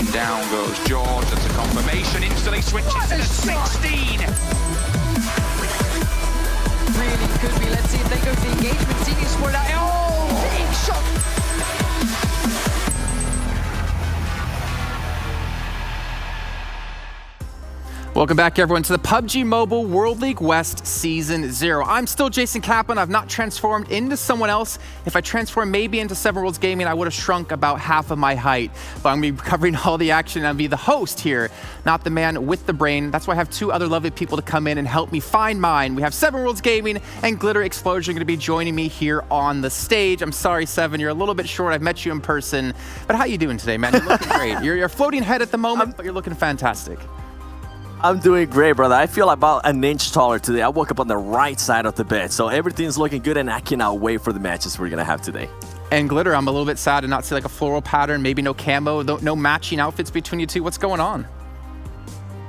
pushing down goes George. That's a confirmation. Instantly switches to the 16. Really could be. Let's see if they go for the engagement. CD scored out. Oh, big shot. Welcome back, everyone, to the PUBG Mobile World League West Season 0. I'm still Jason Kaplan. I've not transformed into someone else. If I transformed maybe into Seven Worlds Gaming, I would have shrunk about half of my height. But I'm going to be covering all the action. I'll be the host here, not the man with the brain. That's why I have two other lovely people to come in and help me find mine. We have Seven Worlds Gaming and Glitter Explosion going to be joining me here on the stage. I'm sorry, Seven, you're a little bit short. I've met you in person. But how you doing today, man? You're looking great. You're floating head at the moment, but you're looking fantastic. I'm doing great, brother. I feel about an inch taller today. I woke up on the right side of the bed, so everything's looking good, and I cannot wait for the matches we're going to have today. And Glitter, I'm a little bit sad to not see like a floral pattern, maybe no camo, no matching outfits between you two. What's going on?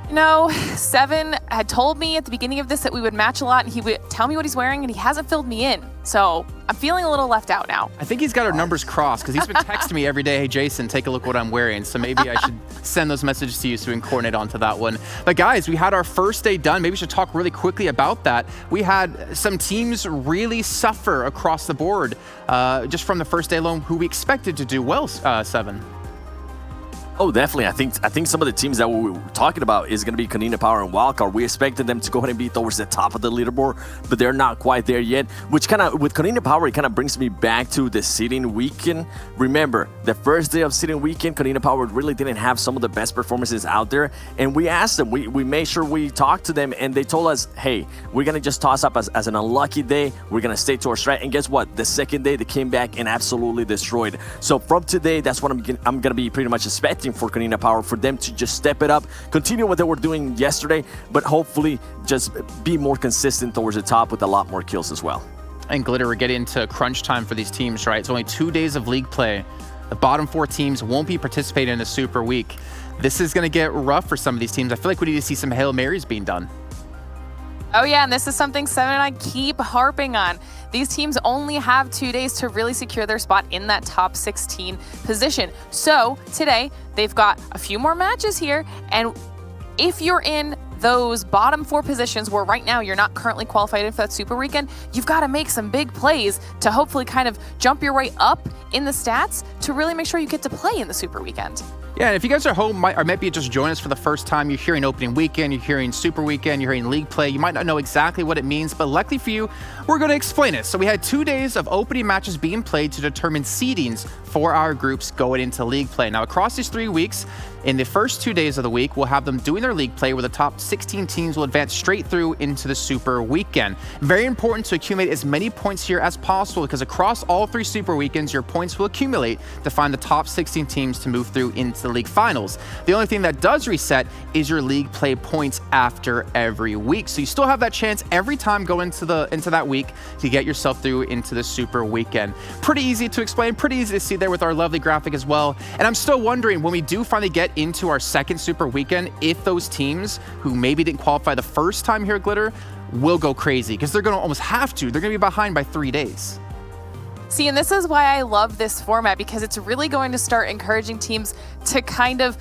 You know, Seven had told me at the beginning of this that we would match a lot, and he would tell me what he's wearing, and he hasn't filled me in. So I'm feeling a little left out now. I think he's got our numbers crossed because he's been texting me every day, hey, Jason, take a look what I'm wearing. So maybe I should send those messages to you so we can coordinate onto that one. But guys, we had our first day done. Maybe we should talk really quickly about that. We had some teams really suffer across the board just from the first day alone, who we expected to do well, Seven. Oh, definitely. I think some of the teams that we were talking about is going to be Kanina Power and Wildcard. We expected them to go ahead and be towards the top of the leaderboard, but they're not quite there yet, which kind of, with Kanina Power, it kind of brings me back to the seeding weekend. Remember, the first day of seeding weekend, Kanina Power really didn't have some of the best performances out there, and we asked them, we made sure we talked to them, and they told us, hey, we're going to just toss up as an unlucky day. We're going to stay to our strat, and guess what? The second day, they came back and absolutely destroyed. So from today, that's what I'm going to be pretty much expecting for Kanina Power, for them to just step it up, continue what they were doing yesterday, but hopefully just be more consistent towards the top with a lot more kills as well. And Glitter, we're getting into crunch time for these teams, right? It's only 2 days of league play. The bottom 4 teams won't be participating in the Super Week. This is going to get rough for some of these teams. I feel like we need to see some Hail Marys being done. Oh yeah, and this is something Seven and I keep harping on. These teams only have 2 days to really secure their spot in that top 16 position. So today, they've got a few more matches here, and if you're in those bottom 4 positions where right now you're not currently qualified for that Super Weekend, you've got to make some big plays to hopefully kind of jump your way up in the stats to really make sure you get to play in the Super Weekend. Yeah, and if you guys are home or maybe just join us for the first time, you're hearing opening weekend, you're hearing Super Weekend, you're hearing league play, you might not know exactly what it means, but luckily for you, we're going to explain it. So we had 2 days of opening matches being played to determine seedings for our groups going into league play. Now, across these 3 weeks, in the first 2 days of the week, we'll have them doing their league play where the top 16 teams will advance straight through into the Super Weekend. Very important to accumulate as many points here as possible because across all 3 Super Weekends, your points will accumulate to find the top 16 teams to move through into the league finals. The only thing that does reset is your league play points after every week. So you still have that chance every time going into that week to get yourself through into the Super Weekend. Pretty easy to explain, pretty easy to see there with our lovely graphic as well. And I'm still wondering, when we do finally get into our second Super Weekend, if those teams who maybe didn't qualify the first time here at Glitter will go crazy, because they're going to almost have to. They're going to be behind by 3 days. See, and this is why I love this format, because it's really going to start encouraging teams to kind of...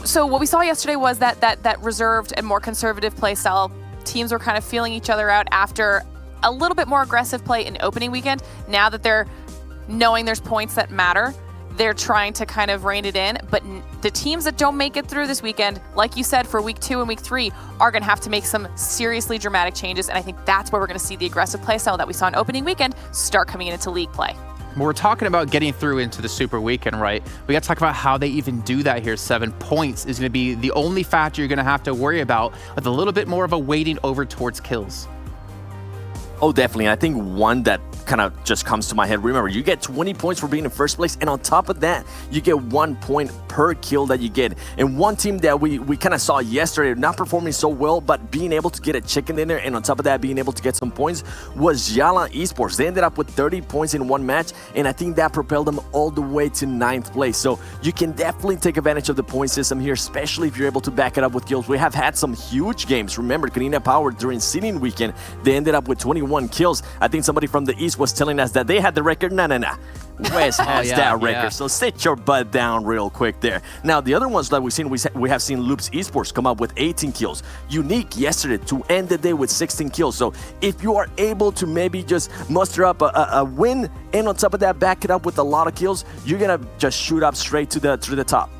So what we saw yesterday was that reserved and more conservative play style. Teams were kind of feeling each other out after a little bit more aggressive play in opening weekend. Now that they're knowing there's points that matter, they're trying to kind of rein it in. But the teams that don't make it through this weekend, like you said, for week 2 and week 3, are going to have to make some seriously dramatic changes. And I think that's where we're going to see the aggressive play style that we saw in opening weekend start coming into league play. When we're talking about getting through into the Super Weekend, right, we got to talk about how they even do that here. 7 points is going to be the only factor you're going to have to worry about, with a little bit more of a weighting over towards kills. Oh, definitely. I think one that kind of just comes to my head, remember, you get 20 points for being in first place, and on top of that, you get 1 point per kill that you get. And one team that we kind of saw yesterday, not performing so well, but being able to get a chicken dinner, and on top of that, being able to get some points, was Yala Esports. They ended up with 30 points in 1 match, and I think that propelled them all the way to 9th place. So you can definitely take advantage of the point system here, especially if you're able to back it up with kills. We have had some huge games. Remember, Kanina Power during seeding weekend, they ended up with 21 21 kills. I think somebody from the East was telling us that they had the record. No. West has that record, so sit your butt down real quick there. Now, the other ones that we have seen Loops Esports come up with 18 kills. Unique yesterday to end the day with 16 kills. So if you are able to maybe just muster up a win, and on top of that, back it up with a lot of kills, you're gonna just shoot up straight to the top.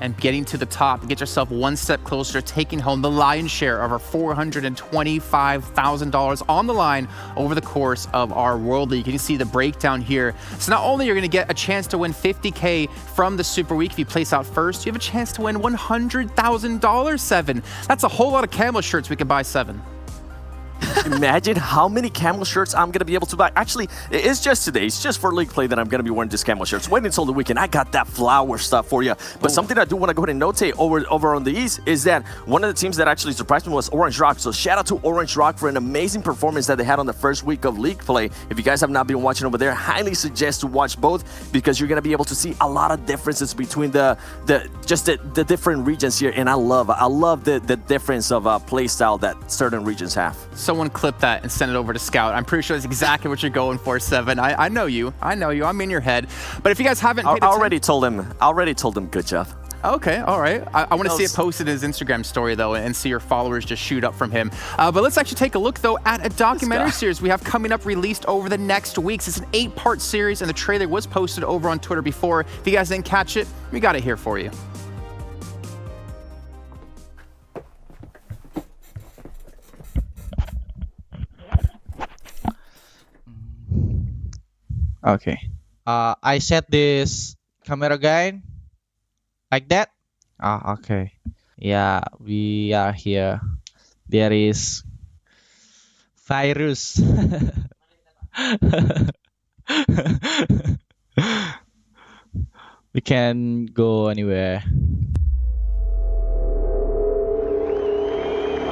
And getting to the top, get yourself one step closer, taking home the lion's share of our $425,000 on the line over the course of our World League. You can see the breakdown here. So not only are you going to get a chance to win $50K from the Super Week if you place out first, you have a chance to win $100,000, Seven. That's a whole lot of camo shirts we can buy, Seven. Imagine how many camo shirts I'm going to be able to buy. Actually, it's just today. It's just for league play that I'm going to be wearing these camo shirts. Wait until the weekend. I got that flower stuff for you. But something I do want to go ahead and notate over on the East is that one of the teams that actually surprised me was Orange Rock. So shout out to Orange Rock for an amazing performance that they had on the first week of league play. If you guys have not been watching over there, highly suggest to watch both, because you're going to be able to see a lot of differences between the different regions here. And I love the difference of play style that certain regions have. Someone clip that and send it over to Scout. I'm pretty sure that's exactly what you're going for, Seven. I know you. I'm in your head. But if you guys haven't paid I already told him good job. Okay, all right. I want to see it posted in his Instagram story, though, and see your followers just shoot up from him. But let's actually take a look, though, at a documentary series we have coming up, released over the next weeks. It's an 8-part series, and the trailer was posted over on Twitter before. If you guys didn't catch it, we got it here for you. Okay. I set this camera guide like that. Okay. Yeah, we are here. There is virus. We can go anywhere.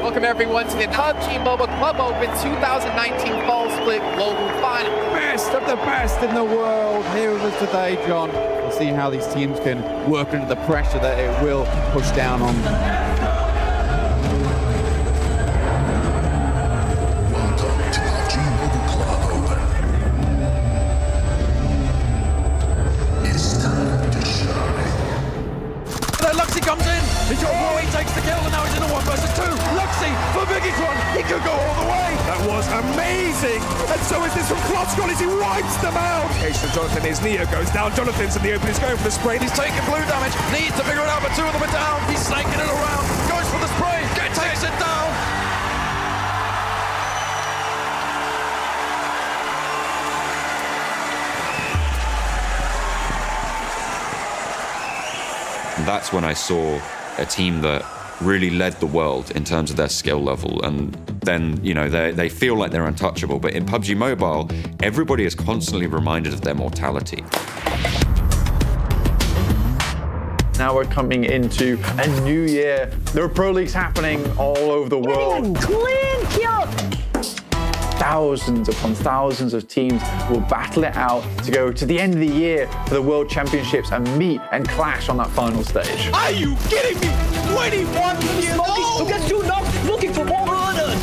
Welcome everyone to the PUBG Mobile Club Open 2019 Fall Split Global Final. Best of the best in the world here with us today, John. We'll see how these teams can work under the pressure that it will push down on them. Welcome to PUBG Mobile Club Open. It's time to shine. Then Luxy comes in. He takes the kill, and now he's in a 1 versus 2. Luxy for Biggie-tron. He could go all the way. That was amazing. And so is this from Klotzgon as he wipes them out. Case for Jonathan, his Neo goes down. Jonathan's in the open. He's going for the spray. He's taking blue damage. Needs to figure it out, but 2 of them are down. He's snaking it around. Goes for the spray. Takes it down. That's when I saw a team that really led the world in terms of their skill level, and then, you know, they feel like they're untouchable. But in PUBG Mobile, everybody is constantly reminded of their mortality. Now we're coming into a new year. There are pro leagues happening all over the world. Clean kill! Thousands upon thousands of teams will battle it out to go to the end of the year for the World Championships and meet and clash on that final stage. Are you kidding me? 21 years old! Look at 2 knocks looking for more runners!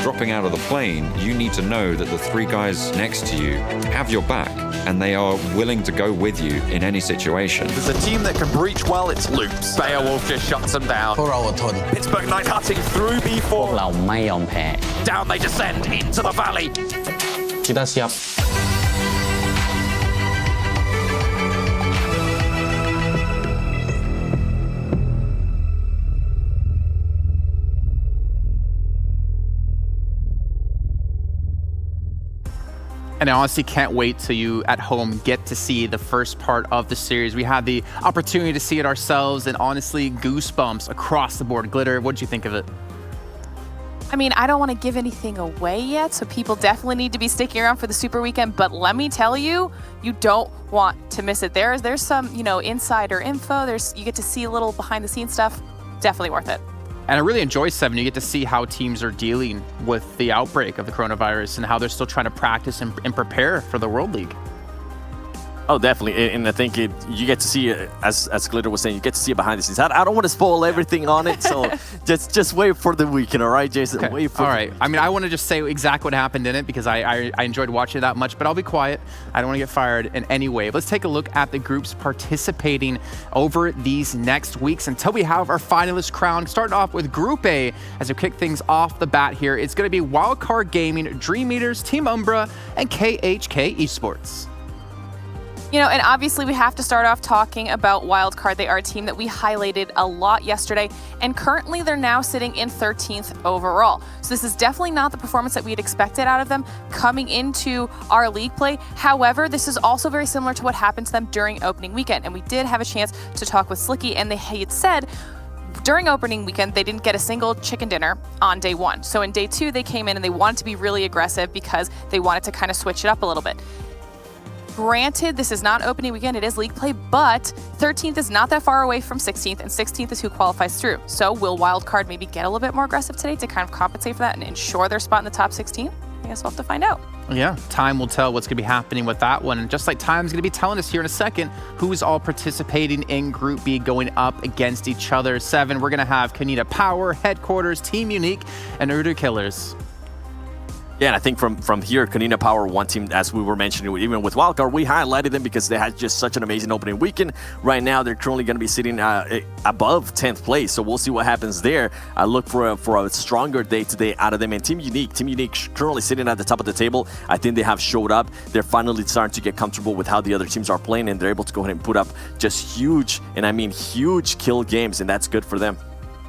Dropping out of the plane, you need to know that the 3 guys next to you have your back, and they are willing to go with you in any situation. There's a team that can breach well, it's Loops. Beowulf just shuts them down. Pittsburgh Knight cutting through B4. Down they descend into the valley. Kita siap. And I honestly can't wait till you at home get to see the first part of the series. We had the opportunity to see it ourselves, and honestly, goosebumps across the board. Glitter, what did you think of it? I mean, I don't want to give anything away yet, so people definitely need to be sticking around for the Super Weekend, but let me tell you, you don't want to miss it. There's some, you know, insider info. You get to see a little behind the scenes stuff. Definitely worth it. And I really enjoy 7. You get to see how teams are dealing with the outbreak of the coronavirus and how they're still trying to practice and prepare for the World League. Oh, definitely, and I think you get to see, as Glitter was saying, you get to see it behind the scenes. I don't want to spoil everything on it, so just wait for the weekend, all right, Jason? Okay. Wait for all right. I mean, I want to just say exactly what happened in it because I enjoyed watching it that much, but I'll be quiet. I don't want to get fired in any way. Let's take a look at the groups participating over these next weeks until we have our finalist crowned. Starting off with Group A, as we kick things off the bat here, it's going to be Wildcard Gaming, Dream Eaters, Team Umbra, and KHK Esports. You know, and obviously we have to start off talking about Wildcard. They are a team that we highlighted a lot yesterday, and currently they're now sitting in 13th overall. So this is definitely not the performance that we had expected out of them coming into our league play. However, this is also very similar to what happened to them during opening weekend, and we did have a chance to talk with Slicky, and they had said during opening weekend, they didn't get a single chicken dinner on day one. So in day two, they came in and they wanted to be really aggressive because they wanted to kind of switch it up a little bit. Granted, this is not opening weekend, it is league play, but 13th is not that far away from 16th, and 16th is who qualifies through. So will Wildcard maybe get a little bit more aggressive today to kind of compensate for that and ensure their spot in the top 16? I guess we'll have to find out. Yeah, time will tell what's going to be happening with that one. And just like time's going to be telling us here in a second, who's all participating in Group B going up against each other. 7, we're going to have Kanita Power, Headquarters, Team Unique, and Urdu Killers. Yeah, and I think from here, Kanina Power, one team, as we were mentioning, even with Wildcard, we highlighted them because they had just such an amazing opening weekend. Right now, they're currently going to be sitting above 10th place, so we'll see what happens there. I look for a stronger day today out of them. And Team Unique currently sitting at the top of the table. I think they have showed up. They're finally starting to get comfortable with how the other teams are playing, and they're able to go ahead and put up just huge, and I mean huge kill games, and that's good for them.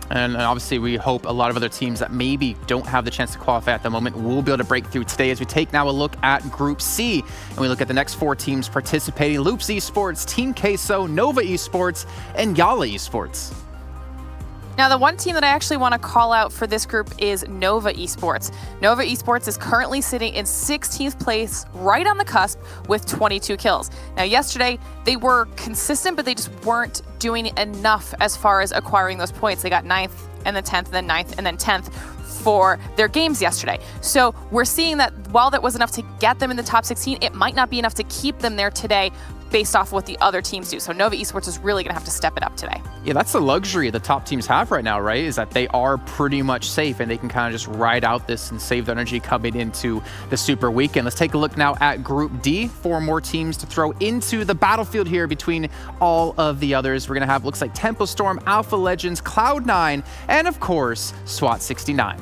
And obviously, we hope a lot of other teams that maybe don't have the chance to qualify at the moment will be able to break through today as we take now a look at Group C. And we look at the next 4 teams participating: Loops Esports, Team Queso, Nova Esports, and Yala Esports. Now, the one team that I actually want to call out for this group is Nova Esports. Nova Esports is currently sitting in 16th place, right on the cusp, with 22 kills. Now, yesterday, they were consistent, but they just weren't doing enough as far as acquiring those points. They got 9th, and then 10th, and then 9th, and then 10th for their games yesterday. So we're seeing that while that was enough to get them in the top 16, it might not be enough to keep them there today based off of what the other teams do. So Nova Esports is really going to have to step it up today. Yeah, that's the luxury the top teams have right now, right? Is that they are pretty much safe and they can kind of just ride out this and save the energy coming into the Super Weekend. Let's take a look now at Group D. 4 more teams to throw into the battlefield here between all of the others. We're going to have, looks like Tempo Storm, Alpha Legends, Cloud9, and of course, SWAT 69.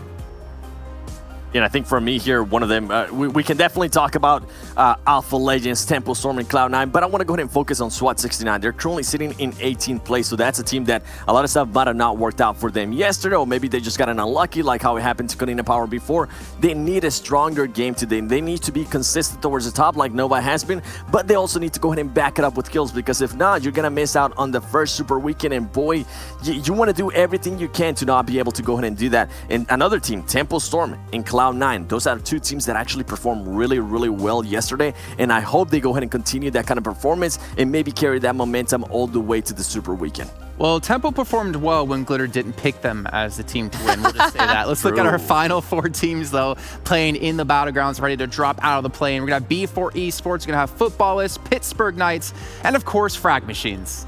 And I think for me here, one of them, we can definitely talk about Alpha Legends, Tempo Storm, and Cloud9, but I want to go ahead and focus on SWAT 69. They're currently sitting in 18th place, so that's a team that a lot of stuff might have not worked out for them yesterday, or maybe they just got an unlucky, like how it happened to Kanina Power before. They need a stronger game today. They need to be consistent towards the top, like Nova has been, but they also need to go ahead and back it up with kills, because if not, you're going to miss out on the first Super Weekend, and boy, you want to do everything you can to not be able to go ahead and do that. And another team, Tempo Storm and Cloud9, those are 2 teams that actually performed really, really well yesterday, and I hope they go ahead and continue that kind of performance and maybe carry that momentum all the way to the Super Weekend. Well, Tempo performed well when Glitter didn't pick them as the team to win. We'll just say that. Let's look at our final 4 teams, though, playing in the Battlegrounds, ready to drop out of the plane. We're going to have B4 Esports, we're going to have Footballists, Pittsburgh Knights, and of course, Frag Machines.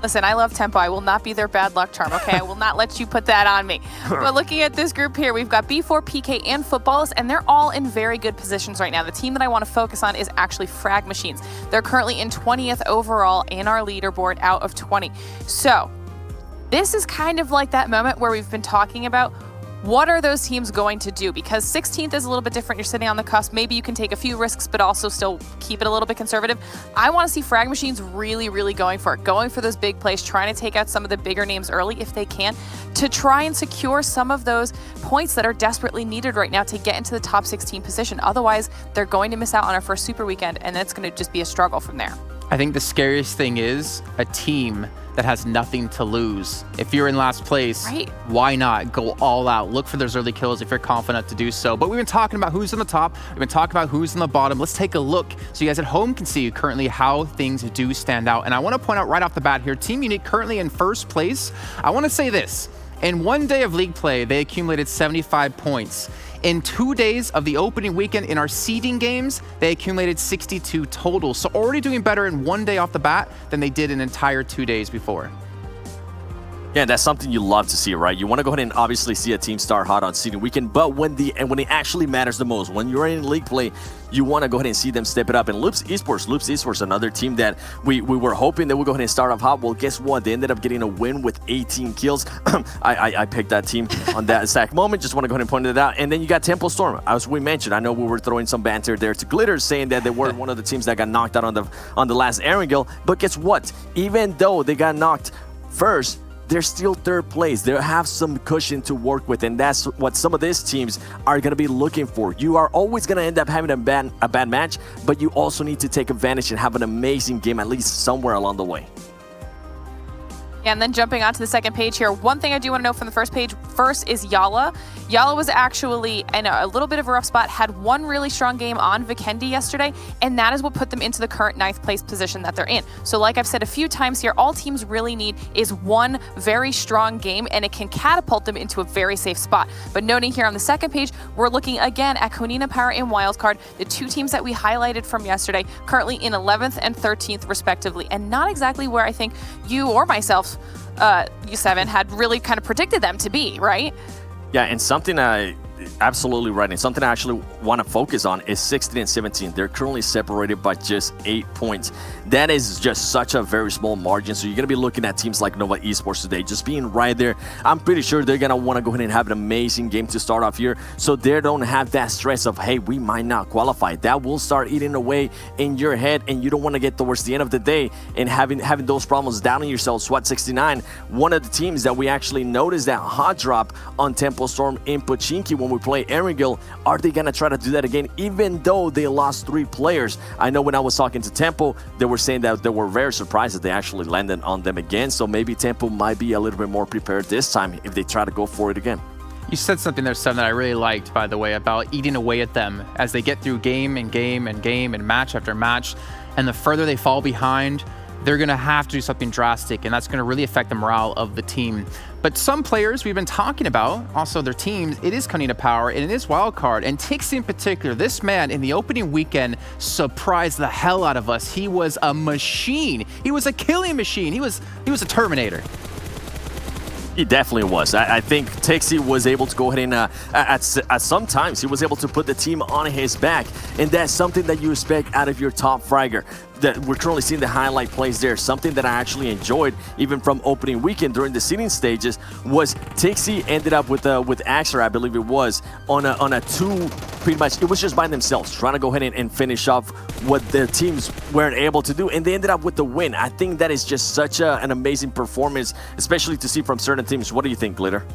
Listen, I love Tempo. I will not be their bad luck charm, okay? I will not let you put that on me. But looking at this group here, we've got B4, PK, and Footballists, and they're all in very good positions right now. The team that I want to focus on is actually Frag Machines. They're currently in 20th overall in our leaderboard out of 20. So this is kind of like that moment where we've been talking about what are those teams going to do? Because 16th is a little bit different. You're sitting on the cusp. Maybe you can take a few risks, but also still keep it a little bit conservative. I want to see Frag Machines really, really going for it, going for those big plays, trying to take out some of the bigger names early if they can, to try and secure some of those points that are desperately needed right now to get into the top 16 position. Otherwise, they're going to miss out on our first Super Weekend, and it's going to just be a struggle from there. I think the scariest thing is a team that has nothing to lose. If you're in last place, right, why not go all out? Look for those early kills if you're confident to do so. But we've been talking about who's on the top. We've been talking about who's on the bottom. Let's take a look so you guys at home can see currently how things do stand out. And I want to point out right off the bat here, Team Unique currently in first place. I want to say this. In one day of league play, they accumulated 75 points. In 2 days of the opening weekend in our seeding games, they accumulated 62 total. So already doing better in 1 day off the bat than they did an entire 2 days before. Yeah, that's something you love to see, right? You want to go ahead and obviously see a team start hot on seeding weekend, but when it actually matters the most, when you're in league play, you want to go ahead and see them step it up. And Loops Esports, another team that we were hoping that we'll go ahead and start off hot. Well, guess what? They ended up getting a win with 18 kills. I picked that team on that exact moment. Just want to go ahead and point it out. And then you got Temple Storm, as we mentioned. I know we were throwing some banter there to Glitter, saying that they were one of the teams that got knocked out on the last Erangel. But guess what? Even though they got knocked first, they're still third place. They have some cushion to work with, and that's what some of these teams are going to be looking for. You are always going to end up having a bad match, but you also need to take advantage and have an amazing game, at least somewhere along the way. Yeah, and then jumping onto the second page here, one thing I do want to know from the first page first is Yala. Yala was actually in a little bit of a rough spot, had one really strong game on Vikendi yesterday, and that is what put them into the current 9th place position that they're in. So like I've said a few times here, all teams really need is one very strong game, and it can catapult them into a very safe spot. But noting here on the second page, we're looking again at Konina Power and Wildcard, the two teams that we highlighted from yesterday, currently in 11th and 13th respectively, and not exactly where I think you or myself, U7, had really kind of predicted them to be, right? Yeah, and something absolutely right, and something I actually want to focus on is 16 and 17. They're currently separated by just 8 points. That is just such a very small margin, so you're going to be looking at teams like Nova Esports today, just being right there. I'm pretty sure they're going to want to go ahead and have an amazing game to start off here, so they don't have that stress of, hey, we might not qualify. That will start eating away in your head, and you don't want to get towards the end of the day and having those problems down on yourself. SWAT 69, one of the teams that we actually noticed that hot drop on Temple Storm in Pochinki when we play Erangel. Are they going to try to do that again, even though they lost 3 players? I know when I was talking to Temple, they were saying that they were very surprised that they actually landed on them again. So maybe Temple might be a little bit more prepared this time if they try to go for it again. You said something there, Sam, that I really liked, by the way, about eating away at them as they get through game and game and game and match after match. And the further they fall behind, they're going to have to do something drastic, and that's going to really affect the morale of the team. But some players we've been talking about, also their teams, it is Konina Power and it is Wildcard. And Tixi in particular, this man in the opening weekend surprised the hell out of us. He was a machine. He was a killing machine. He was a Terminator. He definitely was. I think Tixi was able to go ahead and at some times he was able to put the team on his back, and that's something that you expect out of your top fragger. That we're currently seeing the highlight plays there. Something that I actually enjoyed even from opening weekend during the seeding stages was Tixi ended up with Axer, I believe it was, on a 2, pretty much. It was just by themselves trying to go ahead and finish off what their teams weren't able to do, and they ended up with the win. I think that is just such an amazing performance, especially to see from certain teams. What do you think, Glitter?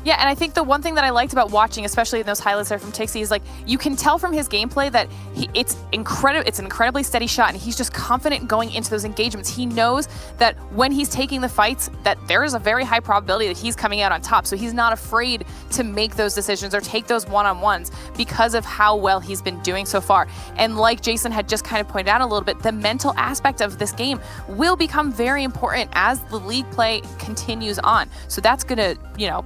Yeah, and I think the one thing that I liked about watching, especially in those highlights there from Tixi, is like you can tell from his gameplay that it's an incredibly steady shot, and he's just confident going into those engagements. He knows that when he's taking the fights, that there is a very high probability that he's coming out on top. So he's not afraid to make those decisions or take those one-on-ones because of how well he's been doing so far. And like Jason had just kind of pointed out a little bit, the mental aspect of this game will become very important as the league play continues on. So that's going to,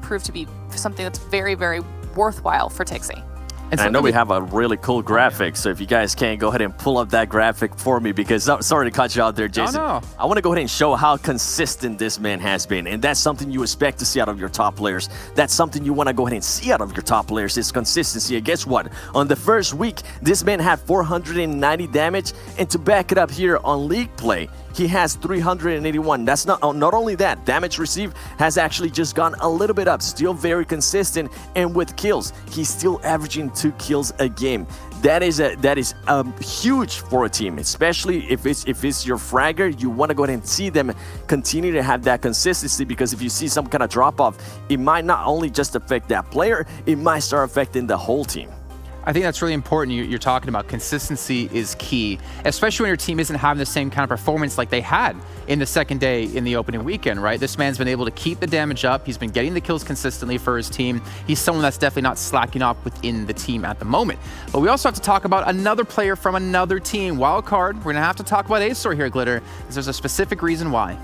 prove to be something that's very, very worthwhile for Tixi. And I know we have a really cool graphic, so if you guys can, go ahead and pull up that graphic for me, because sorry to cut you out there, Jason. Oh, no. I want to go ahead and show how consistent this man has been, and that's something you expect to see out of your top players. That's something you want to go ahead and see out of your top players, is consistency. And guess what? On the first week, this man had 490 damage, and to back it up here on league play, he has 381. That's not only that, damage received has actually just gone a little bit up, still very consistent, and with kills, he's still averaging 2 kills a game. That is huge for a team, especially if it's your fragger. You want to go ahead and see them continue to have that consistency, because if you see some kind of drop off, it might not only just affect that player, it might start affecting the whole team. I think that's really important. You're talking about consistency is key, especially when your team isn't having the same kind of performance like they had in the second day in the opening weekend, right? This man's been able to keep the damage up. He's been getting the kills consistently for his team. He's someone that's definitely not slacking off within the team at the moment. But we also have to talk about another player from another team, Wildcard. We're going to have to talk about ACDE here, Glitter, because there's a specific reason why.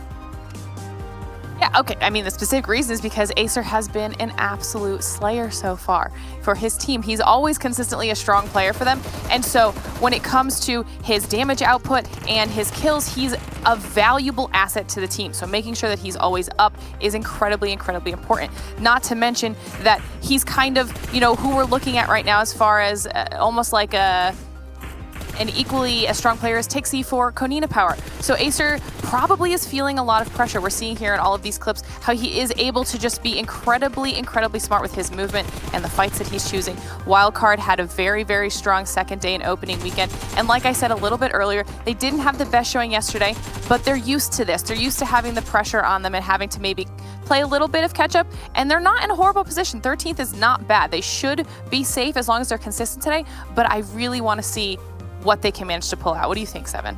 Yeah, Okay, I mean, the specific reason is because Acer has been an absolute slayer so far for his team. He's always consistently a strong player for them. And so when it comes to his damage output and his kills, he's a valuable asset to the team. So making sure that he's always up is incredibly, incredibly important. Not to mention that he's kind of, you know, who we're looking at right now as far as almost like an equally as strong player as Tixie for Konina Power. So Acer probably is feeling a lot of pressure. We're seeing here in all of these clips how he is able to just be incredibly, incredibly smart with his movement and the fights that he's choosing. Wildcard had a very, very strong second day and opening weekend. And like I said a little bit earlier, they didn't have the best showing yesterday, but they're used to this. They're used to having the pressure on them and having to maybe play a little bit of catch up, and they're not in a horrible position. 13th is not bad. They should be safe as long as they're consistent today, but I really want to see what they can manage to pull out. What do you think, Seven?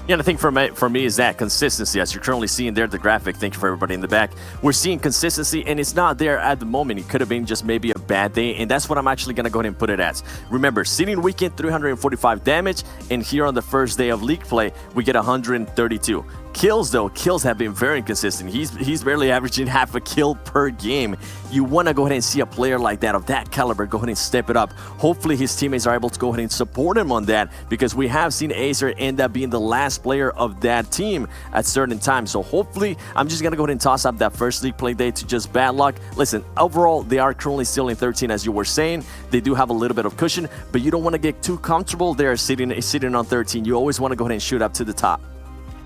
Yeah, and I think for me is that consistency. As you're currently seeing there, the graphic, thank you for everybody in the back. We're seeing consistency, and it's not there at the moment. It could have been just maybe a bad day, and that's what I'm actually going to go ahead and put it as. Remember, seeding weekend, 345 damage, and here on the first day of league play, we get 132. Kills, though, kills have been very inconsistent. He's barely averaging half a kill per game. You want to go ahead and see a player like that, of that caliber, go ahead and step it up. Hopefully his teammates are able to go ahead and support him on that, because we have seen Acer end up being the last player of that team at certain times. So hopefully, I'm just going to go ahead and toss up that first league play day to just bad luck. Listen, overall, they are currently still in 13, as you were saying. They do have a little bit of cushion, but you don't want to get too comfortable there sitting on 13. You always want to go ahead and shoot up to the top.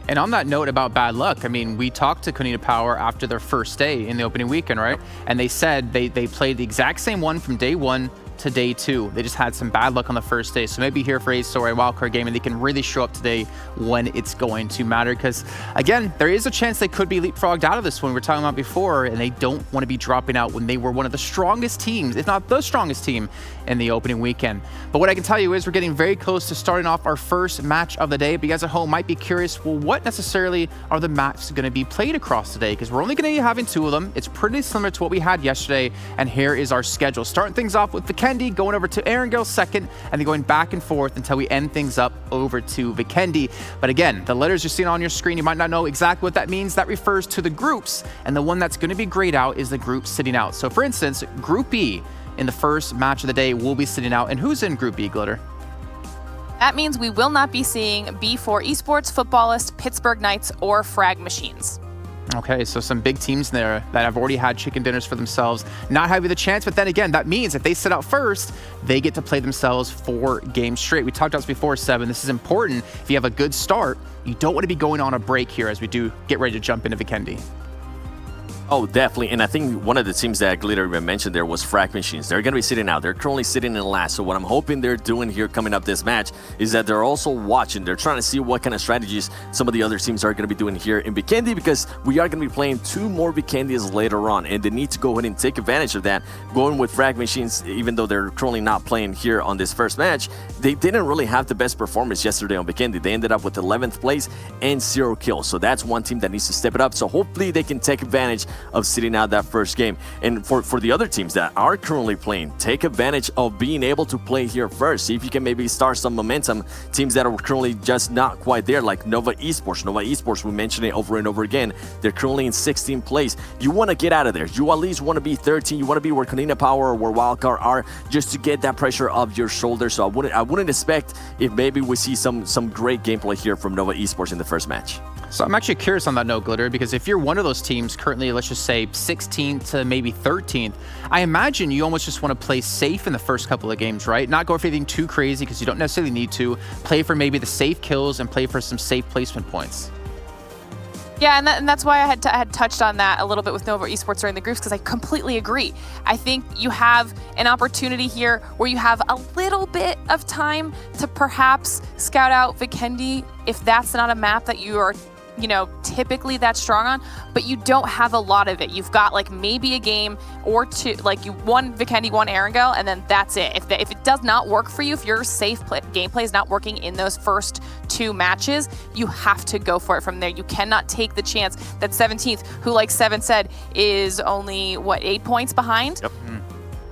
And on that note about bad luck, I mean, we talked to Konina Power after their first day in the opening weekend, right? And they said they played the exact same one from day 1 to day 2. They just had some bad luck on the first day. So maybe here for Ace or a wildcard game, and they can really show up today when it's going to matter. Because again, there is a chance they could be leapfrogged out of this one we were talking about before, and they don't want to be dropping out when they were one of the strongest teams, if not the strongest team, in the opening weekend. But what I can tell you is we're getting very close to starting off our first match of the day. But you guys at home might be curious, well, what necessarily are the matches going to be played across today? Because we're only going to be having 2 of them. It's pretty similar to what we had yesterday. And here is our schedule. Starting things off with Vikendi, going over to Erangel second, and then going back and forth until we end things up over to Vikendi. But again, the letters you're seeing on your screen, you might not know exactly what that means. That refers to the groups, and the one that's going to be grayed out is the group sitting out. So for instance, Group E in the first match of the day will be sitting out. And who's in Group E, Glitter? That means we will not be seeing B4 Esports, Footballist, Pittsburgh Knights, or Frag Machines. Okay, so some big teams there that have already had chicken dinners for themselves, not having the chance. But then again, that means if they sit out first, they get to play themselves 4 games straight. We talked about this before, Seven. This is important. If you have a good start, you don't want to be going on a break here as we do get ready to jump into Vikendi. Oh, definitely. And I think one of the teams that Glitter even mentioned there was Frag Machines. They're going to be sitting out. They're currently sitting in last. So what I'm hoping they're doing here coming up this match is that they're also watching. They're trying to see what kind of strategies some of the other teams are going to be doing here in Vikendi, because we are going to be playing 2 more Vikendis later on. And they need to go ahead and take advantage of that. Going with Frag Machines, even though they're currently not playing here on this first match, they didn't really have the best performance yesterday on Vikendi. They ended up with 11th place and 0 kills. So that's one team that needs to step it up. So hopefully they can take advantage of sitting out that first game. And for the other teams that are currently playing, take advantage of being able to play here first. See if you can maybe start some momentum. Teams that are currently just not quite there, like Nova Esports. Nova Esports, we mentioned it over and over again. They're currently in 16th place. You want to get out of there. You at least want to be 13. You want to be where Konina Power or where Wildcard are, just to get that pressure off your shoulders. So I wouldn't expect if maybe we see some great gameplay here from Nova Esports in the first match. So I'm actually curious on that note, Glitter, because if you're one of those teams currently, let's just say 16th to maybe 13th, I imagine you almost just want to play safe in the first couple of games, right? Not go for anything too crazy because you don't necessarily need to. Play for maybe the safe kills and play for some safe placement points. Yeah, and that's why I had touched on that a little bit with Nova Esports during the groups, because I completely agree. I think you have an opportunity here where you have a little bit of time to perhaps scout out Vikendi if that's not a map that you are, you know, typically that strong on, but you don't have a lot of it. You've got like maybe a game or 2, like you won Vikendi, won Erangel, and then that's it. If it does not work for you, if your safe gameplay is not working in those first 2 matches, you have to go for it from there. You cannot take the chance that 17th, who like Seven said, is only, what, 8 points behind? Yep.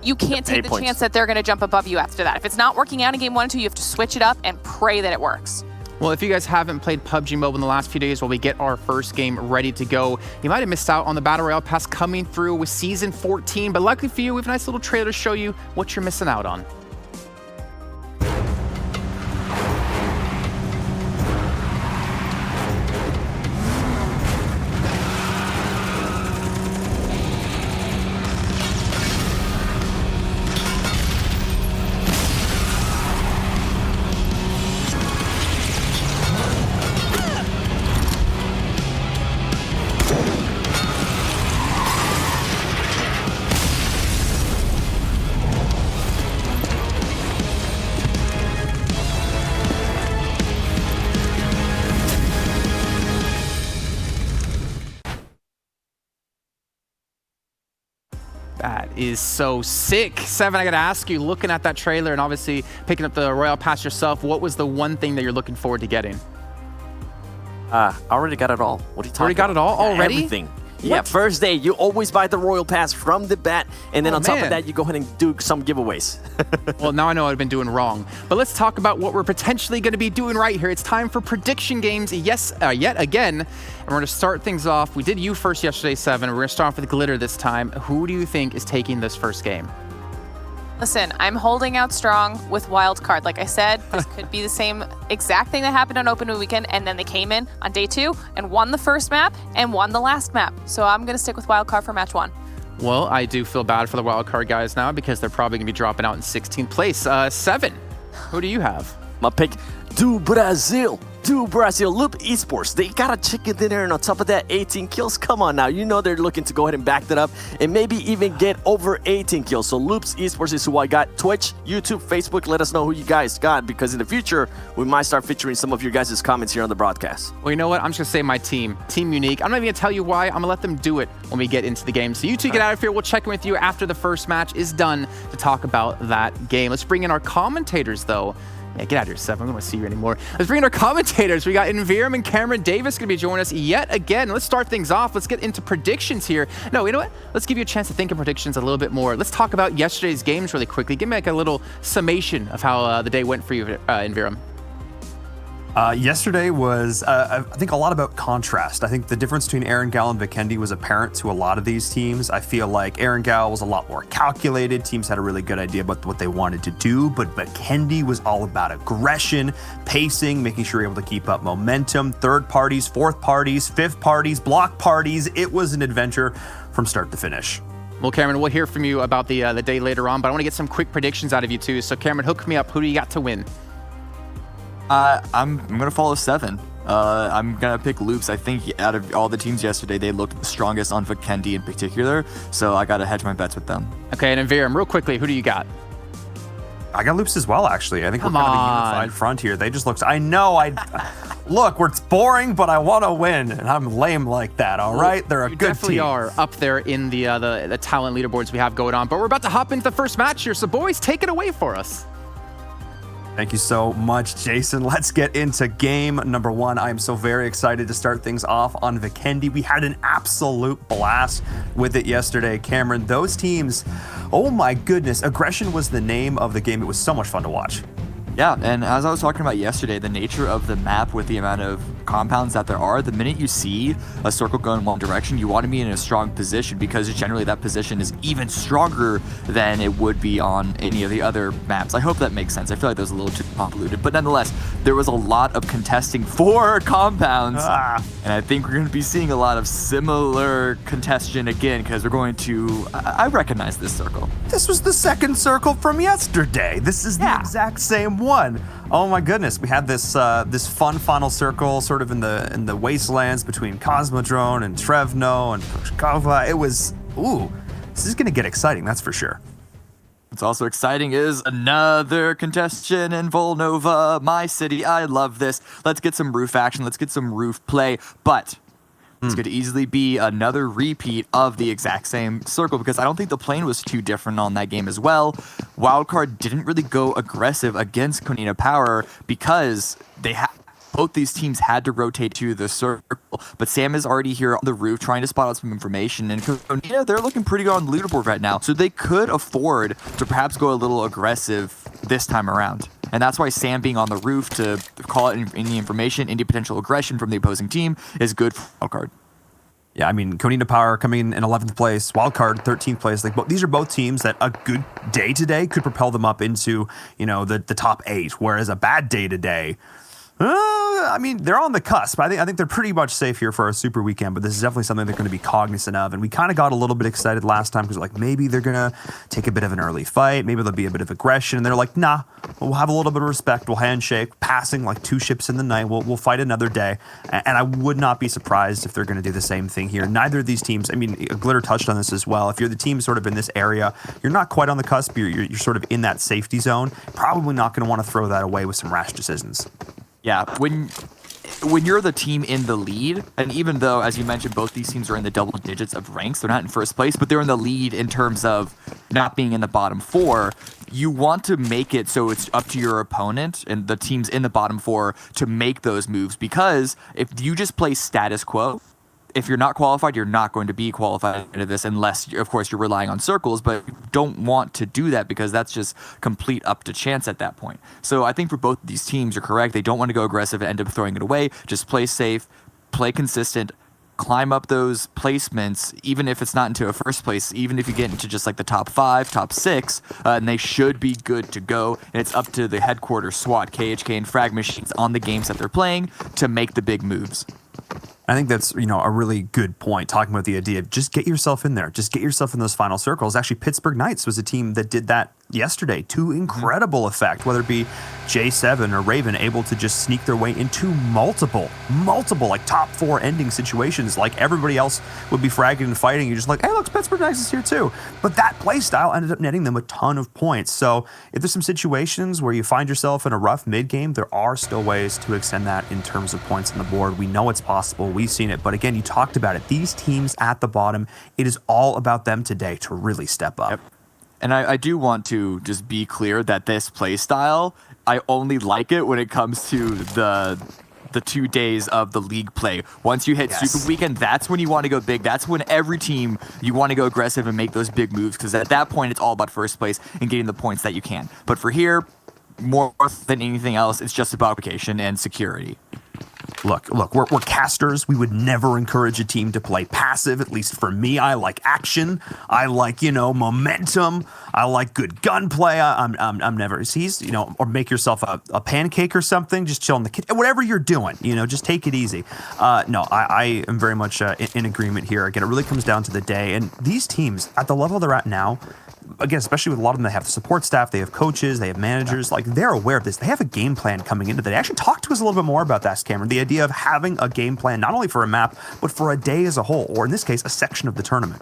You can't take the chance that they're going to jump above you after that. If it's not working out in game 1 and 2, you have to switch it up and pray that it works. Well, if you guys haven't played PUBG Mobile in the last few days while we get our first game ready to go, you might have missed out on the Battle Royale Pass coming through with Season 14, but luckily for you, we have a nice little trailer to show you what you're missing out on. That is so sick. Seven, I gotta ask you, looking at that trailer and obviously picking up the Royale Pass yourself, what was the one thing that you're looking forward to getting? I already got it all. What are you talking about? Already got it all? Already? Everything. Yeah, first day, you always buy the Royal Pass from the bat, and then on top of that, you go ahead and do some giveaways. Well, now I know I've been doing wrong. But let's talk about what we're potentially going to be doing right here. It's time for prediction games, yet again. And we're going to start things off. We did you first yesterday, Seven. We're going to start off with Glitter this time. Who do you think is taking this first game? Listen, I'm holding out strong with Wild Card. Like I said, this could be the same exact thing that happened on Open Weekend, and then they came in on day 2 and won the first map and won the last map. So I'm going to stick with Wild Card for match 1. Well, I do feel bad for the Wild Card guys now because they're probably going to be dropping out in 16th place. Seven, who do you have? My pick, do Brazil. Loop Esports. They got a chicken dinner, and on top of that, 18 kills. Come on now. You know they're looking to go ahead and back that up and maybe even get over 18 kills. So Loops Esports is who I got. Twitch, YouTube, Facebook, let us know who you guys got, because in the future, we might start featuring some of your guys' comments here on the broadcast. Well, you know what? I'm just going to say my team. Team Unique. I'm not even going to tell you why. I'm going to let them do it when we get into the game. So you two get out of here. We'll check in with you after the first match is done to talk about that game. Let's bring in our commentators, though. Yeah, get out of here, Seven. I don't want to see you anymore. Let's bring in our commentators. We got Inviram and Cameron Davis going to be joining us yet again. Let's start things off. Let's get into predictions here. No, you know what? Let's give you a chance to think of predictions a little bit more. Let's talk about yesterday's games really quickly. Give me like a little summation of how the day went for you, Inviram. Yesterday was, I think, a lot about contrast. I think the difference between Erangel and Vikendi was apparent to a lot of these teams. I feel like Erangel was a lot more calculated. Teams had a really good idea about what they wanted to do, but Vikendi was all about aggression, pacing, making sure you're able to keep up momentum, third parties, fourth parties, fifth parties, block parties. It was an adventure from start to finish. Well, Cameron, we'll hear from you about the day later on, but I want to get some quick predictions out of you too. So, Cameron, hook me up. Who do you got to win? I'm gonna follow Seven. I'm gonna pick Loops. I think out of all the teams yesterday, they looked the strongest on Vikendi in particular, so I gotta hedge my bets with them. Okay, and Inviram, real quickly, who do you got? I got Loops as well, actually. I think we're kind of a unified front here. They just look. I know. Look, it's boring, but I want to win, and I'm lame like that. All right, they're a good team. You definitely are up there in the talent leaderboards we have going on. But we're about to hop into the first match here, so boys, take it away for us. Thank you so much, Jason. Let's get into game number 1. I am so very excited to start things off on Vikendi. We had an absolute blast with it yesterday. Cameron, those teams, oh my goodness, aggression was the name of the game. It was so much fun to watch. Yeah, and as I was talking about yesterday, the nature of the map with the amount of compounds that there are, the minute you see a circle go in one direction, you want to be in a strong position, because generally that position is even stronger than it would be on any of the other maps. I hope that makes sense. I feel like that was a little too convoluted, but nonetheless, there was a lot of contesting for compounds, and I think we're going to be seeing a lot of similar contestation again, because we're going to... I recognize this circle. This was the second circle from yesterday. This is the exact same one. Oh my goodness, we had this this fun final circle sort of in the wastelands between Cosmodrome and Trevno and Pushkova. It was, this is gonna get exciting, that's for sure. What's also exciting is another contestation in Volnova, my city. I love this. Let's get some roof action, let's get some roof play, but it's going to easily be another repeat of the exact same circle, because I don't think the plane was too different on that game as well. Wildcard didn't really go aggressive against Konina Power because both these teams had to rotate to the circle, but Sam is already here on the roof trying to spot out some information, and Konina, they're looking pretty good on the leaderboard right now, so they could afford to perhaps go a little aggressive this time around. And that's why Sam being on the roof to call out any information, any potential aggression from the opposing team is good for wildcard. Yeah, I mean, Konina Power coming in 11th place, Wildcard 13th place. Like, these are both teams that a good day today could propel them up into, the top 8, whereas a bad day today, I mean, they're on the cusp. I think they're pretty much safe here for a super weekend, but this is definitely something they're going to be cognizant of. And we kind of got a little bit excited last time because maybe they're going to take a bit of an early fight. Maybe there'll be a bit of aggression. And they're like, nah, we'll have a little bit of respect. We'll handshake, passing like 2 ships in the night. We'll fight another day. And I would not be surprised if they're going to do the same thing here. Neither of these teams, I mean, Glitter touched on this as well. If you're the team sort of in this area, you're not quite on the cusp. You're sort of in that safety zone. Probably not going to want to throw that away with some rash decisions. Yeah, when you're the team in the lead, and even though, as you mentioned, both these teams are in the double digits of ranks, they're not in first place, but they're in the lead in terms of not being in the bottom 4, you want to make it so it's up to your opponent and the teams in the bottom 4 to make those moves, because if you just play status quo, if you're not qualified, you're not going to be qualified into this unless, of course, you're relying on circles, but you don't want to do that because that's just complete up to chance at that point. So I think for both of these teams, you're correct. They don't want to go aggressive and end up throwing it away. Just play safe, play consistent, climb up those placements, even if it's not into a first place, even if you get into just like the top 5, top 6, and they should be good to go. And it's up to the headquarters, SWAT, KHK, and Frag Machines on the games that they're playing to make the big moves. I think that's, a really good point, talking about the idea of just get yourself in there. Just get yourself in those final circles. Actually, Pittsburgh Knights was a team that did that yesterday to incredible effect, whether it be J7 or Raven able to just sneak their way into multiple like top 4 ending situations. Like everybody else would be fragging and fighting. You're just like, hey, look, Pittsburgh Knights is here too. But that play style ended up netting them a ton of points. So if there's some situations where you find yourself in a rough mid game, there are still ways to extend that in terms of points on the board. We know it's possible. We've seen it. But again, you talked about it. These teams at the bottom, it is all about them today to really step up. Yep. And I do want to just be clear that this play style, I only like it when it comes to the 2 days of the league play. Once you hit Super Weekend, that's when you want to go big. That's when every team, you want to go aggressive and make those big moves, because at that point, it's all about first place and getting the points that you can. But for here, more than anything else, it's just about vacation and security. Look, we're casters. We would never encourage a team to play passive, at least for me. I like action. I like, momentum. I like good gunplay. I'm never, or make yourself a pancake or something. Just chill in the kitchen. Whatever you're doing, just take it easy. No, I am very much in agreement here. Again, it really comes down to the day. And these teams, at the level they're at now, again, especially with a lot of them, they have the support staff, they have coaches, they have managers, like they're aware of this. They have a game plan coming into that. They actually talked to us a little bit more about that, Cameron, the idea of having a game plan, not only for a map, but for a day as a whole, or in this case, a section of the tournament.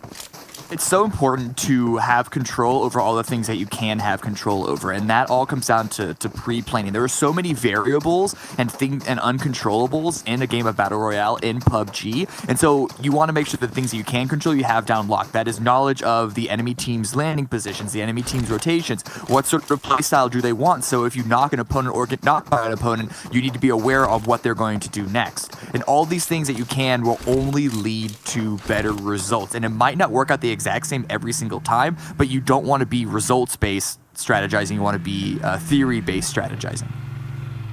It's so important to have control over all the things that you can have control over, and that all comes down to pre-planning. There are so many variables and uncontrollables in a game of Battle Royale in PUBG, and so you want to make sure that the things that you can control, you have down locked. That is knowledge of the enemy team's landing positions, the enemy team's rotations, what sort of playstyle do they want. So if you knock an opponent or get knocked by an opponent, you need to be aware of what they're going to do next. And all these things that you can will only lead to better results, and it might not work out the exact same every single time, but you don't want to be results-based strategizing. You want to be theory-based strategizing.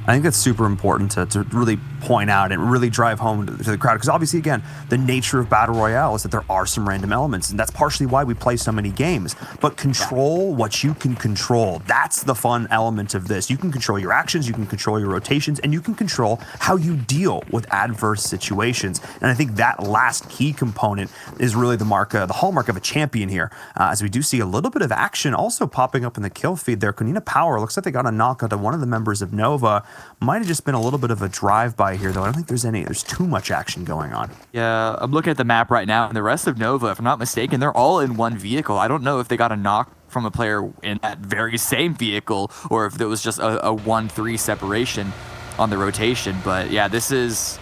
I think that's super important to really point out and really drive home to the crowd, because obviously, again, the nature of Battle Royale is that there are some random elements, and that's partially why we play so many games. But control what you can control. That's the fun element of this. You can control your actions, you can control your rotations, and you can control how you deal with adverse situations. And I think that last key component is really the hallmark of a champion here, as we do see a little bit of action also popping up in the kill feed there. Konina Power, looks like they got a knock onto one of the members of Nova. Might have just been a little bit of a drive-by here, though. I don't think there's too much action going on. Yeah, I'm looking at the map right now, and the rest of Nova, if I'm not mistaken, they're all in one vehicle. I don't know if they got a knock from a player in that very same vehicle, or if there was just a 1-3 separation on the rotation. But yeah, this is...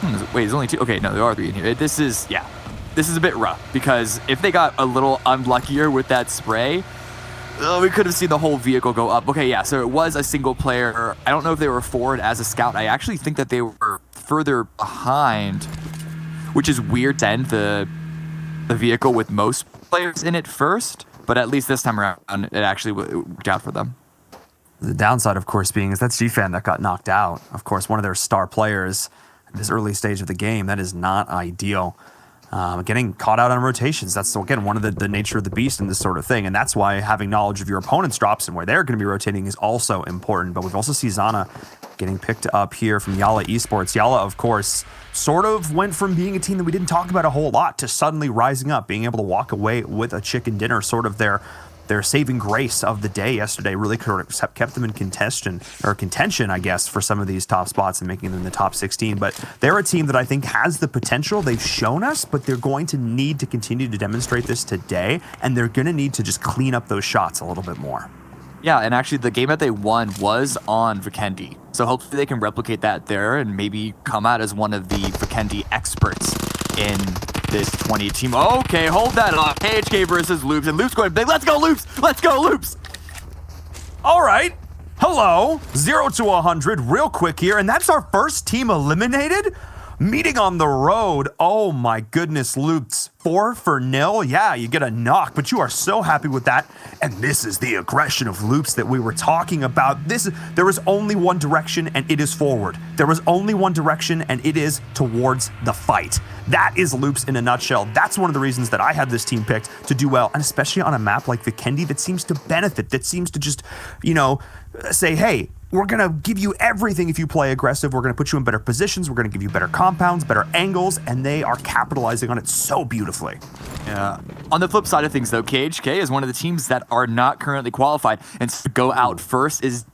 wait, there's only 2? Okay, no, there are 3 in here. This is a bit rough, because if they got a little unluckier with that spray, we could have seen the whole vehicle go up. Okay, yeah, so it was a single player. I don't know if they were forward as a scout. I actually think that they were further behind, which is weird to end the vehicle with most players in it first, but at least this time around, it actually worked out for them. The downside, of course, being is that's GFan that got knocked out. Of course, one of their star players at this early stage of the game. That is not ideal. Getting caught out on rotations, that's, again, one of the nature of the beast in this sort of thing. And that's why having knowledge of your opponent's drops and where they're going to be rotating is also important. But we've also seen Zana getting picked up here from Yala Esports. Yala, of course, sort of went from being a team that we didn't talk about a whole lot to suddenly rising up, being able to walk away with a chicken dinner, sort of their saving grace of the day yesterday. Really kept them in contention, I guess, for some of these top spots and making them the top 16. But they're a team that I think has the potential. They've shown us, but they're going to need to continue to demonstrate this today, and they're going to need to just clean up those shots a little bit more. Yeah, and actually the game that they won was on Vikendi. So hopefully they can replicate that there and maybe come out as one of the Vikendi experts in this 20 team. Okay, hold that on. KHK versus Loops, and Loops going big. Let's go, Loops! Let's go, Loops! All right. Hello. 0 to 100 real quick here, and that's our first team eliminated? Meeting on the road. Oh my goodness, Loops. 4-0. Yeah, you get a knock, but you are so happy with that. And this is the aggression of Loops that we were talking about. There is only one direction, and it is forward. There is only one direction, and it is towards the fight. That is Loops in a nutshell. That's one of the reasons that I had this team picked to do well, and especially on a map like Vikendi that seems to benefit, that seems to just, say, hey, we're going to give you everything if you play aggressive. We're going to put you in better positions. We're going to give you better compounds, better angles, and they are capitalizing on it so beautifully. Yeah. On the flip side of things, though, KHK is one of the teams that are not currently qualified, and to go out first is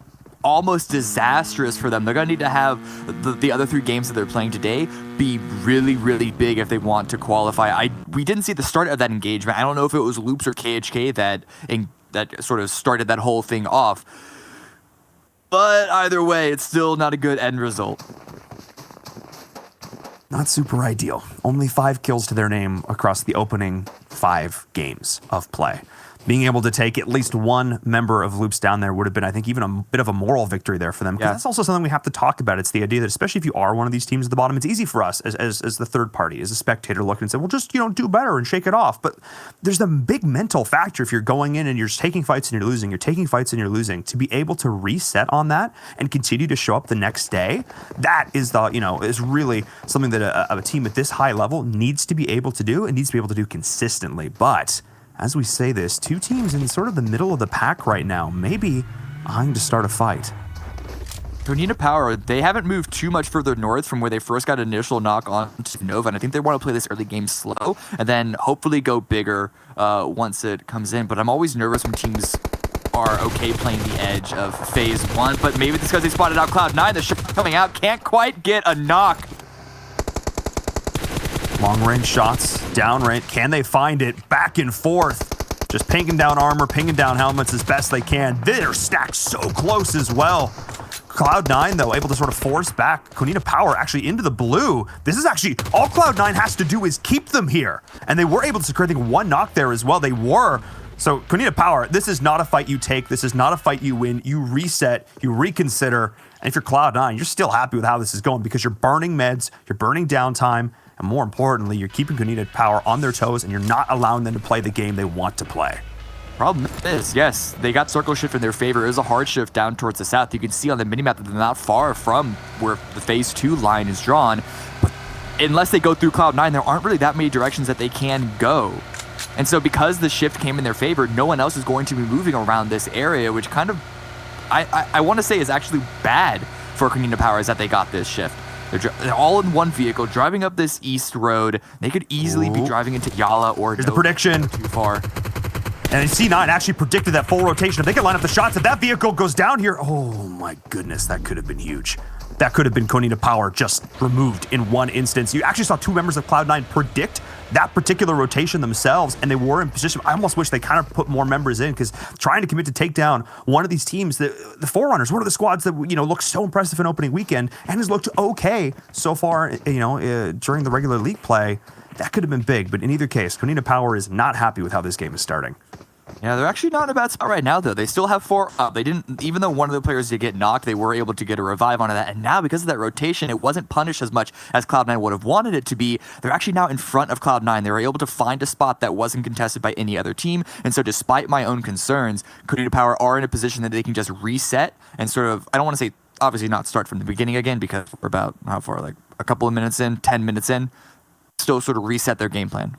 almost disastrous for them. They're going to need to have the other 3 games that they're playing today be really, really big if they want to qualify. We didn't see the start of that engagement. I don't know if it was Loops or KHK that sort of started that whole thing off. But either way, it's still not a good end result. Not super ideal. Only 5 kills to their name across the opening 5 games of play. Being able to take at least one member of Loops down there would have been, I think, even a bit of a moral victory there for them. Because that's also something we have to talk about. It's the idea that, especially if you are one of these teams at the bottom, it's easy for us as the third party, as a spectator, looking and say, well, just, do better and shake it off. But there's the big mental factor if you're going in and you're taking fights and you're losing, to be able to reset on that and continue to show up the next day. That is is really something that a team at this high level needs to be able to do and needs to be able to do consistently. But as we say this, 2 teams in sort of the middle of the pack right now, maybe eyeing to start a fight. Konina Power, they haven't moved too much further north from where they first got an initial knock on to Nova, and I think they want to play this early game slow and then hopefully go bigger once it comes in. But I'm always nervous when teams are okay playing the edge of phase 1, but maybe it's because they spotted out Cloud9. The ship coming out can't quite get a knock. Long-range shots, down-range. Can they find it? Back and forth. Just pinging down armor, pinging down helmets as best they can. They're stacked so close as well. Cloud9, though, able to sort of force back Konina Power actually into the blue. This is actually, all Cloud9 has to do is keep them here. And they were able to secure, I think, 1 knock there as well. They were. So, Konina Power, this is not a fight you take. This is not a fight you win. You reset, you reconsider. And if you're Cloud9, you're still happy with how this is going because you're burning meds, you're burning downtime, and more importantly, you're keeping Konina Power on their toes and you're not allowing them to play the game they want to play. Problem is, yes, they got circle shift in their favor. It was a hard shift down towards the south. You can see on the minimap that they're not far from where the phase 2 line is drawn. But unless they go through Cloud9, there aren't really that many directions that they can go. And so because the shift came in their favor, no one else is going to be moving around this area, which kind of, I want to say is actually bad for Konina Power is that they got this shift. They're all in one vehicle, driving up this east road. They could easily be driving into Yala or here's the prediction. Too far. And C9 actually predicted that full rotation. If they can line up the shots, if that vehicle goes down here, oh my goodness, that could have been huge. That could have been Konina Power just removed in one instance. You actually saw 2 members of Cloud9 predict that particular rotation themselves, and they were in position. I almost wish they kind of put more members in, because trying to commit to take down one of these teams, the Forerunners, one of the squads that looked so impressive in opening weekend and has looked okay so far, during the regular league play, that could have been big. But in either case, Konina Power is not happy with how this game is starting. Yeah, they're actually not in a bad spot right now, though. They still have 4 up. They didn't, even though one of the players did get knocked, they were able to get a revive onto that. And now, because of that rotation, it wasn't punished as much as Cloud9 would have wanted it to be. They're actually now in front of Cloud9. They were able to find a spot that wasn't contested by any other team. And so, despite my own concerns, Konita Power are in a position that they can just reset and sort of, I don't want to say, obviously not start from the beginning again, because we're about, how far, like a couple of minutes in, 10 minutes in, still sort of reset their game plan.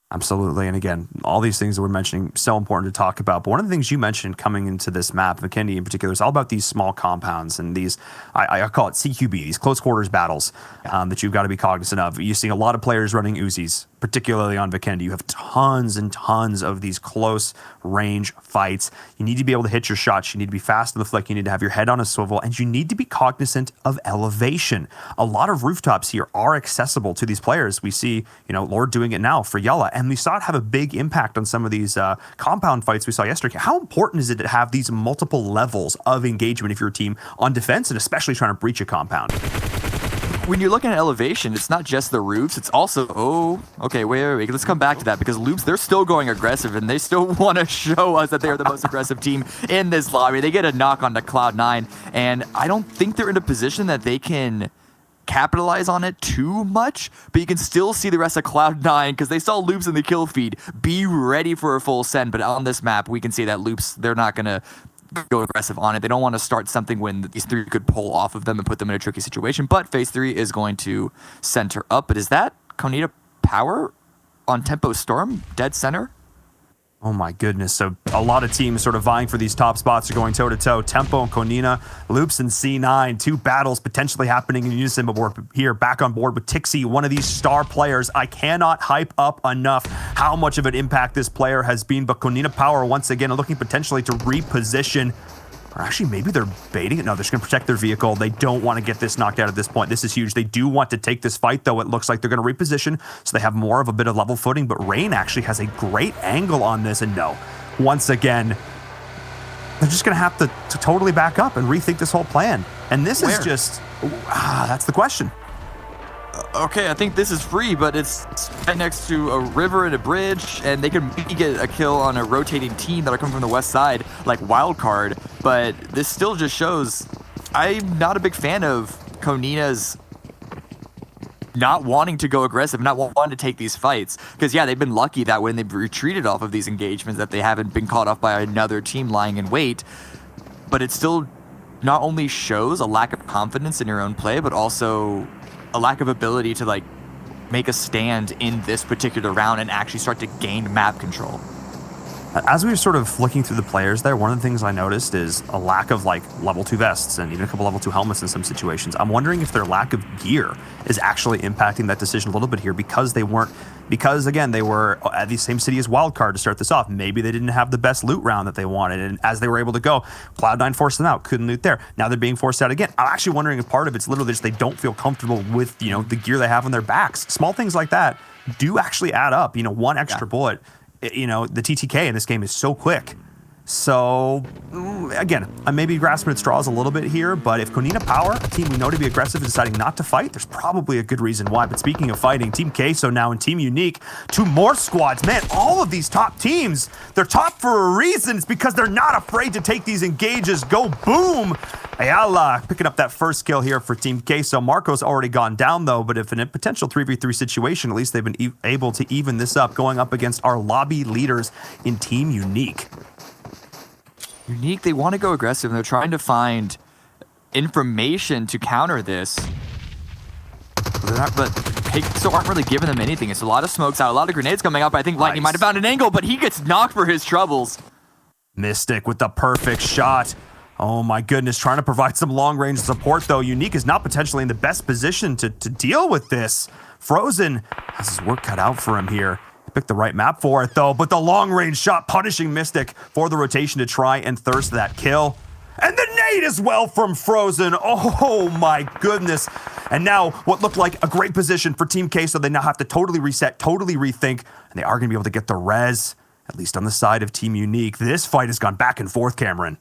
Absolutely. And again, all these things that we're mentioning, so important to talk about. But one of the things you mentioned coming into this map, Vikendi in particular, is all about these small compounds and these, I call it CQB, these close quarters battles that you've got to be cognizant of. You're seeing a lot of players running Uzis, particularly on Vikendi. You have tons and tons of these close range fights. You need to be able to hit your shots. You need to be fast on the flick. You need to have your head on a swivel, and you need to be cognizant of elevation. A lot of rooftops here are accessible to these players. We see, Lord doing it now for Yella, and we saw it have a big impact on some of these compound fights we saw yesterday. How important is it to have these multiple levels of engagement if you're a team on defense, and especially trying to breach a compound? When you're looking at elevation, it's not just the roofs, it's also, wait, let's come back to that, because Loops, they're still going aggressive, and they still want to show us that they're the most aggressive team in this lobby. They get a knock on the Cloud9, and I don't think they're in a position that they can capitalize on it too much, but you can still see the rest of Cloud9, because they saw Loops in the kill feed be ready for a full send. But on this map, we can see that Loops, they're not going to go aggressive on it. They don't want to start something when these 3 could pull off of them and put them in a tricky situation. But phase 3 is going to center up. But is that Konita Power on Tempo Storm dead center? Oh my goodness. So a lot of teams sort of vying for these top spots are going toe-to-toe. Tempo and Konina, Loops and C9, 2 battles potentially happening in unison, but we're here back on board with Tixie, one of these star players. I cannot hype up enough how much of an impact this player has been, but Konina Power once again looking potentially to reposition. Or actually, maybe they're baiting it. No, they're just going to protect their vehicle. They don't want to get this knocked out at this point. This is huge. They do want to take this fight, though. It looks like they're going to reposition, so they have more of a bit of level footing. But Rain actually has a great angle on this. And no, once again, they're just going to have to totally back up and rethink this whole plan. And this is just, that's the question. Okay, I think this is free, but it's right next to a river and a bridge, and they can maybe get a kill on a rotating team that'll come from the west side, like Wildcard. But this still just shows I'm not a big fan of Konina's not wanting to go aggressive, not wanting to take these fights. Because, yeah, they've been lucky that when they've retreated off of these engagements that they haven't been caught off by another team lying in wait. But it still not only shows a lack of confidence in your own play, but also a lack of ability to make a stand in this particular round and actually start to gain map control. As we were sort of looking through the players there, one of the things I noticed is a lack of level 2 vests and even a couple level 2 helmets in some situations. I'm wondering if their lack of gear is actually impacting that decision a little bit here, because they were at the same city as Wildcard to start this off. Maybe they didn't have the best loot round that they wanted, and as they were able to go, Cloud9 forced them out, couldn't loot there. Now they're being forced out again. I'm actually wondering if part of it's literally just they don't feel comfortable with, the gear they have on their backs. Small things like that do actually add up. One extra bullet. The TTK in this game is so quick. So, again, I may be grasping at straws a little bit here, but if Konina Power, a team we know to be aggressive, is deciding not to fight, there's probably a good reason why. But speaking of fighting, Team Queso now and Team Unique, 2 more squads. Man, all of these top teams, they're top for a reason. It's because they're not afraid to take these engages. Go boom! Ayala picking up that first kill here for Team Queso. Marco's already gone down, though, but if in a potential 3v3 situation, at least they've been able to even this up, going up against our lobby leaders in Team Unique. Unique, they want to go aggressive, and they're trying to find information to counter this. But Queso aren't really giving them anything. It's a lot of smokes out, a lot of grenades coming up. I think Lightning might have found an angle, but he gets knocked for his troubles. Mystic with the perfect shot. Oh my goodness, trying to provide some long-range support, though. Unique is not potentially in the best position to deal with this. Frozen has his work cut out for him here. He picked the right map for it, though, but the long-range shot punishing Mystic for the rotation to try and thirst that kill. And the nade as well from Frozen. Oh my goodness. And now what looked like a great position for Team K, so they now have to totally reset, totally rethink, and they are going to be able to get the res, at least on the side of Team Unique. This fight has gone back and forth, Cameron.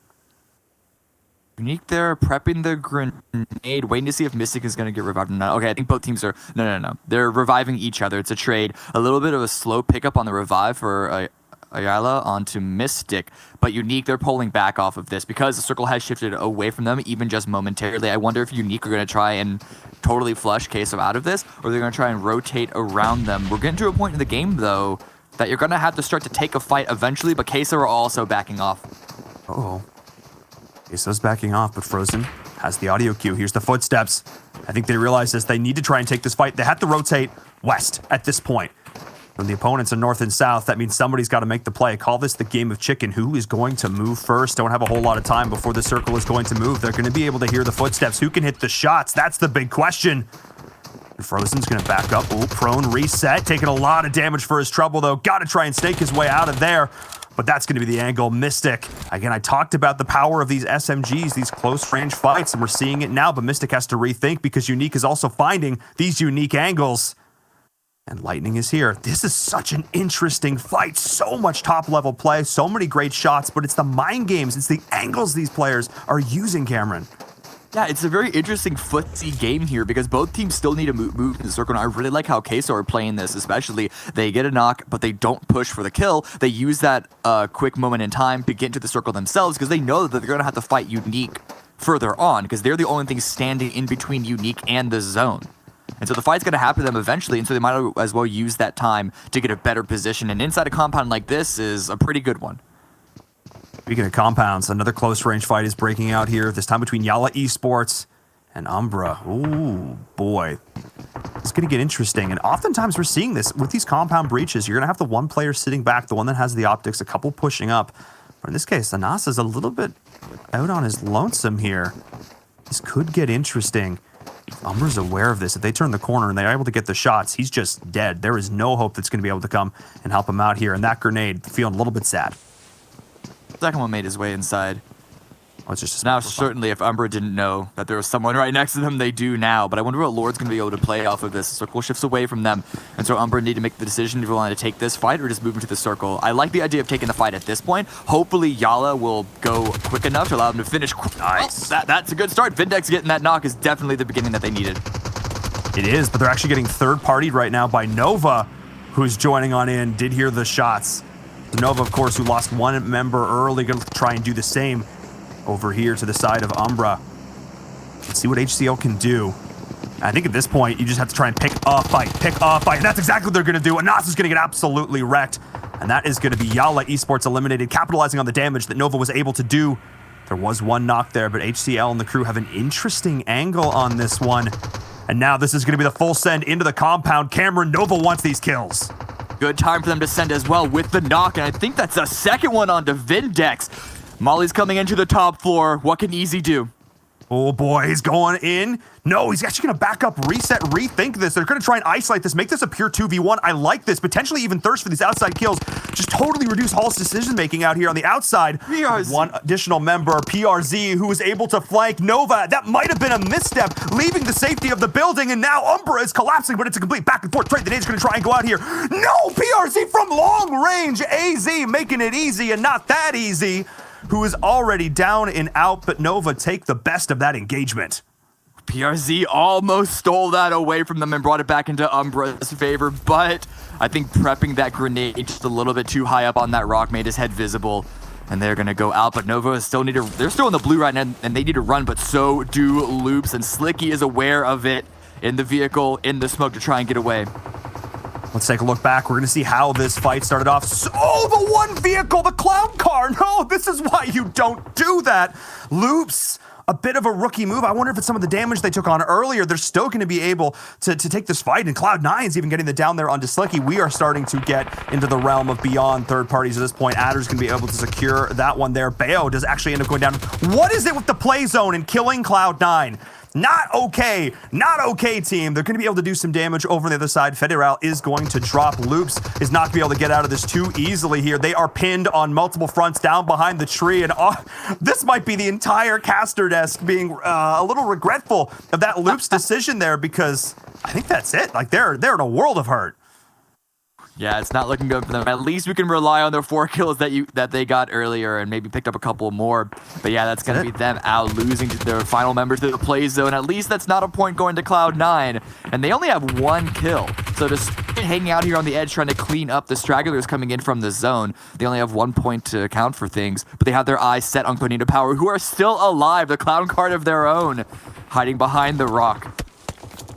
Unique there, prepping the grenade, waiting to see if Mystic is going to get revived or not. Okay, I think both teams are... No. They're reviving each other. It's a trade. A little bit of a slow pickup on the revive for a Ayala onto Mystic, but Unique, they're pulling back off of this because the circle has shifted away from them, even just momentarily. I wonder if Unique are going to try and totally flush Queso out of this, or they're going to try and rotate around them. We're getting to a point in the game, though, that you're going to have to start to take a fight eventually, but Queso are also backing off. Uh-oh. Queso's backing off, but Frozen has the audio cue. Here's the footsteps. I think they realize this. They need to try and take this fight. They have to rotate west at this point. When the opponents are north and south, that means somebody's got to make the play. Call this the game of chicken. Who is going to move first? Don't have a whole lot of time before the circle is going to move. They're going to be able to hear the footsteps. Who can hit the shots? That's the big question. And Frozen's going to back up. Ooh, prone reset. Taking a lot of damage for his trouble, though. Got to try and snake his way out of there. But that's going to be the angle. Mystic. Again, I talked about the power of these SMGs, these close-range fights, and we're seeing it now. But Mystic has to rethink because Unique is also finding these unique angles. And Lightning is here. This is such an interesting fight. So much top-level play, so many great shots, but it's the mind games, it's the angles these players are using, Cameron. Yeah, it's a very interesting footsie game here because both teams still need to move in the circle. And I really like how Queso are playing this, especially. They get a knock, but they don't push for the kill. They use that quick moment in time to get into the circle themselves because they know that they're going to have to fight Unique further on because they're the only thing standing in between Unique and the zone. And so the fight's going to happen to them eventually, and so they might as well use that time to get a better position. And inside a compound like this is a pretty good one. Speaking of compounds, another close-range fight is breaking out here, this time between Yala Esports and Umbra. Ooh, boy. It's going to get interesting, and oftentimes we're seeing this. With these compound breaches, you're going to have the one player sitting back, the one that has the optics, a couple pushing up. But in this case, Anas is a little bit out on his lonesome here. This could get interesting. Umbra's aware of this. If they turn the corner and they're able to get the shots, he's just dead. There is no hope that's going to be able to come and help him out here. And that grenade, feeling a little bit sad. Second one made his way inside. Oh, it's just now, certainly, if Umbra didn't know that there was someone right next to them, they do now. But I wonder what Lord's going to be able to play off of this. Circle shifts away from them. And so Umbra need to make the decision if they want to take this fight or just move into the circle. I like the idea of taking the fight at this point. Hopefully, Yala will go quick enough to allow them to finish. Nice. Well, that's a good start. Vindex getting that knock is definitely the beginning that they needed. It is, but they're actually getting third-partied right now by Nova, who's joining on in, did hear the shots. Nova, of course, who lost one member early, going to try and do the same over here to the side of Umbra. Let's see what HCL can do. I think at this point, you just have to try and pick a fight. And that's exactly what they're going to do. Anas is going to get absolutely wrecked. And that is going to be Yala Esports eliminated, capitalizing on the damage that Nova was able to do. There was one knock there, but HCL and the crew have an interesting angle on this one. And now this is going to be the full send into the compound. Cameron, Nova wants these kills. Good time for them to send as well with the knock, and I think that's a second one onto Vindex. Molly's coming into the top floor. What can Easy do? Oh boy, he's going in. No, he's actually going to back up, reset, rethink this. They're going to try and isolate this, make this a pure 2v1. I like this. Potentially even thirst for these outside kills. Just totally reduce Hall's decision-making out here on the outside. One additional member, PRZ, who was able to flank Nova. That might have been a misstep, leaving the safety of the building, and now Umbra is collapsing, but it's a complete back-and-forth trade. The nade's going to try and go out here. No, PRZ from long range. AZ making it easy, and not that easy. Who is already down and out, but Nova take the best of that engagement. PRZ almost stole that away from them and brought it back into Umbra's favor, but I think prepping that grenade just a little bit too high up on that rock made his head visible, and they're going to go out, but Nova still they're still in the blue right now, and they need to run, but so do Loops, and Slicky is aware of it in the vehicle, in the smoke to try and get away. Let's take a look back. We're going to see how this fight started off. Oh, the one vehicle, the clown car. No, this is why you don't do that. Loops, a bit of a rookie move. I wonder if it's some of the damage they took on earlier. They're still going to be able to take this fight. And Cloud9's even getting the down there onto Slicky. We are starting to get into the realm of beyond third parties at this point. Adder's going to be able to secure that one there. Bayo does actually end up going down. What is it with the play zone and killing Cloud9? Not okay, team. They're going to be able to do some damage over on the other side. Federal is going to drop. Loops is not going to be able to get out of this too easily here. They are pinned on multiple fronts down behind the tree, and this might be the entire caster desk being a little regretful of that Loops decision there, because I think that's it. Like they're in a world of hurt. Yeah, it's not looking good for them. At least we can rely on their 4 kills that they got earlier and maybe picked up a couple more. But yeah, that's going to be them out losing to their final members to the play zone. At least that's not a point going to Cloud9. And they only have 1 kill. So just hanging out here on the edge trying to clean up the stragglers coming in from the zone. They only have 1 point to account for things. But they have their eyes set on Konina Power, who are still alive. The Clown card of their own, hiding behind the rock.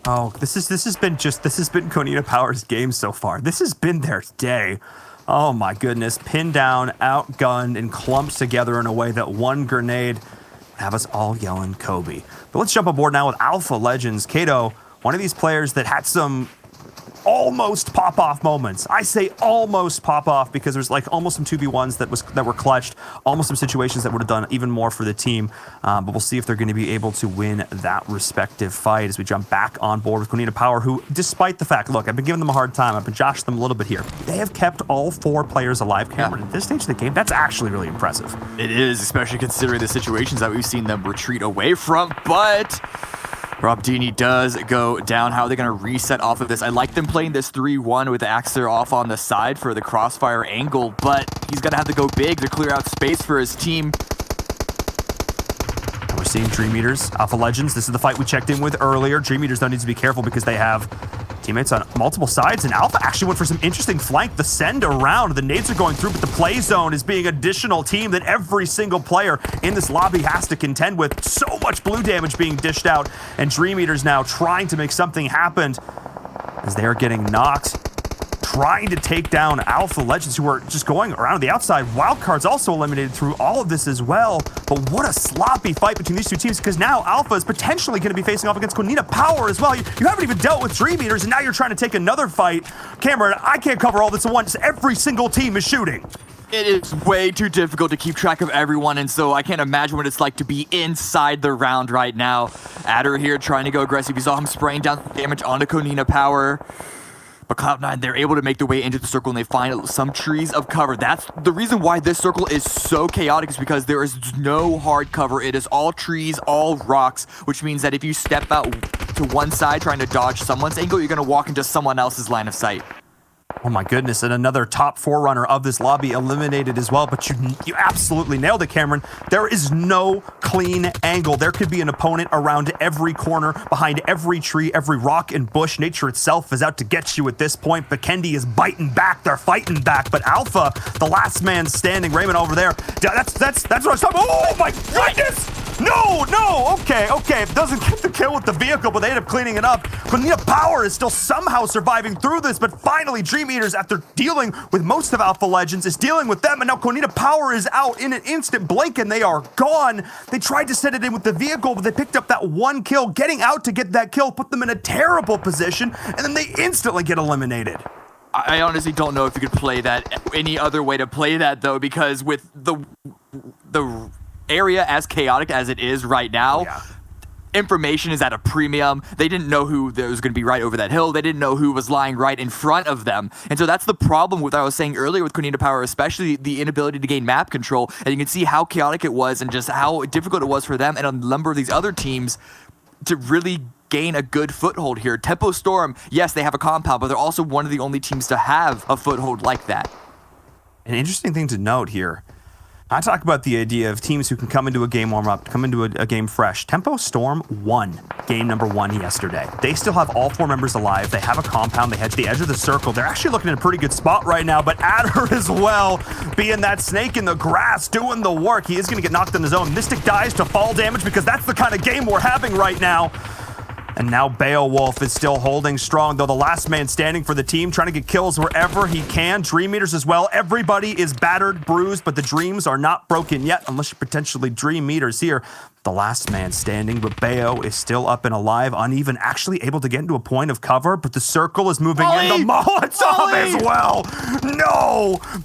Oh, this has been Konina Power's game so far. This has been their day. Oh my goodness, pinned down, outgunned, and clumped together in a way that one grenade have us all yelling Kobe. But let's jump aboard now with Alpha Legends. Kato, one of these players that had some almost pop-off moments. I say almost pop-off because there's like almost some 2v1s that were clutched, almost some situations that would have done even more for the team. But we'll see if they're going to be able to win that respective fight as we jump back on board with Konina Power, who, despite the fact, look, I've been giving them a hard time. I've been joshing them a little bit here. They have kept all 4 players alive, Cameron. At this stage of the game, that's actually really impressive. It is, especially considering the situations that we've seen them retreat away from, but ABDE does go down. How are they going to reset off of this? I like them playing this 3-1 with Axer off on the side for the crossfire angle, but he's going to have to go big to clear out space for his team. We're seeing Dream Eaters, Alpha Legends. This is the fight we checked in with earlier. Dream Eaters, though, needs to be careful because they have teammates on multiple sides, and Alpha actually went for some interesting flank. The send around, the nades are going through, but the play zone is being additional team that every single player in this lobby has to contend with. So much blue damage being dished out, and Dream Eaters now trying to make something happen as they are getting knocked, trying to take down Alpha Legends, who are just going around the outside. Wildcards also eliminated through all of this as well. But what a sloppy fight between these two teams, because now Alpha is potentially going to be facing off against Konina Power as well. You haven't even dealt with Dream Eaters, and now you're trying to take another fight. Cameron, I can't cover all this at once. Every single team is shooting. It is way too difficult to keep track of everyone, and so I can't imagine what it's like to be inside the round right now. Adder here trying to go aggressive. You saw him spraying down damage onto Konina Power. But Cloud9, they're able to make their way into the circle, and they find some trees of cover. That's the reason why this circle is so chaotic, is because there is no hard cover. It is all trees, all rocks, which means that if you step out to one side trying to dodge someone's angle, you're going to walk into someone else's line of sight. Oh my goodness, and another top 4 of this lobby eliminated as well, but you absolutely nailed it, Cameron. There is no clean angle. There could be an opponent around every corner, behind every tree, every rock and bush. Nature itself is out to get you at this point. Vikendi is biting back, they're fighting back, but Alpha, the last man standing, Raymond over there, that's what I was talking about. Oh my goodness! No, okay, it doesn't get the kill with the vehicle, but they end up cleaning it up. Konina Power is still somehow surviving through this, but finally Dream Eaters, after dealing with most of Alpha Legends, is dealing with them, and now Konina Power is out in an instant blink, and they are gone. They tried to set it in with the vehicle, but they picked up that 1 kill. Getting out to get that kill put them in a terrible position, and then they instantly get eliminated. I honestly don't know if you could play that any other way to play that, though, because with the area as chaotic as it is right now, information is at a premium. They didn't know who was going to be right over that hill. They didn't know who was lying right in front of them. And so that's the problem with what I was saying earlier with Konina Power, especially the inability to gain map control. And you can see how chaotic it was and just how difficult it was for them and a number of these other teams to really gain a good foothold here. Tempo Storm, yes, they have a compound, but they're also one of the only teams to have a foothold like that. An interesting thing to note here, I talk about the idea of teams who can come into a game warm-up, come into a game fresh. Tempo Storm won game number 1 yesterday. They still have all 4 members alive. They have a compound. They head to the edge of the circle. They're actually looking at a pretty good spot right now, but Adder as well, being that snake in the grass, doing the work. He is going to get knocked in his own. Mystic dies to fall damage because that's the kind of game we're having right now. And now Beowulf is still holding strong, though the last man standing for the team, trying to get kills wherever he can. Dream Eaters as well. Everybody is battered, bruised, but the dreams are not broken yet, unless you're potentially Dream Eaters here. The last man standing, but Bayo is still up and alive, uneven, actually able to get into a point of cover, but the circle is moving in. The Molotov as well.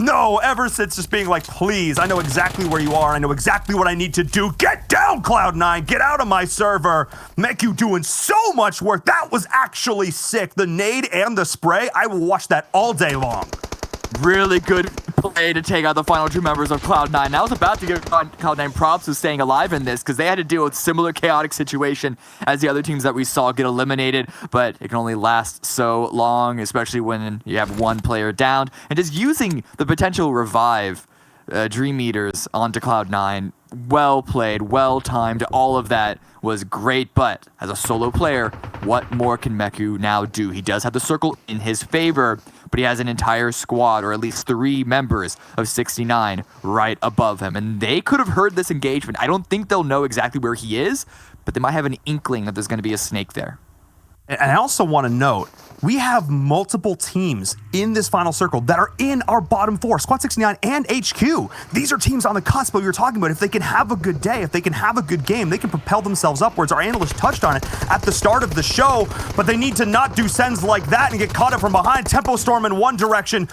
No, Eversett's just being like, please, I know exactly where you are. I know exactly what I need to do. Get down, Cloud9. Get out of my server. Make you doing so much work. That was actually sick. The nade and the spray, I will watch that all day long. Really good play to take out the final 2 members of Cloud9. And I was about to give Cloud9 props for staying alive in this because they had to deal with similar chaotic situation as the other teams that we saw get eliminated, but it can only last so long, especially when you have 1 player down. And just using the potential revive Dream Eaters onto Cloud9, well played, well timed, all of that was great, but as a solo player, what more can Meku now do? He does have the circle in his favor, but he has an entire squad, or at least 3 members of 69 right above him, and they could have heard this engagement. I don't think they'll know exactly where he is, but they might have an inkling that there's going to be a snake there. And I also want to note, we have multiple teams in this final circle that are in our bottom 4, Squad 69 and HQ. These are teams on the cusp that we were talking about. If they can have a good day, if they can have a good game, they can propel themselves upwards. Our analyst touched on it at the start of the show, but they need to not do sends like that and get caught up from behind. Tempo Storm in one direction,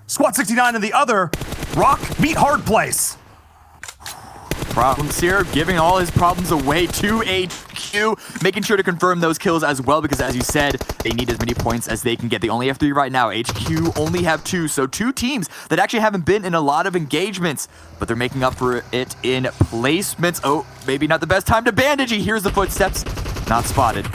Squad 69 in the other. Rock, meet hard place. Problems here, giving all his problems away to HQ, making sure to confirm those kills as well, because as you said, they need as many points as they can get. They only have 3 right now. HQ only have 2, so 2 teams that actually haven't been in a lot of engagements, but they're making up for it in placements. Oh, maybe not the best time to bandage. He hears the footsteps, not spotted.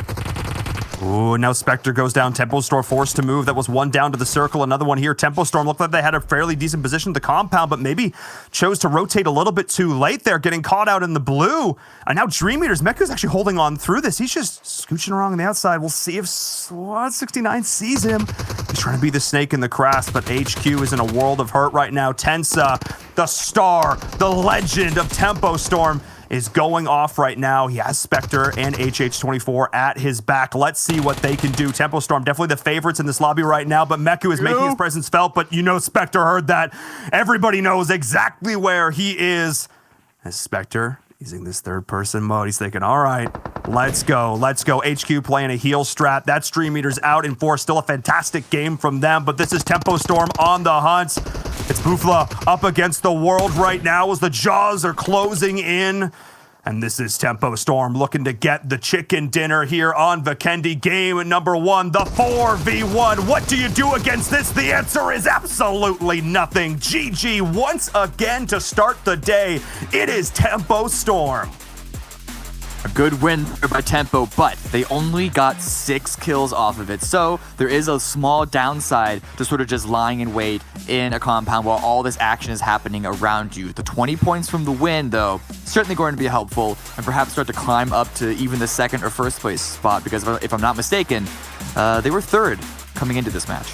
Ooh, now Spectre goes down. Tempo Storm forced to move. That was 1 down to the circle. Another one here. Tempo Storm looked like they had a fairly decent position at the compound, but maybe chose to rotate a little bit too late there, getting caught out in the blue. And now Dream Eaters. Meku's actually holding on through this. He's just scooching around on the outside. We'll see if Squad 69 sees him. He's trying to be the snake in the grass, but HQ is in a world of hurt right now. Tensa, the star, the legend of Tempo Storm, is going off right now. He has Spectre and HH24 at his back. Let's see what they can do. Tempo Storm, definitely the favorites in this lobby right now, but Meku is making his presence felt, but you know Spectre heard that. Everybody knows exactly where he is. As Spectre using this third-person mode, he's thinking, all right, let's go. Let's go. HQ playing a heal strat. That Stream Eaters out in 4. Still a fantastic game from them, but this is Tempo Storm on the hunt. It's Bufla up against the world right now as the jaws are closing in. And this is Tempo Storm looking to get the chicken dinner here on Vikendi. Game number 1, the 4v1. What do you do against this? The answer is absolutely nothing. GG once again to start the day. It is Tempo Storm. A good win by Tempo, but they only got 6 kills off of it. So there is a small downside to sort of just lying in wait in a compound while all this action is happening around you. The 20 points from the win, though, certainly going to be helpful and perhaps start to climb up to even the 2nd or 1st place spot, because if I'm not mistaken, they were 3rd coming into this match.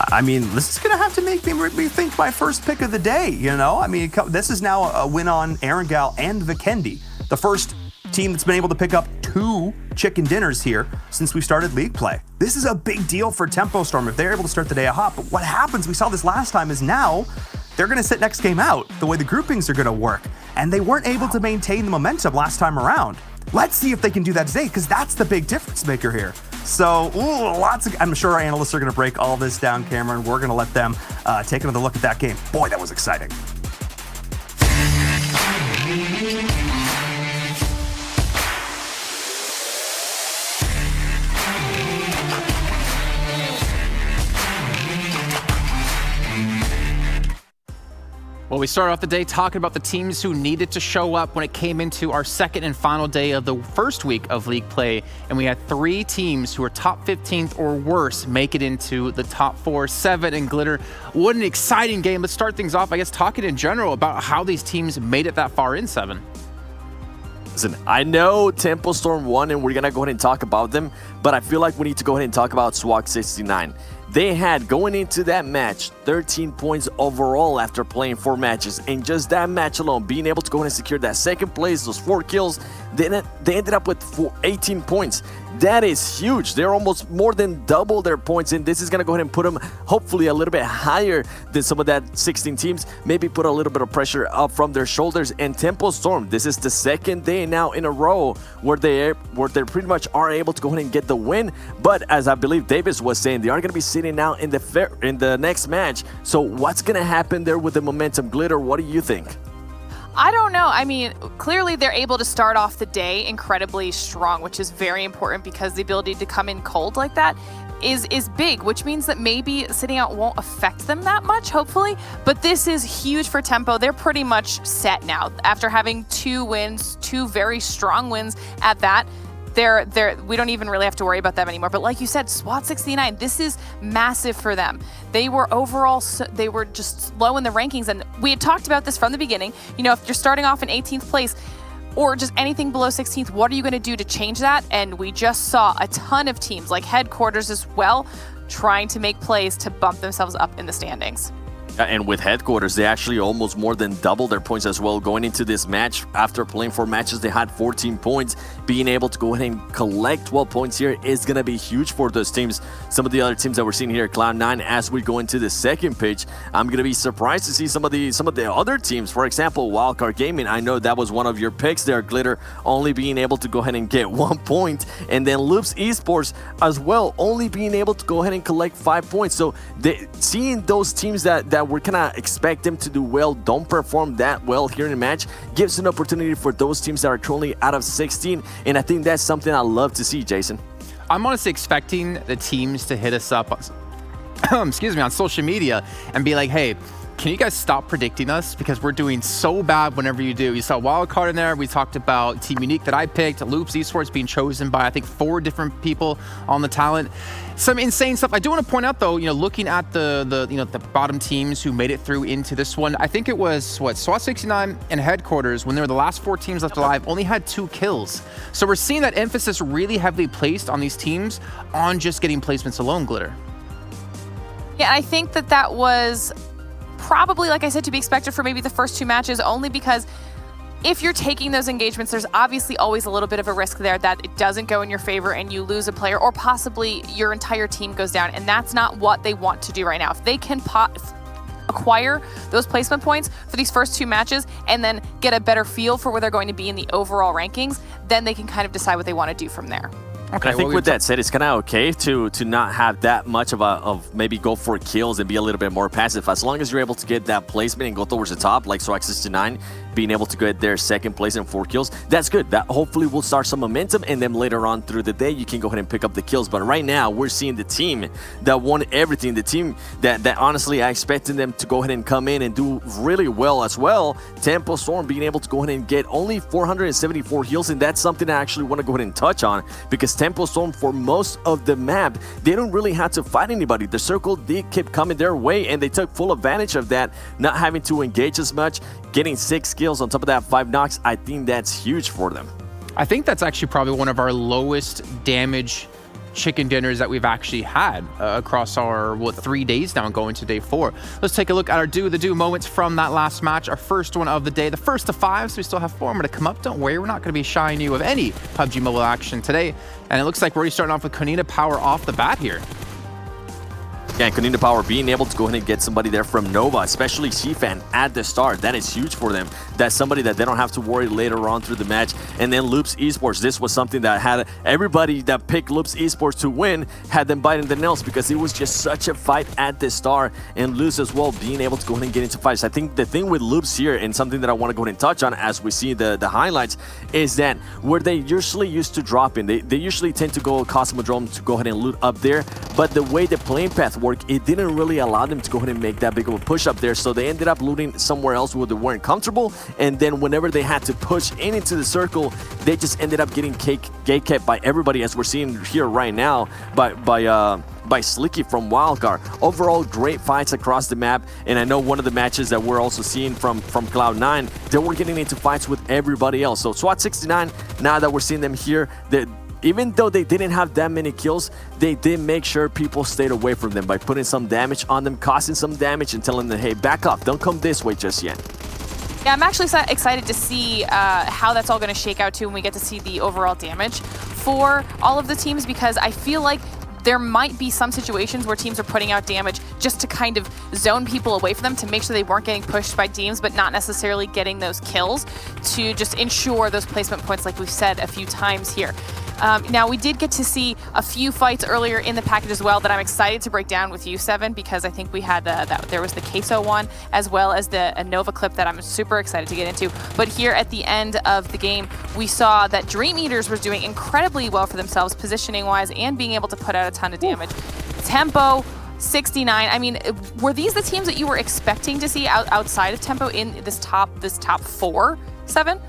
I mean, this is going to have to make me rethink my first pick of the day, you know? I mean, this is now a win on Erangel and Vikendi. The first team that's been able to pick up 2 chicken dinners here since we started league play. This is a big deal for Tempo Storm if they're able to start the day hot. But what happens, we saw this last time, is now they're going to sit next game out the way the groupings are going to work. And they weren't able to maintain the momentum last time around. Let's see if they can do that today, because that's the big difference maker here. So, I'm sure our analysts are going to break all this down, Cameron. We're going to let them take another look at that game. Boy, that was exciting. Well, we started off the day talking about the teams who needed to show up when it came into our second and final day of the first week of league play. And we had 3 teams who were top 15th or worse make it into the top 4, 7 and Glitter. What an exciting game. Let's start things off, I guess, talking in general about how these teams made it that far in 7. Listen, I know Tempo Storm won, and we're going to go ahead and talk about them, but I feel like we need to go ahead and talk about Swag 69. They had, going into that match, 13 points overall after playing 4 matches. And just that match alone, being able to go ahead and secure that 2nd place, those 4 kills, they ended up with 18 points. That is huge. They're almost more than double their points, and this is going to go ahead and put them hopefully a little bit higher than some of that 16 teams. Maybe put a little bit of pressure up from their shoulders. And Tempo Storm, this is the 2nd day now in a row where they pretty much are able to go ahead and get the win. But as I believe Davis was saying, they are going to be sitting now in the next match. So what's going to happen there with the momentum? Glitter, what do you think? I don't know. I mean, clearly they're able to start off the day incredibly strong, which is very important because the ability to come in cold like that is big, which means that maybe sitting out won't affect them that much, hopefully. But this is huge for Tempo. They're pretty much set now. After having 2 wins, 2 very strong wins at that, we don't even really have to worry about them anymore. But like you said, SWAT 69, this is massive for them. They were overall, they were just low in the rankings. And we had talked about this from the beginning. You know, if you're starting off in 18th place or just anything below 16th, what are you going to do to change that? And we just saw a ton of teams like Headquarters as well, trying to make plays to bump themselves up in the standings. And with Headquarters, they actually almost more than doubled their points as well going into this match. After playing 4 matches, they had 14 points. Being able to go ahead and collect 12 points here is going to be huge for those teams. Some of the other teams that we're seeing here, Cloud9, as we go into the second page, I'm going to be surprised to see some of the other teams. For example, Wildcard Gaming, I know that was one of your picks there, Glitter, only being able to go ahead and get 1 point. And then Loops Esports as well, only being able to go ahead and collect 5 points. So seeing those teams that we're kind of expect them to do well don't perform that well here in the match gives an opportunity for those teams that are currently out of 16, and I think that's something I love to see, Jason. I'm honestly expecting the teams to hit us up on, excuse me, on social media and be like, hey, can you guys stop predicting us? Because we're doing so bad whenever you do. You saw Wildcard in there. We talked about Team Unique that I picked. Loops Esports being chosen by, I think, 4 different people on the talent. Some insane stuff. I do want to point out, though, you know, looking at the bottom teams who made it through into this one, I think it was, what, SWAT 69 and Headquarters, when they were the last 4 teams left alive, only had 2 kills. So we're seeing that emphasis really heavily placed on these teams on just getting placements alone, Glitter. Yeah, I think that was probably, like I said, to be expected for maybe the first 2 matches, only because if you're taking those engagements, there's obviously always a little bit of a risk there that it doesn't go in your favor and you lose a player, or possibly your entire team goes down, and that's not what they want to do right now. If they can acquire those placement points for these first 2 matches and then get a better feel for where they're going to be in the overall rankings, then they can kind of decide what they want to do from there. Okay, I think with that said, it's kind of okay to not have that much of maybe go for kills and be a little bit more passive. As long as you're able to get that placement and go towards the top, like SWAT 69, being able to get their second place and 4 kills, that's good. That hopefully will start some momentum, and then later on through the day, you can go ahead and pick up the kills. But right now, we're seeing the team that won everything, the team that honestly I expected them to go ahead and come in and do really well as well. Tempo Storm being able to go ahead and get only 474 heals, and that's something I actually want to go ahead and touch on, because Tempo Storm, for most of the map, they don't really have to fight anybody. The circle, they kept coming their way, and they took full advantage of that, not having to engage as much, getting 6 kills on top of that 5 knocks. I think that's huge for them. I think that's actually probably one of our lowest damage chicken dinners that we've actually had across our 3 days now going to day 4. Let's take a look at our do the do moments from that last match, our first one of the day, the first of 5, so we still have 4 more to come up. Don't worry, we're not going to be shying you of any PUBG Mobile action today, and it looks like we're already starting off with Konina Power off the bat here. Yeah, Konina Power being able to go ahead and get somebody there from Nova, especially Shifan at the start, that is huge for them. That's somebody that they don't have to worry later on through the match. And then Loops Esports, this was something that had everybody that picked Loops Esports to win had them biting the nails, because it was just such a fight at the start, and Loops as well being able to go ahead and get into fights. I think the thing with Loops here, and something that I want to go ahead and touch on as we see the highlights, is that where they usually used to drop in, they usually tend to go Cosmodrome to go ahead and loot up there, but the way the playing path worked, it didn't really allow them to go ahead and make that big of a push up there, so they ended up looting somewhere else where they weren't comfortable, and then whenever they had to push into the circle, they just ended up getting gate-kept by everybody, as we're seeing here right now by Slicky from Wildcard. Overall, great fights across the map, and I know one of the matches that we're also seeing from Cloud9, they were getting into fights with everybody else. So SWAT 69, now that we're seeing them here, even though they didn't have that many kills, they did make sure people stayed away from them by putting some damage on them, causing some damage, and telling them, hey, back up, don't come this way just yet. Yeah, I'm actually excited to see how that's all going to shake out too when we get to see the overall damage for all of the teams, because I feel like there might be some situations where teams are putting out damage just to kind of zone people away from them, to make sure they weren't getting pushed by teams, but not necessarily getting those kills, to just ensure those placement points like we've said a few times here. Now, we did get to see a few fights earlier in the package as well that I'm excited to break down with you, Seven, because I think we had there was the Queso one as well as the Nova clip that I'm super excited to get into. But here at the end of the game, we saw that Dream Eaters was doing incredibly well for themselves, positioning-wise, and being able to put out a ton of damage. Tempo, 69. I mean, were these the teams that you were expecting to see outside of Tempo in this top 4, Seven?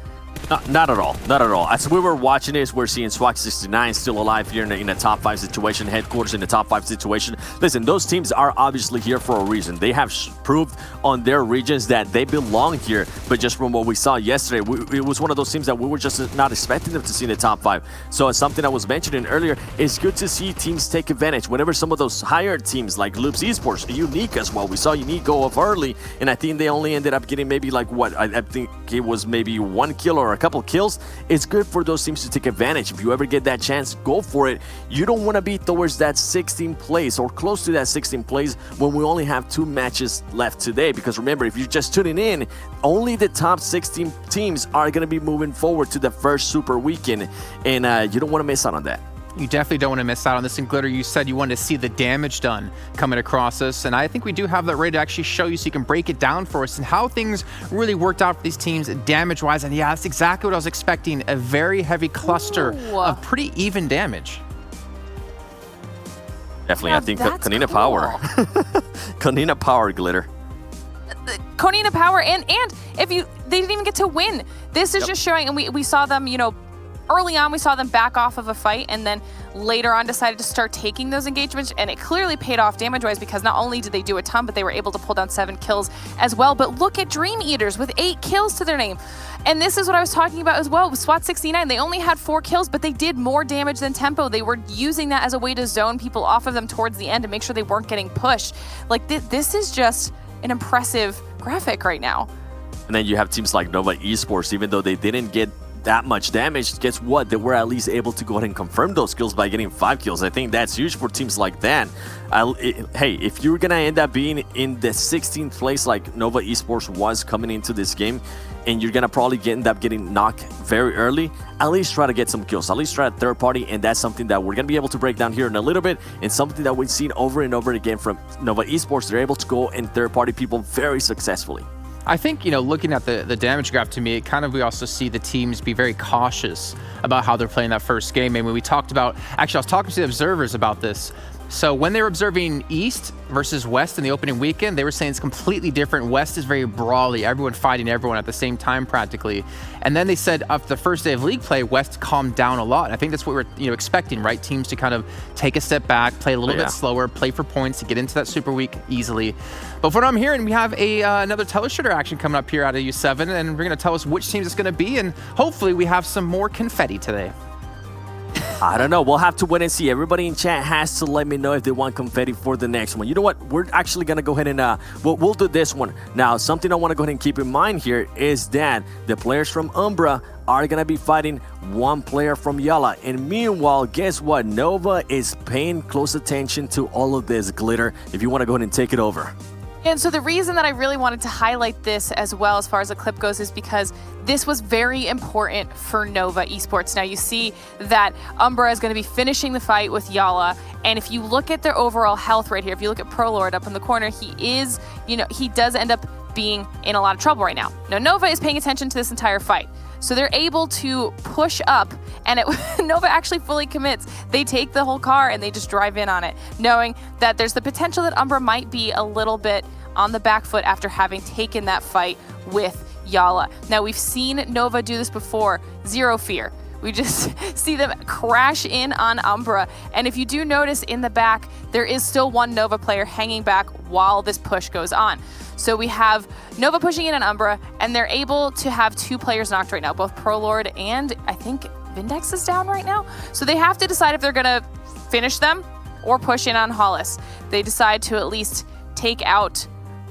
Not at all. Not at all. As we were watching this, we're seeing Swag 69 still alive here in a top 5 situation, Headquarters in the top 5 situation. Listen, those teams are obviously here for a reason. They have proved on their regions that they belong here, but just from what we saw yesterday, it was one of those teams that we were just not expecting them to see in the top 5. So as something I was mentioning earlier, it's good to see teams take advantage. Whenever some of those higher teams like Loops Esports, Unique as well, we saw Unique go off early, and I think they only ended up getting maybe like what? I think it was maybe 1 kill or a couple kills. It's good for those teams to take advantage. If you ever get that chance, go for it. You don't want to be towards that 16th place or close to that 16th place when we only have 2 matches left today, because remember, if you're just tuning in, only the top 16 teams are going to be moving forward to the first Super Weekend, and you don't want to miss out on that. You definitely don't want to miss out on this. And Glitter, you said you wanted to see the damage done coming across us, and I think we do have that ready to actually show you so you can break it down for us and how things really worked out for these teams damage-wise. And yeah, that's exactly what I was expecting, a very heavy cluster of pretty even damage. Definitely, I think Konina Power. Konina Power, Glitter. Konina Power, and if they didn't even get to win. This is just showing, and we saw them, you know, early on, we saw them back off of a fight, and then later on decided to start taking those engagements, and it clearly paid off damage-wise because not only did they do a ton, but they were able to pull down 7 kills as well. But look at Dream Eaters with 8 kills to their name. And this is what I was talking about as well with SWAT 69. They only had 4 kills, but they did more damage than Tempo. They were using that as a way to zone people off of them towards the end to make sure they weren't getting pushed. Like, this is just an impressive graphic right now. And then you have teams like Nova Esports, even though they didn't get that much damage, guess what? They were at least able to go ahead and confirm those kills by getting 5 kills. I think that's huge for teams like that. Hey, if you're gonna end up being in the 16th place like Nova Esports was coming into this game, and you're gonna probably end up getting knocked very early, at least try to get some kills, at least try a third party, and that's something that we're gonna be able to break down here in a little bit, and something that we've seen over and over again from Nova Esports. They're able to go and third party people very successfully. I think, you know, looking at the damage graph, to me, we also see the teams be very cautious about how they're playing that first game. And when we talked about, actually, I was talking to the observers about this. So when they were observing East versus West in the opening weekend, they were saying it's completely different. West is very brawly, everyone fighting everyone at the same time practically. And then they said after the first day of league play, West calmed down a lot. And I think that's what we're expecting, right? Teams to kind of take a step back, play a little bit slower, play for points to get into that Super Week easily. But from what I'm hearing, we have another teleshooter action coming up here out of U7, and we're going to tell us which teams it's going to be, and hopefully we have some more confetti today. I don't know. We'll have to wait and see. Everybody in chat has to let me know if they want confetti for the next one. You know what? We're actually going to go ahead and we'll do this one. Now, something I want to go ahead and keep in mind here is that the players from Umbra are going to be fighting one player from Yala. And meanwhile, guess what? Nova is paying close attention to all of this, Glitter, if you want to go ahead and take it over. And so the reason that I really wanted to highlight this as well as far as the clip goes is because this was very important for Nova Esports. Now you see that Umbra is going to be finishing the fight with Yala, and if you look at their overall health right here, if you look at ProLord up in the corner, he is, he does end up being in a lot of trouble right now. Now Nova is paying attention to this entire fight. So they're able to push up, and Nova actually fully commits. They take the whole car and they just drive in on it, knowing that there's the potential that Umbra might be a little bit on the back foot after having taken that fight with Yala. Now, we've seen Nova do this before. Zero fear. We just see them crash in on Umbra. And if you do notice in the back, there is still one Nova player hanging back while this push goes on. So we have Nova pushing in on Umbra, and they're able to have 2 players knocked right now, both ProLord and I think Vindex is down right now. So they have to decide if they're gonna finish them or push in on Hollis. They decide to at least take out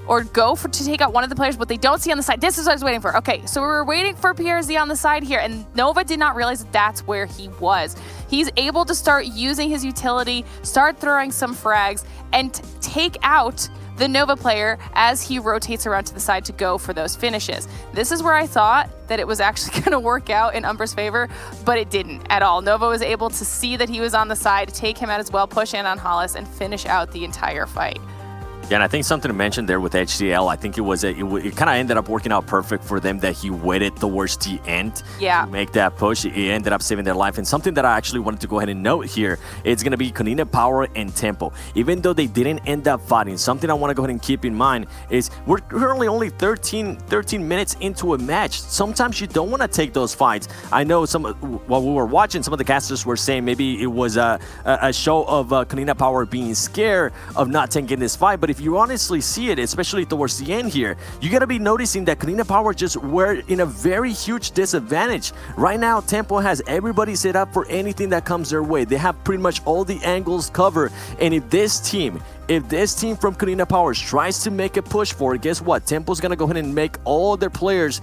or to take out one of the players, but they don't see on the side. This is what I was waiting for. Okay, so we were waiting for PRZ on the side here, and Nova did not realize that that's where he was. He's able to start using his utility, start throwing some frags, and take out the Nova player as he rotates around to the side to go for those finishes. This is where I thought that it was actually going to work out in Umbra's favor, but it didn't at all. Nova was able to see that he was on the side, take him out as well, push in on Hollis, and finish out the entire fight. Yeah, and I think something to mention there with HCL, I think it kind of ended up working out perfect for them that he waited towards the end to make that push. It ended up saving their life. And something that I actually wanted to go ahead and note here, it's going to be Konina Power and Tempo. Even though they didn't end up fighting, something I want to go ahead and keep in mind is we're currently only 13 minutes into a match. Sometimes you don't want to take those fights. I know while we were watching, some of the casters were saying maybe it was a show of Konina Power being scared of not taking this fight, but if you honestly see it, especially towards the end here, you gotta be noticing that Konina Power just were in a very huge disadvantage. Right now, Tempo has everybody set up for anything that comes their way. They have pretty much all the angles covered, and if this team from Konina Power tries to make a push for it, guess what? Tempo's gonna go ahead and make all their players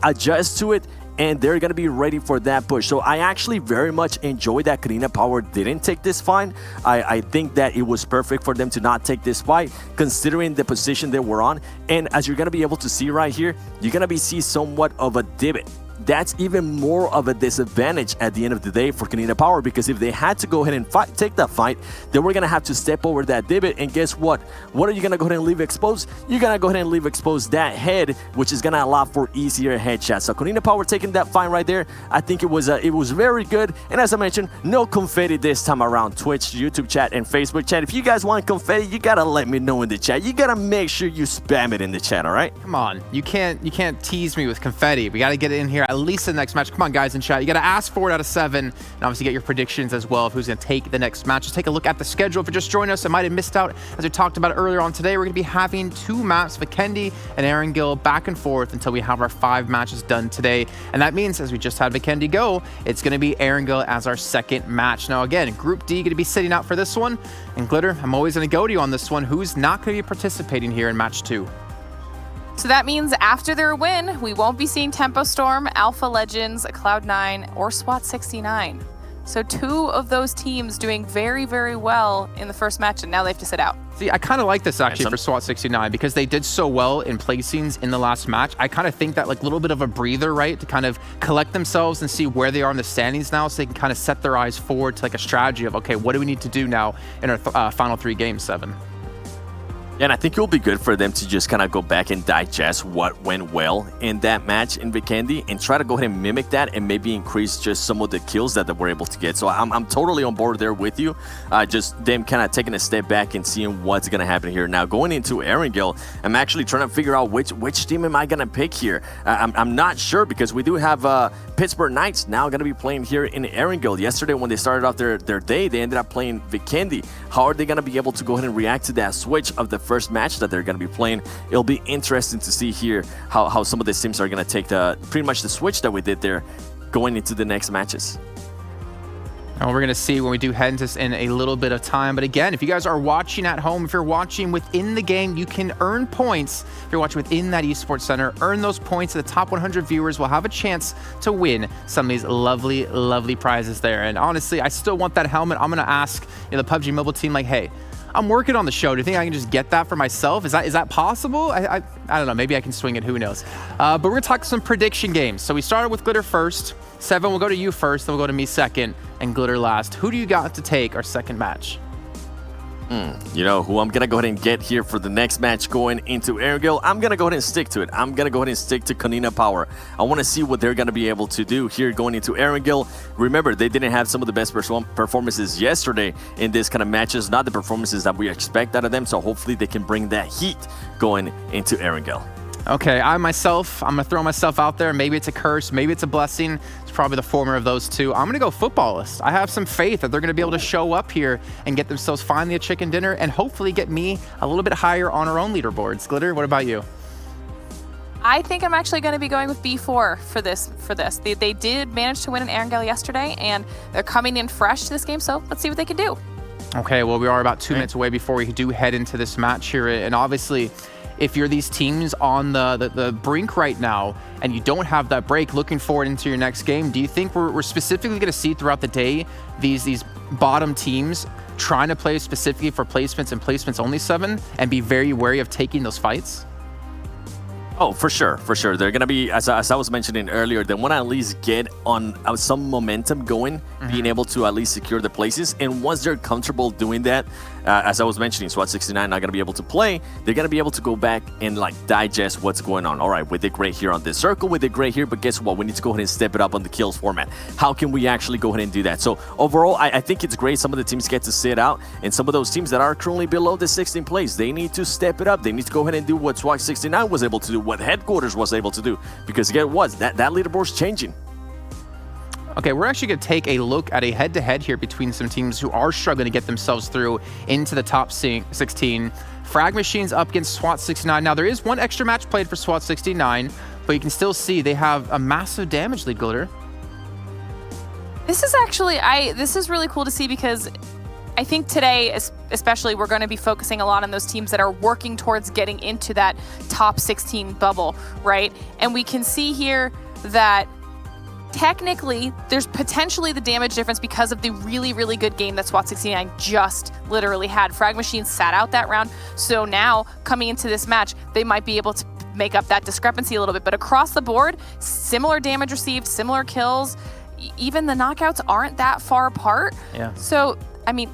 adjust to it, and they're going to be ready for that push. So I actually very much enjoy that Konina Power didn't take this fight. I think that it was perfect for them to not take this fight, considering the position they were on. And as you're going to be able to see right here, you're going to see somewhat of a divot. That's even more of a disadvantage at the end of the day for Konina Power, because if they had to go ahead and take that fight, they were going to have to step over that divot. And guess what? What are you going to go ahead and leave exposed? You're going to go ahead and leave exposed that head, which is going to allow for easier headshots. So Konina Power taking that fight right there, I think it was very good. And as I mentioned, no confetti this time around. Twitch, YouTube chat, and Facebook chat. If you guys want confetti, you got to let me know in the chat. You got to make sure you spam it in the chat, all right? Come on. You can't tease me with confetti. We got to get it in here at least the next match. Come on, guys in chat. You got to ask for it out of 7, and obviously get your predictions as well of who's going to take the next match. Just take a look at the schedule. If you just joined us, I might have missed out. As we talked about earlier on today, we're going to be having 2 maps, Vikendi and Erangel, back and forth until we have our 5 matches done today. And that means, as we just had Vikendi go, it's going to be Erangel as our second match. Now, again, Group D going to be sitting out for this one. And Glitter, I'm always going to go to you on this one. Who's not going to be participating here in match 2? So that means after their win, we won't be seeing Tempo Storm, Alpha Legends, Cloud9, or SWAT 69. So 2 of those teams doing very, very well in the first match, and now they have to sit out. See, I kind of like this actually for SWAT 69 because they did so well in placings in the last match. I kind of think that like a little bit of a breather, right, to kind of collect themselves and see where they are in the standings now, so they can kind of set their eyes forward to like a strategy of, okay, what do we need to do now in our final 3 games, 7. Yeah, and I think it will be good for them to just kind of go back and digest what went well in that match in Vikendi and try to go ahead and mimic that and maybe increase just some of the kills that they were able to get. So I'm totally on board there with you. Just them kind of taking a step back and seeing what's going to happen here. Now, going into Erangel, I'm actually trying to figure out which team am I going to pick here. I'm not sure because we do have Pittsburgh Knights now going to be playing here in Erangel. Yesterday, when they started off their day, they ended up playing Vikendi. How are they going to be able to go ahead and react to that switch of the first match that they're going to be playing? It'll be interesting to see here how some of the teams are going to take pretty much the switch that we did there going into the next matches. And we're going to see when we do head into this in a little bit of time. But again, if you guys are watching at home, if you're watching within the game, you can earn points. If you're watching within that Esports Center, earn those points. The top 100 viewers will have a chance to win some of these lovely, lovely prizes there. And honestly, I still want that helmet. I'm going to ask the PUBG Mobile team, like, hey, I'm working on the show. Do you think I can just get that for myself? Is that possible? I don't know. Maybe I can swing it. Who knows? But we're going to talk some prediction games. So we started with Glitter first. 7, we'll go to you first. Then we'll go to me second. And Glitter last. Who do you got to take our second match? You know who I'm going to go ahead and get here for the next match going into Erangel? I'm going to go ahead and stick to it. I'm going to go ahead and stick to Konina Power. I want to see what they're going to be able to do here going into Erangel. Remember, they didn't have some of the best performances yesterday in this kind of matches, not the performances that we expect out of them, so hopefully they can bring that heat going into Erangel. Okay, I'm going to throw myself out there. Maybe it's a curse, maybe it's a blessing. It's probably the former of those two. I'm going to go footballist. I have some faith that they're going to be able to show up here and get themselves finally a chicken dinner and hopefully get me a little bit higher on our own leaderboards. Glitter, what about you? I think I'm actually going to be going with B4 for this. They did manage to win an Erangel yesterday, and they're coming in fresh to this game, so let's see what they can do. Okay, well, we are about 2 minutes away before we do head into this match here, and obviously, if you're these teams on the brink right now and you don't have that break looking forward into your next game, do you think we're specifically going to see throughout the day these bottom teams trying to play specifically for placements and placements only 7 and be very wary of taking those fights? Oh, for sure, for sure. They're gonna be, as I was mentioning earlier, they want to at least get on some momentum going, being able to at least secure the places. And once they're comfortable doing that, as I was mentioning, SWAT 69 not gonna be able to play. They're gonna be able to go back and like digest what's going on. All right, we did great here on this circle, we did great here, but guess what? We need to go ahead and step it up on the kills format. How can we actually go ahead and do that? So overall, I think it's great. Some of the teams get to sit out, and some of those teams that are currently below the 16th place, they need to step it up. They need to go ahead and do what SWAT 69 was able to do, what Headquarters was able to do, because get what? That leaderboard's changing. Okay, we're actually going to take a look at a head-to-head here between some teams who are struggling to get themselves through into the top 16. Frag Machines up against SWAT 69. Now, there is one extra match played for SWAT 69, but you can still see they have a massive damage lead, Glitter. This is actually, this is really cool to see, because I think today, especially, we're going to be focusing a lot on those teams that are working towards getting into that top 16 bubble, right? And we can see here that technically, there's potentially the damage difference because of the really, really good game that SWAT 69 just literally had. Frag Machines sat out that round, so now coming into this match, they might be able to make up that discrepancy a little bit. But across the board, similar damage received, similar kills, even the knockouts aren't that far apart. Yeah. So, I mean,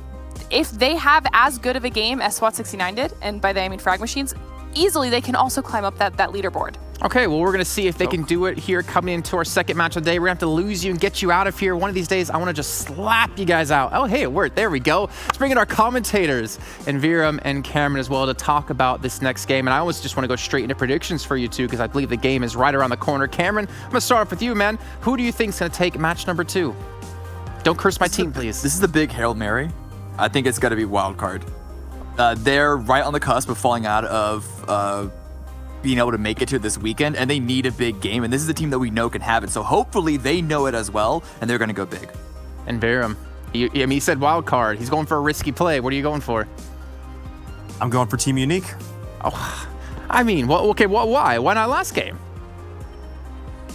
if they have as good of a game as SWAT 69 did, and by that I mean Frag Machines, easily they can also climb up that leaderboard. Okay, well, we're going to see if they can do it here coming into our second match of the day. We're going to have to lose you and get you out of here. One of these days, I want to just slap you guys out. Oh, hey, it worked. There we go. Let's bring in our commentators, and Viram and Cameron as well, to talk about this next game. And I always just want to go straight into predictions for you two, because I believe the game is right around the corner. Cameron, I'm going to start off with you, man. Who do you think is going to take match number 2? Don't curse my team, please. This is the big Hail Mary. I think it's got to be Wildcard. They're right on the cusp of falling out of being able to make it to this weekend, and they need a big game, and this is a team that we know can have it, so hopefully they know it as well, and they're going to go big. And Viram, he said wild card. He's going for a risky play. What are you going for? I'm going for Team Unique. Oh, I mean, why? Why not last game?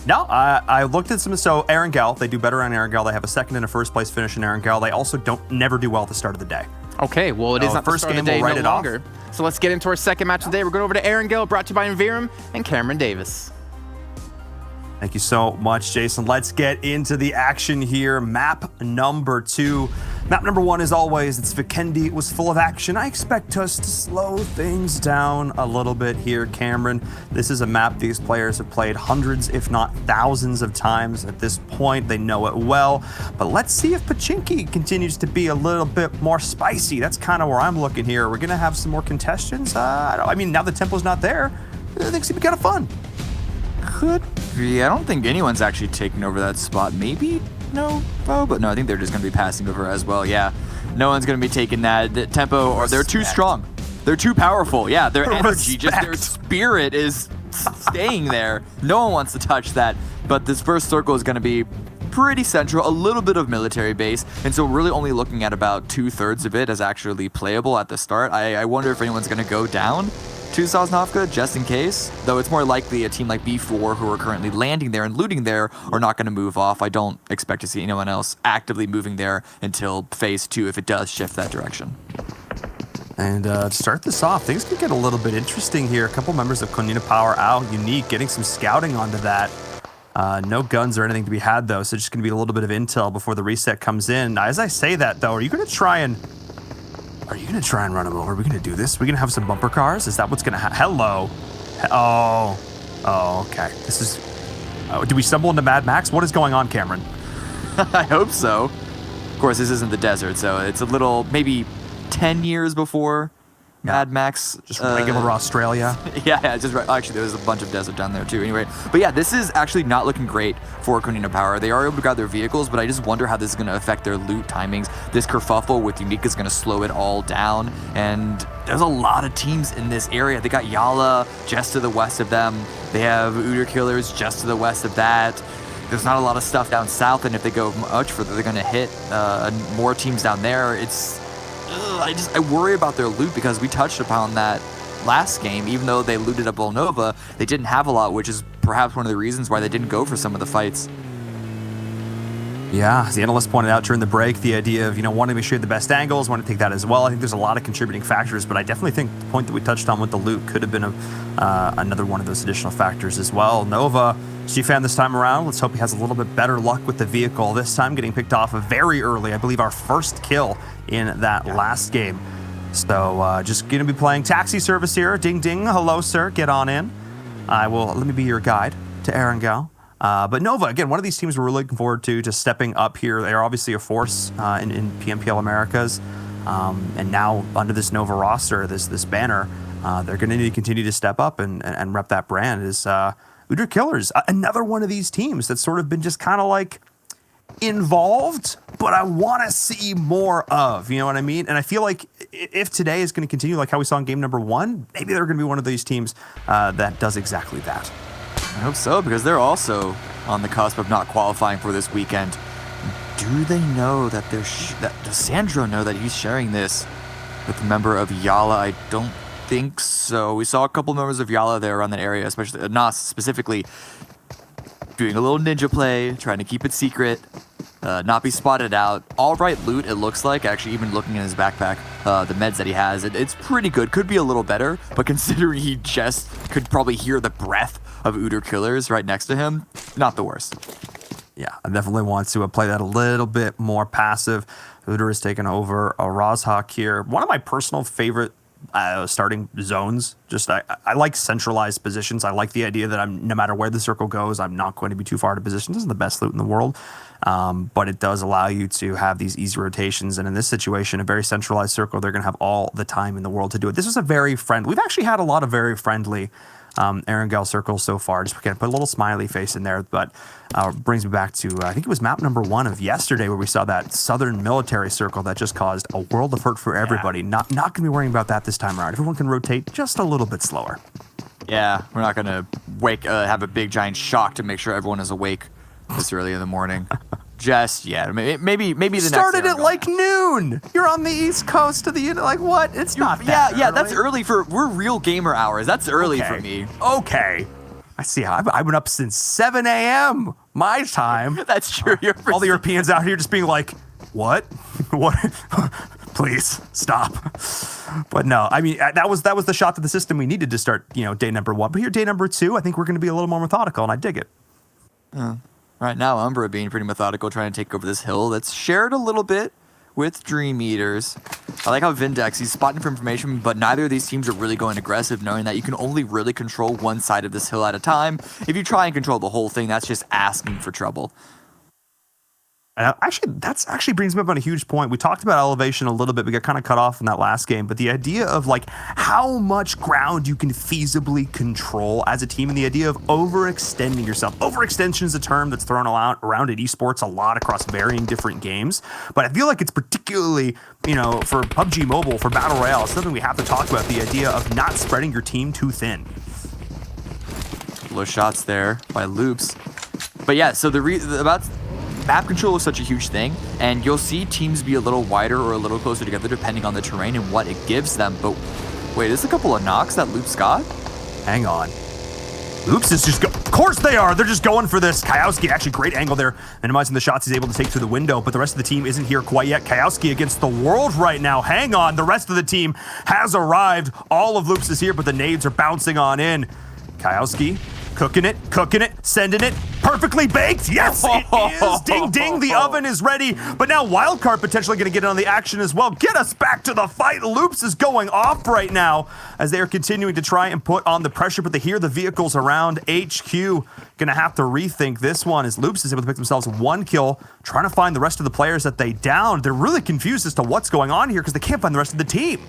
No, I looked at some. So Erangel, they do better on Erangel. They have a second and a first place finish in Erangel. They also never do well at the start of the day. Okay, well, it is not the first start game. of the day We'll write no it longer. off. So let's get into our second match of the day. We're going over to Erangel, brought to you by Viram and Cameron Davis. Thank you so much, Jason. Let's get into the action here. Map number 2. Map number 1, as always, it's Vikendi. It was full of action. I expect us to slow things down a little bit here, Cameron. This is a map these players have played hundreds, if not thousands of times at this point. They know it well. But let's see if Pachinki continues to be a little bit more spicy. That's kind of where I'm looking here. We're going to have some more contestants. I mean, now the tempo's not there, I think it's going to be kind of fun. Could be. I don't think anyone's actually taken over that spot. Maybe Novo, but no, I think they're just going to be passing over as well. Yeah, no one's going to be taking that tempo, or they're too strong. They're too powerful. Yeah, their energy, just their spirit is staying there. No one wants to touch that, but this first circle is going to be pretty central, a little bit of military base, and so we're really only looking at about 2/3 of it as actually playable at the start. I wonder if anyone's going to go down to Sosnovka, just in case, though it's more likely a team like B4, who are currently landing there and looting there, are not going to move off. I don't expect to see anyone else actively moving there until phase 2, if it does shift that direction. And to start this off, things can get a little bit interesting here. A couple members of Konina Power out, Unique, getting some scouting onto that. No guns or anything to be had, though, so just going to be a little bit of intel before the reset comes in. As I say that, though, are you going to try and run him over? Are we going to do this? Are we going to have some bumper cars? Is that what's going to happen? Hello. Oh, okay. This is... do we stumble into Mad Max? What is going on, Cameron? I hope so. Of course, this isn't the desert, so it's a little, maybe 10 years before Mad Max. Just regular Australia. Yeah, just right. Actually, there's a bunch of desert down there too. Anyway, but yeah, this is actually not looking great for Konina Power. They are able to grab their vehicles, but I just wonder how this is going to affect their loot timings. This kerfuffle with Unique is going to slow it all down, and there's a lot of teams in this area. They got Yala just to the west of them. They have Uder Killers just to the west of that. There's not a lot of stuff down south, and if they go much further, they're going to hit more teams down there. I worry about their loot, because we touched upon that last game. Even though they looted up Volnova, they didn't have a lot, which is perhaps one of the reasons why they didn't go for some of the fights. Yeah, as the analyst pointed out during the break, the idea of, wanting to make sure you have the best angles, want to take that as well. I think there's a lot of contributing factors, but I definitely think the point that we touched on with the loot could have been another one of those additional factors as well. Nova, G-Fan this time around, let's hope he has a little bit better luck with the vehicle. This time getting picked off very early, I believe our first kill in that last game. So just going to be playing taxi service here. Ding, ding. Hello, sir. Get on in. Let me be your guide to Erangel. But Nova, again, one of these teams we're really looking forward to stepping up here. They're obviously a force in PMPL Americas. And now under this Nova roster, this banner, they're going to need to continue to step up and rep that brand is Uder Killers. Another one of these teams that's sort of been just kind of like involved, but I want to see more of, you know what I mean? And I feel like if today is going to continue like how we saw in game number 1, maybe they're going to be one of these teams that does exactly that. I hope so, because they're also on the cusp of not qualifying for this weekend. Do they know that does Sandro know that he's sharing this with a member of Yala? I don't think so. We saw a couple members of Yala there around that area, especially Nas specifically, doing a little ninja play, trying to keep it secret, not be spotted out. All right loot, it looks like. Actually, even looking in his backpack, the meds that he has, it's pretty good. Could be a little better, but considering he just could probably hear the breath of Uder Killers right next to him, not the worst. Yeah, I definitely want to play that a little bit more passive. Uder has taken over a Rozhawk here. One of my personal favorite starting zones. Just I like centralized positions. I like the idea that no matter where the circle goes, I'm not going to be too far to position. This isn't the best loot in the world, but it does allow you to have these easy rotations. And in this situation, a very centralized circle, they're going to have all the time in the world to do it. This was a very friendly. We've actually had a lot of very friendly Erangel circles so far. Just put a little smiley face in there, but brings me back to I think it was map number 1 of yesterday where we saw that southern military circle that just caused a world of hurt for everybody. Yeah. Not going to be worrying about that this time around. Everyone can rotate just a little bit slower. Yeah, we're not going to have a big giant shock to make sure everyone is awake this early in the morning. Just yet. Maybe the started next at like noon. You're on the East Coast of the like what? It's not that yeah. early. That's early we're real gamer hours. That's early for me. Okay. I see how I've been up since 7 a.m. my time. That's true. All the Europeans out here just being like, what? What? Please stop. But no, I mean that was the shot to the system we needed to start, day number 1. But here, day number 2, I think we're going to be a little more methodical, and I dig it. Right now, Umbra being pretty methodical, trying to take over this hill that's shared a little bit with Dream Eaters. I like how Vindex, he's spotting for information, but neither of these teams are really going aggressive, knowing that you can only really control one side of this hill at a time. If you try and control the whole thing, that's just asking for trouble. That actually brings me up on a huge point. We talked about elevation a little bit. We got kind of cut off in that last game, but the idea of like how much ground you can feasibly control as a team, and the idea of overextending yourself. Overextension is a term that's thrown around at esports a lot across varying different games, but I feel like it's particularly, for PUBG Mobile, for Battle Royale, it's something we have to talk about, the idea of not spreading your team too thin. Low shots there by Loops. But yeah, so about map control is such a huge thing, and you'll see teams be a little wider or a little closer together depending on the terrain and what it gives them. But wait, there's a couple of knocks that Loops got? Hang on. Loops is just of course they are. They're just going for this. Kayowski, actually great angle there, minimizing the shots he's able to take through the window, but the rest of the team isn't here quite yet. Kayowski against the world right now. Hang on, the rest of the team has arrived. All of Loops is here, but the nades are bouncing on in. Kayowski cooking it, sending it, perfectly baked. Yes, it is. Ding, ding, the oven is ready. But now Wildcard potentially going to get in on the action as well. Get us back to the fight. Loops is going off right now as they are continuing to try and put on the pressure, but they hear the vehicles around HQ. Going to have to rethink this one as Loops is able to pick themselves 1 kill, trying to find the rest of the players that they downed. They're really confused as to what's going on here because they can't find the rest of the team.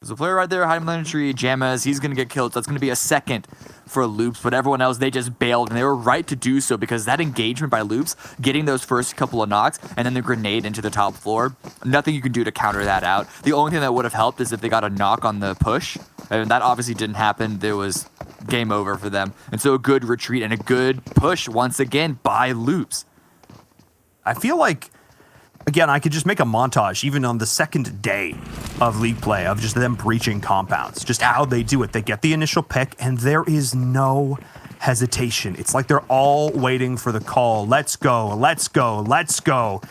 There's a player right there hiding behind the tree, Jammaz. He's going to get killed. So that's going to be a second for Loops. But everyone else, they just bailed, and they were right to do so because that engagement by Loops, getting those first couple of knocks, and then the grenade into the top floor, nothing you can do to counter that out. The only thing that would have helped is if they got a knock on the push, and that obviously didn't happen. There was game over for them. And so a good retreat and a good push once again by Loops. I feel like, again, I could just make a montage even on the second day of league play of just them breaching compounds, just how they do it. They get the initial pick, and there is no hesitation. It's like they're all waiting for the call. Let's go, let's go, let's go.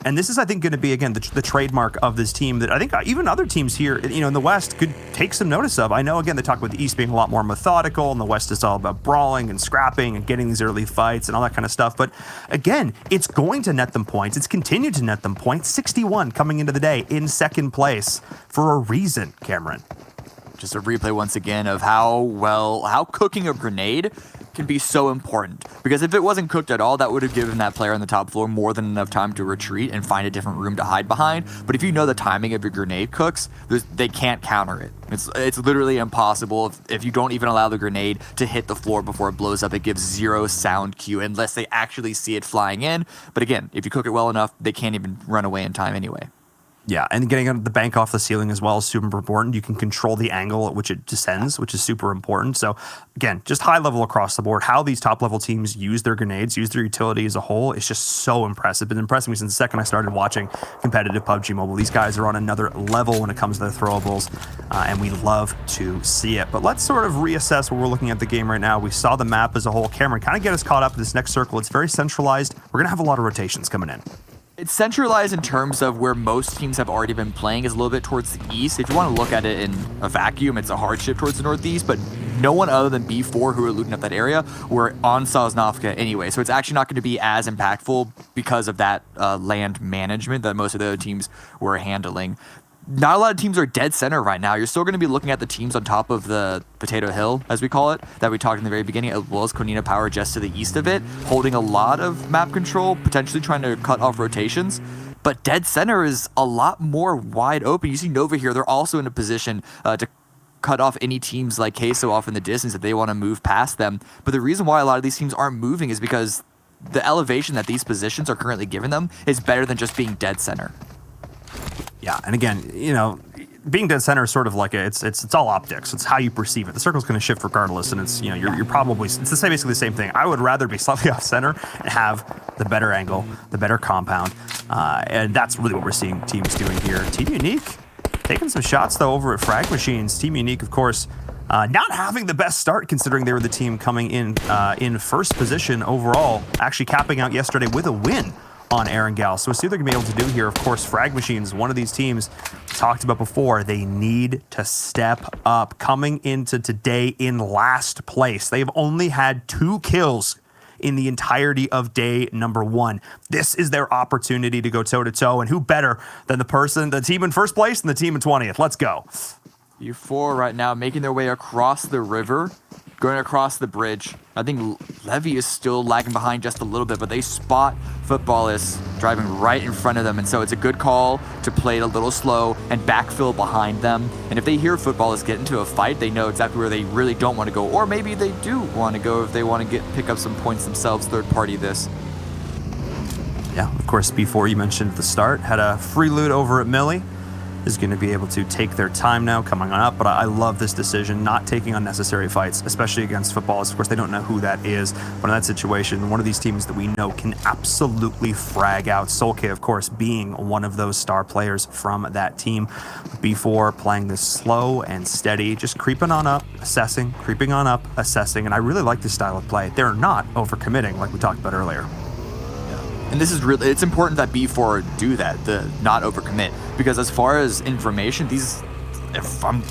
And this is, I think, going to be, again, the trademark of this team that I think even other teams here, in the West could take some notice of. I know, again, they talk about the East being a lot more methodical, and the West is all about brawling and scrapping and getting these early fights and all that kind of stuff. But again, it's going to net them points. It's continued to net them points. 61 coming into the day in second place for a reason, Cameron. Just a replay once again of how cooking a grenade can be so important. Because if it wasn't cooked at all, that would have given that player on the top floor more than enough time to retreat and find a different room to hide behind. But if you know the timing of your grenade cooks, they can't counter it. It's literally impossible. If you don't even allow the grenade to hit the floor before it blows up, it gives zero sound cue unless they actually see it flying in. But again, if you cook it well enough, they can't even run away in time anyway. Yeah, and getting the bank off the ceiling as well is super important. You can control the angle at which it descends, which is super important. So again, just high level across the board, how these top level teams use their grenades, use their utility as a whole, is just so impressive. It's impressed me since the second I started watching competitive PUBG Mobile. These guys are on another level when it comes to their throwables, and we love to see it. But let's sort of reassess what we're looking at the game right now. We saw the map as a whole. Cameron, kind of get us caught up in this next circle. It's very centralized. We're going to have a lot of rotations coming in. It's centralized in terms of where most teams have already been playing, is a little bit towards the east. If you want to look at it in a vacuum, it's a hardship towards the northeast, but no one other than B4 who are looting up that area were on Sosnovka anyway. So it's actually not going to be as impactful because of that land management that most of the other teams were handling. Not a lot of teams are dead center right now. You're still going to be looking at the teams on top of the Potato Hill, as we call it, that we talked in the very beginning, as well as Konina Power just to the east of it, holding a lot of map control, potentially trying to cut off rotations. But dead center is a lot more wide open. You see Nova here, they're also in a position to cut off any teams like Queso off in the distance if they want to move past them. But the reason why a lot of these teams aren't moving is because the elevation that these positions are currently giving them is better than just being dead center. Yeah, and again, being dead center is sort of like it's all optics. It's how you perceive it. The circle's going to shift regardless, and it's you're probably it's basically the same thing. I would rather be slightly off center and have the better angle, the better compound, and that's really what we're seeing teams doing here. Team Unique taking some shots though over at Frag Machines. Team Unique, of course, not having the best start considering they were the team coming in first position overall, actually capping out yesterday with a win on Erangel. So we'll see what they're going to be able to do here. Of course, Frag Machines, one of these teams talked about before, they need to step up. Coming into today in last place. They've only had 2 kills in the entirety of day number 1. This is their opportunity to go toe-to-toe, and who better than the team in first place and the team in 20th. Let's go. U4 right now making their way across the river, going across the bridge. I think Levy is still lagging behind just a little bit, but they spot Footballists driving right in front of them, and so it's a good call to play it a little slow and backfill behind them. And if they hear Footballists get into a fight, they know exactly where they really don't want to go, or maybe they do want to go if they want to pick up some points themselves, third party this. Yeah, of course, before you mentioned at the start, had a free loot over at Millie. Is going to be able to take their time now coming on up, but I love this decision, not taking unnecessary fights, especially against Footballists. Of course, they don't know who that is, but in that situation, one of these teams that we know can absolutely frag out. Solke, of course, being one of those star players from that team. B4 playing this slow and steady, just creeping on up, assessing, creeping on up, assessing, and I really like this style of play. They're not overcommitting like we talked about earlier. And this is really, it's important that B4 do that, the not overcommit, because as far as information, these, if I'm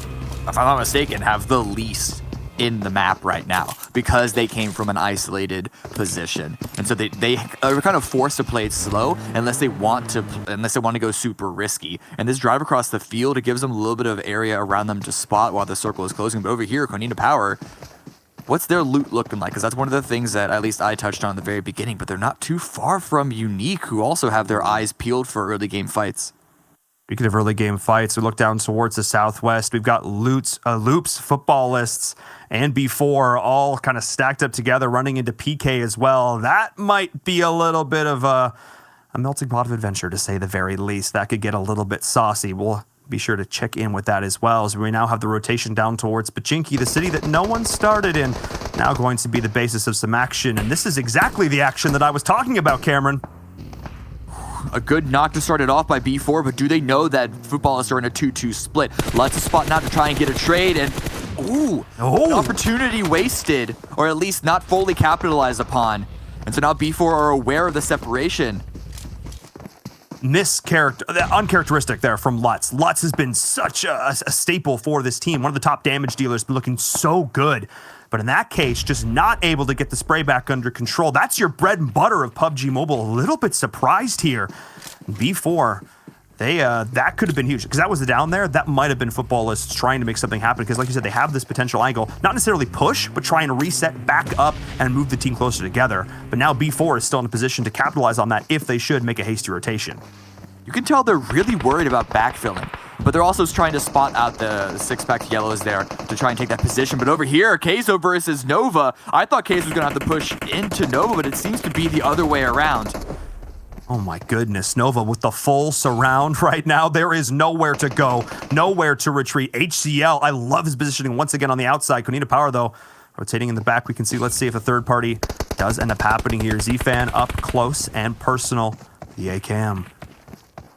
not mistaken, have the least in the map right now because they came from an isolated position, and so they are kind of forced to play it slow unless they want to go super risky. And this drive across the field, it gives them a little bit of area around them to spot while the circle is closing. But over here, Konina Power, what's their loot looking like? Because that's one of the things that at least I touched on at the very beginning, but they're not too far from Unique, who also have their eyes peeled for early game fights. Speaking of early game fights, we look down towards the southwest. We've got Loops, Footballists, and B4 all kind of stacked up together, running into PK as well. That might be a little bit of a melting pot of adventure, to say the very least. That could get a little bit saucy. We'll be sure to check in with that as well, as we now have the rotation down towards Pachinki, the city that no one started in, now going to be the basis of some action. And this is exactly the action that I was talking about, Cameron. A good knock to start it off by B4, but do they know that Footballists are in a 2-2 split? Lots of spot now to try and get a trade, and Ooh, an opportunity wasted, or at least not fully capitalized upon. And so now B4 are aware of the separation. Uncharacteristic there from Lutz. Lutz has been such a staple for this team. One of the top damage dealers, been looking so good. But in that case, just not able to get the spray back under control. That's your bread and butter of PUBG Mobile. A little bit surprised here. B4, that could have been huge because that was the down there. That might have been Footballists trying to make something happen because, like you said, they have this potential angle. Not necessarily push, but try and reset back up and move the team closer together. But now B4 is still in a position to capitalize on that if they should make a hasty rotation. You can tell they're really worried about backfilling, but they're also trying to spot out the six-pack yellows there to try and take that position. But over here, Queso versus Nova. I thought Queso was going to have to push into Nova, but it seems to be the other way around. Oh my goodness, Nova with the full surround right now. There is nowhere to go, nowhere to retreat. HCL, I love his positioning once again on the outside. Konina Power, though, rotating in the back. We can see, let's see if a third party does end up happening here. Z-Fan up close and personal. The A-Cam.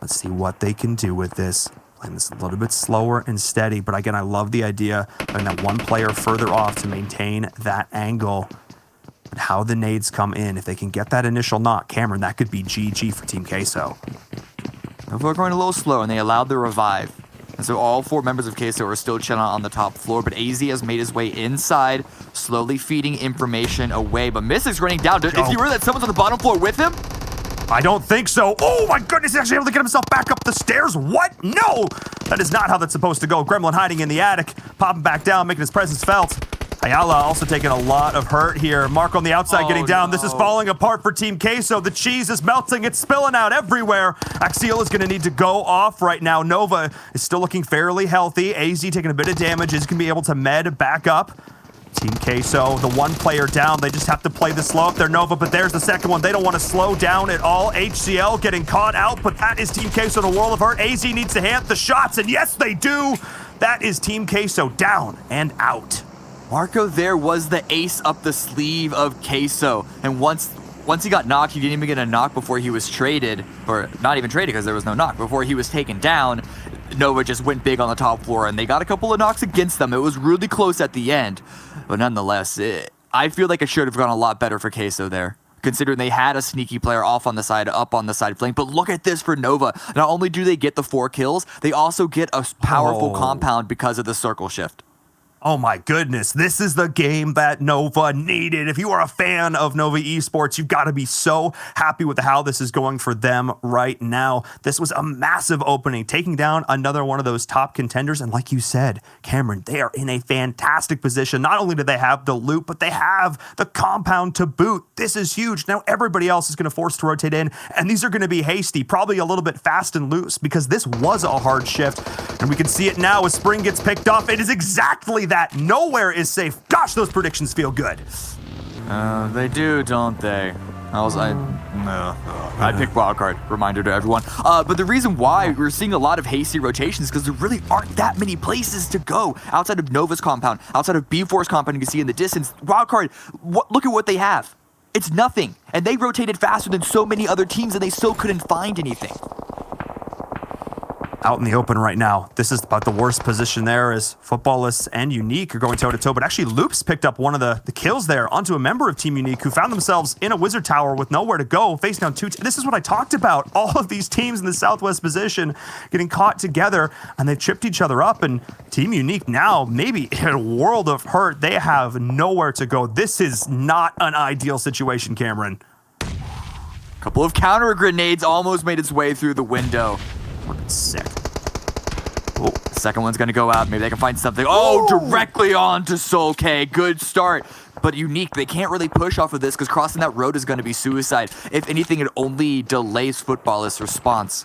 Let's see what they can do with this. Playing this a little bit slower and steady, but again, I love the idea of having that one player further off to maintain that angle. But how the nades come in, if they can get that initial knock, Cameron, that could be GG for Team Queso. Nova are going a little slow, and they allowed the revive. And so all four members of Queso are still chilling on the top floor, but AZ has made his way inside, slowly feeding information away. But Mystic's running down. Is he aware that someone's on the bottom floor with him? I don't think so. Oh my goodness, he's actually able to get himself back up the stairs. What? No! That is not how that's supposed to go. Gremlin hiding in the attic, popping back down, making his presence felt. Ayala also taking a lot of hurt here. Mark on the outside getting down. No. This is falling apart for Team Queso. The cheese is melting. It's spilling out everywhere. Axiel is going to need to go off right now. Nova is still looking fairly healthy. AZ taking a bit of damage. Is going to be able to med back up. Team Queso, the one player down. They just have to play the slow up there, Nova, but there's the second one. They don't want to slow down at all. HCL getting caught out, but that is Team Queso in a world of hurt. AZ needs to hand the shots, and yes, they do. That is Team Queso down and out. Marco there was the ace up the sleeve of Queso, and once he got knocked, he didn't even get a knock before he was traded, or not even traded because there was no knock. Before he was taken down, Nova just went big on the top floor, and they got a couple of knocks against them. It was really close at the end, but nonetheless, I feel like it should have gone a lot better for Queso there, considering they had a sneaky player off on the side, up on the side flank. But look at this for Nova. Not only do they get the 4 kills, they also get a powerful compound because of the circle shift. Oh my goodness, this is the game that Nova needed. If you are a fan of Nova Esports, you've got to be so happy with how this is going for them right now. This was a massive opening, taking down another one of those top contenders. And like you said, Cameron, they are in a fantastic position. Not only do they have the loot, but they have the compound to boot. This is huge. Now everybody else is going to force to rotate in, and these are going to be hasty, probably a little bit fast and loose, because this was a hard shift. And we can see it now as Spring gets picked off. It is exactly that. Nowhere is safe. Gosh, those predictions feel good. They do, don't they? I picked wildcard, reminder to everyone. But the reason why we're seeing a lot of hasty rotations is because there really aren't that many places to go outside of Nova's compound, outside of B4's compound. You can see in the distance, wildcard, look at what they have. It's nothing. And they rotated faster than so many other teams, and they still couldn't find anything. Out in the open right now. This is about the worst position there as Footballists and Unique are going toe-to-toe, but actually Loops picked up one of the kills there onto a member of Team Unique who found themselves in a wizard tower with nowhere to go, face down 2. This is what I talked about. All of these teams in the southwest position getting caught together, and they've chipped each other up, and Team Unique now maybe in a world of hurt. They have nowhere to go. This is not an ideal situation, Cameron. Couple of counter grenades almost made its way through the window. Sick. Oh, the second one's gonna go out. Maybe they can find something. Oh, directly onto Soul K. Good start. But Unique, they can't really push off of this because crossing that road is gonna be suicide. If anything, it only delays Footballists' response.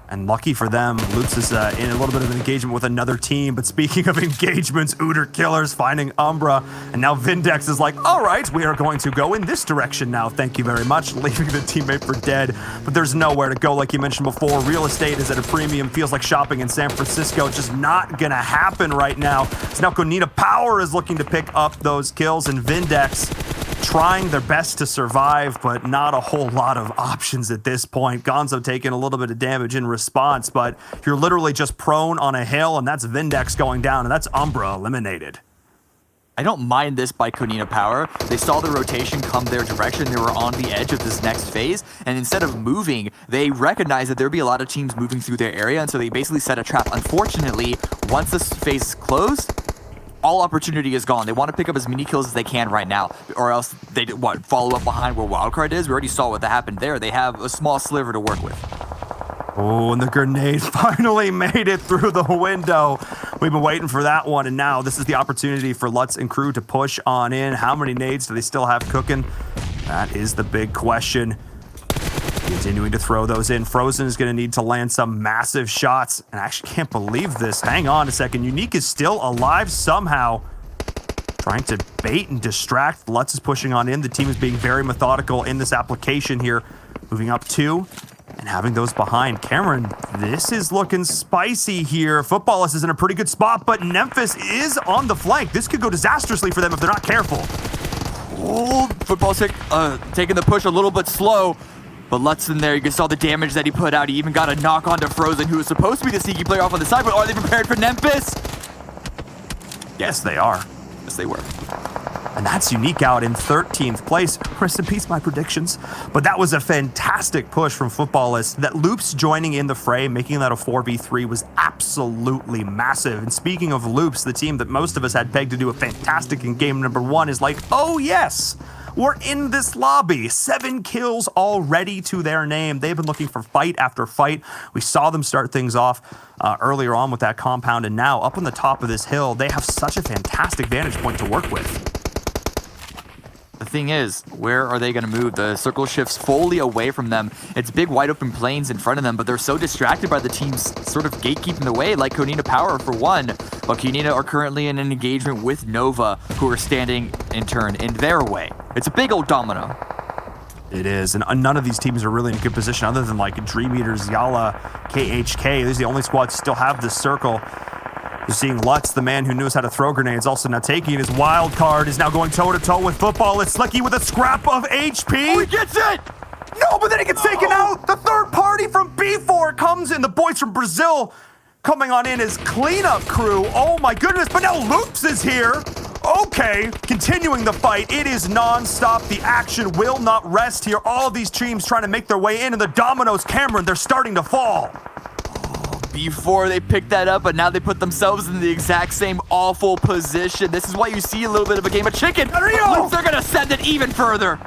And lucky for them, Lutz is in a little bit of an engagement with another team. But speaking of engagements, Uter Killers finding Umbra. And now Vindex is like, all right, we are going to go in this direction now. Thank you very much. Leaving the teammate for dead. But there's nowhere to go, like you mentioned before. Real estate is at a premium. Feels like shopping in San Francisco. Just not going to happen right now. So now Konina Power is looking to pick up those kills. And Vindex trying their best to survive, but not a whole lot of options at this point. Gonzo taking a little bit of damage in response, but you're literally just prone on a hill, and that's Vindex going down, and that's Umbra eliminated. I don't mind this by Konina Power. They saw the rotation come their direction. They were on the edge of this next phase, and instead of moving, they recognized that there'd be a lot of teams moving through their area, and so they basically set a trap. Unfortunately, once this phase is closed, all opportunity is gone. They want to pick up as many kills as they can right now, or else they follow up behind where Wildcard is. We already saw what happened there. They have a small sliver to work with. Oh, and the grenade finally made it through the window. We've been waiting for that one, and now this is the opportunity for Lutz and crew to push on in. How many nades do they still have cooking? That is the big question. Continuing to throw those in. Frozen is going to need to land some massive shots. And I actually can't believe this. Hang on a second. Unique is still alive somehow. Trying to bait and distract. Lutz is pushing on in. The team is being very methodical in this application here. Moving up 2 and having those behind. Cameron, this is looking spicy here. Footballist is in a pretty good spot, but Memphis is on the flank. This could go disastrously for them if they're not careful. Oh, Footballist taking the push a little bit slow. But Lutz in there, you saw the damage that he put out. He even got a knock onto Frozen, who was supposed to be the sneaky player off on the side, but are they prepared for Memphis? Yes, they are. Yes, they were. And that's Unique out in 13th place. Rest in peace, my predictions. But that was a fantastic push from Footballist. That Loops joining in the fray, making that a 4v3 was absolutely massive. And speaking of Loops, the team that most of us had pegged to do a fantastic in game number 1 is like, oh yes, we're in this lobby. 7 kills already to their name. They've been looking for fight after fight. We saw them start things off earlier on with that compound, and now up on the top of this hill, they have such a fantastic vantage point to work with. The thing is, where are they going to move? The circle shifts fully away from them. It's big wide open plains in front of them, but they're so distracted by the teams sort of gatekeeping the way, like Konina Power for one. But Konina are currently in an engagement with Nova, who are standing in turn in their way. It's a big old domino. It is, and none of these teams are really in a good position other than like Dream Eaters, Yala, KHK. These are the only squads still have this circle. You're seeing Lutz, the man who knows how to throw grenades, also now taking his wild card, is now going toe-to-toe with Footballist. Slicky with a scrap of HP. Oh, he gets it! No, but then he gets taken out. The third party from B4 comes in. The boys from Brazil coming on in as cleanup crew. Oh my goodness, but now Loops is here. Okay, continuing the fight. It is non-stop. The action will not rest here. All of these teams trying to make their way in, and the dominoes, Cameron, they're starting to fall. Before they picked that up, but now they put themselves in the exact same awful position. This is why you see a little bit of a game of chicken. They're gonna send it even further.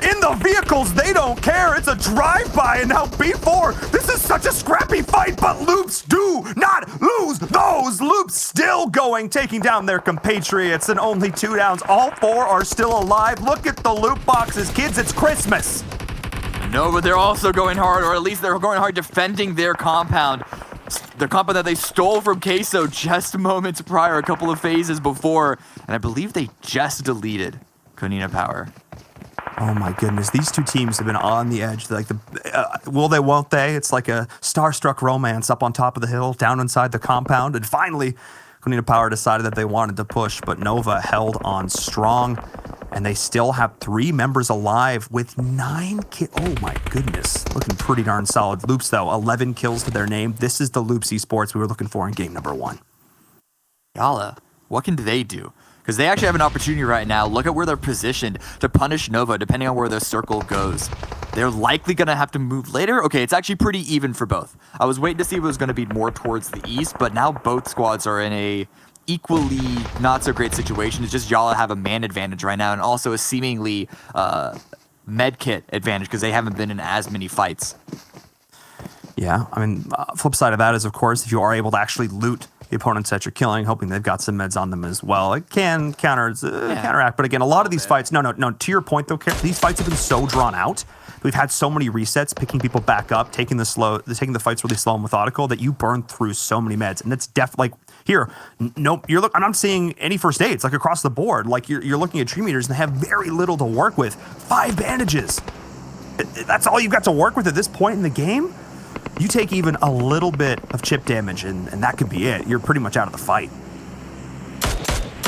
In the vehicles, they don't care. It's a drive-by, and now B4. This is such a scrappy fight, but Loops do not lose those. Loops still going, taking down their compatriots, and only 2 downs. All 4 are still alive. Look at the loot boxes, kids. It's Christmas. No, but they're also going hard, or at least they're going hard defending their compound. The compound that they stole from Queso just moments prior, a couple of phases before, and I believe they just deleted Konina Power. Oh my goodness, these two teams have been on the edge. Like will they, won't they? It's like a starstruck romance up on top of the hill, down inside the compound, and finally, Konina Power decided that they wanted to push, but Nova held on strong, and they still have 3 members alive with 9 kills. Oh my goodness, looking pretty darn solid. Loops though, 11 kills to their name. This is the Loops Esports we were looking for in game number 1. Yala, what can they do? Because they actually have an opportunity right now. Look at where they're positioned to punish Nova, depending on where their circle goes. They're likely going to have to move later. Okay, it's actually pretty even for both. I was waiting to see if it was going to be more towards the east, but now both squads are in a equally not so great situation. It's just Yala have a man advantage right now, and also a seemingly med kit advantage because they haven't been in as many fights. Yeah, I mean, flip side of that is, of course, if you are able to actually loot the opponents that you're killing, hoping they've got some meds on them as well. It can counteract, but again, a lot of these fights, no, to your point though, these fights have been so drawn out. We've had so many resets, picking people back up, taking the fights really slow and methodical, that you burn through so many meds, and it's definitely like here. Nope, I'm not seeing any first aids like across the board. Like you're looking at Dream Eaters and they have very little to work with. 5 bandages. That's all you've got to work with at this point in the game. You take even a little bit of chip damage, and that could be it. You're pretty much out of the fight.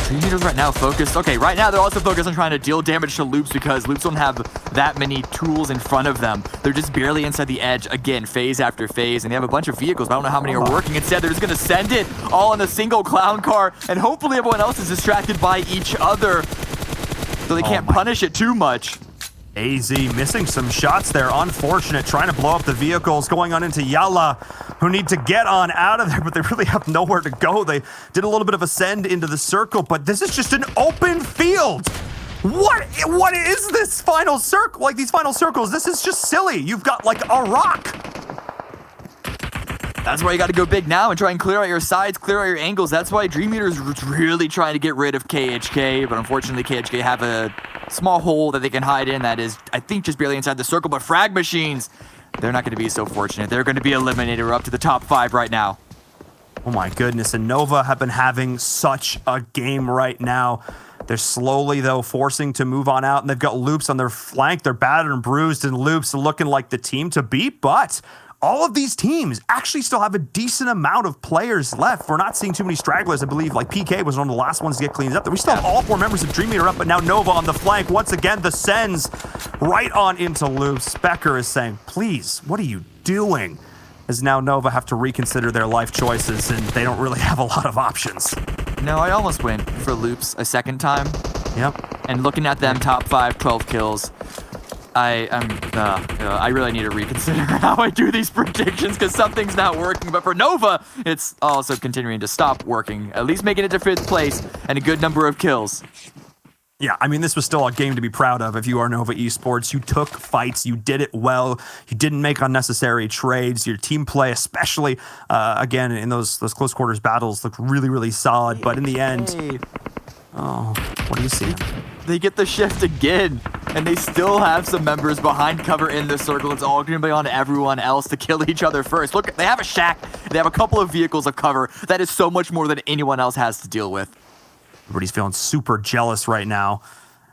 Dream Eaters right now focused. Okay, right now they're also focused on trying to deal damage to Loops because Loops don't have that many tools in front of them. They're just barely inside the edge, again, phase after phase, and they have a bunch of vehicles, but I don't know how many are working. Instead, they're just going to send it all in a single clown car, and hopefully everyone else is distracted by each other so they can't punish it too much. AZ missing some shots there. Unfortunate. Trying to blow up the vehicles. Going on into Yalla, who need to get on out of there, but they really have nowhere to go. They did a little bit of a send into the circle, but this is just an open field. What is this final circle? Like, these final circles, this is just silly. You've got, like, a rock. That's why you got to go big now and try and clear out your sides, clear out your angles. That's why Dream Eaters really trying to get rid of KHK, but unfortunately KHK have a small hole that they can hide in that is, I think, just barely inside the circle. But Frag Machines, they're not going to be so fortunate. They're going to be eliminated. We're up to the top 5 right now. Oh my goodness, and Nova have been having such a game right now. They're slowly, though, forcing to move on out, and they've got Loops on their flank. They're battered and bruised, and Loops looking like the team to beat, but all of these teams actually still have a decent amount of players left. We're not seeing too many stragglers. I believe like PK was one of the last ones to get cleaned up. We still have all 4 members of Dream Eater up, but now Nova on the flank. Once again, the sends right on into Loops. Becker is saying, please, what are you doing? As now Nova have to reconsider their life choices, and they don't really have a lot of options. No, I almost went for Loops a second time. Yep. And looking at them, top 5, 12 kills. I really need to reconsider how I do these predictions because something's not working. But for Nova, it's also continuing to stop working. At least making it to 5th place and a good number of kills. Yeah, I mean, this was still a game to be proud of if you are Nova Esports. You took fights, you did it well, you didn't make unnecessary trades. Your team play, especially, again, in those close quarters battles, looked really, really solid. But in the end, oh, what do you see? They get the shift again, and they still have some members behind cover in the circle. It's all going to be on everyone else to kill each other first. Look, they have a shack. They have a couple of vehicles of cover. That is so much more than anyone else has to deal with. Everybody's feeling super jealous right now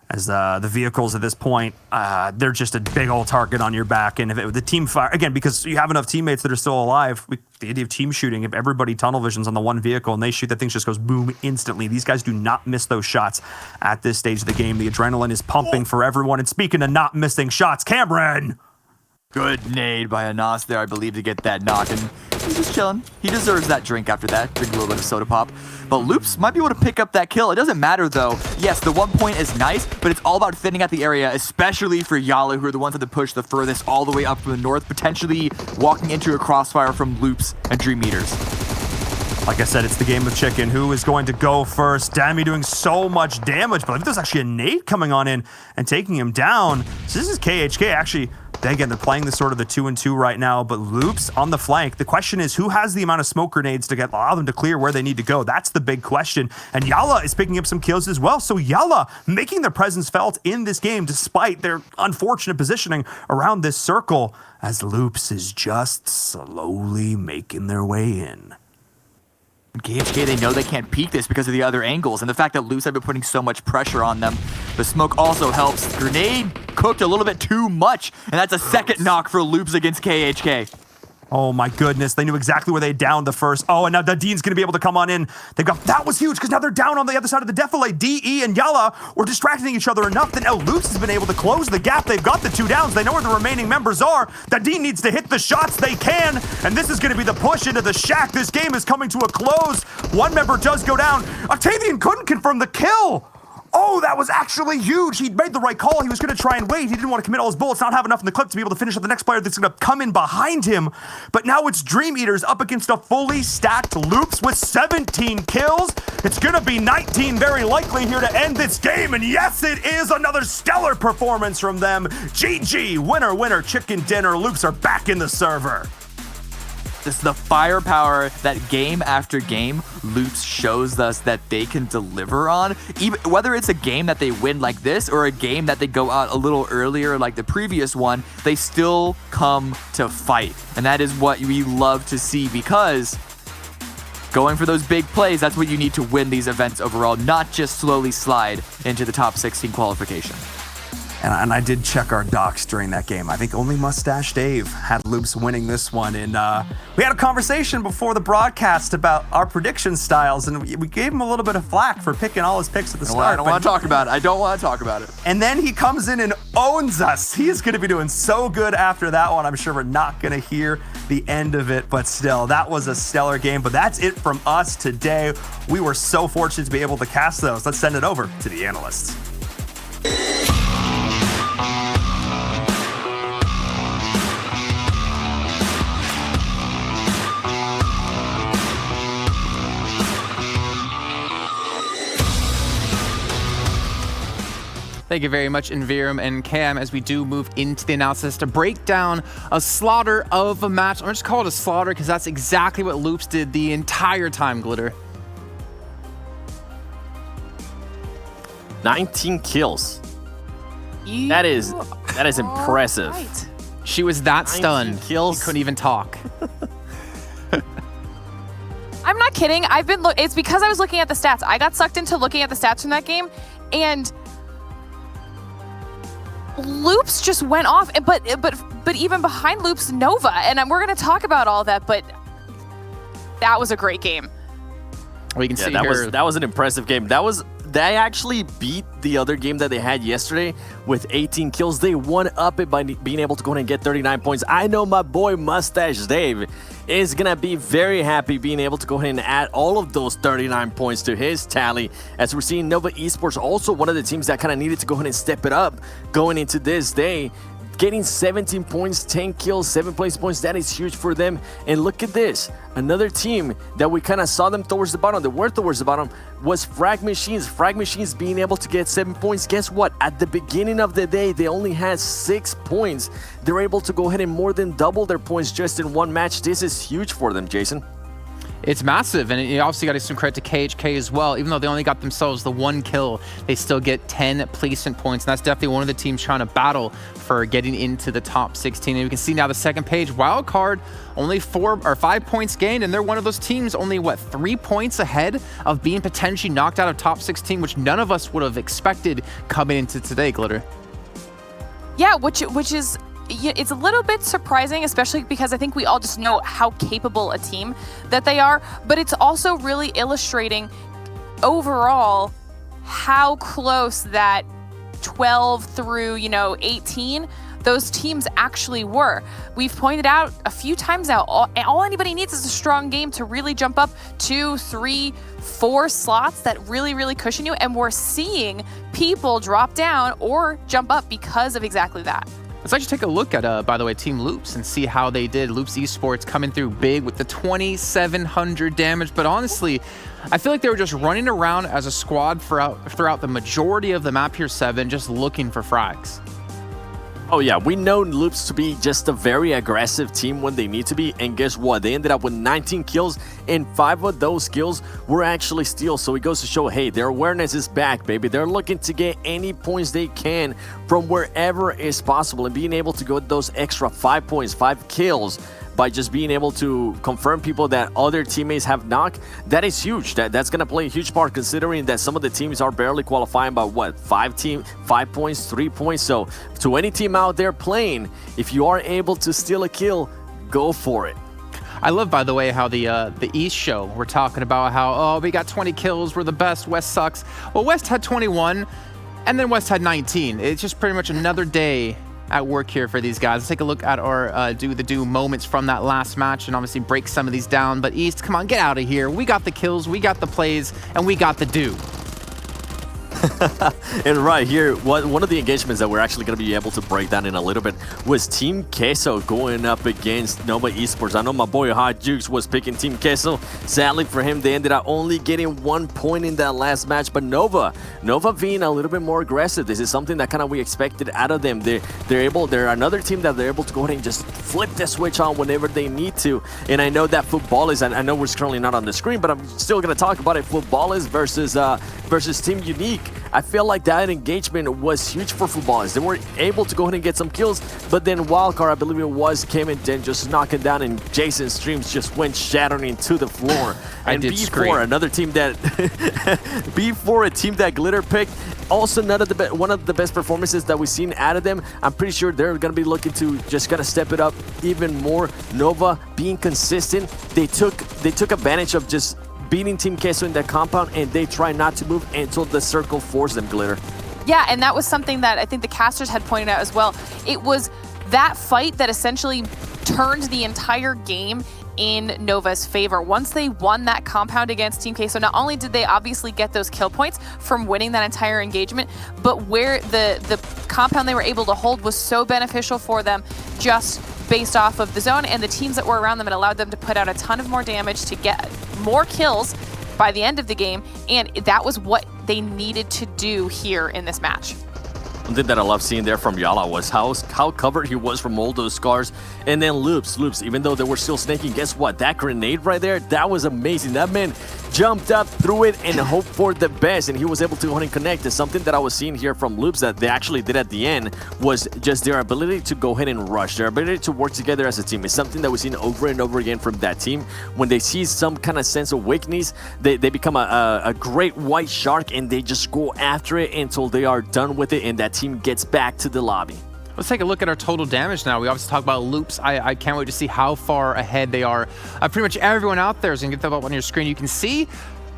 as the vehicles at this point, they're just a big old target on your back. And if the team fire, again, because you have enough teammates that are still alive, the idea of team shooting, if everybody tunnel visions on the one vehicle and they shoot, that thing just goes boom instantly. These guys do not miss those shots at this stage of the game. The adrenaline is pumping for everyone. And speaking of not missing shots, Cameron! Good nade by Anas there, I believe, to get that knock. And he's just chilling. He deserves that drink after that. Drink a little bit of soda pop. But Loops might be able to pick up that kill. It doesn't matter, though. Yes, the 1 point is nice, but it's all about thinning out the area, especially for Yala, who are the ones that have pushed the furthest all the way up from the north, potentially walking into a crossfire from Loops and Dream Eaters. Like I said, it's the game of chicken. Who is going to go first? Dammy doing so much damage, but I think there's actually a nade coming on in and taking him down. So this is KHK actually. Again, they're playing the sort of the 2-2 right now, but Loops on the flank. The question is, who has the amount of smoke grenades to allow them to clear where they need to go? That's the big question. And Yala is picking up some kills as well. So Yala making their presence felt in this game despite their unfortunate positioning around this circle as Loops is just slowly making their way in. KHK, they know they can't peek this because of the other angles, and the fact that Loops have been putting so much pressure on them. The smoke also helps. Grenade cooked a little bit too much, and that's a second knock for Loops against KHK. Oh my goodness, they knew exactly where they downed the first. Oh, and now Dadine's gonna be able to come on in. That was huge, because now they're down on the other side of the defile. DE and Yala were distracting each other enough that now Loops has been able to close the gap. They've got the 2 downs. They know where the remaining members are. Dadine needs to hit the shots they can, and this is gonna be the push into the shack. This game is coming to a close. One member does go down. Octavian couldn't confirm the kill. Oh, that was actually huge. He made the right call. He was going to try and wait. He didn't want to commit all his bullets, not have enough in the clip to be able to finish up the next player that's going to come in behind him. But now it's Dream Eaters up against a fully stacked Loops with 17 kills. It's going to be 19 very likely here to end this game. And yes, it is another stellar performance from them. GG, winner, winner, chicken dinner. Loops are back in the server. This is the firepower that game after game Loops shows us that they can deliver on. Even whether it's a game that they win like this or a game that they go out a little earlier like the previous one, they still come to fight. And that is what we love to see, because going for those big plays, that's what you need to win these events overall, not just slowly slide into the top 16 qualification. And I did check our docs during that game. I think only Mustache Dave had Loops winning this one. And we had a conversation before the broadcast about our prediction styles, and we gave him a little bit of flack for picking all his picks at the start. I don't want to talk about it. I don't want to talk about it. And then he comes in and owns us. He is going to be doing so good after that one. I'm sure we're not going to hear the end of it, but still, that was a stellar game. But that's it from us today. We were so fortunate to be able to cast those. Let's send it over to the analysts. Thank you very much, Invirum and Cam, as we do move into the analysis to break down a slaughter of a match. I'm just call it a slaughter because that's exactly what Loops did the entire time, Glitter. 19 kills. That is impressive. Right. She was that stunned. Kills. She couldn't even talk. I'm not kidding. It's because I was looking at the stats. I got sucked into looking at the stats from that game, and Loops just went off. But even behind Loops, Nova, and we're going to talk about all that. But that was a great game. We can see that was an impressive game. They actually beat the other game that they had yesterday with 18 kills. They won up it by being able to go ahead and get 39 points. I know my boy Mustache Dave is going to be very happy being able to go ahead and add all of those 39 points to his tally, as we're seeing Nova Esports, also one of the teams that kind of needed to go ahead and step it up going into this day. Getting 17 points, 10 kills, 7 place points, that is huge for them. And look at this. Another team that we kind of saw them towards the bottom, was Frag Machines. Frag Machines being able to get 7 points. Guess what? At the beginning of the day, they only had 6 points. They're able to go ahead and more than double their points just in one match. This is huge for them, Jason. It's massive, and you obviously got to give some credit to KHK as well. Even though they only got themselves the 1 kill, they still get 10 placement points, and that's definitely one of the teams trying to battle for getting into the top 16. And we can see now the second page, Wildcard, only 4 or 5 points gained, and they're one of those teams only, 3 points ahead of being potentially knocked out of top 16, which none of us would have expected coming into today, Glitter. Yeah, which is... it's a little bit surprising, especially because I think we all just know how capable a team that they are, but it's also really illustrating overall how close that 12 through, 18, those teams actually were. We've pointed out a few times now, all anybody needs is a strong game to really jump up 2, 3, 4 slots that really, really cushion you, and we're seeing people drop down or jump up because of exactly that. Let's actually take a look at, by the way, Team Loops and see how they did. Loops Esports coming through big with the 2,700 damage. But honestly, I feel like they were just running around as a squad throughout the majority of the map here, 7, just looking for frags. Oh yeah, we know Loops to be just a very aggressive team when they need to be, and guess what? They ended up with 19 kills, and 5 of those kills were actually steals. So it goes to show, hey, their awareness is back, baby. They're looking to get any points they can from wherever is possible, and being able to go those extra 5 points, 5 kills, by just being able to confirm people that other teammates have knocked, that is huge. That's going to play a huge part, considering that some of the teams are barely qualifying by 5 points, 3 points. So to any team out there playing, if you are able to steal a kill, go for it. I love, by the way, how the East show, we're talking about how, oh, we got 20 kills, we're the best, West sucks. Well, West had 21, and then West had 19. It's just pretty much another day at work here for these guys. Let's take a look at our do moments from that last match and obviously break some of these down. But East, come on, get out of here. We got the kills, we got the plays, and we got the do. And right here, one of the engagements that we're actually going to be able to break down in a little bit was Team Queso going up against Nova Esports. I know my boy Hot Jukes was picking Team Queso. Sadly for him, they ended up only getting 1 point in that last match. But Nova being a little bit more aggressive. This is something that kind of we expected out of them. They're another team that they're able to go ahead and just flip the switch on whenever they need to. And I know that football is, I know we're currently not on the screen, but I'm still going to talk about it. Football is versus Team Unique. I feel like that engagement was huge for Footballers. They were able to go ahead and get some kills, but then Wildcard, I believe it was, came in and just knocking down, and Jason's streams just went shattering to the floor. I And did B4, scream. another team that B4, a team that Glitter picked, also one of the best performances that we've seen out of them. I'm pretty sure they're gonna be looking to just gotta step it up even more. Nova being consistent, they took advantage of just beating Team Queso in that compound, and they try not to move until the circle forced them, Glitter. Yeah, and that was something that I think the casters had pointed out as well. It was that fight that essentially turned the entire game in Nova's favor. Once they won that compound against Team Queso, not only did they obviously get those kill points from winning that entire engagement, but where the compound they were able to hold was so beneficial for them just based off of the zone and the teams that were around them. It allowed them to put out a ton of more damage to get more kills by the end of the game, and that was what they needed to do here in this match. Something that I love seeing there from Yala was how covered he was from all those scars. And then Loops, even though they were still snaking, guess what? That grenade right there, that was amazing. That man jumped up, threw it, and hoped for the best, and he was able to go ahead and connect. And something that I was seeing here from Loops that they actually did at the end was just their ability to go ahead and rush, their ability to work together as a team. It's something that we've seen over and over again from that team. When they see some kind of sense of weakness, they become a great white shark, and they just go after it until they are done with it, and that team gets back to the lobby. Let's take a look at our total damage now. We obviously talk about Loops. I can't wait to see how far ahead they are. Pretty much everyone out there is going to get that up on your screen. You can see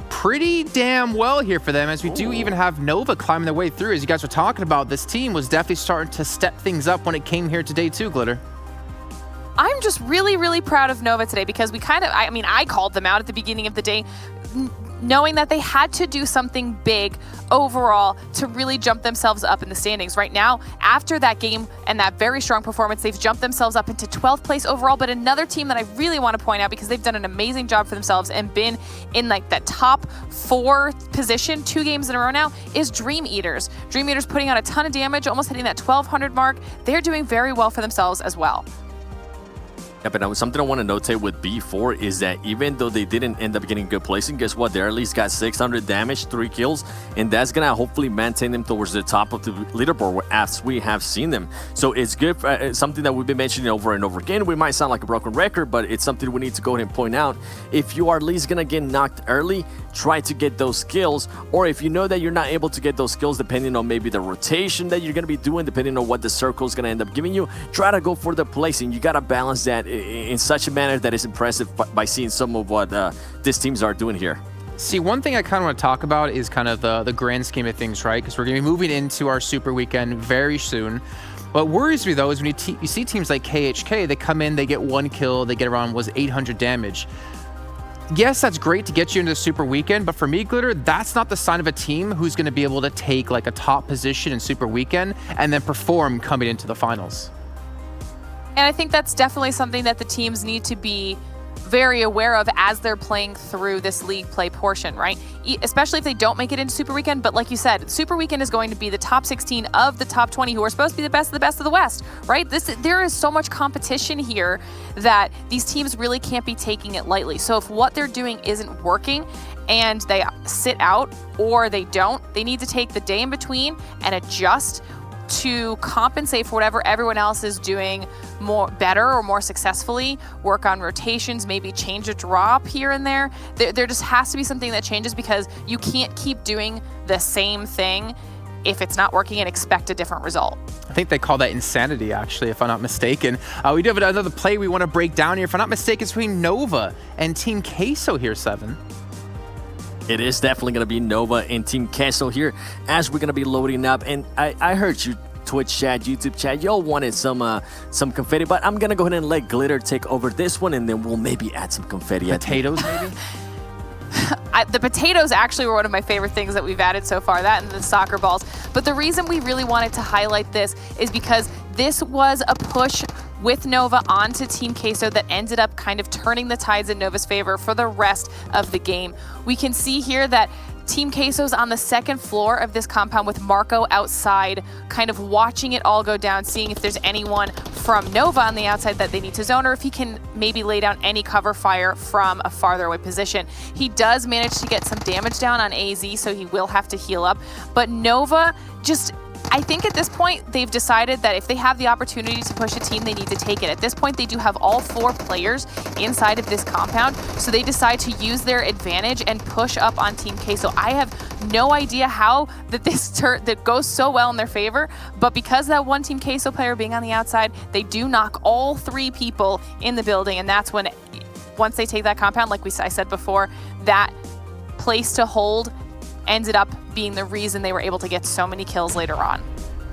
pretty damn well here for them, as we do even have Nova climbing their way through. As you guys were talking about, this team was definitely starting to step things up when it came here today too, Glitter. I'm just really, really proud of Nova today because we I called them out at the beginning of the day, knowing that they had to do something big overall to really jump themselves up in the standings. Right now, after that game and that very strong performance, they've jumped themselves up into 12th place overall. But another team that I really want to point out, because they've done an amazing job for themselves and been in like that top 4 position 2 games in a row now, is Dream Eaters. Dream Eaters putting out a ton of damage, almost hitting that 1200 mark. They're doing very well for themselves as well. Yeah, but something I want to notate with B4 is that even though they didn't end up getting good placing, guess what? They at least got 600 damage, 3 kills, and that's going to hopefully maintain them towards the top of the leaderboard as we have seen them. So it's good, it's something that we've been mentioning over and over again. We might sound like a broken record, but it's something we need to go ahead and point out. If you are at least going to get knocked early, try to get those skills, or if you know that you're not able to get those skills depending on maybe the rotation that you're going to be doing, depending on what the circle is going to end up giving you, try to go for the placing. You got to balance that in such a manner that is impressive by seeing some of what these teams are doing here. See, one thing I kind of want to talk about is kind of the grand scheme of things, right? Because we're going to be moving into our Super Weekend very soon. What worries me, though, is when you see teams like KHK, they come in, they get 1 kill, they get around 800 damage. Yes, that's great to get you into the Super Weekend, but for me, Glitter, that's not the sign of a team who's going to be able to take like a top position in Super Weekend and then perform coming into the finals. And I think that's definitely something that the teams need to be very aware of as they're playing through this league play portion, right? Especially if they don't make it into Super Weekend. But like you said, Super Weekend is going to be the top 16 of the top 20 who are supposed to be the best of the West, right? There is so much competition here that these teams really can't be taking it lightly. So if what they're doing isn't working and they sit out or they don't, they need to take the day in between and adjust to compensate for whatever everyone else is doing better or more successfully, work on rotations, maybe change a drop here and there. There just has to be something that changes, because you can't keep doing the same thing if it's not working and expect a different result. I think they call that insanity, actually, if I'm not mistaken. We do have another play we want to break down here. If I'm not mistaken, it's between Nova and Team Queso here, 7. It is definitely going to be Nova and Team Queso here as we're going to be loading up. And I heard you, Twitch chat, YouTube chat, y'all wanted some confetti, but I'm going to go ahead and let Glitter take over this one, and then we'll maybe add some confetti. Potatoes, maybe? The potatoes actually were one of my favorite things that we've added so far, that and the soccer balls. But the reason we really wanted to highlight this is because this was a push with Nova onto Team Queso that ended up kind of turning the tides in Nova's favor for the rest of the game. We can see here that Team Queso's on the second floor of this compound with Marco outside, kind of watching it all go down, seeing if there's anyone from Nova on the outside that they need to zone, or if he can maybe lay down any cover fire from a farther away position. He does manage to get some damage down on AZ, so he will have to heal up. But Nova just... I think at this point, they've decided that if they have the opportunity to push a team, they need to take it. At this point, they do have all 4 players inside of this compound, so they decide to use their advantage and push up on Team Queso. I have no idea how that goes so well in their favor, but because that one Team Queso player being on the outside, they do knock all 3 people in the building, and that's when, once they take that compound, like I said before, that place to hold ended up being the reason they were able to get so many kills later on.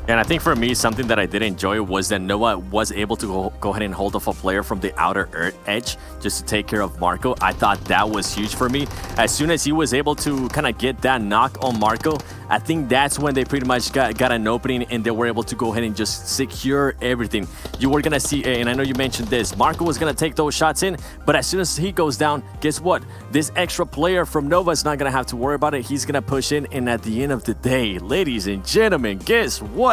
And I think for me, something that I did enjoy was that Noah was able to go ahead and hold off a player from the outer edge just to take care of Marco. I thought that was huge for me. As soon as he was able to kind of get that knock on Marco, I think that's when they pretty much got an opening and they were able to go ahead and just secure everything. You were going to see, and I know you mentioned this, Marco was going to take those shots in, but as soon as he goes down, guess what? This extra player from Nova is not going to have to worry about it. He's going to push in, and at the end of the day, ladies and gentlemen, guess what?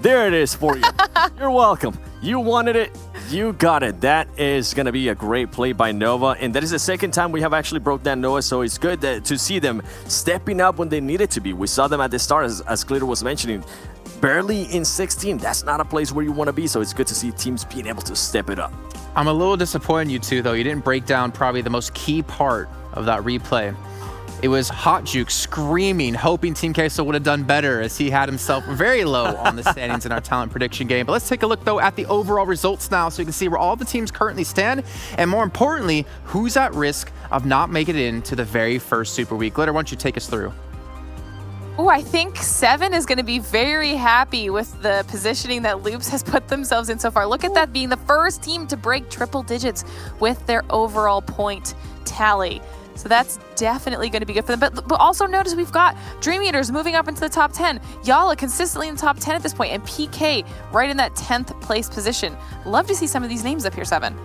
There it is for you. You're welcome. You wanted it. You got it. That is going to be a great play by Nova. And that is the second time we have actually broke down Nova. So it's good to see them stepping up when they needed to be. We saw them at the start, as Glitter was mentioning, barely in 16. That's not a place where you want to be. So it's good to see teams being able to step it up. I'm a little disappointed in you two, though. You didn't break down probably the most key part of that replay. It was Hot Juke screaming, hoping Team Queso would have done better, as he had himself very low on the standings in our talent prediction game. But let's take a look, though, at the overall results now, so you can see where all the teams currently stand, and more importantly, who's at risk of not making it into the very first Super Week. Glitter, why don't you take us through? Oh, I think 7 is going to be very happy with the positioning that Loops has put themselves in so far. Look at that, being the first team to break triple digits with their overall point tally. So that's definitely going to be good for them. But also notice we've got Dream Eaters moving up into the top 10. Yala consistently in the top 10 at this point, and PK right in that 10th place position. Love to see some of these names up here, 7.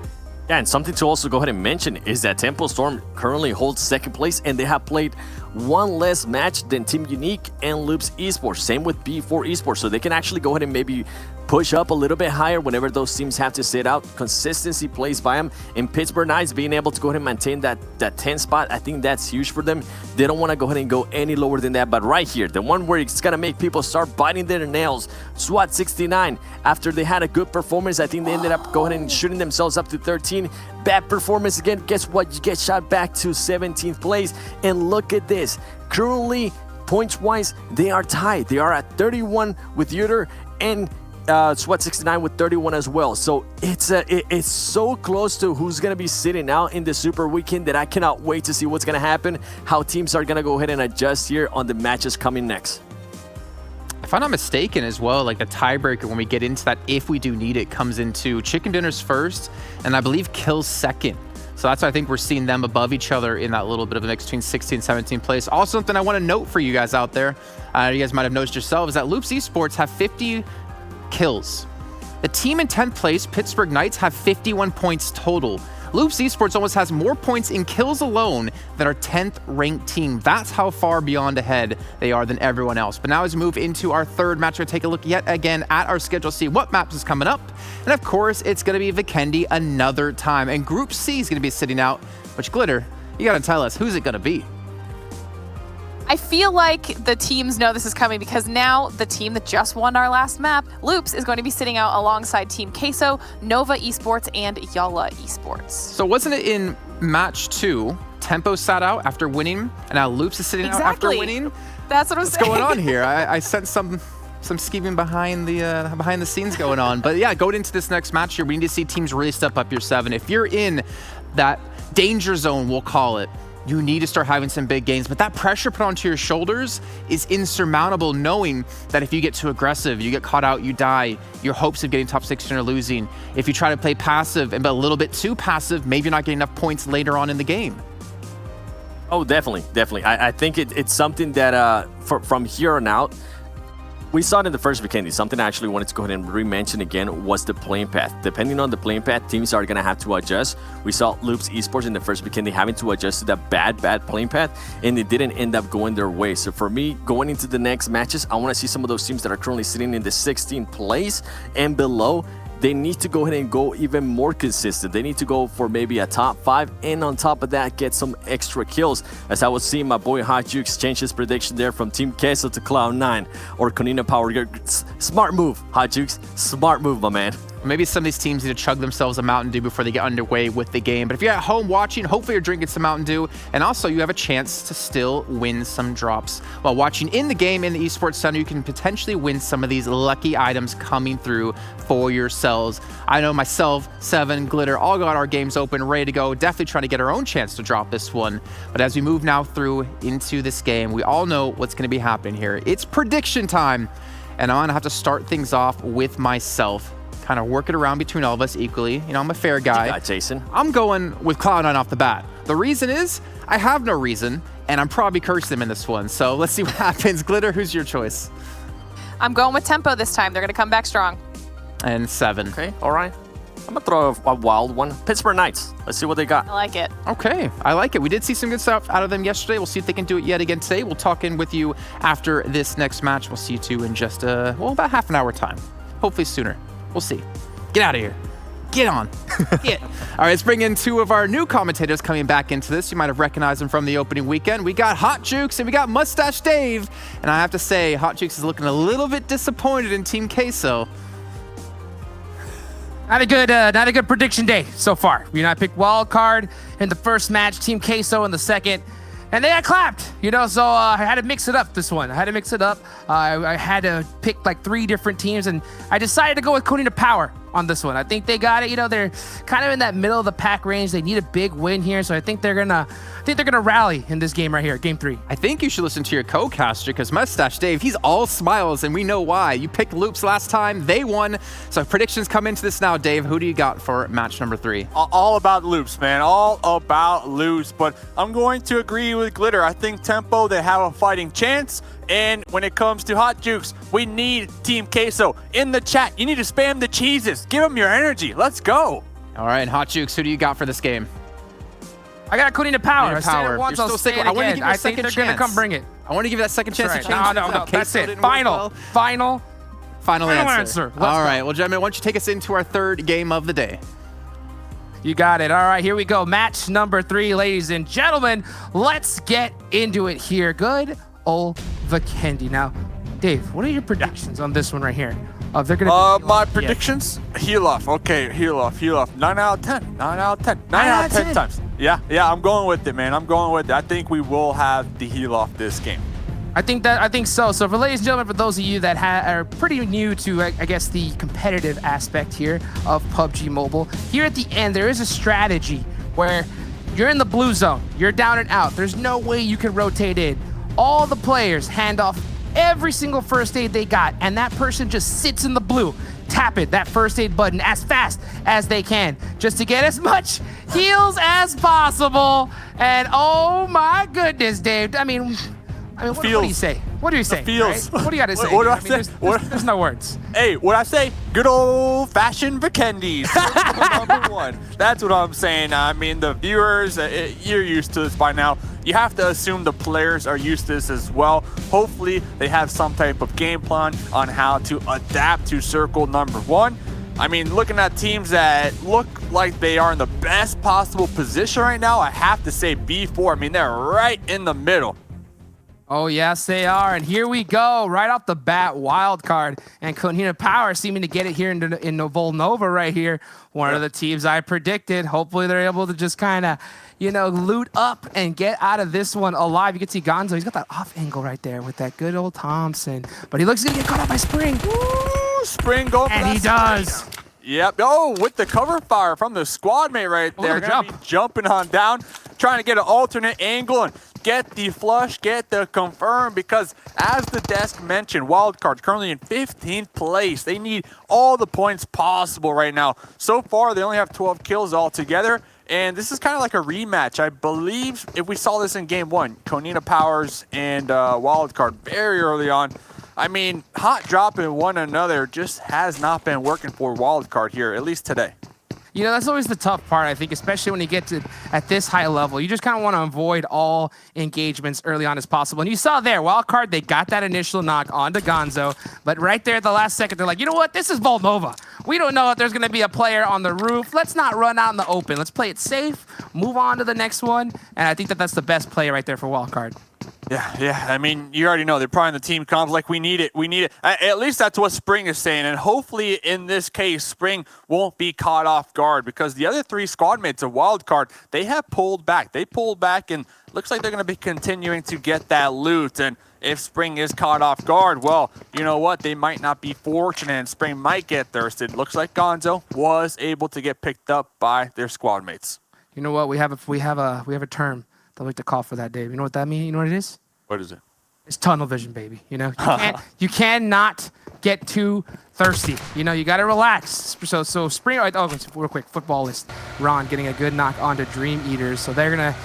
Yeah, and something to also go ahead and mention is that Tempo Storm currently holds second place, and they have played one less match than Team Unique and Loops Esports. Same with B4 Esports, so they can actually go ahead and maybe push up a little bit higher whenever those teams have to sit out. Consistency plays by them. And Pittsburgh Knights being able to go ahead and maintain that 10 spot, I think that's huge for them. They don't want to go ahead and go any lower than that. But right here, the one where it's going to make people start biting their nails, SWAT 69, after they had a good performance, I think they ended up going and shooting themselves up to 13. Bad performance again. Guess what? You get shot back to 17th place. And look at this. Currently, points-wise, they are tied. They are at 31 with Uter and SWAT 69 with 31 as well. So it's so close to who's going to be sitting out in the Super Weekend that I cannot wait to see what's going to happen, how teams are going to go ahead and adjust here on the matches coming next. If I'm not mistaken as well, like the tiebreaker when we get into that, if we do need it, comes into Chicken Dinners first, and I believe Kills second. So that's why I think we're seeing them above each other in that little bit of a mix between 16 and 17 place. Also, something I want to note for you guys out there, you guys might have noticed yourselves, is that Loops Esports have 50 kills. The team in 10th place, Pittsburgh Knights, have 51 points total. Loops Esports almost has more points in kills alone than our 10th ranked team. That's how far beyond ahead they are than everyone else. But now as we move into our third match, we'll take a look yet again at our schedule, see what maps is coming up. And of course, it's going to be Vikendi another time. And Group C is going to be sitting out, which, Glitter, you got to tell us, who's it going to be? I feel like the teams know this is coming because now the team that just won our last map, Loops, is going to be sitting out alongside Team Queso, Nova Esports, and Yala Esports. So wasn't it in match 2, Tempo sat out after winning, and now Loops is sitting out after winning? That's what I'm saying. What's going on here? I sense some scheming behind the scenes going on. But yeah, going into this next match here, we need to see teams really step up your 7. If you're in that danger zone, we'll call it, you need to start having some big gains, but that pressure put onto your shoulders is insurmountable, knowing that if you get too aggressive, you get caught out, you die. Your hopes of getting top 16 are losing. If you try to play passive and a little bit too passive, maybe you're not getting enough points later on in the game. Oh, definitely. I think it's something that from here on out, We saw it in the first Vikendi. Something I actually wanted to go ahead and re-mention again was the playing path. Depending on the playing path, teams are going to have to adjust. We saw Loops Esports in the first Vikendi having to adjust to that bad playing path, and it didn't end up going their way. So for me, going into the next matches, I want to see some of those teams that are currently sitting in the 16th place and below. They need to go ahead and go even more consistent. They need to go for maybe a top 5, and on top of that, get some extra kills. As I was seeing my boy Hot Jukes change his prediction there from Team Queso to Cloud9 or Konina Power. Smart move, Hot Jukes. Smart move, my man. Maybe some of these teams need to chug themselves a Mountain Dew before they get underway with the game. But if you're at home watching, hopefully you're drinking some Mountain Dew, and also you have a chance to still win some drops. While watching in the game in the Esports Center, you can potentially win some of these lucky items coming through for yourselves. I know myself, Seven, Glitter, all got our games open, ready to go. Definitely trying to get our own chance to drop this one. But as we move now through into this game, we all know what's going to be happening here. It's prediction time, and I'm going to have to start things off with myself. Kind of work it around between all of us equally. You know, I'm a fair guy. You got Jason. I'm going with Cloud9 off the bat. The reason is I have no reason, and I'm probably cursing them in this one. So let's see what happens. Glitter, who's your choice? I'm going with Tempo this time. They're going to come back strong. And Seven. Okay, all right. I'm going to throw a wild one. Pittsburgh Knights. Let's see what they got. I like it. Okay, I like it. We did see some good stuff out of them yesterday. We'll see if they can do it yet again today. We'll talk in with you after this next match. We'll see you two in just, about half an hour time. Hopefully sooner. We'll see. Get out of here. Get on. Get. All right, let's bring in two of our new commentators coming back into this. You might have recognized them from the opening weekend. We got Hot Jukes and we got Mustache Dave. And I have to say, Hot Jukes is looking a little bit disappointed in Team Queso. Not a good prediction day so far. You know, I picked wild card in the first match, Team Queso in the second, and they got clapped. You know, so I had to mix it up this one. I had to pick like 3 different teams, and I decided to go with Konina Power on this one. I think they got it. You know, they're kind of in that middle of the pack range. They need a big win here, so I think they're gonna rally in this game right here, game 3. I think you should listen to your co-caster, because Mustache Dave, he's all smiles, and we know why. You picked Loops last time, they won. So predictions come into this now. Dave, who do you got for match number 3? All about Loops, man. All about Loops. But I'm going to agree with Glitter. I think Tempo, they have a fighting chance. And when it comes to Hot Jukes, we need Team Queso. In the chat, you need to spam the cheeses. Give them your energy. Let's go. All right, Hot Jukes, who do you got for this game? I got Konina Power. I said it once, I'll say it again. I want to give you a second chance. I think they're going to come bring it. I want to give you that second chance to change No, that's it. Final answer. All right, well, gentlemen, why don't you take us into our 3rd game of the day? You got it. All right, here we go. Match number 3, ladies and gentlemen. Let's get into it here. Good old Vikendi. Now, Dave, what are your predictions on this one right here? They're gonna my predictions? Heal off. Okay, heal off. 9 out of 10. 9 out of 10. 9 out of 10 times. Yeah, I'm going with it, man. I'm going with it. I think we will have the heal off this game. I think so. So for ladies and gentlemen, for those of you that are pretty new to, I guess, the competitive aspect here of PUBG Mobile, here at the end, there is a strategy where you're in the blue zone. You're down and out. There's no way you can rotate in. All the players hand off every single first aid they got, and that person just sits in the blue. Tap it, that first aid button, as fast as they can, just to get as much heals as possible. And oh my goodness, Dave. I mean, what do you say? What do you say? Feels. Right? What do you got to say? What do I say? There's no words. Hey, what I say? Good old-fashioned Vikendis. Number 1. That's what I'm saying. I mean, the viewers, you're used to this by now. You have to assume the players are used to this as well. Hopefully, they have some type of game plan on how to adapt to circle number 1. I mean, looking at teams that look like they are in the best possible position right now, I have to say B4. I mean, they're right in the middle. Oh, yes, they are. And here we go. Right off the bat, wild card. And Konina Power seeming to get it here in Volnova right here. One of the teams I predicted. Hopefully they're able to just kind of, loot up and get out of this one alive. You can see Gonzo. He's got that off angle right there with that good old Thompson. But he looks going to get caught out by Spring. Woo, Spring going for that. And he does. Yep. Oh, with the cover fire from the squad mate right there. Gonna be jumping on down, trying to get an alternate angle and get the flush, get the confirm, because as the desk mentioned, Wildcard currently in 15th place. They need all the points possible right now. So far, they only have 12 kills altogether, and this is kind of like a rematch. I believe if we saw this in game 1, Konina Powers and Wildcard very early on, I mean, hot dropping one another just has not been working for Wildcard here, at least today. You know, that's always the tough part, I think, especially when you get to at this high level. You just kind of want to avoid all engagements early on as possible. And you saw there, Wildcard, they got that initial knock onto Gonzo, but right there at the last second, they're like, you know what? This is Volnova. We don't know if there's going to be a player on the roof. Let's not run out in the open. Let's play it safe, move on to the next one, and I think that that's the best play right there for Wildcard. Yeah. I mean, you already know they're probably in the team comms like we need it. We need it. At least that's what Spring is saying. And hopefully in this case, Spring won't be caught off guard because the other 3 squad mates of Wildcard, they have pulled back. They pulled back and looks like they're going to be continuing to get that loot. And if Spring is caught off guard, well, you know what? They might not be fortunate and Spring might get thirsted. Looks like Gonzo was able to get picked up by their squad mates. You know what? We have a term I like to call for that, Dave. You know what that means? You know what it is? What is it? It's tunnel vision, baby. You know, you cannot get too thirsty. You know, you got to relax. So Spring. Oh, real quick, football list. Ron getting a good knock onto Dream Eaters, so they're gonna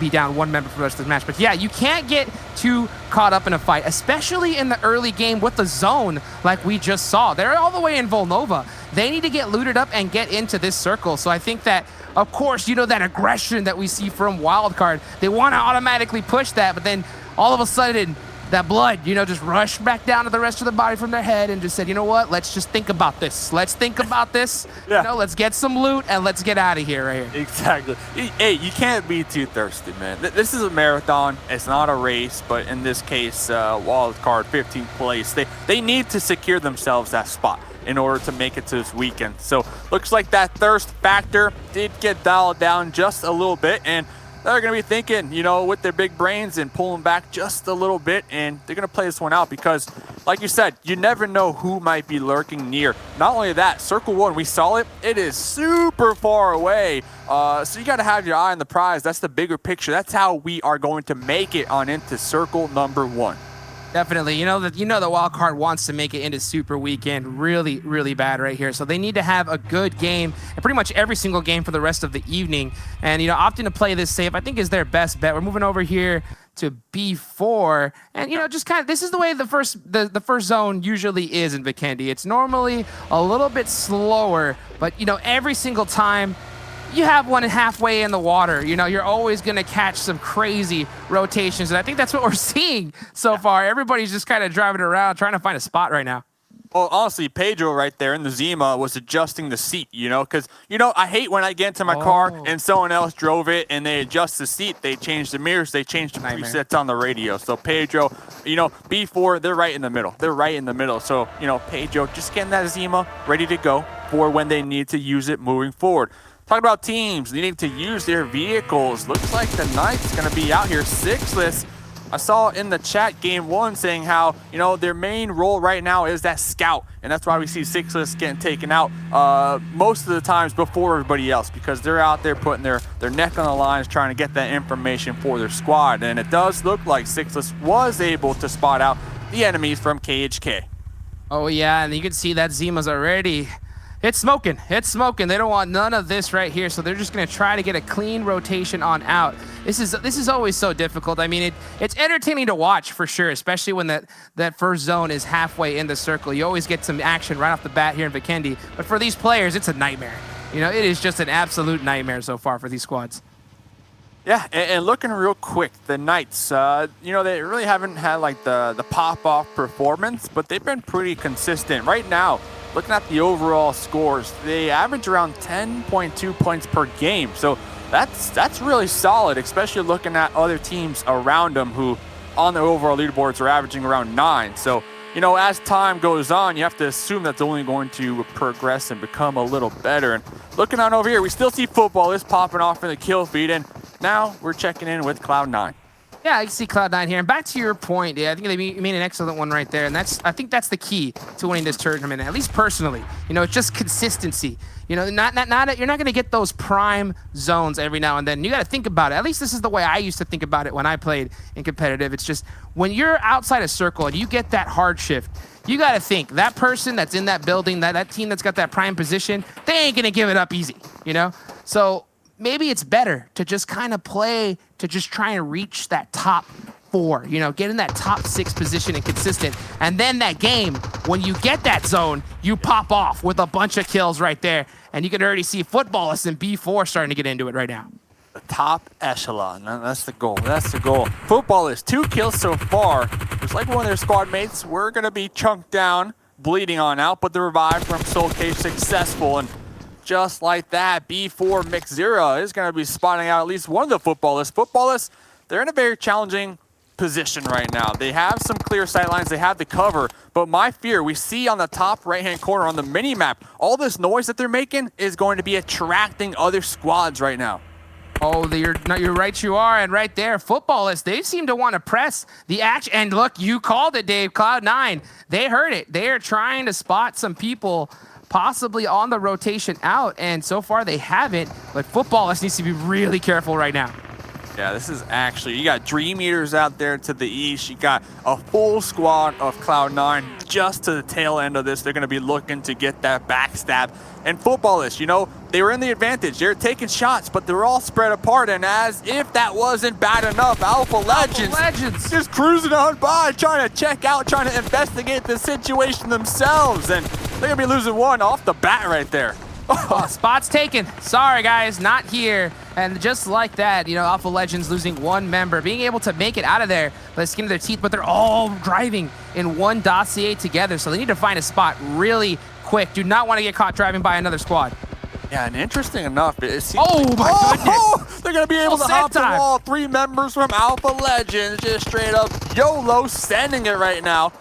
be down 1 member for the rest of the match. But yeah, you can't get too caught up in a fight, especially in the early game with the zone like we just saw. They're all the way in Volnova. They need to get looted up and get into this circle. So I think that, of course, you know, that aggression that we see from Wildcard, they want to automatically push that, but then all of a sudden, that blood, you know, just rushed back down to the rest of the body from their head and just said, you know what, let's just think about this. Let's think about this. Yeah. You know, let's get some loot and let's get out of here right here. Exactly. Hey, you can't be too thirsty, man. This is a marathon. It's not a race, but in this case, Wildcard, 15th place. They need to secure themselves that spot in order to make it to this weekend. So looks like that thirst factor did get dialed down just a little bit, and they're going to be thinking, you know, with their big brains and pulling back just a little bit, and they're going to play this one out because, like you said, you never know who might be lurking near. Not only that, Circle 1, we saw it. It is super far away, so you got to have your eye on the prize. That's the bigger picture. That's how we are going to make it on into Circle number 1. Definitely. You know that Wildcard wants to make it into Super Weekend really, really bad right here. So they need to have a good game and pretty much every single game for the rest of the evening. And, you know, opting to play this safe, I think, is their best bet. We're moving over here to B4. And, you know, just kind of, this is the way the first zone usually is in Vikendi. It's normally a little bit slower, but, you know, every single time you have one halfway in the water, you know, you're always going to catch some crazy rotations. And I think that's what we're seeing so far. Everybody's just kind of driving around, trying to find a spot right now. Well, honestly, Pedro right there in the Zima was adjusting the seat, you know, because, you know, I hate when I get into my car and someone else drove it and they adjust the seat. They change the mirrors. They change the presets on the radio. So Pedro, you know, B4, they're right in the middle. They're right in the middle. So, you know, Pedro just getting that Zima ready to go for when they need to use it moving forward. Talk about teams needing to use their vehicles. Looks like the Knight's going to be out here sixless. I saw in the chat game 1 saying how, you know, their main role right now is that scout. And that's why we see sixless getting taken out most of the times before everybody else, because they're out there putting their neck on the lines trying to get that information for their squad. And it does look like sixless was able to spot out the enemies from KHK. Oh, yeah, and you can see that Zima's already... It's smoking. It's smoking. They don't want none of this right here, so they're just going to try to get a clean rotation on out. This is always so difficult. I mean, it's entertaining to watch for sure, especially when that first zone is halfway in the circle. You always get some action right off the bat here in Vikendi, but for these players, it's a nightmare. You know, it is just an absolute nightmare so far for these squads. Yeah, and looking real quick, the Knights, you know, they really haven't had like the pop-off performance, but they've been pretty consistent. Right now, looking at the overall scores, they average around 10.2 points per game. So that's really solid, especially looking at other teams around them who on the overall leaderboards are averaging around 9. So, you know, as time goes on, you have to assume that's only going to progress and become a little better. And looking on over here, we still see football is popping off in the kill feed, and now we're checking in with Cloud9. Yeah, I can see Cloud9 here. And back to your point, I think they made an excellent one right there. And I think that's the key to winning this tournament, at least personally. You know, it's just consistency. You know, you're not going to get those prime zones every now and then. You got to think about it. At least this is the way I used to think about it when I played in competitive. It's just when you're outside a circle and you get that hard shift, you got to think that person that's in that building, that team that's got that prime position, they ain't going to give it up easy, you know? So maybe it's better to just kind of play to just try and reach that top 4, you know, get in that top 6 position and consistent. And then that game, when you get that zone, you pop off with a bunch of kills right there. And you can already see Footballists in B4 starting to get into it right now. The top echelon. That's the goal. That's the goal. Footballists, 2 kills so far. Just like one of their squad mates, we're going to be chunked down, bleeding on out, but the revive from Soul Cage successful. And just like that, B4 Mixzera is going to be spotting out at least one of the Footballists. Footballists, they're in a very challenging position right now. They have some clear sight lines, they have the cover, but my fear, we see on the top right-hand corner on the mini-map, all this noise that they're making is going to be attracting other squads right now. Oh, you're right, you are. And right there, Footballists, they seem to want to press the action. And look, you called it, Dave. Cloud9, they heard it. They are trying to spot some people possibly on the rotation out. And so far, they haven't. But Footballists needs to be really careful right now. Yeah, this is actually, you got Dream Eaters out there to the east. You got a full squad of Cloud9 just to the tail end of this. They're going to be looking to get that backstab. And Footballists, you know, they were in the advantage. They're taking shots, but they're all spread apart. And as if that wasn't bad enough, Alpha Legends just cruising on by, trying to check out, trying to investigate the situation themselves. And they're going to be losing one off the bat right there. Oh, spots taken. Sorry, guys, not here. And just like that, you know, Alpha Legends losing one member, being able to make it out of there by the skin of their teeth, but they're all driving in one dossier together, so they need to find a spot really quick. Do not want to get caught driving by another squad. Yeah, and interesting enough, it seems goodness. They're going to be able to hop the wall. 3 members from Alpha Legends just straight up YOLO sending it right now.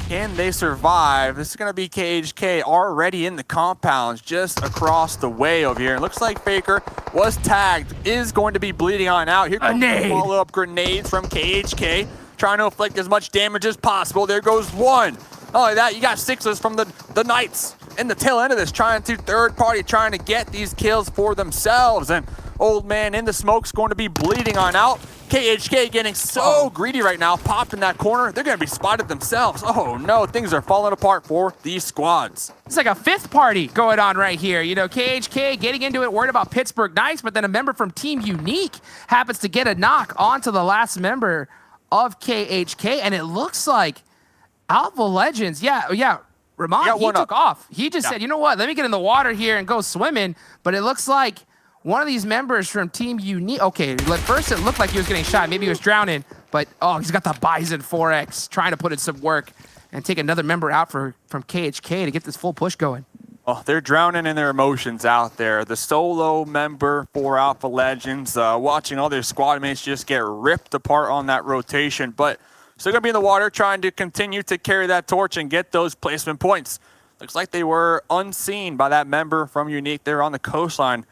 Can they survive? This is going to be KHK already in the compounds just across the way over here. It looks like Faker was tagged, is going to be bleeding on out. Here comes the follow-up grenades from KHK, trying to inflict as much damage as possible. There goes one. Not only that, you got 6s from the Knights in the tail end of this, trying to third party, trying to get these kills for themselves. And Old Man in the smoke's going to be bleeding on out. KHK getting so greedy right now, popped in that corner. They're going to be spotted themselves. Oh no, things are falling apart for these squads. It's like a 5th party going on right here. You know, KHK getting into it, worried about Pittsburgh Knights, but then a member from Team Unique happens to get a knock onto the last member of KHK, and it looks like Alpha Legends, Ramon, he took off. He just said, you know what, let me get in the water here and go swimming, but it looks like one of these members from Team Unique, okay, at first it looked like he was getting shot. Maybe he was drowning, but he's got the Bison 4X trying to put in some work and take another member out from KHK to get this full push going. Oh, they're drowning in their emotions out there. The solo member for Alpha Legends, watching all their squad mates just get ripped apart on that rotation, but still going to be in the water trying to continue to carry that torch and get those placement points. Looks like they were unseen by that member from Unique there on the coastline.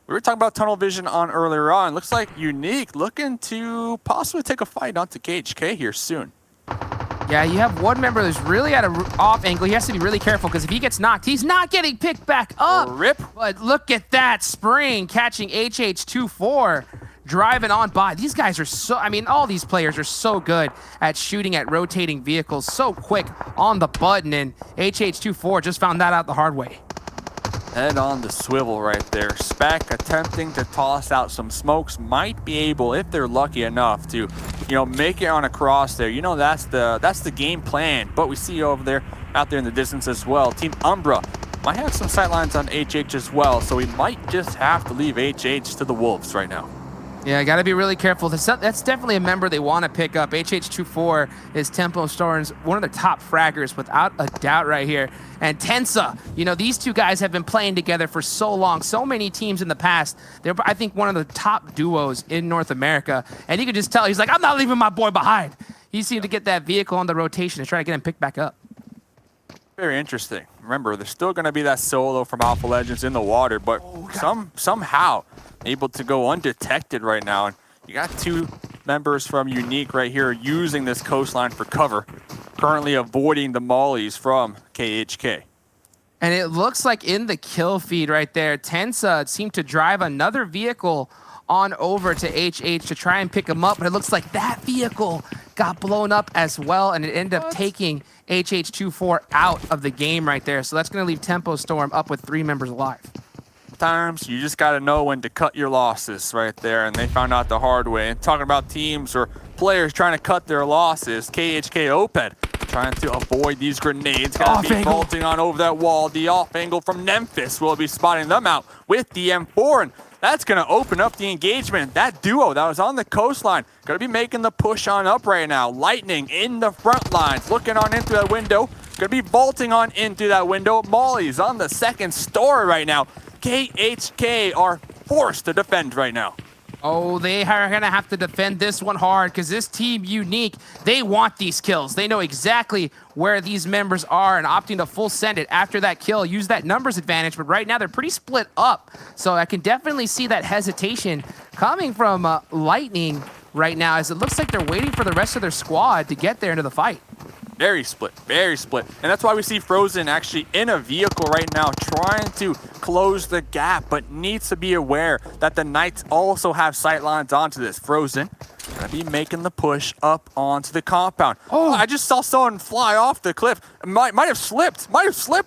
We were talking about tunnel vision on earlier on. Looks like Unique looking to possibly take a fight onto KHK here soon. Yeah, you have one member who's really at an off angle. He has to be really careful because if he gets knocked, he's not getting picked back up. Rip. But look at that spring catching HH24, driving on by. These guys are so, I mean, all these players are so good at shooting at rotating vehicles, so quick on the button, and HH24 just found that out the hard way. Head on the swivel right there. Spec attempting to toss out some smokes, might be able, if they're lucky enough, to, you know, make it on across there. You know, that's the game plan. But we see over there, out there in the distance as well, Team Umbra might have some sightlines on HH as well, so we might just have to leave HH to the Wolves right now. Yeah, got to be really careful. That's definitely a member they want to pick up. HH24 is Tempo Storm's one of the top fraggers without a doubt right here. And Tensa, you know, these two guys have been playing together for so long, so many teams in the past. They're, I think, one of the top duos in North America. And you can just tell, he's like, I'm not leaving my boy behind. He seemed to get that vehicle on the rotation and try to get him picked back up. Very interesting. Remember, there's still going to be that solo from Alpha Legends in the water, but somehow able to go undetected right now. And you got 2 members from Unique right here using this coastline for cover, currently avoiding the mollies from KHK. And it looks like in the kill feed right there, Tensa seemed to drive another vehicle on over to HH to try and pick him up, but it looks like that vehicle got blown up as well, and it ended up taking HH24 out of the game right there. So that's going to leave Tempo Storm up with 3 members alive. Sometimes you just got to know when to cut your losses right there, and they found out the hard way. And talking about teams or players trying to cut their losses. KHK Oped trying to avoid these grenades. Gonna be vaulting on over that wall. The off angle from Memphis will be spotting them out with the M4. And that's going to open up the engagement. That duo that was on the coastline going to be making the push on up right now. Lightning in the front lines, looking on into that window. Going to be vaulting on into that window. Molly's on the second story right now. KHK are forced to defend right now. Oh, they are going to have to defend this one hard because this team Unique, they want these kills. They know exactly where these members are and opting to full send it after that kill. Use that numbers advantage, but right now they're pretty split up. So I can definitely see that hesitation coming from Lightning right now as it looks like they're waiting for the rest of their squad to get there into the fight. Very split, very split. And that's why we see Frozen actually in a vehicle right now trying to close the gap, but needs to be aware that the Knights also have sight lines onto this. Frozen gonna be making the push up onto the compound. Oh, I just saw someone fly off the cliff. Might have slipped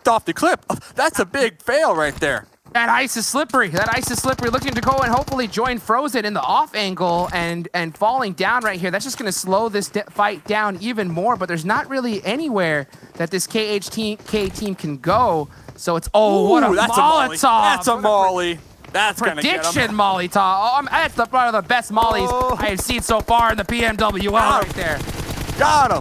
off the cliff. That's a big fail right there. That ice is slippery. That ice is slippery. Looking to go and hopefully join Frozen in the off angle and falling down right here. That's just going to slow this fight down even more. But there's not really anywhere that this KHK team can go. So it's what a Molotov. That's a molly. That's going to get him. Prediction Molotov. Oh, that's one of the best mollies I have seen so far in the PMWL right there. Got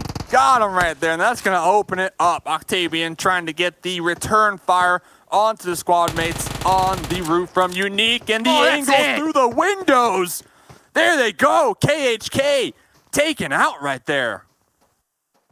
him right there. And that's going to open it up. Octavian trying to get the return fire onto the squad mates on the roof from Unique, and the angle through the windows. There they go. KHK taken out right there.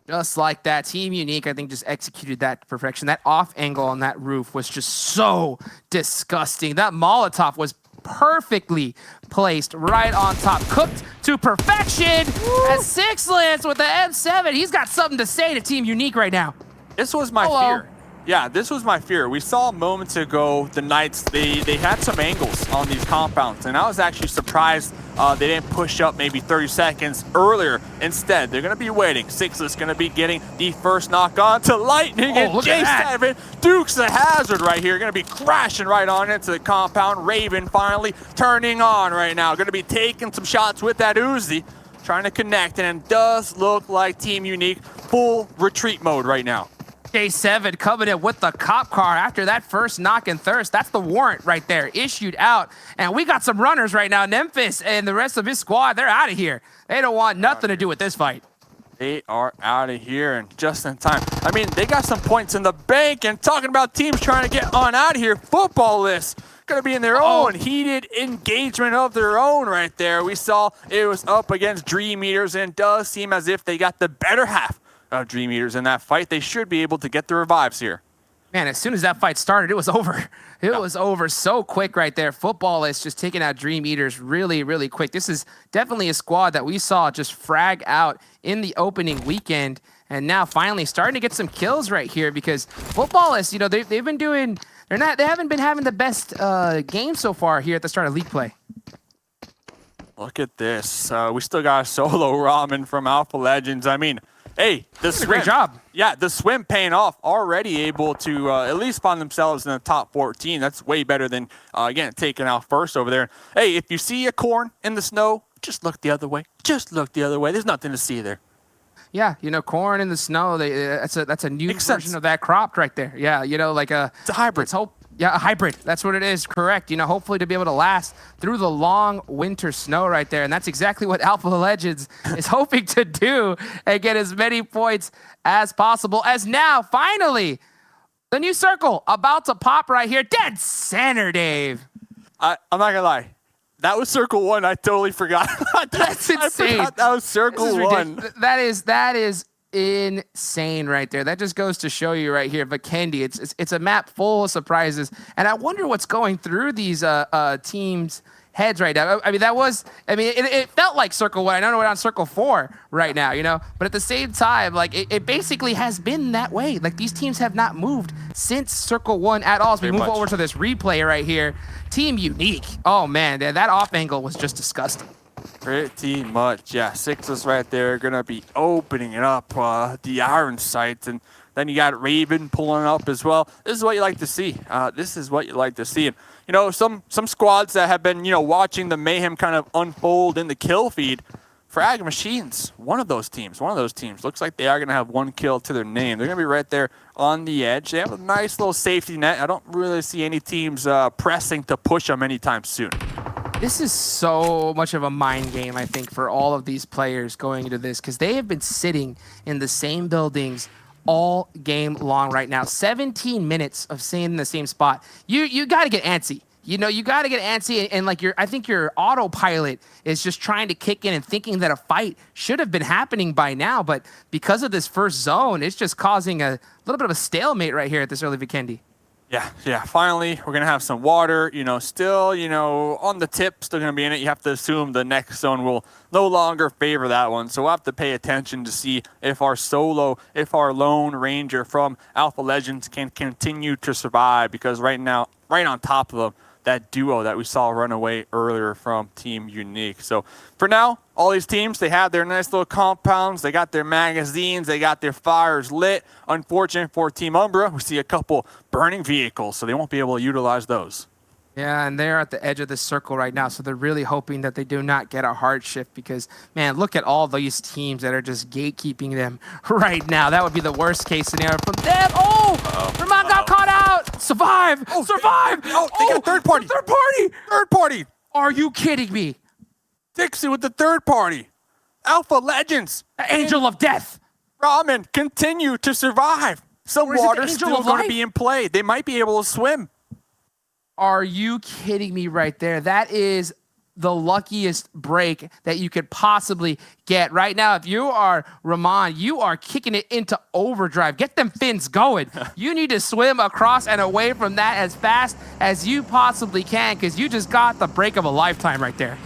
Just like that. Team Unique, I think, just executed that to perfection. That off angle on that roof was just so disgusting. That Molotov was perfectly placed right on top. Cooked to perfection. As Sixlance with the M7. He's got something to say to Team Unique right now. This was my fear. Yeah, this was my fear. We saw moments ago the Knights, they had some angles on these compounds, and I was actually surprised they didn't push up maybe 30 seconds earlier. Instead, they're going to be waiting. Sixless going to be getting the first knock on to Lightning, and J7 Dukes the hazard right here. Going to be crashing right on into the compound. Raven finally turning on right now. Going to be taking some shots with that Uzi, trying to connect, and it does look like Team Unique full retreat mode right now. J7 coming in with the cop car after that first knock and thirst. That's the warrant right there, issued out. And we got some runners right now. Memphis and the rest of his squad, they're out of here. They don't want nothing to do with this fight. They are out of here and just in time. I mean, they got some points in the bank, and talking about teams trying to get on out of here, Football List going to be in their own heated engagement of their own right there. We saw it was up against Dream Eaters, and it does seem as if they got the better half of Dream Eaters in that fight. They should be able to get the revives here. Man, as soon as that fight started, it was over. It was over so quick right there. Football is just taking out Dream Eaters really, really quick. This is definitely a squad that we saw just frag out in the opening weekend, and now finally starting to get some kills right here because Footballists, you know, they've been doing. They haven't been having the best game so far here at the start of league play. Look at this. We still got a solo ramen from Alpha Legends. I mean, hey, the swim, great job. Yeah, the swim paying off. Already able to at least find themselves in the top 14. That's way better than, again, taking out first over there. Hey, if you see a corn in the snow, just look the other way. Just look the other way. There's nothing to see there. Yeah, you know, corn in the snow, that's a new version of that cropped right there. Yeah, you know, like it's a hybrid. Yeah, a hybrid. That's what it is. Correct. You know, hopefully to be able to last through the long winter snow right there. And that's exactly what Alpha Legends is hoping to do and get as many points as possible. As now, finally, the new circle about to pop right here. Dead center, Dave. I'm not going to lie. That was circle one. I totally forgot. That's insane. I forgot that was circle one. That is insane right there. That just goes to show you right here, Vikendi. It's a map full of surprises, and I wonder what's going through these teams' heads right now. I mean, it felt like circle one. I know we're on circle 4 right now, you know, but at the same time, like it basically has been that way. Like these teams have not moved since circle 1 at all. As we move over to this replay right here, Team Unique. Oh man, that off angle was just disgusting. Pretty much, yeah. Sixes right there going to be opening it up, the iron sights, and then you got Raven pulling up as well. This is what you like to see. This is what you like to see. And, you know, some squads that have been, you know, watching the mayhem kind of unfold in the kill feed, Frag Machines, one of those teams. Looks like they are going to have one kill to their name. They're going to be right there on the edge. They have a nice little safety net. I don't really see any teams pressing to push them anytime soon. This is so much of a mind game, I think, for all of these players going into this, because they have been sitting in the same buildings all game long right now. 17 minutes of staying in the same spot. You got to get antsy. You know, you got to get antsy, and like I think your autopilot is just trying to kick in and thinking that a fight should have been happening by now, but because of this first zone, it's just causing a little bit of a stalemate right here at this early Vikendi. Yeah. Finally, we're going to have some water, still, on the tip, still going to be in it. You have to assume the next zone will no longer favor that one. So we'll have to pay attention to see if our lone ranger from Alpha Legends can continue to survive, because right now, right on top of them, that duo that we saw run away earlier from Team Unique. So for now, all these teams, they have their nice little compounds. They got their magazines. They got their fires lit. Unfortunate for Team Umbra, we see a couple burning vehicles, so they won't be able to utilize those. Yeah, and they're at the edge of the circle right now, so they're really hoping that they do not get a hard shift, because, man, look at all these teams that are just gatekeeping them right now. That would be the worst case scenario from them. Oh, Ramon got caught out. Survive. Survive. They got third party. Third party. Are you kidding me? Dixie with the third party. Alpha Legends. Angel of Death. Ramen continue to survive. Some water still going to be in play. They might be able to swim. Are you kidding me right there? That is the luckiest break that you could possibly get. Right now, if you are Ramon, you are kicking it into overdrive. Get them fins going. You need to swim across and away from that as fast as you possibly can, because you just got the break of a lifetime right there.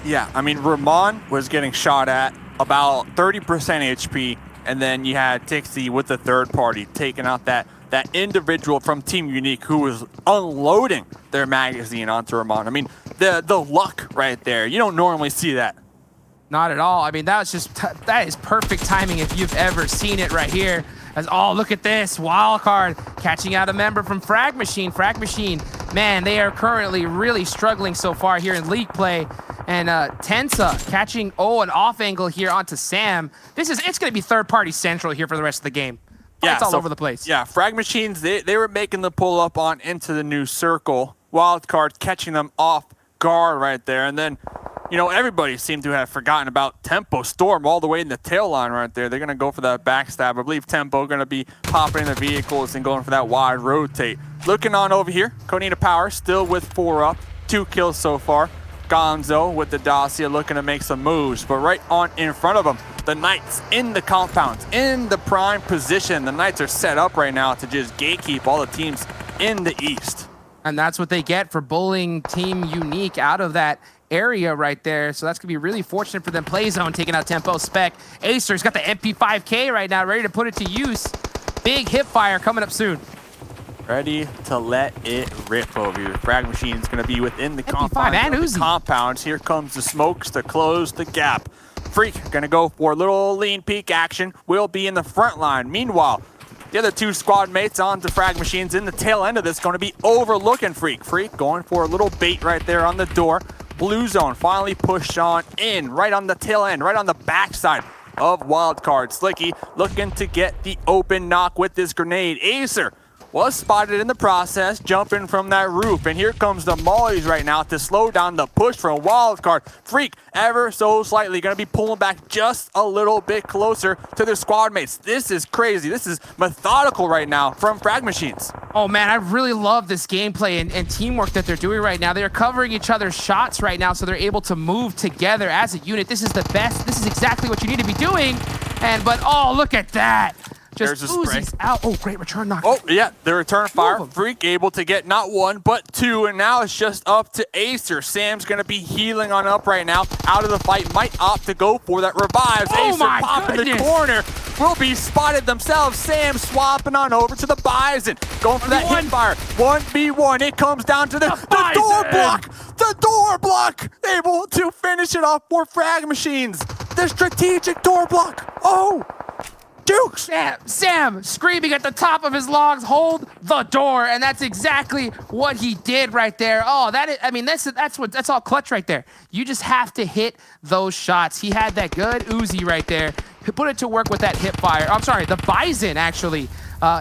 Yeah, I mean, Ramon was getting shot at about 30% HP, and then you had Dixie with the third party taking out that individual from Team Unique who was unloading their magazine onto Ramon. I mean, the luck right there. You don't normally see that. Not at all. I mean, that is perfect timing if you've ever seen it right here. As, oh, look at this. Wild card catching out a member from Frag Machine. Frag Machine, man, they are currently really struggling so far here in league play. And Tensa catching, an off angle here onto Sam. It's going to be third party central here for the rest of the game. It's all over the place. Yeah, Frag Machines, they were making the pull up on into the new circle. Wildcard catching them off guard right there. And then, everybody seemed to have forgotten about Tempo Storm all the way in the tail line right there. They're going to go for that backstab. I believe Tempo going to be popping in the vehicles and going for that wide rotate. Looking on over here, Konina Power still with 4 up, 2 kills so far. Gonzo with the Dacia looking to make some moves, but right on in front of them, the Knights in the compound, in the prime position. The Knights are set up right now to just gatekeep all the teams in the East. And that's what they get for bullying Team Unique out of that area right there. So that's going to be really fortunate for them. Play Zone taking out Tempo Spec. Acer's got the MP5K right now, ready to put it to use. Big hip fire coming up soon. Ready to let it rip over here. Frag Machine's going to be within the compounds. Here comes the smokes to close the gap. Freak going to go for a little lean peek action. Will be in the front line. Meanwhile, the other 2 squad mates onto Frag Machines in the tail end of this going to be overlooking Freak. Freak going for a little bait right there on the door. Blue Zone finally pushed on in right on the tail end, right on the backside of Wildcard. Slicky looking to get the open knock with this grenade. Acer was spotted in the process, jumping from that roof. And here comes the Mollies right now to slow down the push from Wildcard. Freak, ever so slightly, going to be pulling back just a little bit closer to their squad mates. This is crazy. This is methodical right now from Frag Machines. Oh, man, I really love this gameplay and teamwork that they're doing right now. They're covering each other's shots right now, so they're able to move together as a unit. This is the best. This is exactly what you need to be doing. But, oh, look at that. Just oozes out. Oh, great return knock. Oh, yeah, the return fire. Freak able to get not 1, but 2, and now it's just up to Acer. Sam's going to be healing on up right now. Out of the fight, might opt to go for that revives. Acer pop in the corner. Will be spotted themselves. Sam swapping on over to the Bison. Going for that hip fire. 1v1. It comes down to the door block. The door block. Able to finish it off for Frag Machines. The strategic door block. Oh. Duke! Sam screaming at the top of his lungs, hold the door, and that's exactly what he did right there. Oh, that's all clutch right there. You just have to hit those shots. He had that good Uzi right there. He put it to work with that hip fire. I'm sorry, the Bison actually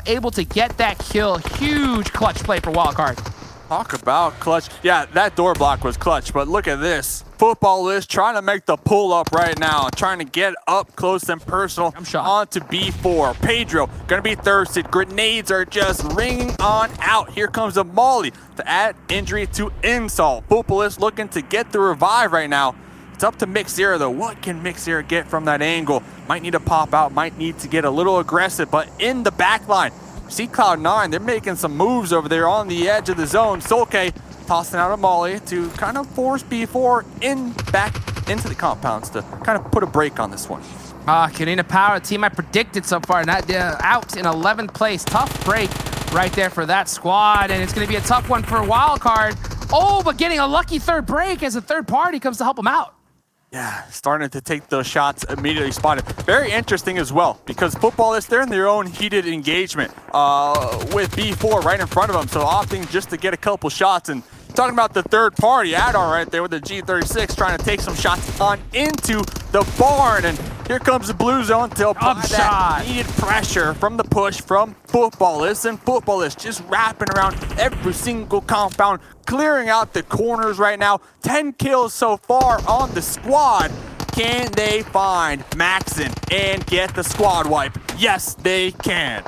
able to get that kill. Huge clutch play for Wildcard. Talk about clutch. Yeah, that door block was clutch, but look at this. Football is trying to make the pull up right now, trying to get up close and personal onto B4. Pedro gonna be thirsted. Grenades are just ringing on out. Here comes a Molly to add injury to insult. Football is looking to get the revive right now. It's up to Mixera though. What can Mixera get from that angle? Might need to pop out, might need to get a little aggressive, but in the back line, see Cloud9, they're making some moves over there on the edge of the zone. Solke tossing out a Molly to kind of force B4 back into the compounds to kind of put a break on this one. Kanina Power, the team I predicted so far, not out in 11th place. Tough break right there for that squad, and it's going to be a tough one for Wildcard. Oh, but getting a lucky third break as a third party comes to help them out. Yeah, starting to take those shots immediately spotted. Very interesting as well, because Footballists, they're in their own heated engagement with B4 right in front of them, so opting just to get a couple shots. And talking about the third party add-on right there with the G36 trying to take some shots on into the barn. And here comes the blue zone to apply that needed pressure from the push from Footballists. And Footballists just wrapping around every single compound, clearing out the corners right now. 10 kills so far on the squad. Can they find Maxon and get the squad wipe? Yes, they can.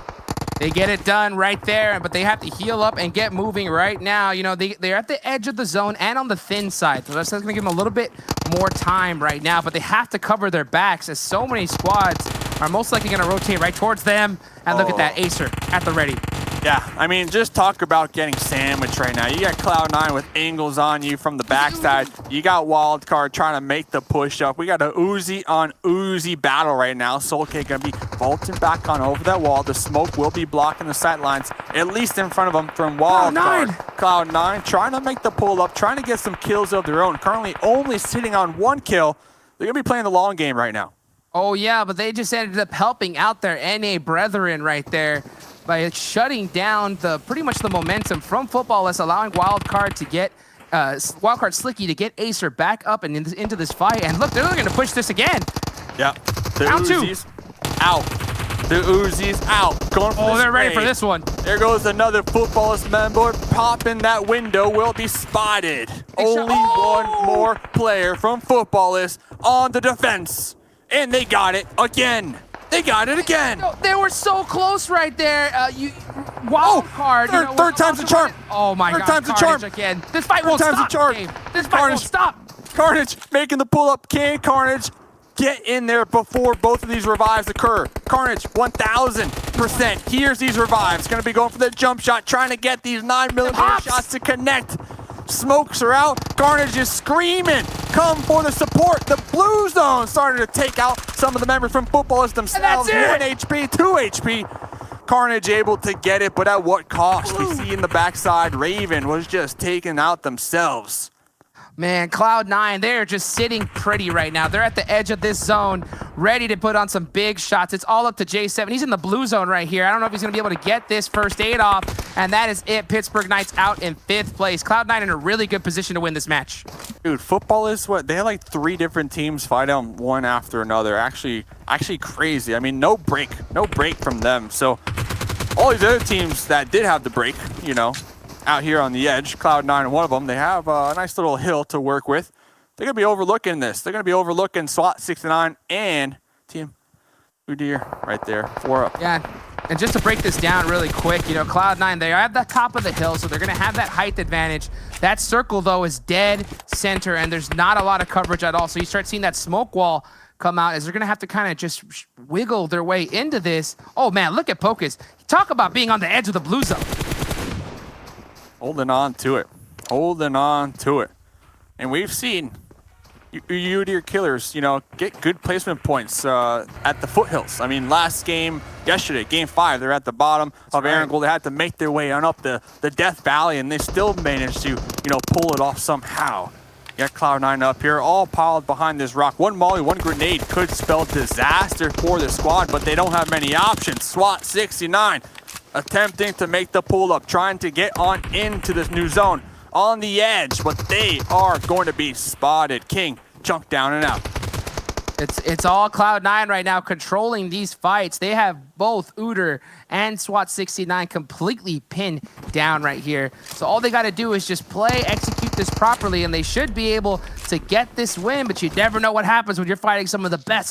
They get it done right there, but they have to heal up and get moving right now. You know, they're at the edge of the zone and on the thin side, so that's going to give them a little bit more time right now, but they have to cover their backs as so many squads are most likely going to rotate right towards them. And look at that, Acer at the ready. Yeah, I mean, just talk about getting sandwiched right now. You got Cloud9 with angles on you from the backside. You got Wildcard trying to make the push up. We got a Uzi on Uzi battle right now. Solke gonna be vaulting back on over that wall. The smoke will be blocking the sight lines, at least in front of them from Wildcard. Cloud9 trying to make the pull up, trying to get some kills of their own. Currently only sitting on 1 kill. They're gonna be playing the long game right now. Oh yeah, but they just ended up helping out their NA brethren right there by shutting down pretty much the momentum from Footballists, allowing Wildcard to get Wildcard Slicky to get Acer back up and into this fight. And look, they're looking to push this again. Yeah, the Uzi's out. The Uzi's out. Going for they're ready for this one. There goes another Footballist member popping that window. Will be spotted. Only one more player from Footballist on the defense, and they got it again. They got it again. They were so close right there. Wildcard. Third time's the charm. Oh my God. Third time's the charm. Again. This fight won't stop. This fight won't stop. Carnage making the pull up. Can Carnage get in there before both of these revives occur? Carnage 1000%. Here's these revives. Going to be going for the jump shot, trying to get these 9mm shots to connect. Smokes are out. Carnage is screaming. Come for the support. The blue zone started to take out some of the members from Footballists themselves. 1 HP, 2 HP. Carnage able to get it, but at what cost? We see in the backside, Raven was just taken out themselves. Man, Cloud9, they're just sitting pretty right now. They're at the edge of this zone, ready to put on some big shots. It's all up to J7. He's in the blue zone right here. I don't know if he's going to be able to get this first aid off, and that is it. Pittsburgh Knights out in 5th place. Cloud9 in a really good position to win this match. Dude, Footballists, what? They had like 3 different teams fight on one after another. Actually crazy. I mean, no break from them. So all these other teams that did have the break, you know, out here on the edge, Cloud9 and one of them, they have a nice little hill to work with. They're going to be overlooking this. They're going to be overlooking SWAT 69 and Team Udir right there, 4 up. Yeah, and just to break this down really quick, you know, Cloud9, they are at the top of the hill, so they're going to have that height advantage. That circle, though, is dead center, and there's not a lot of coverage at all. So you start seeing that smoke wall come out as they're going to have to kind of just wiggle their way into this. Oh, man, look at Pocus. Talk about being on the edge of the blue zone. Holding on to it. Holding on to it. And we've seen Udir Killers, you know, get good placement points at the foothills. I mean, last game, yesterday, game 5, they're at the bottom of Erangel. They had to make their way on up the Death Valley, and they still managed to, you know, pull it off somehow. You got Cloud9 up here, all piled behind this rock. One molly, one grenade could spell disaster for the squad, but they don't have many options. SWAT 69 attempting to make the pull up, trying to get on into this new zone on the edge, but they are going to be spotted. King, chunk down and out. It's all Cloud9 right now controlling these fights. They have both Uter and SWAT 69 completely pinned down right here. So all they got to do is just play, execute this properly, and they should be able to get this win. But you never know what happens when you're fighting some of the best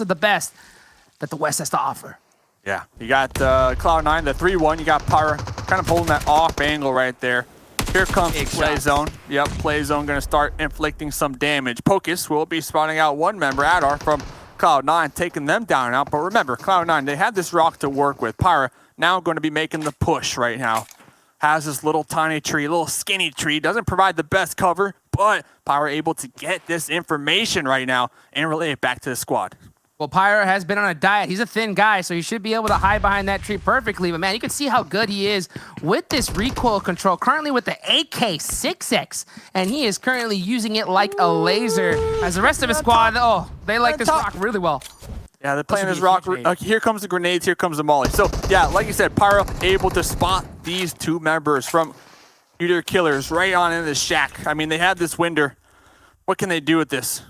that the West has to offer. Yeah, you got Cloud9, the 3-1. You got Pyra kind of holding that off angle right there. Here comes play zone. Yep, play zone going to start inflicting some damage. Pocus will be spotting out one member, Adar, from Cloud9, taking them down and out. But remember, Cloud9, they had this rock to work with. Pyra now going to be making the push right now. Has this little tiny tree, little skinny tree. Doesn't provide the best cover, but Pyra able to get this information right now and relay it back to the squad. Well, Pyra has been on a diet. He's a thin guy, so he should be able to hide behind that tree perfectly. But, man, you can see how good he is with this recoil control, currently with the AK-6X. And he is currently using it like a laser. As the rest of his squad, they like this rock really well. Yeah, they're playing this rock. Here comes the grenades, here comes the molly. So, yeah, like you said, Pyra able to spot these two members from Uter Killers right on in the shack. I mean, they had this window. What can they do with this?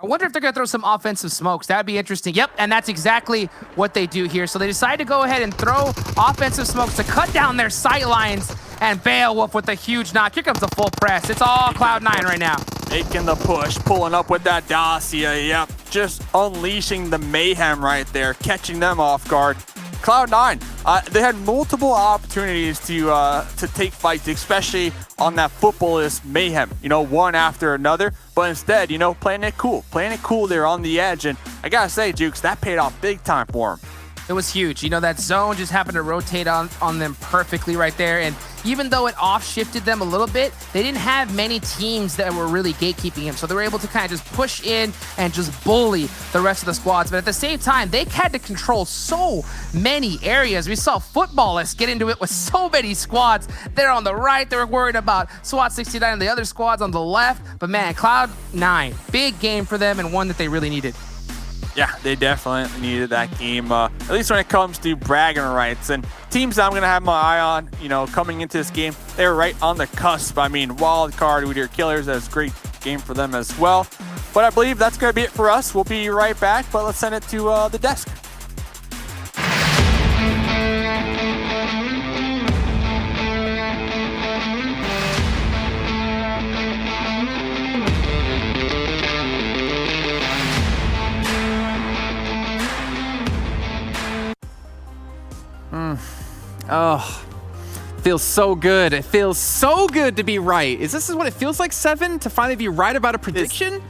I wonder if they're going to throw some offensive smokes. That'd be interesting. Yep, and that's exactly what they do here. So they decide to go ahead and throw offensive smokes to cut down their sight lines. And Beowulf with a huge knock. Here comes the full press. It's all Cloud9 right now. Making the push, pulling up with that Dacia. Yep, just unleashing the mayhem right there, catching them off guard. Cloud9, they had multiple opportunities to take fights, especially on that footballist mayhem, one after another. But instead, playing it cool there on the edge. And I gotta say, Jukes, that paid off big time for him. It was huge. That zone just happened to rotate on them perfectly right there. And even though it off-shifted them a little bit, they didn't have many teams that were really gatekeeping him. So they were able to kind of just push in and just bully the rest of the squads. But at the same time, they had to control so many areas. We saw footballists get into it with so many squads. They're on the right. They were worried about SWAT 69 and the other squads on the left. But man, Cloud9, big game for them and one that they really needed. Yeah, they definitely needed that game, at least when it comes to bragging rights. And teams that I'm going to have my eye on, coming into this game, they're right on the cusp. I mean, wild card, Uter Killers, that's a great game for them as well. But I believe that's going to be it for us. We'll be right back, but let's send it to the desk. Oh, feels so good. It feels so good to be right. Is this what it feels like, Seven, to finally be right about a prediction?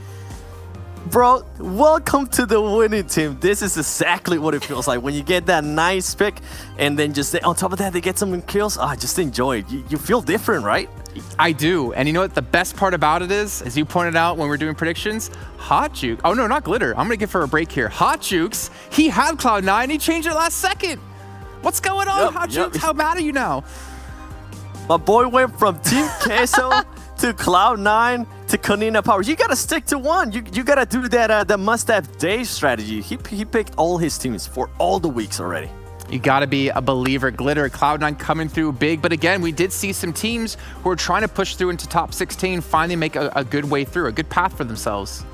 Bro, welcome to the winning team. This is exactly what it feels like when you get that nice pick and then just on top of that, they get some kills. Just enjoy it. You feel different, right? I do. And you know what the best part about it is, as you pointed out when we're doing predictions, Hot Juke. Oh, no, not Glitter. I'm going to give her a break here. Hot Jukes, he had Cloud9. He changed it last second. What's going on, Hot Jukes? How mad are you now? My boy went from Team Queso to Cloud9 to Kanina Power. You gotta stick to one. You gotta do that the must-have day strategy. He picked all his teams for all the weeks already. You gotta be a believer. Glitter, Cloud9 coming through big. But again, we did see some teams who are trying to push through into top 16, finally make a good way through, a good path for themselves.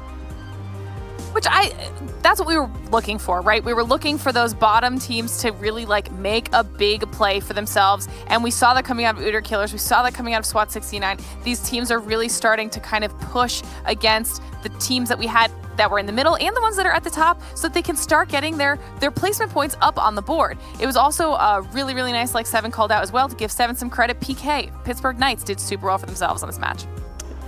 That's what we were looking for, right? We were looking for those bottom teams to really make a big play for themselves. And we saw that coming out of Uter Killers. We saw that coming out of SWAT 69. These teams are really starting to kind of push against the teams that we had that were in the middle and the ones that are at the top so that they can start getting their placement points up on the board. It was also really, really nice, like Seven called out as well, to give Seven some credit. PK, Pittsburgh Knights did super well for themselves on this match.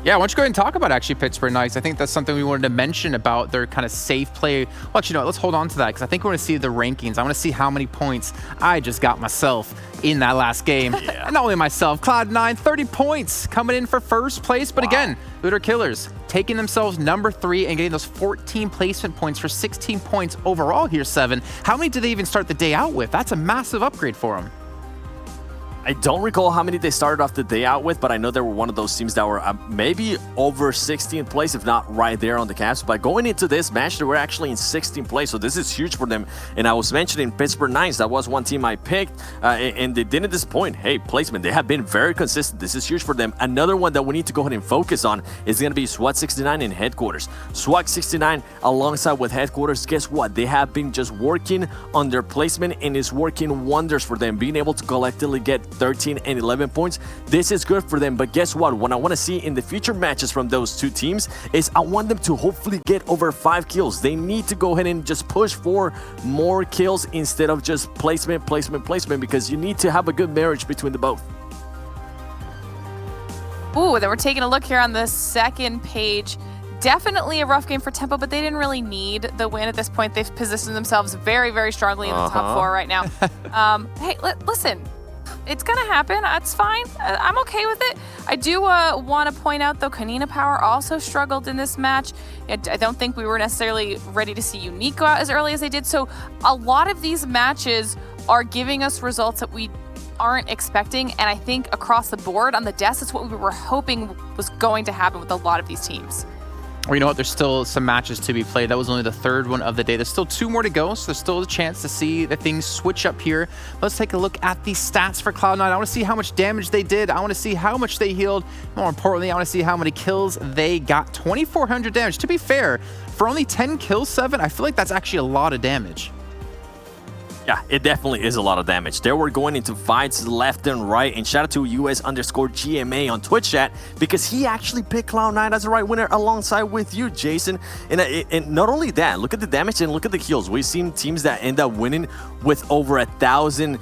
Yeah, why don't you go ahead and talk about actually Pittsburgh Knights? I think that's something we wanted to mention about their kind of safe play. Well, actually, no, let's hold on to that because I think we're going to see the rankings. I want to see how many points I just got myself in that last game. Yeah. And not only myself, Cloud9, 30 points coming in for first place. But again, Uter Killers taking themselves number 3 and getting those 14 placement points for 16 points overall here, Seven. How many did they even start the day out with? That's a massive upgrade for them. I don't recall how many they started off the day out with, but I know they were one of those teams that were maybe over 16th place, if not right there on the caps. But going into this match, they were actually in 16th place, so this is huge for them. And I was mentioning Pittsburgh Knights. That was one team I picked, and they didn't disappoint. Hey, placement, they have been very consistent. This is huge for them. Another one that we need to go ahead and focus on is going to be SWAT 69 in headquarters. SWAT 69 alongside with headquarters, guess what? They have been just working on their placement, and it's working wonders for them, being able to collectively get 13 and 11 points. This is good for them, but guess what? What I want to see in the future matches from those two teams is I want them to hopefully get over 5 kills. They need to go ahead and just push for more kills instead of just placement, because you need to have a good marriage between the both. Ooh, then we're taking a look here on the second page. Definitely a rough game for Tempo, but they didn't really need the win at this point. They've positioned themselves very, very strongly in the top 4 right now. Hey, listen, it's going to happen. It's fine. I'm okay with it. I do want to point out, though, Kanina Power also struggled in this match. I don't think we were necessarily ready to see Unique go out as early as they did. So a lot of these matches are giving us results that we aren't expecting. And I think across the board on the desk, it's what we were hoping was going to happen with a lot of these teams. Or you know what, there's still some matches to be played. That was only the 3rd one of the day. There's still 2 more to go, so there's still a chance to see the things switch up here. Let's take a look at the stats for Cloud9. I want to see how much damage they did. I want to see how much they healed. More importantly, I want to see how many kills they got. 2,400 damage. To be fair, for only 10 kills, 7, I feel like that's actually a lot of damage. Yeah, it definitely is a lot of damage. They were going into fights left and right, and shout out to US_GMA on Twitch chat, because he actually picked Cloud9 as the right winner alongside with you, Jason. And not only that, look at the damage and look at the heals. We've seen teams that end up winning with over 1,000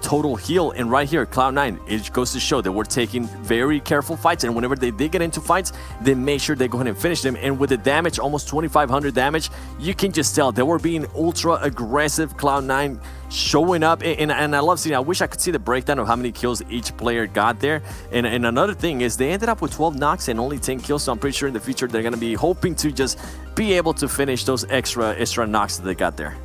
total heal, and right here, Cloud9, it goes to show that we're taking very careful fights, and whenever they did get into fights, they made sure they go ahead and finish them. And with the damage, almost 2,500 damage, you can just tell they were being ultra aggressive. Cloud9 showing up, and I love seeing. I wish I could see the breakdown of how many kills each player got there. And another thing is they ended up with 12 knocks and only 10 kills, so I'm pretty sure in the future they're going to be hoping to just be able to finish those extra knocks that they got there.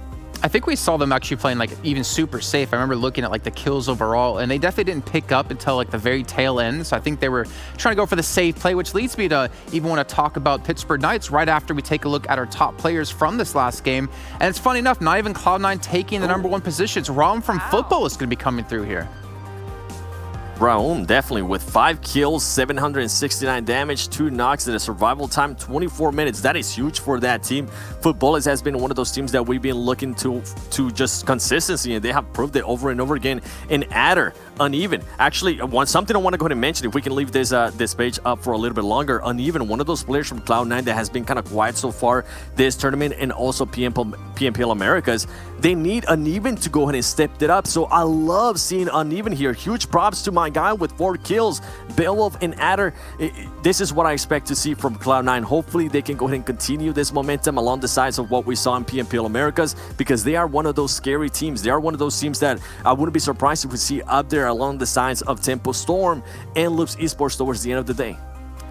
I think we saw them actually playing like even super safe. I remember looking at like the kills overall, and they definitely didn't pick up until like the very tail end. So I think they were trying to go for the safe play, which leads me to even want to talk about Pittsburgh Knights right after we take a look at our top players from this last game. And it's funny enough, not even Cloud9 taking the #1 position. It's Raum from Football is going to be coming through here. Raum definitely with 5 kills, 769 damage, 2 knocks, and a survival time 24 minutes. That is huge for that team. Footballers has been one of those teams that we've been looking to just consistency, and they have proved it over and over again. And Adder, Uneven. Actually, something I want to go ahead and mention, if we can leave this this page up for a little bit longer. Uneven, one of those players from Cloud9 that has been kind of quiet so far this tournament, and also PMPL Americas. They need Uneven to go ahead and step it up. So I love seeing Uneven here. Huge props to my guy with 4 kills. Beowulf and Adder. This is what I expect to see from Cloud9. Hopefully they can go ahead and continue this momentum along the sides of what we saw in PMPL Americas, because they are one of those scary teams. They are one of those teams that I wouldn't be surprised if we see up there along the sides of Tempo Storm and Loops Esports towards the end of the day.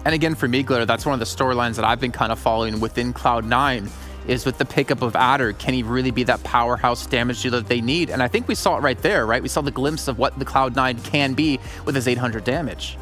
And again, for me, Glitter, that's one of the storylines that I've been kind of following within Cloud9, is with the pickup of Adder. Can he really be that powerhouse damage dealer that they need? And I think we saw it right there, right? We saw the glimpse of what the Cloud9 can be with his 800 damage.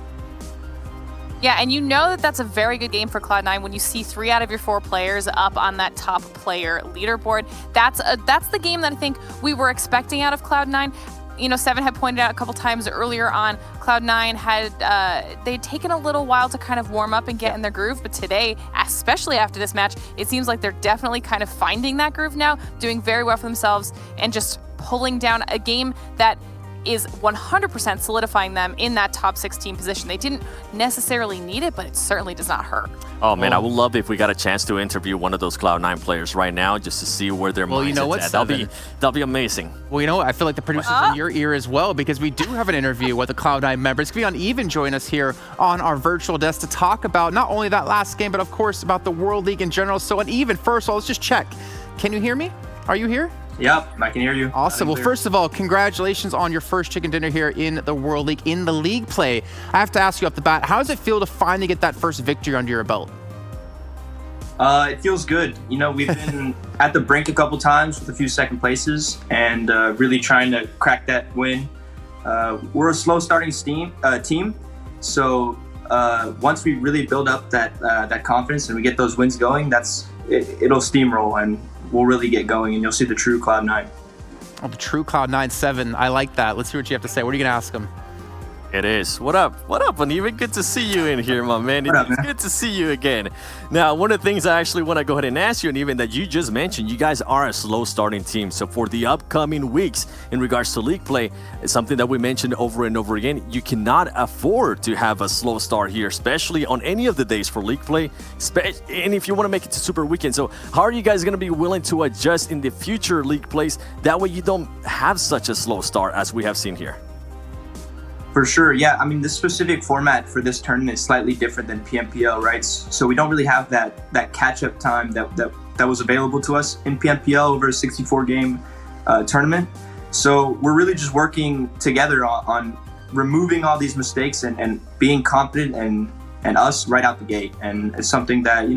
Yeah, and you know that that's a very good game for Cloud9 when you see 3 out of your 4 players up on that top player leaderboard. That's the game that I think we were expecting out of Cloud9. You know, Seven had pointed out a couple times earlier on, Cloud9 they'd taken a little while to kind of warm up and get in their groove, but today, especially after this match, it seems like they're definitely kind of finding that groove now, doing very well for themselves, and just pulling down a game that is 100% solidifying them in that top 16 position. They didn't necessarily need it, but it certainly does not hurt. Oh man, I would love if we got a chance to interview one of those Cloud9 players right now, just to see where their mindset's you know what, at. That'll be amazing. Well, you know what? I feel like the producer's in your ear as well, because we do have an interview with a Cloud9 member. It's going to be Uneven join us here on our virtual desk to talk about not only that last game, but of course about the World League in general. So Uneven, first of all, let's just check. Can you hear me? Are you here? Yep, I can hear you. Awesome. Well, first of all, congratulations on your first chicken dinner here in the World League, in the league play. I have to ask you off the bat, how does it feel to finally get that first victory under your belt? It feels good. You know, we've been at the brink a couple times with a few second places, and really trying to crack that win. We're a slow starting team, so once we really build up that confidence and we get those wins going, it'll steamroll and we'll really get going, and you'll see the true Cloud9. Oh, the true Cloud9 7. I like that. Let's see what you have to say. What are you gonna ask him? It is. What up? What up, Uneven? Good to see you in here, my man. It's good to see you again. Now, one of the things I actually want to go ahead and ask you, Uneven, that you just mentioned, you guys are a slow starting team. So for the upcoming weeks in regards to league play, it's something that we mentioned over and over again. You cannot afford to have a slow start here, especially on any of the days for league play, and if you want to make it to Super Weekend. So how are you guys going to be willing to adjust in the future league plays? That way you don't have such a slow start as we have seen here. For sure, yeah. I mean, the specific format for this tournament is slightly different than PMPL, right? So we don't really have that catch-up time that was available to us in PMPL over a 64-game tournament. So we're really just working together on removing all these mistakes and being confident and us right out the gate. And it's something that,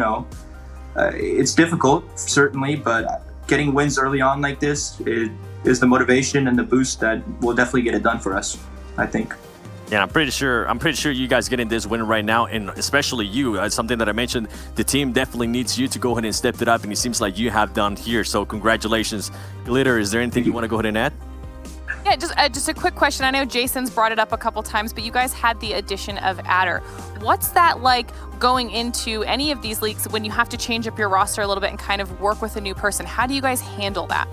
it's difficult, certainly, but getting wins early on like this is the motivation and the boost that will definitely get it done for us, I think. Yeah, I'm pretty sure you guys getting this win right now, and especially you. Something that I mentioned, the team definitely needs you to go ahead and step it up, and it seems like you have done here. So congratulations, Glitter. Is there anything you want to go ahead and add? Yeah, just a quick question. I know Jason's brought it up a couple times, but you guys had the addition of Adder. What's that like going into any of these leagues when you have to change up your roster a little bit and kind of work with a new person? How do you guys handle that?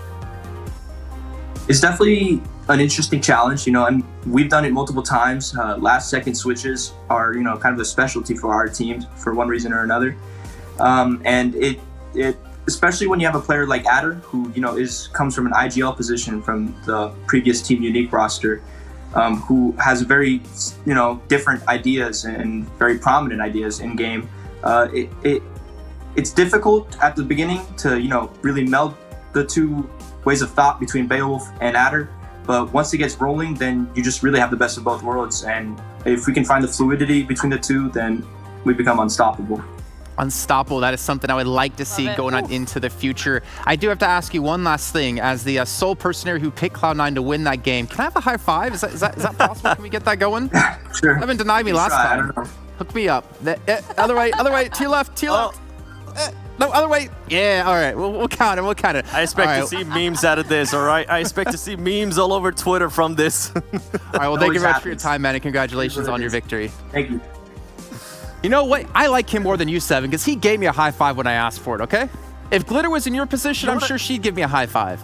It's definitely an interesting challenge, and we've done it multiple times. Last second switches are, kind of a specialty for our teams for one reason or another. And it especially when you have a player like Adder, who, comes from an IGL position from the previous Team Unique roster, who has very, different ideas and very prominent ideas in game. It's difficult at the beginning to, really meld the two ways of thought between Beowulf and Adder, but once it gets rolling, then you just really have the best of both worlds, and if we can find the fluidity between the two, then we become unstoppable. Unstoppable, that is something I would like to see going on into the future. I do have to ask you one last thing. As the sole person here who picked Cloud9 to win that game, can I have a high five? Is that possible? Can we get that going? Sure. You haven't denied me last time. Hook me up. Other way, to your left, No, other way. Yeah, all right. We'll count it. I expect to see memes out of this, all right? I expect to see memes all over Twitter from this. All right, well, thank you very much for your time, man, and congratulations on your victory. Thank you. You know what? I like him more than you, Seven, because he gave me a high five when I asked for it, okay? If Glitter was in your position, I'm sure she'd give me a high five.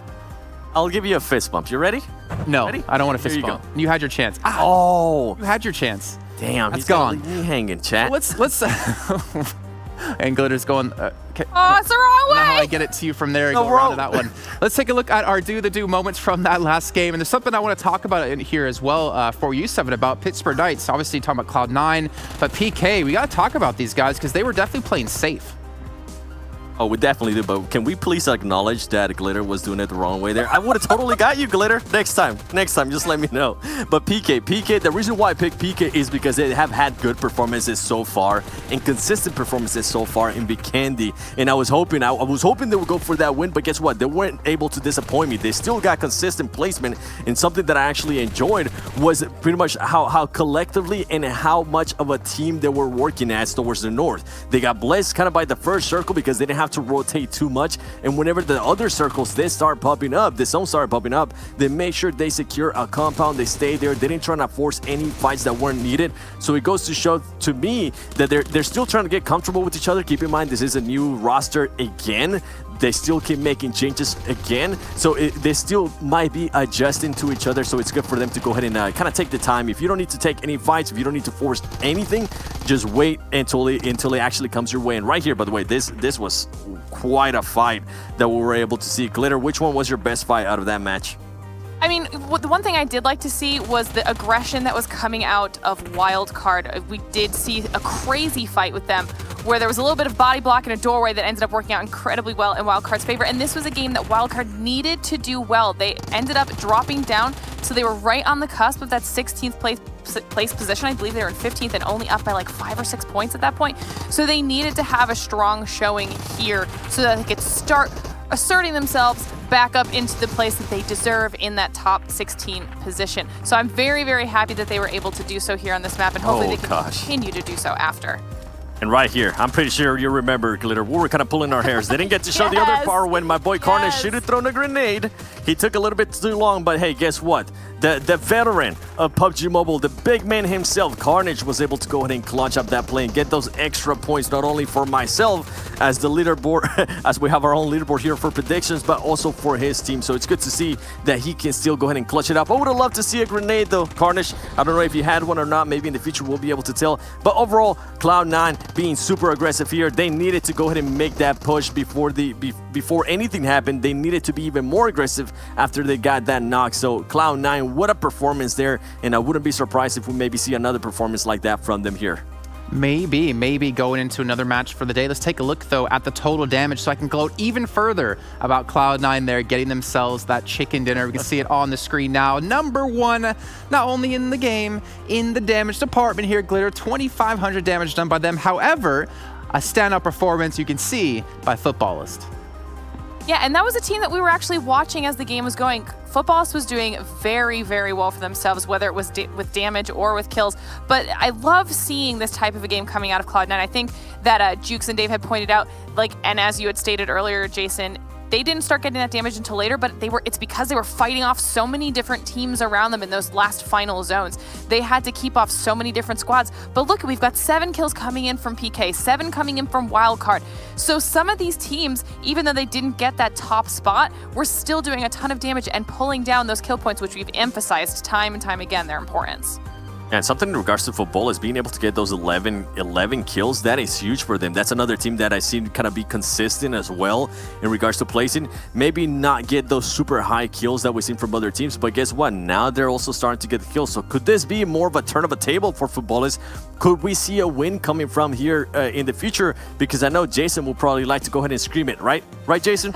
I'll give you a fist bump. You ready? No, ready? I don't want a fist bump. You had your chance. Oh. You had your chance. Damn, that's gone. Leave me hanging, chat. Let's and Glitter's going, okay. Oh, it's the wrong way! Now I get it to you from there and go around to that one. Let's take a look at our do moments from that last game. And there's something I want to talk about in here as well for you, Seven, about Pittsburgh Knights. Obviously talking about Cloud9, but PK, we got to talk about these guys because they were definitely playing safe. Oh, we definitely do, but can we please acknowledge that Glitter was doing it the wrong way there? I would have totally got you, Glitter. Next time, just let me know. But PK, the reason why I picked PK is because they have had good performances so far and consistent performances so far in Vikendi. And I was hoping they would go for that win, but guess what? They weren't able to disappoint me. They still got consistent placement, and something that I actually enjoyed was pretty much how collectively and how much of a team they were working as towards the north. They got blessed kind of by the first circle because they didn't have to rotate too much, and whenever the other circles the zone started popping up, they made sure they secure a compound, they stay there, they didn't try to force any fights that weren't needed. So it goes to show to me that they're still trying to get comfortable with each other. Keep in mind, this is a new roster again. They still keep making changes again, so they still might be adjusting to each other, so it's good for them to go ahead and kind of take the time. If you don't need to take any fights, if you don't need to force anything, just wait until it actually comes your way. And right here, by the way, this was quite a fight that we were able to see. Glitter, which one was your best fight out of that match? I mean, the one thing I did like to see was the aggression that was coming out of Wildcard. We did see a crazy fight with them where there was a little bit of body block in a doorway that ended up working out incredibly well in Wildcard's favor. And this was a game that Wildcard needed to do well. They ended up dropping down, so they were right on the cusp of that 16th place position. I believe they were in 15th and only up by like 5 or 6 points at that point. So they needed to have a strong showing here so that they could start asserting themselves, back up into the place that they deserve in that top 16 position. So I'm very, very happy that they were able to do so here on this map, and hopefully they can continue to do so after. And right here, I'm pretty sure you remember, Glitter, we were kind of pulling our hairs. They didn't get to show the other power when my boy Carnage should have thrown a grenade. He took a little bit too long, but hey, guess what? The veteran of PUBG Mobile, the big man himself, Carnage, was able to go ahead and clutch up that play and get those extra points, not only for myself as the leaderboard, as we have our own leaderboard here for predictions, but also for his team. So it's good to see that he can still go ahead and clutch it up. I would have loved to see a grenade though, Carnage. I don't know if you had one or not. Maybe in the future we'll be able to tell. But overall, Cloud9 being super aggressive here. They needed to go ahead and make that push before anything happened. They needed to be even more aggressive after they got that knock. So Cloud9, what a performance there, and I wouldn't be surprised if we maybe see another performance like that from them here. Maybe going into another match for the day. Let's take a look though at the total damage so I can gloat even further about Cloud9 there getting themselves that chicken dinner. We can see it on the screen now. Number one, not only in the game, in the damage department here, Glitter, 2,500 damage done by them. However, a standout performance you can see by Footballist. Yeah, and that was a team that we were actually watching as the game was going. Footballist was doing very, very well for themselves, whether it was with damage or with kills. But I love seeing this type of a game coming out of Cloud9. I think that Jukes and Dave had pointed out, and as you had stated earlier, Jason, they didn't start getting that damage until later, but it's because they were fighting off so many different teams around them in those last final zones. They had to keep off so many different squads. But look, we've got 7 kills coming in from PK, 7 coming in from Wildcard. So some of these teams, even though they didn't get that top spot, were still doing a ton of damage and pulling down those kill points, which we've emphasized time and time again, their importance. And something in regards to football is being able to get those 11 kills. That is huge for them. That's another team that I seen kind of be consistent as well in regards to placing. Maybe not get those super high kills that we've seen from other teams, but guess what? Now they're also starting to get the kills. So could this be more of a turn of a table for Footballers? Could we see a win coming from here in the future? Because I know Jason will probably like to go ahead and scream it, right? Right, Jason?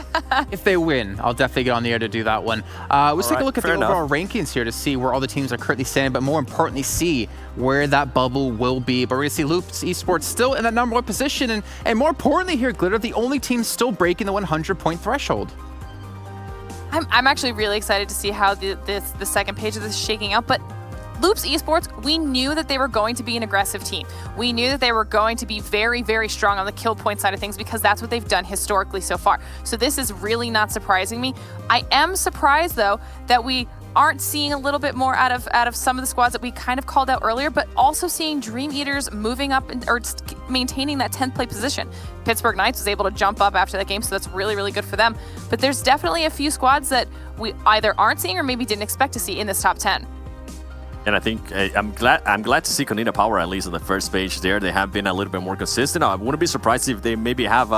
If they win, I'll definitely get on the air to do that one. Let's take a look at the overall rankings here to see where all the teams are currently standing, but more importantly, see where that bubble will be. But we're going to see Loops Esports still in that number 1 position, and more importantly here, Glitter, the only team still breaking the 100-point threshold. I'm actually really excited to see how the second page of this is shaking out, but Loops Esports, we knew that they were going to be an aggressive team. We knew that they were going to be very, very strong on the kill point side of things because that's what they've done historically so far. So this is really not surprising me. I am surprised, though, that we aren't seeing a little bit more out of some of the squads that we kind of called out earlier, but also seeing Dream Eaters moving up or maintaining that 10th place position. Pittsburgh Knights was able to jump up after that game, so that's really, really good for them. But there's definitely a few squads that we either aren't seeing or maybe didn't expect to see in this top 10. And I think I'm glad to see Konina Power at least on the first page there. They have been a little bit more consistent. I wouldn't be surprised if they maybe have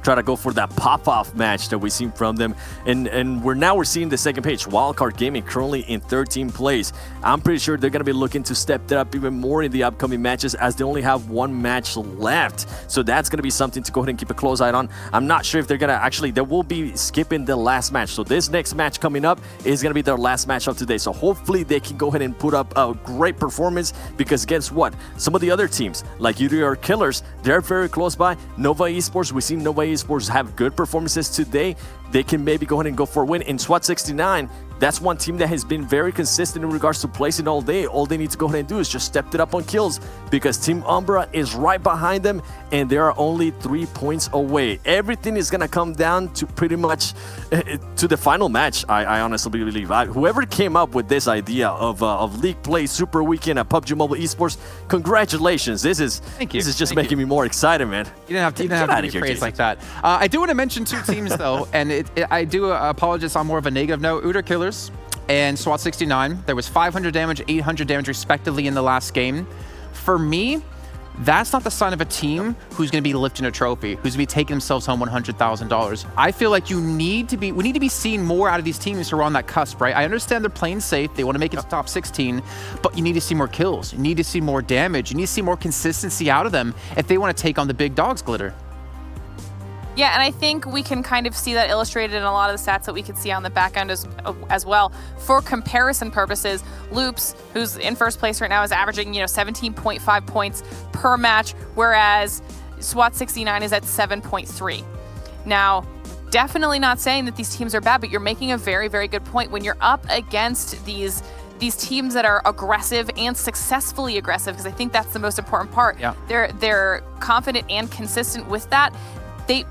try to go for that pop-off match that we've seen from them. And we're seeing the second page. Wildcard Gaming currently in 13th place. I'm pretty sure they're going to be looking to step that up even more in the upcoming matches as they only have 1 match left. So that's going to be something to go ahead and keep a close eye on. I'm not sure if they're going to actually, they will be skipping the last match. So this next match coming up is going to be their last match of today. So hopefully they can go ahead and put up a great performance, because guess what? Some of the other teams like UDR Killers, they're very close by. Nova Esports, we've seen Nova Esports have good performances today. They can maybe go ahead and go for a win. In SWAT 69, that's one team that has been very consistent in regards to placing all day. All they need to go ahead and do is just step it up on kills, because Team Umbra is right behind them and they are only 3 points away. Everything is going to come down to pretty much to the final match, I honestly believe. Whoever came up with this idea of League Play Super Weekend at PUBG Mobile Esports, congratulations. This is just making me more excited, man. You didn't have to be praised like that. I do want to mention 2 teams though, and I do apologize on more of a negative note. UDR Killers and SWAT 69. There was 500 damage, 800 damage respectively in the last game. For me, that's not the sign of a team who's going to be lifting a trophy, who's going to be taking themselves home $100,000. I feel like we need to be seeing more out of these teams who are on that cusp, right? I understand they're playing safe. They want to make it to top 16, but you need to see more kills. You need to see more damage. You need to see more consistency out of them if they want to take on the big dogs, Glitter. Yeah, and I think we can kind of see that illustrated in a lot of the stats that we could see on the back end as well. For comparison purposes, Loops, who's in first place right now, is averaging 17.5 points per match, whereas SWAT 69 is at 7.3. Now, definitely not saying that these teams are bad, but you're making a very, very good point. When you're up against these teams that are aggressive and successfully aggressive, because I think that's the most important part. Yeah. They're confident and consistent with that. They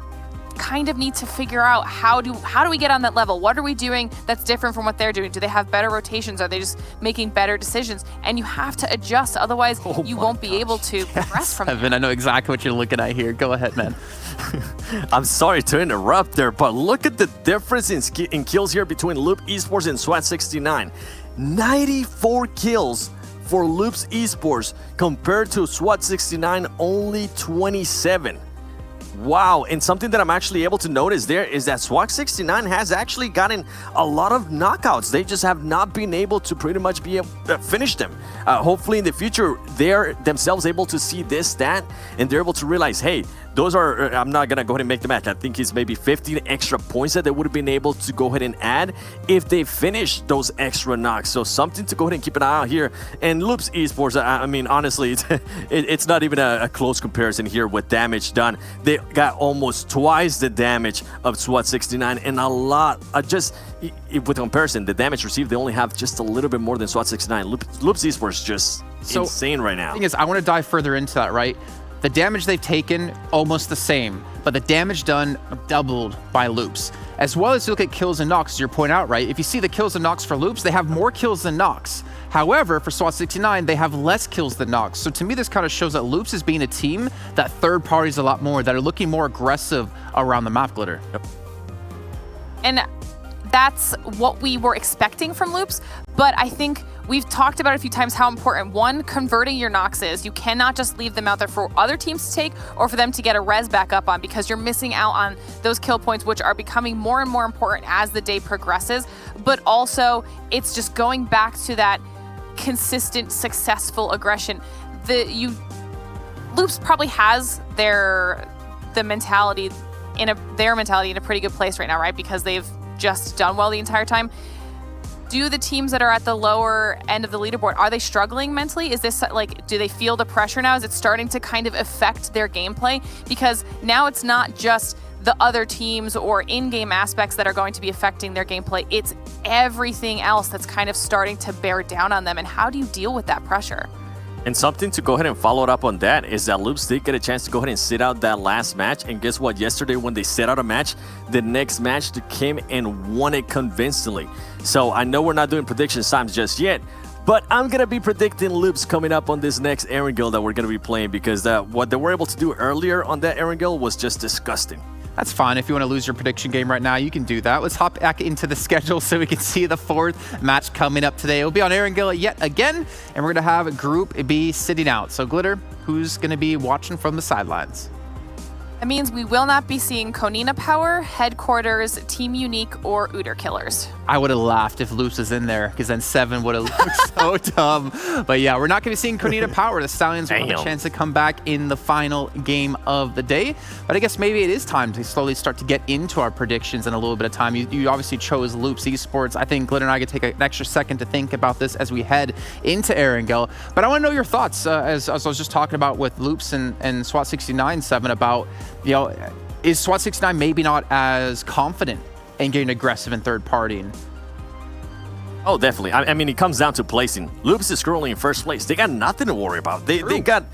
kind of need to figure out how do we get on that level? What are we doing that's different from what they're doing? Do they have better rotations? Are they just making better decisions? And you have to adjust, otherwise you won't be able to progress from Evan, I know exactly what you're looking at here. Go ahead, man. I'm sorry to interrupt there, but look at the difference in kills here between Loop Esports and SWAT69. 94 kills for Loop's Esports compared to SWAT69 only 27. Wow, and something that I'm actually able to notice there is that SWAT69 has actually gotten a lot of knockouts. They just have not been able to pretty much be able to finish them. Hopefully in the future, they're themselves able to see this stat and they're able to realize, hey, those are, I'm not going to go ahead and make the match. I think it's maybe 15 extra points that they would have been able to go ahead and add if they finish those extra knocks. So something to go ahead and keep an eye out here. And Loops Esports, I mean, honestly, it's not even a close comparison here with damage done. They got almost twice the damage of SWAT69 and a lot, with comparison, the damage received, they only have just a little bit more than SWAT69. Loops Esports just insane right now. The thing is, I want to dive further into that, right? The damage they've taken, almost the same, but the damage done doubled by Loops. As well as you look at kills and knocks, as you point out, right? If you see the kills and knocks for Loops, they have more kills than knocks. However, for SWAT69, they have less kills than knocks. So to me, this kind of shows that Loops is being a team that third parties a lot more, that are looking more aggressive around the map, Glitter. Yep. And that's what we were expecting from Loops, but I think we've talked about it a few times how important, one, converting your knocks is. You cannot just leave them out there for other teams to take or for them to get a res back up on, because you're missing out on those kill points, which are becoming more and more important as the day progresses. But also, it's just going back to that consistent, successful aggression. Loops probably has their mentality in a pretty good place right now, right? Because they've just done well the entire time. Do the teams that are at the lower end of the leaderboard, are they struggling mentally? Is this like, do they feel the pressure now? Is it starting to kind of affect their gameplay? Because now it's not just the other teams or in-game aspects that are going to be affecting their gameplay. It's everything else that's kind of starting to bear down on them. And how do you deal with that pressure? And something to go ahead and follow it up on that is that Loops did get a chance to go ahead and sit out that last match. And guess what? Yesterday, when they set out a match, the next match they came and won it convincingly. So I know we're not doing predictions times just yet, but I'm going to be predicting Loops coming up on this next Erangel that we're going to be playing, because what they were able to do earlier on that Erangel was just disgusting. That's fine. If you want to lose your prediction game right now, you can do that. Let's hop back into the schedule so we can see the fourth match coming up today. It'll be on Erangel yet again, and we're going to have Group B sitting out. So, Glitter, who's going to be watching from the sidelines? That means we will not be seeing Konina Power, Headquarters, Team Unique, or Uter Killers. I would have laughed if Loops was in there, because then 7 would have looked so dumb. But yeah, we're not going to be seeing Konina Power. The Stallions will have a chance to come back in the final game of the day. But I guess maybe it is time to slowly start to get into our predictions in a little bit of time. You obviously chose Loops Esports. I think Glitter and I could take an extra second to think about this as we head into Erangel. But I want to know your thoughts, as I was just talking about with Loops and SWAT69, 7, about, you know, is SWAT69 maybe not as confident in getting aggressive and third partying? Oh, definitely. I mean, it comes down to placing. Loops is currently in first place. They got nothing to worry about. They got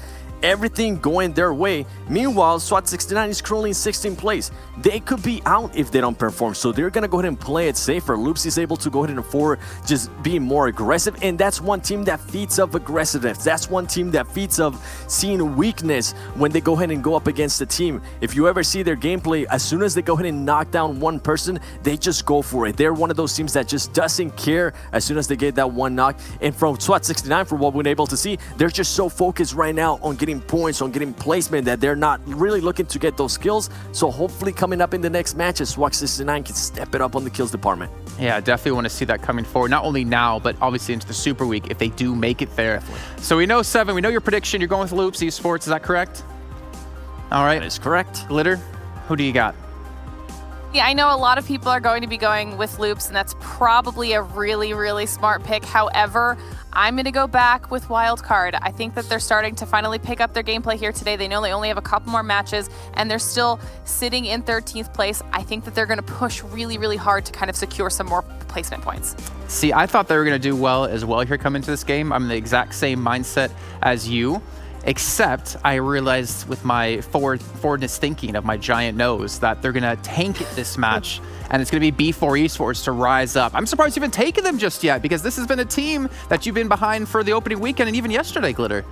everything going their way. Meanwhile, SWAT69 is currently in 16th place. They could be out if they don't perform, so they're going to go ahead and play it safer. Loops is able to go ahead and afford just being more aggressive, and that's one team that feeds off aggressiveness. That's one team that feeds off seeing weakness when they go ahead and go up against the team. If you ever see their gameplay, as soon as they go ahead and knock down one person, they just go for it. They're one of those teams that just doesn't care as soon as they get that one knock. And from SWAT69, for what we've been able to see, they're just so focused right now on getting points, on getting placement, that they're not really looking to get those kills. So hopefully coming up in the next matches, SWAT69 can step it up on the kills department. Yeah, I definitely want to see that coming forward, not only now, but obviously into the Super Week if they do make it there. Definitely. So we know, 7, we know your prediction. You're going with Loops Esports, is that correct? All right. That is correct. Glitter, who do you got? Yeah, I know a lot of people are going to be going with Loops, and that's probably a really, really smart pick. However, I'm going to go back with Wildcard. I think that they're starting to finally pick up their gameplay here today. They know they only have a couple more matches, and they're still sitting in 13th place. I think that they're going to push really, really hard to kind of secure some more placement points. See, I thought they were going to do well as well here coming into this game. I'm in the exact same mindset as you, except I realized with my forwardness thinking of my giant nose that they're going to tank this match. And it's going to be B4 Esports to rise up. I'm surprised you haven't taken them just yet, because this has been a team that you've been behind for the opening weekend and even yesterday, Glitter.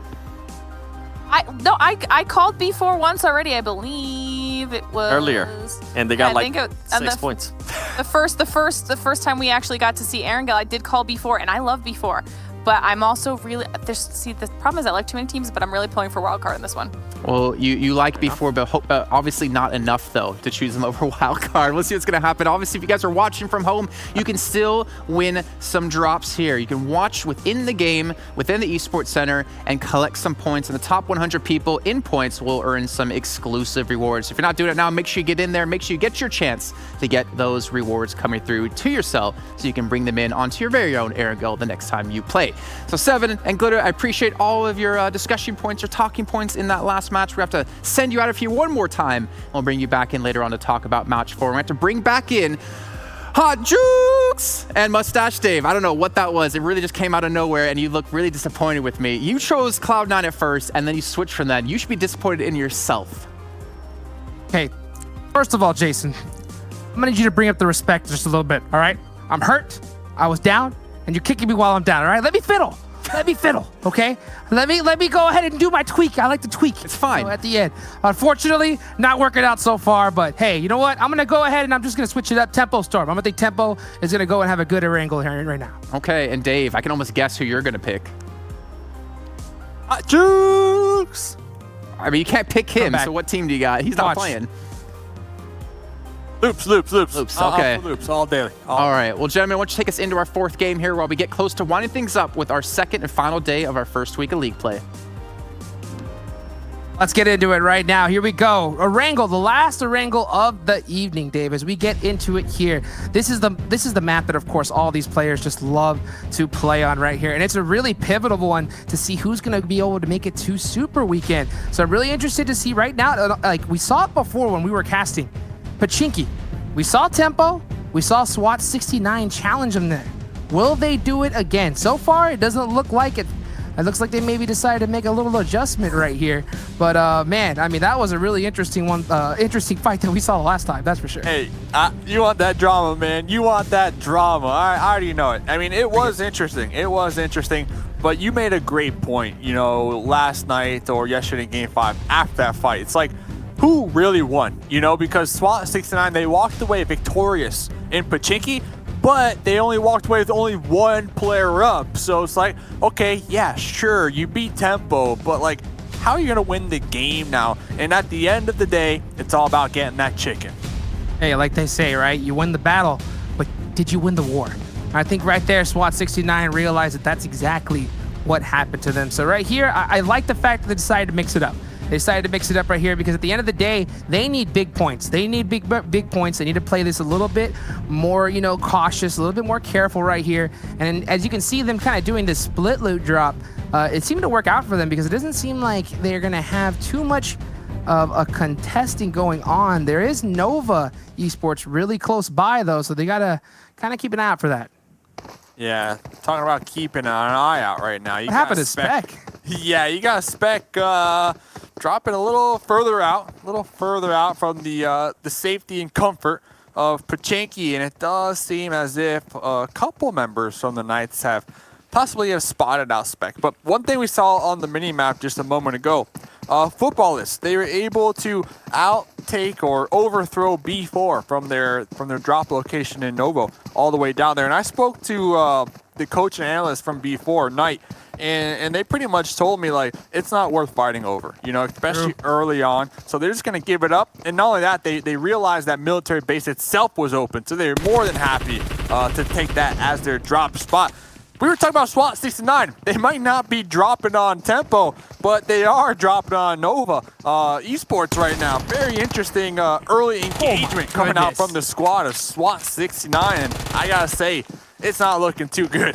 I called B4 once already, I believe it was earlier, and they got like 6 points. The first time we actually got to see Erangel, I did call B4, and I love B4. But I'm also really, the problem is I like too many teams, but I'm really pulling for Wildcard in this one. Well, you like before, but obviously not enough, though, to choose them over Wildcard. We'll see what's going to happen. Obviously, if you guys are watching from home, you can still win some drops here. You can watch within the game, within the Esports Center, and collect some points. And the top 100 people in points will earn some exclusive rewards. If you're not doing it now, make sure you get in there. Make sure you get your chance to get those rewards coming through to yourself so you can bring them in onto your very own Erangel the next time you play. So Seven and Glitter, I appreciate all of your discussion points, your talking points in that last match. We have to send you out of here one more time, and we'll bring you back in later on to talk about match 4. We have to bring back in Hot Jukes and Mustache Dave. I don't know what that was. It really just came out of nowhere, and you look really disappointed with me. You chose Cloud9 at first, and then you switched from that. You should be disappointed in yourself. Okay, first of all, Jason, I'm gonna need you to bring up the respect just a little bit, all right? I'm hurt, I was down, and you're kicking me while I'm down, all right? Let me fiddle. Let me fiddle, okay? Let me go ahead and do my tweak. I like to tweak. It's fine. So at the end. Unfortunately, not working out so far, but hey, you know what? I'm going to go ahead and I'm just going to switch it up. Tempo Storm. I'm going to think Tempo is going to go and have a good Erangel here right now. Okay, and Dave, I can almost guess who you're going to pick. Jukes! I mean, you can't pick him, so what team do you got? He's not playing. Loops. Okay. Loops all daily. All right. Well, gentlemen, why don't you take us into our 4th game here while we get close to winding things up with our 2nd and final day of our first week of league play. Let's get into it right now. Here we go. Erangel, the last Erangel of the evening, Dave, as we get into it here. This is the map that, of course, all these players just love to play on right here. And it's a really pivotal one to see who's going to be able to make it to Super Weekend. So I'm really interested to see right now, like we saw it before when we were casting. Pachinki, we saw Tempo, we saw SWAT 69 challenge them there. Will they do it again? So far, it doesn't look like it. It looks like they maybe decided to make a little adjustment right here. But man, I mean, that was a really interesting one, interesting fight that we saw last time, that's for sure. Hey, you want that drama, man. You want that drama. I already know it. I mean, it was interesting. It was interesting. But you made a great point, you know, last night or yesterday in Game 5, after that fight. It's like, who really won? You know, because SWAT 69, they walked away victorious in Pachinki, but they only walked away with only one player up. So it's like, okay, yeah, sure, you beat Tempo, but like, how are you going to win the game now? And at the end of the day, it's all about getting that chicken. Hey, like they say, right? You win the battle, but did you win the war? I think right there, SWAT 69 realized that that's exactly what happened to them. So right here, I like the fact that they decided to mix it up. They decided to mix it up right here because at the end of the day, they need big points. They need big points. They need to play this a little bit more, you know, cautious, a little bit more careful right here. And as you can see them kind of doing this split loot drop, it seemed to work out for them because it doesn't seem like they're going to have too much of a contesting going on. There is Nova Esports really close by, though, so they got to kind of keep an eye out for that. Yeah, talking about keeping an eye out right now. What happened to Spec? Yeah, you got Spec dropping a little further out from the safety and comfort of Pachinki, and it does seem as if a couple members from the Knights have possibly spotted out Spec. But one thing we saw on the mini-map just a moment ago, Footballists, they were able to outtake or overthrow B4 from their drop location in Novo all the way down there. And I spoke to the coach and analyst from B4, Knight, and they pretty much told me, like, it's not worth fighting over, you know, especially early on. So they're just going to give it up. And not only that, they realized that military base itself was open. So they're more than happy to take that as their drop spot. We were talking about SWAT 69. They might not be dropping on Tempo, but they are dropping on Nova Esports right now. Very interesting early engagement coming out from the squad of SWAT 69. And I got to say, it's not looking too good.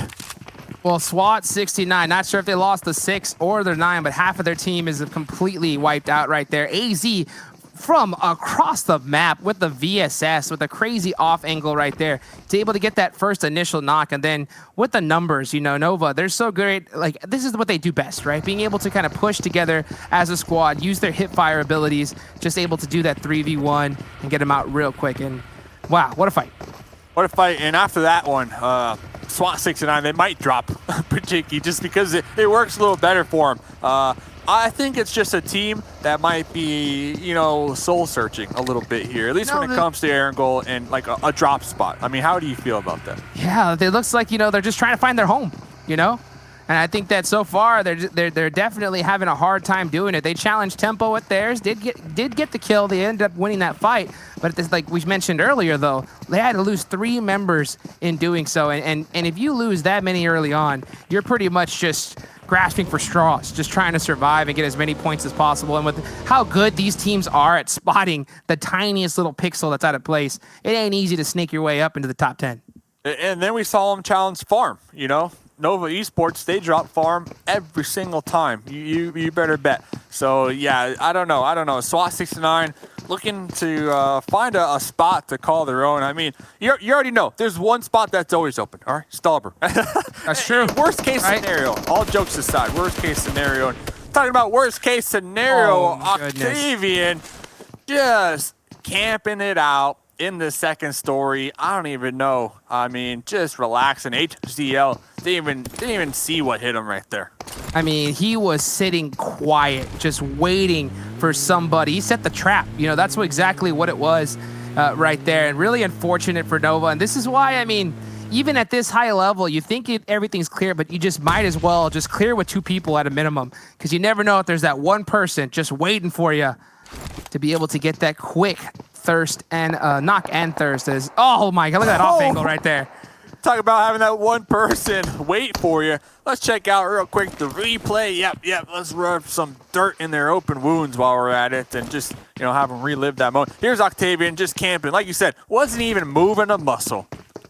Well, SWAT 69, not sure if they lost the 6 or the 9, but half of their team is completely wiped out right there. AZ from across the map with the VSS, with a crazy off angle right there, to able to get that first initial knock. And then with the numbers, you know, Nova, they're so great. Like, this is what they do best, right? Being able to kind of push together as a squad, use their hip fire abilities, just able to do that 3v1 and get them out real quick. And wow, what a fight. What a fight. And after that one, SWAT 69, they might drop Pajiki just because it works a little better for them. I think it's just a team that might be, you know, soul searching a little bit here, at least when it comes to Erangel and like a drop spot. I mean, how do you feel about that? Yeah, it looks like, you know, they're just trying to find their home, you know? And I think that so far they're definitely having a hard time doing it. They challenged Tempo with theirs, did get the kill. They ended up winning that fight. But this, like we mentioned earlier, though, they had to lose 3 members in doing so. And if you lose that many early on, you're pretty much just grasping for straws, just trying to survive and get as many points as possible. And with how good these teams are at spotting the tiniest little pixel that's out of place, it ain't easy to snake your way up into the top 10. And then we saw them challenge Farm, you know? Nova Esports, they drop Farm every single time. You better bet. So, yeah, I don't know. SWAT 69 looking to find a spot to call their own. I mean, you already know. There's one spot that's always open, all right? Stauber. That's true. Worst case scenario, all jokes aside, worst case scenario. Talking about worst case scenario, Octavian just camping it out in the second story. I don't even know. I mean, just relaxing. HCL didn't even see what hit him right there. I mean, he was sitting quiet, just waiting for somebody. He set the trap. You know, that's exactly what it was right there. And really unfortunate for Nova. And this is why, I mean, even at this high level, you think everything's clear, but you just might as well just clear with 2 people at a minimum, because you never know if there's that one person just waiting for you to be able to get that quick thirst and knock and thirst. Oh my God, look at that off angle right there. Talk about having that one person wait for you. Let's check out real quick the replay. Yep. Let's rub some dirt in their open wounds while we're at it and just, you know, have them relive that moment. Here's Octavian just camping. Like you said, wasn't even moving a muscle.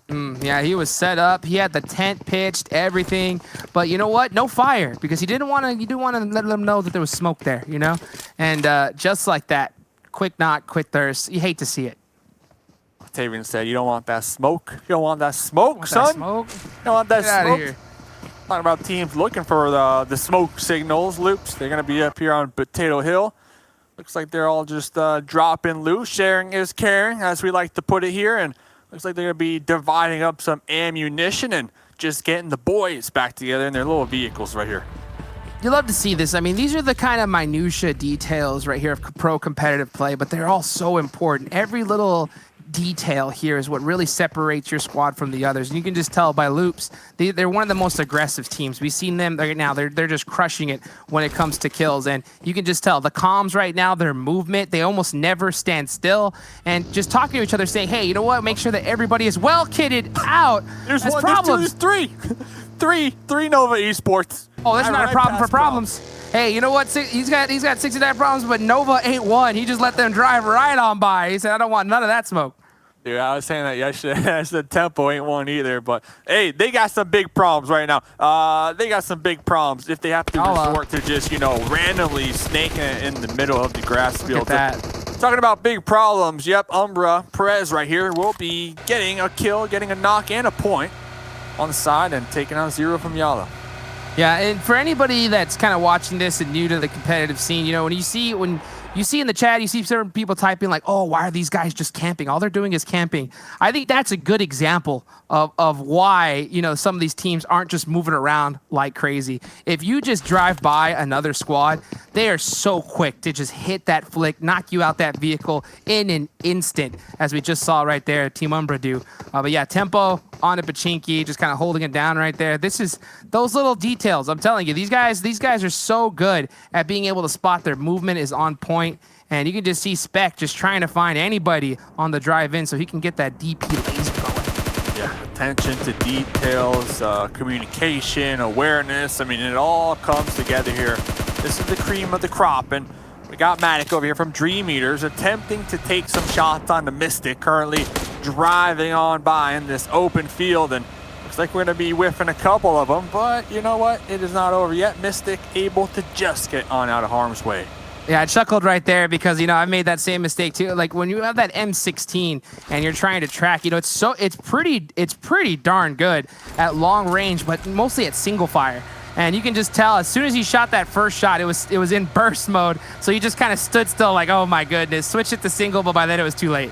Yeah, he was set up. He had the tent pitched, everything. But you know what? No fire, because he didn't want to. You didn't want to let them know that there was smoke there, you know. And just like that, quick knock, quick thirst. You hate to see it. Octavian said, "You don't want that smoke. You don't want that smoke, son. That smoke? You don't want that Get smoke." out of here. Talking about teams looking for the smoke signals, loops. They're gonna be up here on Potato Hill. Looks like they're all just dropping loot. Sharing is caring, as we like to put it here, and looks like they're gonna be dividing up some ammunition and just getting the boys back together in their little vehicles right here. You love to see this. I mean, these are the kind of minutia details right here of pro competitive play, but they're all so important. Every little detail here is what really separates your squad from the others. And you can just tell by loops, they're one of the most aggressive teams. We've seen them right now. They're just crushing it when it comes to kills. And you can just tell the comms right now, their movement, they almost never stand still. And just talking to each other saying, hey, you know what? Make sure that everybody is well kitted out. There's one, there's 2, there's 3 Nova Esports. Oh, that's not a problem for problems. Hey, you know what? He's got 69 problems, but Nova ain't one. He just let them drive right on by. He said, I don't want none of that smoke. Dude, I was saying that yesterday. I said Tempo ain't one either, but hey, they got some big problems right now. They got some big problems if they have to resort to just, you know, randomly snaking it in the middle of the grass field. Look at that. Talking about big problems, yep, Umbra Perez right here will be getting a kill, getting a knock and a point on the side and taking out 0 from Yala. Yeah, and for anybody that's kind of watching this and new to the competitive scene, you know, when you see in the chat, you see certain people typing like, oh, why are these guys just camping? All they're doing is camping. I think that's a good example of why, you know, some of these teams aren't just moving around like crazy. If you just drive by another squad, they are so quick to just hit that flick, knock you out that vehicle in an instant, as we just saw right there, Team Umbra do. But yeah, Tempo on to Pachinki, just kind of holding it down right there. This is those little details. I'm telling you, these guys are so good at being able to spot. Their movement is on point. And you can just see Spec just trying to find anybody on the drive in so he can get that DP laser going. Yeah, attention to details, communication, awareness. I mean, it all comes together here. This is the cream of the crop. And we got Matic over here from Dream Eaters attempting to take some shots on the Mystic, currently driving on by in this open field. And Looks like we're going to be whiffing a couple of them, but you know what? It is not over yet. Mystic able to just get on out of harm's way. Yeah, I chuckled right there because, you know, I made that same mistake too. Like when you have that M16 and you're trying to track, you know, it's pretty darn good at long range, but mostly at single fire. And you can just tell as soon as he shot that first shot, it was in burst mode. So he just kind of stood still like, oh my goodness, switched it to single, but by then it was too late.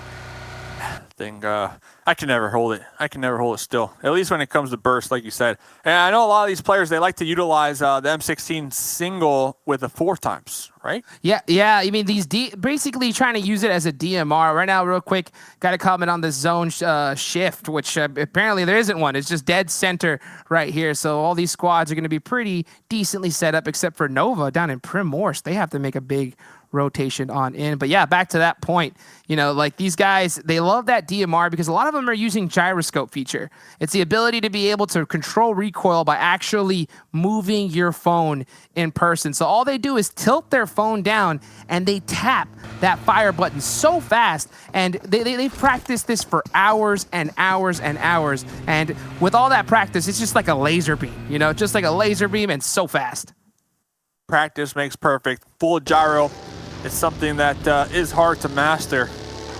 I can never hold it. I can never hold it still, at least when it comes to burst, like you said. And I know a lot of these players, they like to utilize the M16 single with the 4 times, right? Yeah. I mean, these basically trying to use it as a DMR. Right now, real quick, got to comment on this zone shift, which apparently there isn't one. It's just dead center right here. So all these squads are going to be pretty decently set up, except for Nova down in Primorsk. They have to make a big rotation on in. But yeah, back to that point, you know, like these guys, they love that DMR because a lot of them are using gyroscope feature. It's the ability to be able to control recoil by actually moving your phone in person. So all they do is tilt their phone down and they tap that fire button so fast, and they've practiced this for hours and hours and hours. And with all that practice, it's just like a laser beam, you know, just like a laser beam and so fast. Practice makes perfect. Full gyro. It's something that is hard to master,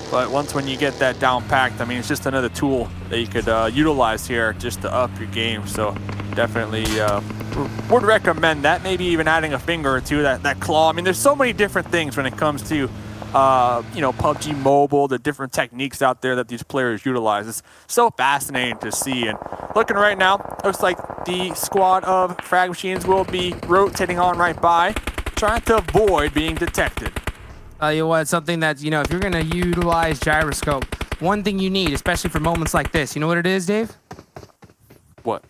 but when you get that down packed, I mean, it's just another tool that you could utilize here just to up your game. So definitely would recommend that. Maybe even adding a finger or two, that claw. I mean, there's so many different things when it comes to, you know, PUBG Mobile, the different techniques out there that these players utilize. It's so fascinating to see. And looking right now, looks like the squad of Frag Machines will be rotating on right by, trying to avoid being detected. Tell you what, something that, you know, if you're going to utilize gyroscope, one thing you need, especially for moments like this, you know what it is, Dave? What?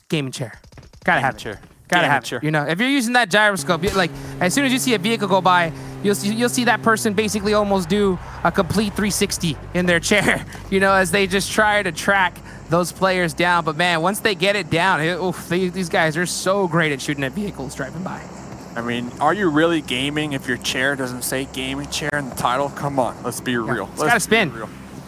Gaming chair. Gotta have it. Gotta have it. You know, if you're using that gyroscope, like as soon as you see a vehicle go by, you'll see that person basically almost do a complete 360 in their chair, you know, as they just try to track those players down. But man, once they get it down, these guys are so great at shooting at vehicles driving by. I mean, are you really gaming if your chair doesn't say gaming chair in the title? Come on, let's be real. It's gotta spin.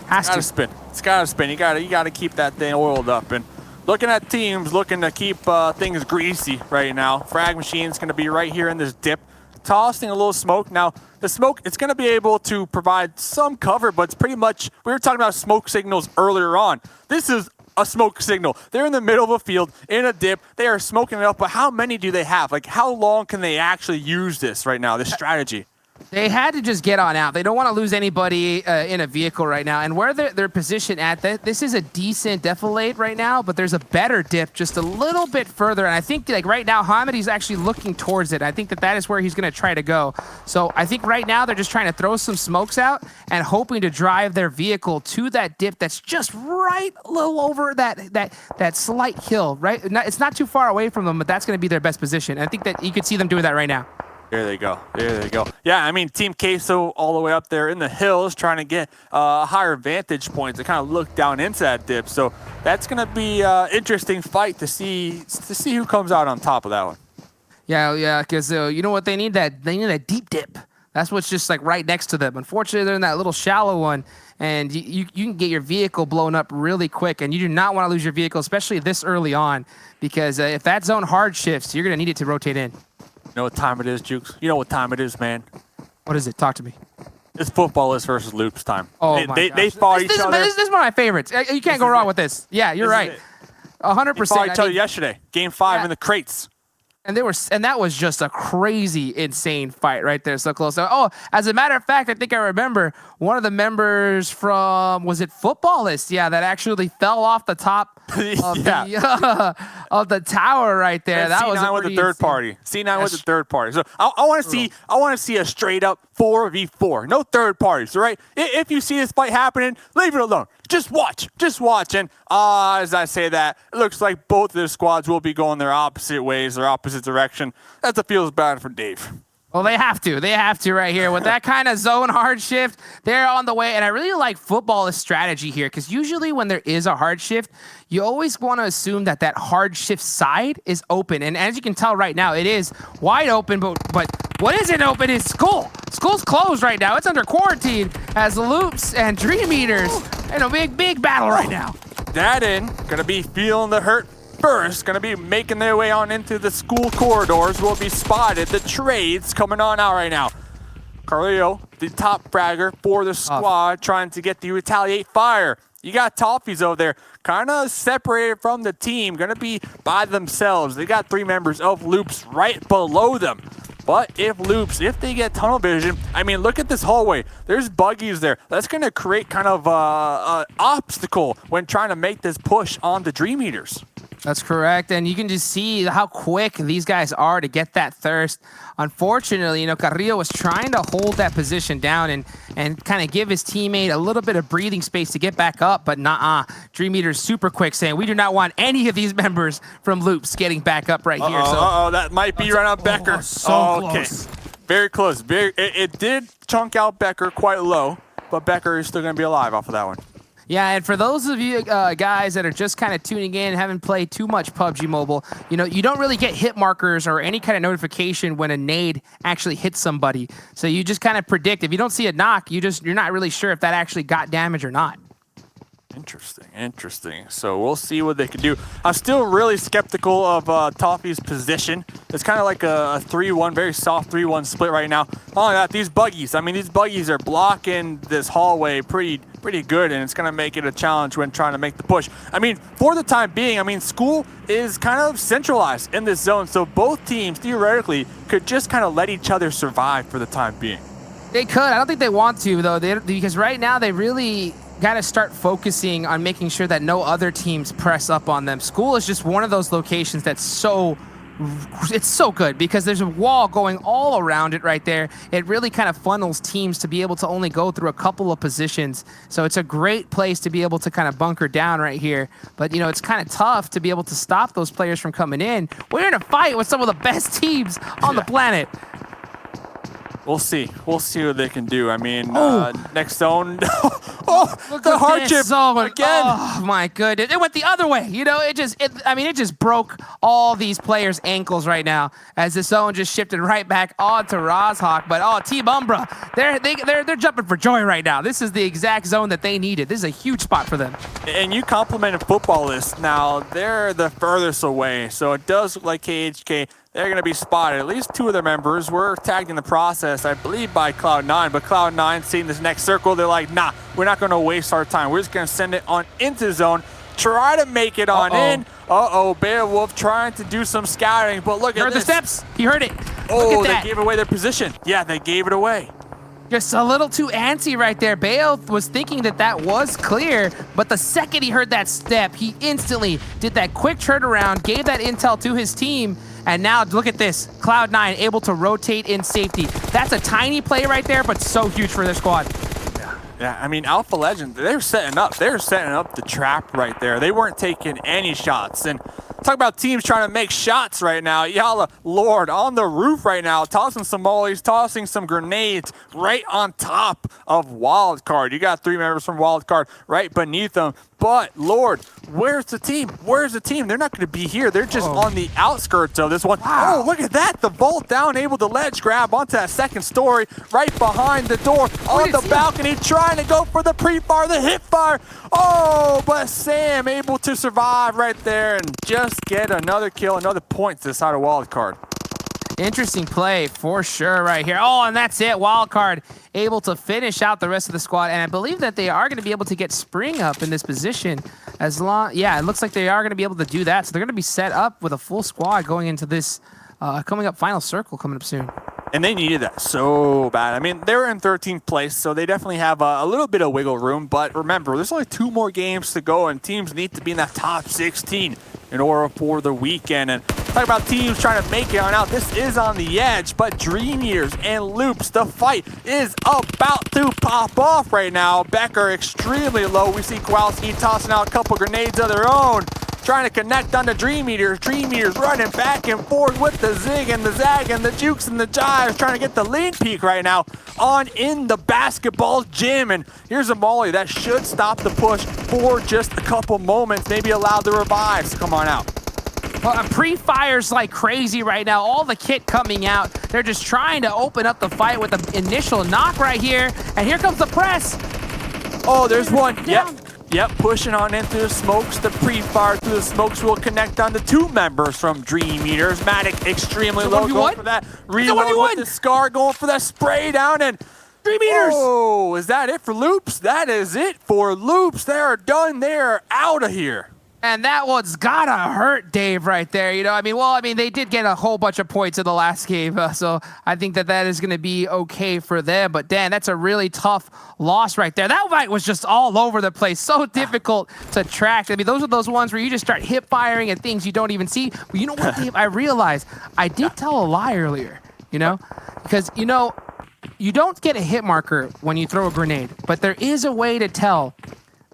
Has to spin. It's gotta spin. You gotta keep that thing oiled up. And looking at teams looking to keep things greasy right now. Frag Machine's gonna be right here in this dip, tossing a little smoke. Now, the smoke, it's gonna be able to provide some cover, but it's pretty much, we were talking about smoke signals earlier on. This is a smoke signal. They're in the middle of a field in a dip. They are smoking it up, but how many do they have? Like, how long can they actually use this right now, this strategy? They had to just get on out. They don't want to lose anybody in a vehicle right now. And where they're positioned at, this is a decent defilade right now, but there's a better dip just a little bit further. And I think like right now, Hamid's actually looking towards it. I think that is where he's going to try to go. So I think right now they're just trying to throw some smokes out and hoping to drive their vehicle to that dip that's just right a little over that slight hill, right? It's not too far away from them, but that's going to be their best position. And I think that you could see them doing that right now. There they go. There they go. Yeah, I mean, Team Queso all the way up there in the hills trying to get higher vantage points to kind of look down into that dip. So that's going to be an interesting fight to see who comes out on top of that one. Yeah, because you know what they need? They need a deep dip. That's what's just like right next to them. Unfortunately, they're in that little shallow one, and you can get your vehicle blown up really quick, and you do not want to lose your vehicle, especially this early on, because if that zone hard shifts, you're going to need it to rotate in. You know what time it is, Jukes? You know what time it is, man. What is it? Talk to me. It's footballers versus loops time. Oh, they fought each other. This is one of my favorites. You can't go wrong with this. Yeah, you're right. 100%. They fought each other yesterday. Game 5 in the crates. And that was just a crazy, insane fight right there, so close. Oh, as a matter of fact, I think I remember one of the members from, was it Footballist? Yeah, that actually fell off the top of, of the tower right there. And that C9 was with the third party. C9 with the third party. So I want to see a straight up 4v4. No third parties, all right? If you see this fight happening, leave it alone. Just watch. And as I say that, it looks like both of the squads will be going their opposite ways, their opposite direction. That feels bad for Dave. Well, they have to right here. With that kind of zone hard shift, they're on the way. And I really like Football's strategy here, because usually when there is a hard shift, you always want to assume that hard shift side is open. And as you can tell right now, it is wide open, but what isn't open is Skull. Skull's closed right now. It's under quarantine as Loops and Dream Eaters in a big battle right now. that in. Gonna be feeling the hurt first. Gonna be making their way on into the school corridors. Will be spotted. The trades coming on out right now. Carleo, the top fragger for the squad, trying to get the retaliate fire. You got Toffees over there, kind of separated from the team, gonna be by themselves. They got 3 members of Loops right below them. But if they get tunnel vision, I mean, look at this hallway. There's buggies there. That's gonna create kind of an obstacle when trying to make this push on the Dream Eaters. That's correct, and you can just see how quick these guys are to get that thirst. Unfortunately, you know, Carrillo was trying to hold that position down and kind of give his teammate a little bit of breathing space to get back up, but nah, Dream Eater's super quick, saying we do not want any of these members from Loops getting back up right here. So, that might be right on Becker. Close. Very close. It did chunk out Becker quite low, but Becker is still going to be alive off of that one. Yeah, and for those of you guys that are just kind of tuning in and haven't played too much PUBG Mobile, you know, you don't really get hit markers or any kind of notification when a nade actually hits somebody. So you just kind of predict. If you don't see a knock, you're not really sure if that actually got damage or not. Interesting. So we'll see what they can do. I'm still really skeptical of Toffee's position. It's kind of like a 3-1, very soft 3-1 split right now. Not only that, these buggies. I mean, these buggies are blocking this hallway pretty good, and it's going to make it a challenge when trying to make the push. I mean, for the time being, I mean, school is kind of centralized in this zone, so both teams theoretically could just kind of let each other survive for the time being. They could. I don't think they want to, though, because right now they really got to start focusing on making sure that no other teams press up on them. School is just one of those locations that's it's so good because there's a wall going all around it right there. It really kind of funnels teams to be able to only go through a couple of positions. So it's a great place to be able to kind of bunker down right here. But, you know, it's kind of tough to be able to stop those players from coming in. We're in a fight with some of the best teams on the planet. We'll see what they can do. I mean, next zone. The hardship again. Oh my goodness! It went the other way. You know, it just broke all these players' ankles right now as the zone just shifted right back onto Rozhawk. But Team Umbra, they're jumping for joy right now. This is the exact zone that they needed. This is a huge spot for them. And you complimented Footballists. Now they're the furthest away, so it does look like KHK. They're going to be spotted. At least 2 of their members were tagged in the process, I believe, by Cloud9. But Cloud9, seeing this next circle, they're like, nah, we're not going to waste our time. We're just going to send it on into the zone, try to make it on in. Beowulf trying to do some scouting, but look at this. Heard the steps. He heard it. Oh, they gave away their position. Yeah, they gave it away. Just a little too antsy right there. Beowulf was thinking that was clear, but the second he heard that step, he instantly did that quick turnaround, gave that intel to his team. And now look at this, Cloud9 able to rotate in safety. That's a tiny play right there, but so huge for their squad. Yeah, I mean, Alpha Legend, they're setting up the trap right there. They weren't taking any shots. And talk about teams trying to make shots right now. Yalla Lord on the roof right now, tossing some mollies, tossing some grenades right on top of Wildcard. You got 3 members from Wildcard right beneath them. But, Lord, where's the team? Where's the team? They're not going to be here. They're just on the outskirts of this one. Wow. Oh, look at that. The vault down, able to ledge grab onto that second story right behind the door on the balcony, trying to go for the pre-fire, the hip fire. Oh, but Sam able to survive right there and just get another kill, another point to the side of Wildcard. Interesting play for sure right here. Oh, and that's it. Wildcard able to finish out the rest of the squad. And I believe that they are going to be able to get Spring up in this position as long. Yeah, it looks like they are going to be able to do that. So they're going to be set up with a full squad going into this coming up final circle coming up soon. And they needed that so bad. I mean, they were in 13th place, so they definitely have a little bit of wiggle room. But remember, there's only 2 more games to go, and teams need to be in that top 16 in order for the weekend. And talk about teams trying to make it on out. This is on the edge, but Dream Eaters and Loops, the fight is about to pop off right now. Becker extremely low. We see Kowalski tossing out a couple grenades of their own, trying to connect on the Dream Eaters. Dream Eaters running back and forth with the zig and the zag and the jukes and the jives, trying to get the lean peak right now on in the basketball gym. And here's a molly that should stop the push for just a couple moments, maybe allow the revives to come on out. Well, pre-fires like crazy right now. All the kit coming out. They're just trying to open up the fight with the initial knock right here. And here comes the press. Oh, there's one. Yep. Yep, pushing on into the smokes. The pre-fire through the smokes will connect on the 2 members from Dream Eaters. Matic extremely low, going for that reload with the Scar, going for that spray down, and Dream Eaters! Oh, is that it for Loops? That is it for Loops. They are done. They are out of here. And that one's gotta hurt Dave right there. You know, I mean, they did get a whole bunch of points in the last game, so I think that is going to be okay for them. But Dan, that's a really tough loss right there. That fight was just all over the place, so difficult to track. I mean, those are those ones where you just start hip firing at things you don't even see. But you know what, Dave? I realized I did tell a lie earlier. You know, because you don't get a hit marker when you throw a grenade, but there is a way to tell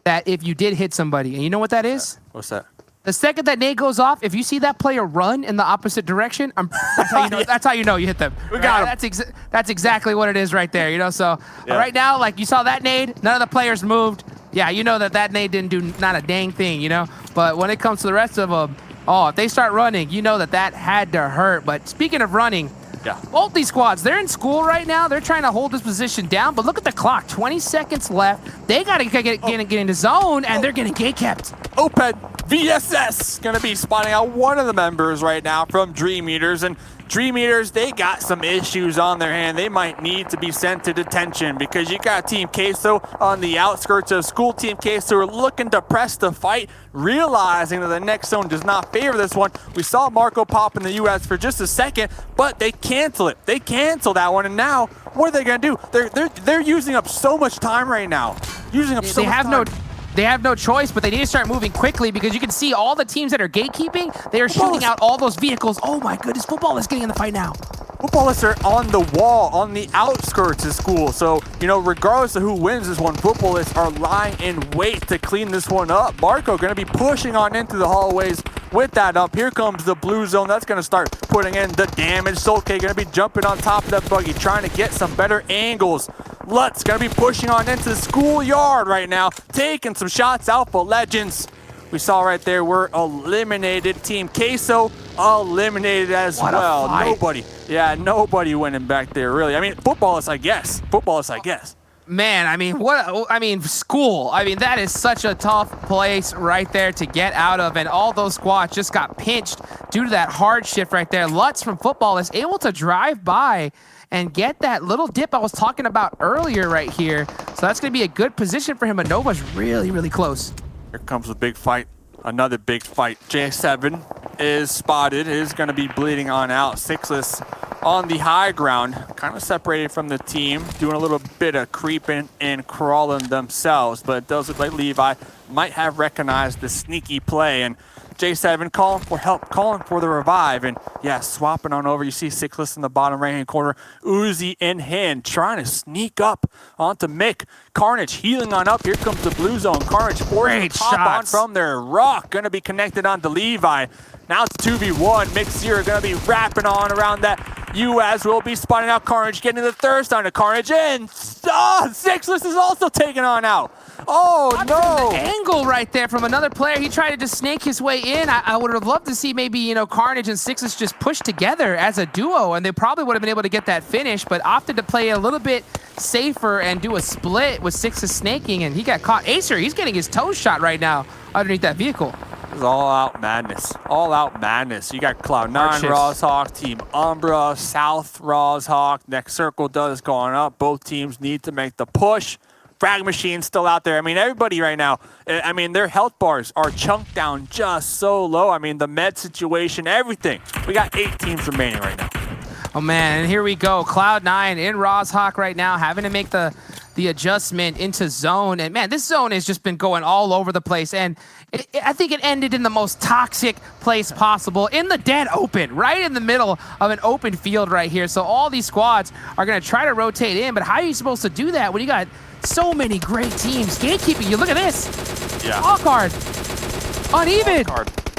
that if you did hit somebody. And you know what that is? What's that? The second that nade goes off, if you see that player run in the opposite direction, that's how you know. That's how you know you hit them. We got him. That's exactly what it is right there. You know, so right now, like you saw that nade, none of the players moved. Yeah, you know that nade didn't do not a dang thing. You know, but when it comes to the rest of them, oh, if they start running, you know that had to hurt. But speaking of running. Yeah. Both these squads, they're in school right now. They're trying to hold this position down, but look at the clock. 20 seconds left. They got to get into zone, and they're getting gate kept. Open VSS going to be spotting out one of the members right now from Dream Eaters, and Dream Eaters, they got some issues on their hand. They might need to be sent to detention because you got Team Queso on the outskirts of school. Team Queso are looking to press the fight, realizing that the next zone does not favor this one. We saw Marco pop in the U.S. for just a second, but they cancel it. They cancel that one, and now what are they going to do? They're using up so much time right now. Using up so much time. They have no choice, but they need to start moving quickly because you can see all the teams that are gatekeeping, they are shooting out all those vehicles. Oh my goodness, football is getting in the fight now. Footballists are on the wall, on the outskirts of school. So, you know, regardless of who wins this one, footballists are lying in wait to clean this one up. Marco going to be pushing on into the hallways with that up. Here comes the blue zone. That's going to start putting in the damage. Solke going to be jumping on top of that buggy, trying to get some better angles. Lutz going to be pushing on into the schoolyard right now, taking some shots. Alpha Legends, we saw right there, we're eliminated. Team Queso eliminated as well. Nobody winning back there, really. I mean, footballists, I guess. Man, I mean, school. I mean, that is such a tough place right there to get out of, and all those squads just got pinched due to that hard shift right there. Lutz from football is able to drive by and get that little dip I was talking about earlier right here. So that's going to be a good position for him, but Nova's really, really close. Here comes a big fight. Another big fight. J7 is spotted, is going to be bleeding on out. Sixless on the high ground, kind of separated from the team, doing a little bit of creeping and crawling themselves, but it does look like Levi might have recognized the sneaky play, and J7 calling for help, calling for the revive, and yeah, swapping on over. You see Sixless in the bottom right-hand corner, Uzi in hand, trying to sneak up onto Mick. Carnage healing on up. Here comes the blue zone. Carnage forcing to pop on from their rock. Going to be connected onto Levi. Now it's 2v1. Mick Zero going to be wrapping on around that. U.S. will be spotting out Carnage, getting the thirst onto Carnage, and Sixless is also taken on out. Oh, no. The angle right there from another player. He tried to just snake his way in. I would have loved to see maybe, you know, Carnage and Sixless just push together as a duo, and they probably would have been able to get that finish, but opted to play a little bit safer and do a split with Sixless snaking, and he got caught. Acer, he's getting his toes shot right now underneath that vehicle. It's all out madness. All out madness. You got Cloud9 Rozhawk, Team Umbra, South Rozhawk. Next circle does going up. Both teams need to make the push. Frag Machine's still out there. I mean, everybody right now, I mean, their health bars are chunked down just so low. I mean, the med situation, everything. We got 8 teams remaining right now. Oh, man, and here we go. Cloud9 in Rozhawk right now, having to make the adjustment into zone. And, man, this zone has just been going all over the place. And I think it ended in the most toxic place possible, in the dead open, right in the middle of an open field right here. So all these squads are going to try to rotate in, but how are you supposed to do that when you got so many great teams gatekeeping you? Look at this. Yeah. All card. Uneven.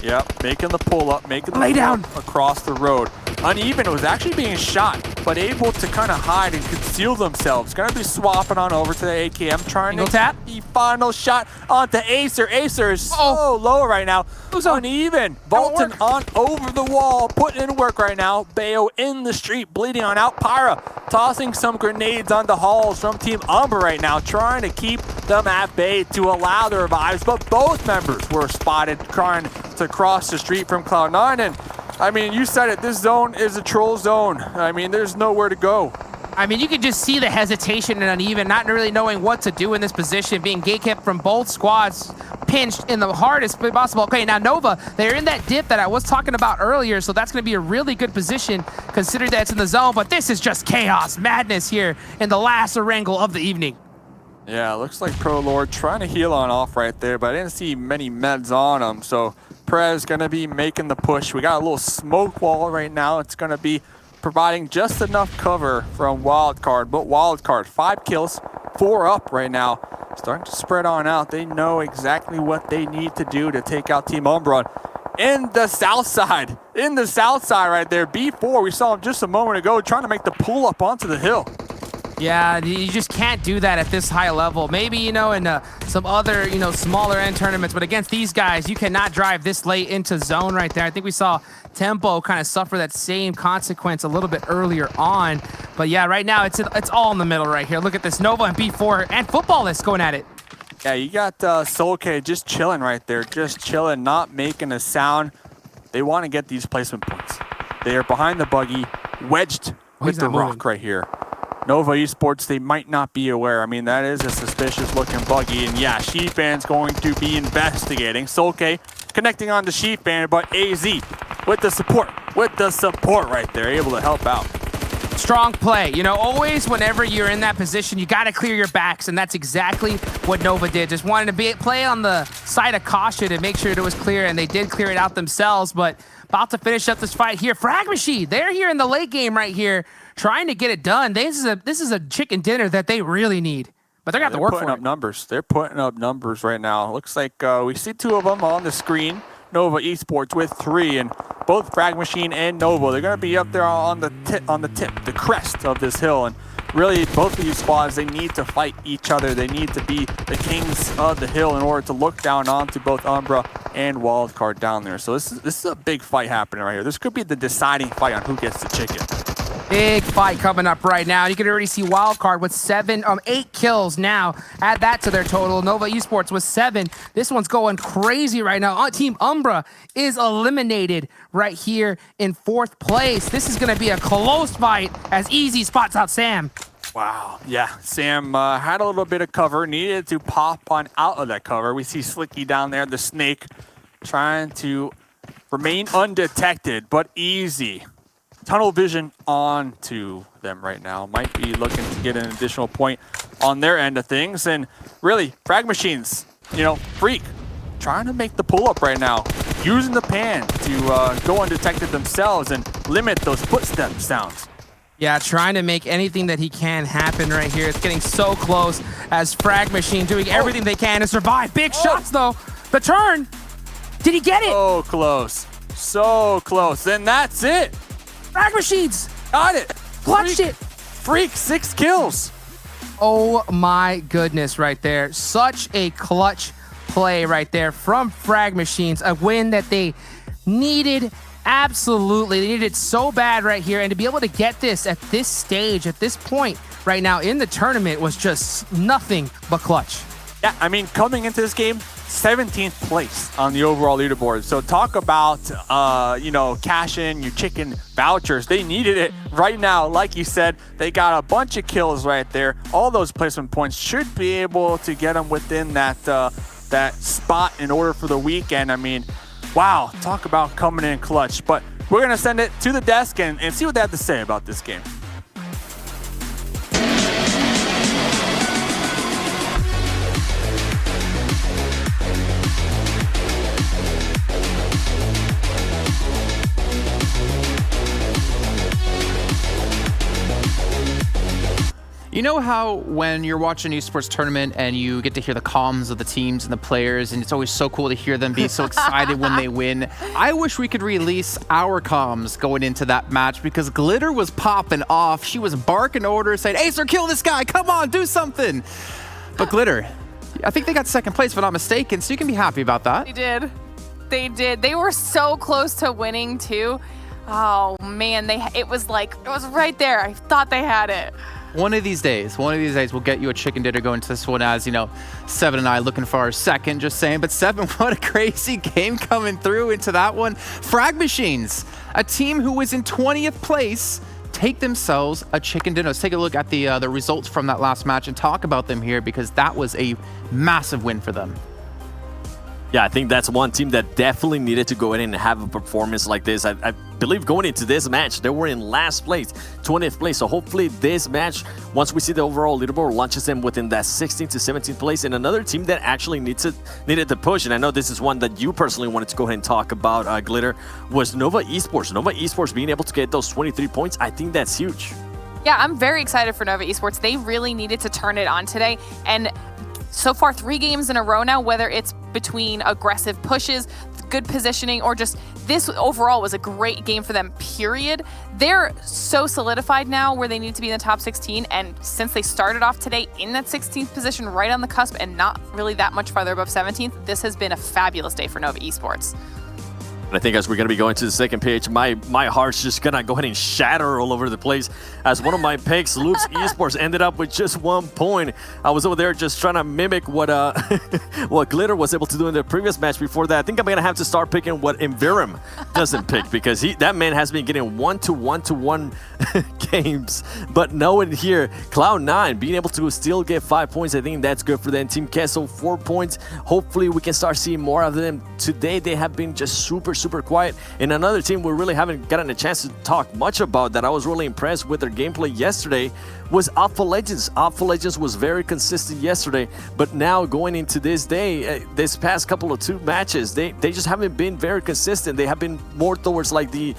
Yep, making the pull up, making the lay down across the road. Uneven was actually being shot, but able to kind of hide and conceal themselves. Gonna be swapping on over to the AKM, trying to tap the final shot onto Acer. Acer is so low right now. Who's Uneven? Vaulting on over the wall, putting in work right now. Bayo in the street, bleeding on out. Pyra tossing some grenades onto Halls from Team Umbra right now, trying to keep them at bay to allow the revives, but both members were spotted trying to cross the street from Cloud9, and I mean, you said it, this zone is a troll zone. I mean, there's nowhere to go. I mean, you can just see the hesitation and Uneven, not really knowing what to do in this position, being gatekept from both squads, pinched in the hardest way possible. Okay, now Nova, they're in that dip that I was talking about earlier, so that's going to be a really good position considering that it's in the zone, but this is just chaos, madness here in the last Erangel of the evening. Yeah, looks like Pro Lord trying to heal on off right there, but I didn't see many meds on him, so Prez gonna be making the push. We got a little smoke wall right now. It's gonna be providing just enough cover from Wildcard, but Wildcard, 5 kills, 4 up right now. Starting to spread on out. They know exactly what they need to do to take out Team Umbra. In the south side right there, B4, we saw him just a moment ago trying to make the pull up onto the hill. Yeah, you just can't do that at this high level. Maybe, you know, in some other, you know, smaller end tournaments, but against these guys, you cannot drive this late into zone right there. I think we saw Tempo kind of suffer that same consequence a little bit earlier on. But yeah, right now, it's all in the middle right here. Look at this, Nova and B4 and Footballless going at it. Yeah, you got Soulk just chilling right there, just chilling, not making a sound. They want to get these placement points. They are behind the buggy, wedged with the rock right here. Nova Esports, they might not be aware. I mean, that is a suspicious looking buggy. And yeah, Sheepfan's going to be investigating. Solke connecting on to Sheepfan, but AZ with the support right there, able to help out. Strong play. You know, always whenever you're in that position, you got to clear your backs, and that's exactly what Nova did. Just wanted to play on the side of caution and make sure it was clear, and they did clear it out themselves, but about to finish up this fight here. Frag Machine, they're here in the late game right here, trying to get it done. This is a chicken dinner that they really need, but they're going to have to work for it. Numbers. They're putting up numbers right now. Looks like we see 2 of them on the screen. Nova Esports with 3, and both Frag Machine and Nova, they're going to be up there on the tip, the crest of this hill. And really, both of these squads, they need to fight each other. They need to be the kings of the hill in order to look down onto both Umbra and Wildcard down there. So this is a big fight happening right here. This could be the deciding fight on who gets the chicken. Big fight coming up right now. You can already see Wildcard with 8 kills now. Add that to their total. Nova Esports with 7. This one's going crazy right now. Team Umbra is eliminated right here in 4th place. This is going to be a close fight as Easy spots out Sam. Wow, yeah, Sam had a little bit of cover, needed to pop on out of that cover. We see Slicky down there, the snake, trying to remain undetected, but Easy. Tunnel vision onto them right now. Might be looking to get an additional point on their end of things. And really, Frag Machines, you know, Freak, trying to make the pull-up right now. Using the pan to go undetected themselves and limit those footstep sounds. Yeah, trying to make anything that he can happen right here. It's getting so close as Frag Machine doing everything they can to survive. Big shots, though. The turn. Did he get it? So close. So close. And that's it. Frag Machines! Got it! Clutched it! Freak, 6 kills! Oh my goodness right there. Such a clutch play right there from Frag Machines. A win that they needed, absolutely. They needed it so bad right here. And to be able to get this at this stage, at this point right now in the tournament was just nothing but clutch. Yeah, I mean, coming into this game, 17th place on the overall leaderboard. So talk about, you know, cash in your chicken vouchers. They needed it right now. Like you said, they got a bunch of kills right there. All those placement points should be able to get them within that that spot in order for the weekend. I mean, wow, talk about coming in clutch. But we're going to send it to the desk and see what they have to say about this game. You know how when you're watching an esports tournament and you get to hear the comms of the teams and the players, and it's always so cool to hear them be so excited when they win? I wish we could release our comms going into that match, because Glitter was popping off. She was barking orders saying, Acer, kill this guy. Come on, do something. But Glitter, I think they got second place if I'm not mistaken, so you can be happy about that. They did. They did. They were so close to winning too. Oh man, it was right there. I thought they had it. One of these days, we'll get you a chicken dinner going to this one, as, you know, Seven and I looking for our second, just saying. But Seven, what a crazy game coming through into that one. Frag Machines, a team who was in 20th place, take themselves a chicken dinner. Let's take a look at the results from that last match and talk about them here, because that was a massive win for them. Yeah, I think that's one team that definitely needed to go in and have a performance like this. I believe going into this match, they were in last place, 20th place. So hopefully this match, once we see the overall leaderboard, launches them within that 16th to 17th place. And another team that actually needed to push, and I know this is one that you personally wanted to go ahead and talk about, Glitter, was Nova Esports. Nova Esports being able to get those 23 points, I think that's huge. Yeah, I'm very excited for Nova Esports. They really needed to turn it on today. And so far, 3 games in a row now, whether it's between aggressive pushes, good positioning, or just this overall was a great game for them, period. They're so solidified now where they need to be in the top 16, and since they started off today in that 16th position, right on the cusp and not really that much farther above 17th, this has been a fabulous day for Nova Esports. And I think as we're going to be going to the second page, my heart's just going to go ahead and shatter all over the place, as one of my picks, Loops Esports, ended up with just 1 point. I was over there just trying to mimic what what Glitter was able to do in the previous match before that. I think I'm going to have to start picking what Invirim doesn't pick, because that man has been getting 1-to-1-to-1 games. But knowing here, Cloud9 being able to still get 5 points, I think that's good for them. Team Kessel, 4 points. Hopefully we can start seeing more of them. Today they have been just super quiet. And another team we really haven't gotten a chance to talk much about that I was really impressed with their gameplay yesterday was Alpha Legends. Alpha Legends was very consistent yesterday, but now going into this day, this past couple of 2 matches, they just haven't been very consistent. They have been more towards like the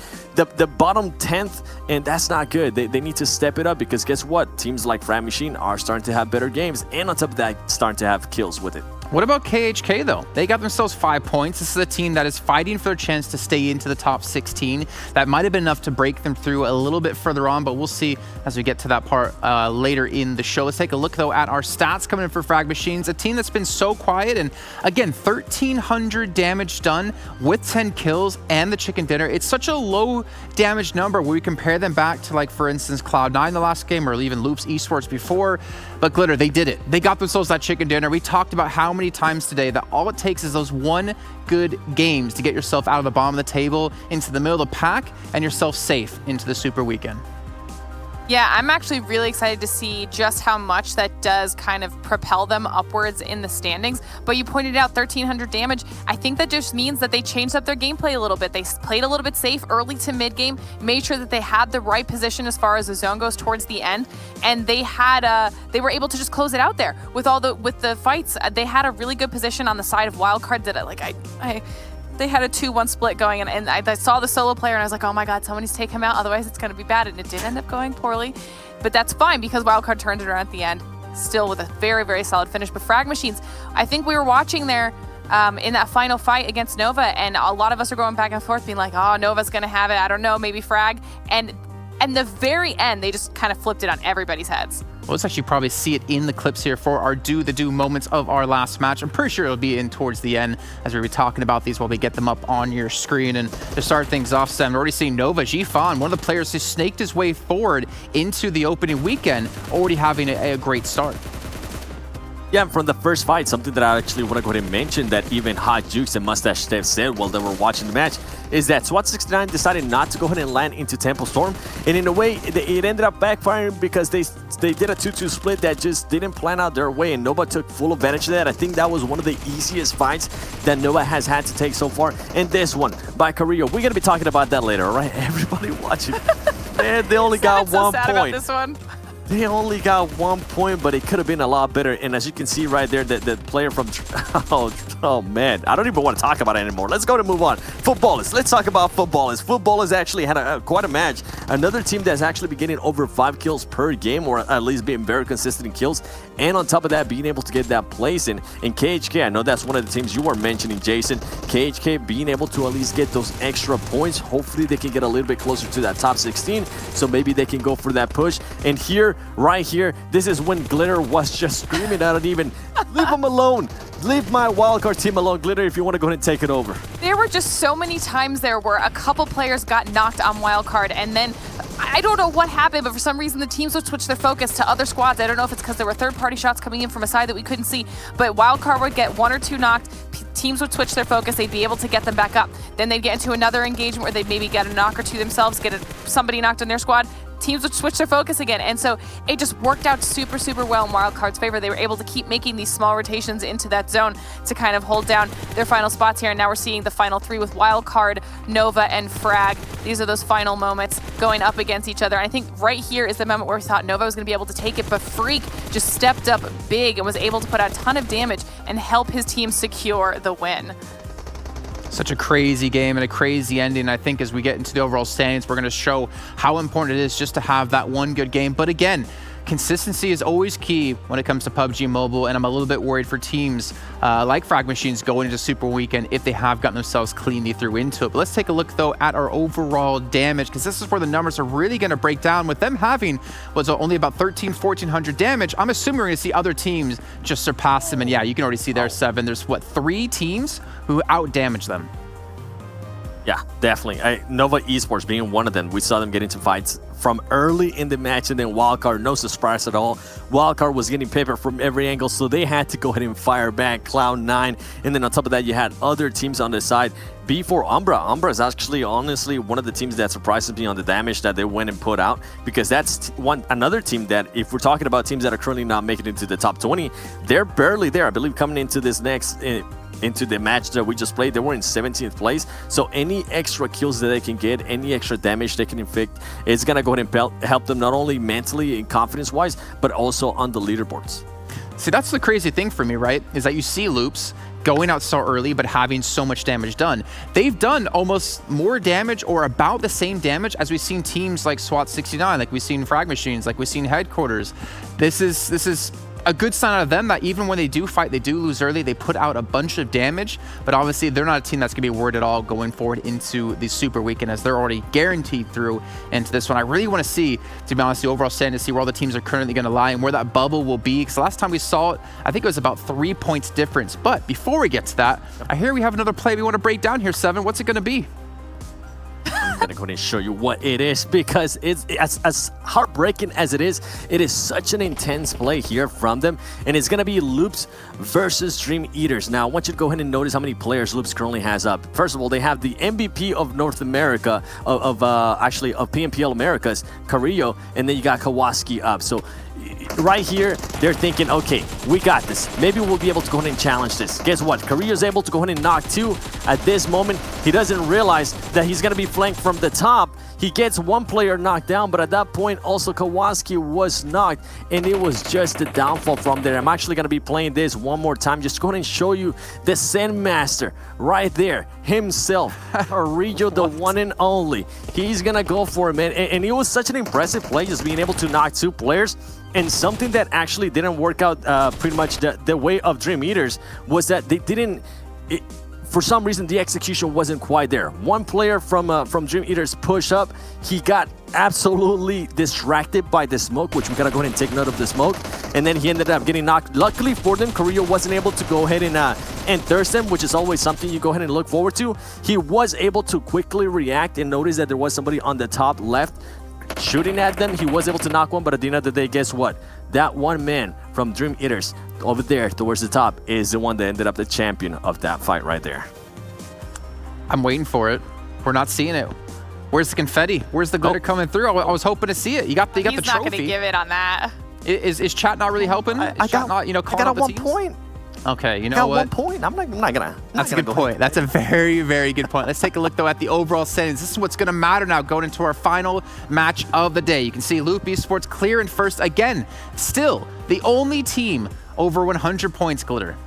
bottom 10th, and that's not good. They need to step it up, because guess what? Teams like Frag Machine are starting to have better games, and on top of that, starting to have kills with it. What about KHK, though? They got themselves 5 points. This is a team that is fighting for their chance to stay into the top 16. That might have been enough to break them through a little bit further on, but we'll see as we get to that part later in the show. Let's take a look, though, at our stats coming in for Frag Machines, a team that's been so quiet. And again, 1,300 damage done with 10 kills and the chicken dinner. It's such a low damage number when we compare them back to, like, for instance, Cloud9 the last game, or even Loops Esports before. But Glitter, they did it. They got themselves that chicken dinner. We talked about how many times today that all it takes is those 1 good games to get yourself out of the bottom of the table into the middle of the pack and yourself safe into the Super Weekend. Yeah, I'm actually really excited to see just how much that does kind of propel them upwards in the standings. But you pointed out 1,300 damage. I think that just means that they changed up their gameplay a little bit. They played a little bit safe early to mid game, made sure that they had the right position as far as the zone goes towards the end, and they were able to just close it out there with the fights. They had a really good position on the side of Wildcard that they had a 2-1 split going, and I saw the solo player and I was like, oh my god, someone needs to take him out, otherwise it's going to be bad. And it did end up going poorly, but that's fine because Wildcard turned it around at the end, still with a very solid finish. But Frag Machines, I think we were watching there in that final fight against Nova, and a lot of us are going back and forth being like, oh, Nova's going to have it, I don't know, maybe Frag. And the very end, they just kind of flipped it on everybody's heads. Well, let's actually probably see it in the clips here for our do moments of our last match. I'm pretty sure it'll be in towards the end as we'll be talking about these while we get them up on your screen. And to start things off, Sam, we're already seeing Nova Gfan, one of the players who snaked his way forward into the opening weekend, already having a great start. Yeah, from the first fight, something that I actually want to go ahead and mention that even Hot Jukes and Mustache Steph said while they were watching the match is that SWAT69 decided not to go ahead and land into Temple Storm. And in a way, it ended up backfiring because they did a 2-2 split that just didn't plan out their way, and Nova took full advantage of that. I think that was one of the easiest fights that Nova has had to take so far. And this one by Carrillo, we're going to be talking about that later, all right? Everybody watching. Man, they only got 1 point. About this one. They only got 1 point, but it could have been a lot better. And as you can see right there, the player from... Oh, man. I don't even want to talk about it anymore. Let's go to move on. Footballers. Let's talk about footballers. Footballers actually had quite a match. Another team that's actually been getting over 5 kills per game, or at least being very consistent in kills. And on top of that, being able to get that place in. And KHK, I know that's one of the teams you were mentioning, Jason. KHK being able to at least get those extra points. Hopefully, they can get a little bit closer to that top 16. So maybe they can go for that push. And here, right here, this is when Glitter was just screaming out and even, leave him alone. Leave my wildcard team alone, Glitter, if you want to go ahead and take it over. There were just so many times there where a couple players got knocked on wildcard, and then I don't know what happened, but for some reason the teams would switch their focus to other squads. I don't know if it's because there were third-party shots coming in from a side that we couldn't see, but wildcard would get 1 or 2 knocked. Teams would switch their focus, they'd be able to get them back up. Then they'd get into another engagement where they'd maybe get a knock or two themselves, get somebody knocked on their squad. Teams would switch their focus again. And so it just worked out super, super well in Wildcard's favor. They were able to keep making these small rotations into that zone to kind of hold down their final spots here. And now we're seeing the final 3 with Wildcard, Nova, and Frag. These are those final moments going up against each other. I think right here is the moment where we thought Nova was going to be able to take it, but Freak just stepped up big and was able to put out a ton of damage and help his team secure the win. Such a crazy game and a crazy ending. I think as we get into the overall standings, we're going to show how important it is just to have that one good game. But again, consistency is always key when it comes to PUBG Mobile, and I'm a little bit worried for teams like Frag Machines going into Super Weekend if they have gotten themselves cleanly through into it. But let's take a look, though, at our overall damage, because this is where the numbers are really going to break down. With them having only about 1,400 damage, I'm assuming we're going to see other teams just surpass them. And yeah, you can already see there 7. There's, what, 3 teams who out-damage them. Yeah, definitely. Nova Esports being one of them. We saw them get into fights from early in the match, and then Wildcard, no surprise at all. Wildcard was getting paper from every angle, so they had to go ahead and fire back Cloud9. And then on top of that, you had other teams on the side. B4 Umbra. Umbra is actually, honestly, one of the teams that surprises me on the damage that they went and put out, because that's another team that, if we're talking about teams that are currently not making it into the top 20, they're barely there. I believe coming into this next... into the match that we just played, they were in 17th place. So any extra kills that they can get, any extra damage they can inflict, it's gonna go ahead and help them not only mentally and confidence-wise, but also on the leaderboards. See, that's the crazy thing for me, right? Is that you see Loops going out so early, but having so much damage done. They've done almost more damage or about the same damage as we've seen teams like SWAT 69, like we've seen Frag Machines, like we've seen Headquarters. This is a good sign out of them that even when they do fight, they do lose early, they put out a bunch of damage, but obviously they're not a team that's going to be worried at all going forward into the Super Weekend, as they're already guaranteed through into this one. I really want to see, to be honest, the overall stand to see where all the teams are currently going to lie and where that bubble will be, because last time we saw it, I think it was about 3 points difference. But before we get to that, I hear we have another play we want to break down here, Seven. What's it going to be? I'm gonna go ahead and show you what it is, because it's as heartbreaking as it is such an intense play here from them, and it's gonna be Loops versus Dream Eaters. Now I want you to go ahead and notice how many players Loops currently has up. First of all, they have the MVP of North America, of PMPL Americas, Carrillo, and then you got Kawasaki up. So right here, they're thinking, okay, we got this. Maybe we'll be able to go ahead and challenge this. Guess what? Carrillo's able to go ahead and knock 2. At this moment, he doesn't realize that he's going to be flanked from the top. He gets 1 player knocked down, but at that point, also Kawasaki was knocked, and it was just the downfall from there. I'm actually going to be playing this one more time, just go ahead and show you the Sandmaster right there, himself, Carrillo, the one and only. He's going to go for it, man. And it was such an impressive play, just being able to knock 2 players. And something that actually didn't work out pretty much the way of Dream Eaters was that they didn't... for some reason, the execution wasn't quite there. 1 player from Dream Eaters push up. He got absolutely distracted by the smoke, which we gotta go ahead and take note of the smoke. And then he ended up getting knocked. Luckily for them, Carrillo wasn't able to go ahead and thirst them, which is always something you go ahead and look forward to. He was able to quickly react and notice that there was somebody on the top left shooting at them. He was able to knock 1, but at the end of the day, guess what? That 1 man from Dream Eaters over there towards the top is the one that ended up the champion of that fight right there. I'm waiting for it. We're not seeing it. Where's the confetti? Where's the glitter coming through? I was hoping to see it. You got the trophy. He's not going to give it on that. Is chat not really helping? Is chat not, calling out the teams? 1 point. Okay, you know Got what? 1 point. I'm not gonna. That's a good point. That's a very, very good point. Let's take a look, though, at the overall standings. This is what's going to matter now going into our final match of the day. You can see Loop Esports clear in first again. Still, the only team over 100 points, Glitter.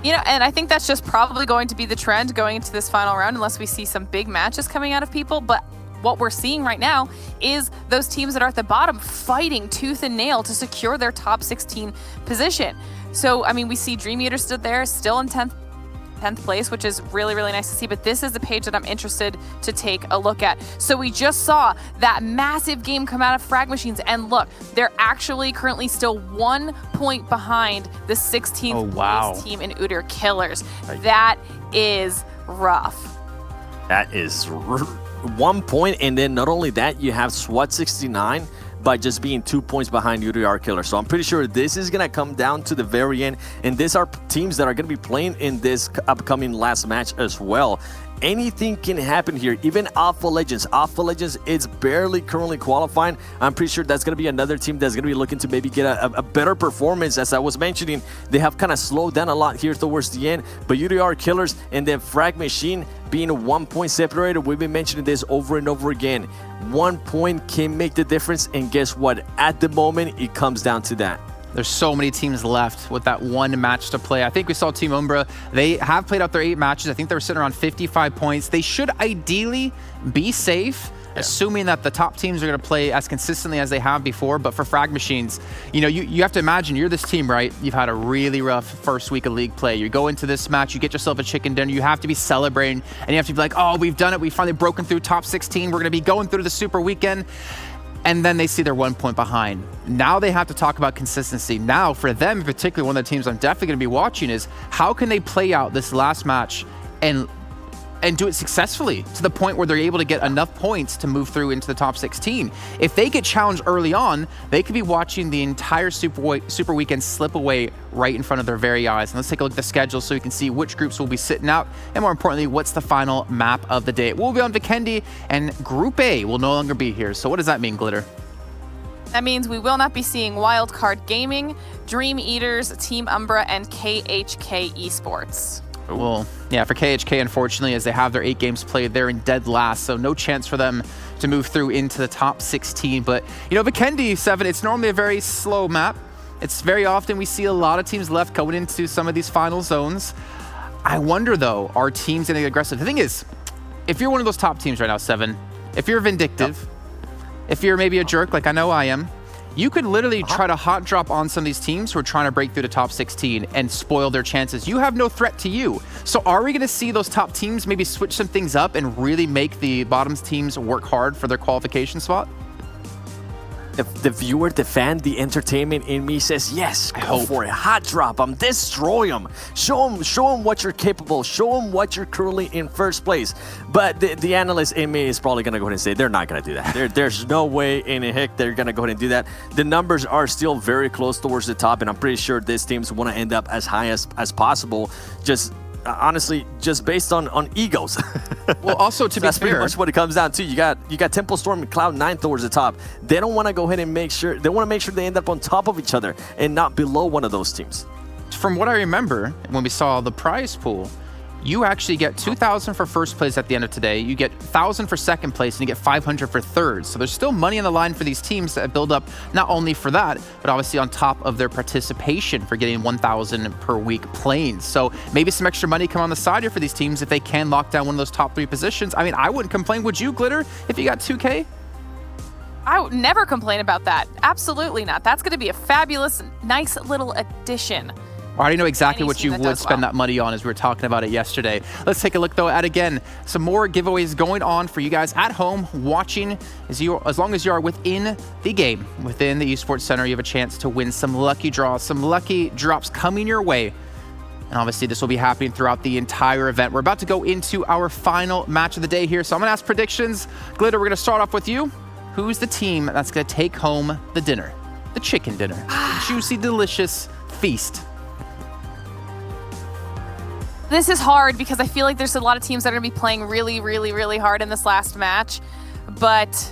You know, and I think that's just probably going to be the trend going into this final round unless we see some big matches coming out of people. But what we're seeing right now is those teams that are at the bottom fighting tooth and nail to secure their top 16 position. So, I mean, we see Dream Eater stood there, still in 10th place, which is really, really nice to see. But this is the page that I'm interested to take a look at. So we just saw that massive game come out of Frag Machines. And look, they're actually currently still 1 point behind the 16th place team in Udyr Killers. That is rough. That is 1 point. And then not only that, you have SWAT 69 by just being 2 points behind Udyr Killer. So I'm pretty sure this is going to come down to the very end. And these are teams that are going to be playing in this upcoming last match as well. Anything can happen here. Even Alpha Legends. Alpha Legends is barely currently qualifying. I'm pretty sure that's going to be another team that's going to be looking to maybe get a better performance. As I was mentioning, they have kind of slowed down a lot here towards the end. But Udyr Killers and then Frag Machine being 1 point separated. We've been mentioning this over and over again. 1 point can make the difference. And guess what? At the moment, it comes down to that. There's so many teams left with that one match to play. I think we saw Team Umbra. They have played out their 8 matches. I think they were sitting around 55 points. They should ideally be safe, assuming that the top teams are going to play as consistently as they have before. But for Frag Machines, you know, you have to imagine you're this team, right? You've had a really rough first week of league play. You go into this match, you get yourself a chicken dinner. You have to be celebrating, and you have to be like, oh, we've done it. We've finally broken through top 16. We're going to be going through the super weekend. And then they see they're 1 point behind. Now they have to talk about consistency. Now, for them in particular, one of the teams I'm definitely going to be watching is how can they play out this last match and do it successfully to the point where they're able to get enough points to move through into the top 16. If they get challenged early on, they could be watching the entire super weekend slip away right in front of their very eyes. And let's take a look at the schedule so you can see which groups will be sitting out, and more importantly, what's the final map of the day. It will be on Vikendi, and Group A will no longer be here. So what does that mean, Glitter? That means we will not be seeing Wildcard Gaming, Dream Eaters, Team Umbra, and KHK Esports. Well, yeah, for KHK, unfortunately, as they have their 8 games played, they're in dead last, so no chance for them to move through into the top 16. But, you know, Vikendi 7, it's normally a very slow map. It's very often we see a lot of teams left going into some of these final zones. I wonder, though, are teams going to get aggressive? The thing is, if you're one of those top teams right now, 7, if you're vindictive, if you're maybe a jerk like I know I am, you could literally try to hot drop on some of these teams who are trying to break through the top 16 and spoil their chances. You have no threat to you. So are we going to see those top teams maybe switch some things up and really make the bottoms teams work hard for their qualification spot? The viewer, the fan, the entertainment in me says, yes, go for it. Hot drop them, destroy them. Show them what you're capable. Show them what you're currently in first place. But the analyst in me is probably going to go ahead and say, they're not going to do that. There's no way in a heck they're going to go ahead and do that. The numbers are still very close towards the top, and I'm pretty sure these teams want to end up as high as possible. Just honestly, just based on egos. Well, also to be that's fair, pretty much what it comes down to. You got Temple Storm and Cloud9 towards the top. They don't want to go ahead and make sure they end up on top of each other and not below one of those teams. From what I remember, when we saw the prize pool, you actually get 2,000 for first place at the end of today. You get 1,000 for second place, and you get 500 for third. So there's still money on the line for these teams that build up not only for that, but obviously on top of their participation for getting 1,000 per week playing. So maybe some extra money come on the side here for these teams if they can lock down one of those top 3 positions. I mean, I wouldn't complain. Would you, Glitter, if you got 2K? I would never complain about that. Absolutely not. That's going to be a fabulous, nice little addition. I already know exactly what you would spend that money on, as we were talking about it yesterday. Let's take a look, though, at, again, some more giveaways going on for you guys at home watching. As long as you are within the game, within the Esports Center, you have a chance to win some lucky draws, some lucky drops coming your way. And obviously, this will be happening throughout the entire event. We're about to go into our final match of the day here, so I'm going to ask predictions. Glitter, we're going to start off with you. Who's the team that's going to take home the dinner? The chicken dinner. The juicy, delicious feast. This is hard because I feel like there's a lot of teams that are going to be playing really, really, really hard in this last match. But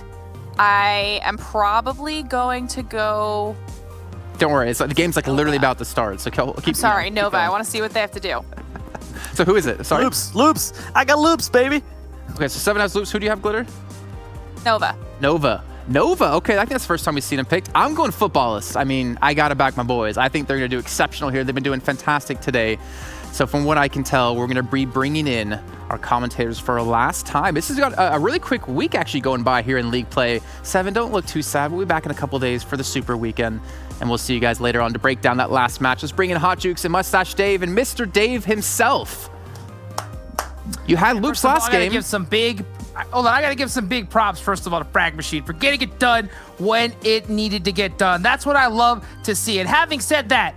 I am probably going to go Don't worry. The game's like literally about to start. So keep. I'm sorry, keep Nova. going. I want to see what they have to do. So who is it? Sorry. Loops. I got Loops, baby. Okay, so 7 has Loops. Who do you have, Glitter? Nova. Nova. Okay, I think that's the first time we've seen him picked. I'm going Footballists. I mean, I got to back my boys. I think they're going to do exceptional here. They've been doing fantastic today. So from what I can tell, we're going to be bringing in our commentators for a last time. This has got a really quick week actually going by here in League Play. 7, don't look too sad. We'll be back in a couple days for the Super Weekend. And we'll see you guys later on to break down that last match. Let's bring in Hot Jukes and Mustache Dave and Mr. Dave himself. You had Loops last game. I gotta give some big props, first of all, to Frag Machine for getting it done when it needed to get done. That's what I love to see. And having said that,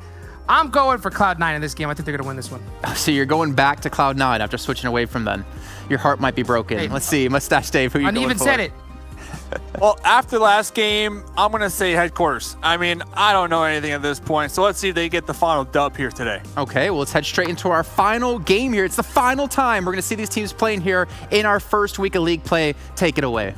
I'm going for Cloud9 in this game. I think they're gonna win this one. So you're going back to Cloud9 after switching away from them. Your heart might be broken. Hey, Let's see, Mustache Dave, who you going for? Uneven said it. Well, after last game, I'm going to say Headquarters. I mean, I don't know anything at this point, so let's see if they get the final dub here today. Okay, well, let's head straight into our final game here. It's the final time we're going to see these teams playing here in our first week of League Play. Take it away.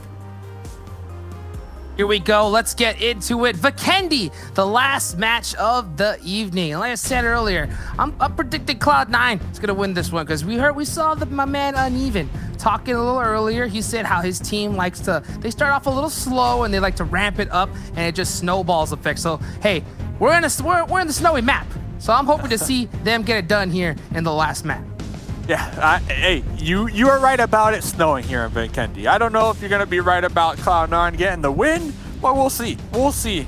Here we go. Let's get into it. Vikendi, the last match of the evening. And like I said earlier, I'm predicting Cloud9 is going to win this one because we saw my man Uneven talking a little earlier. He said how his team likes to, they start off a little slow and they like to ramp it up and it just snowballs effect. So, hey, we're in the snowy map. So I'm hoping to see them get it done here in the last map. Yeah, hey, you are right about it snowing here in Vikendi. I don't know if you're going to be right about Cloud9 getting the win, but we'll see. We'll see,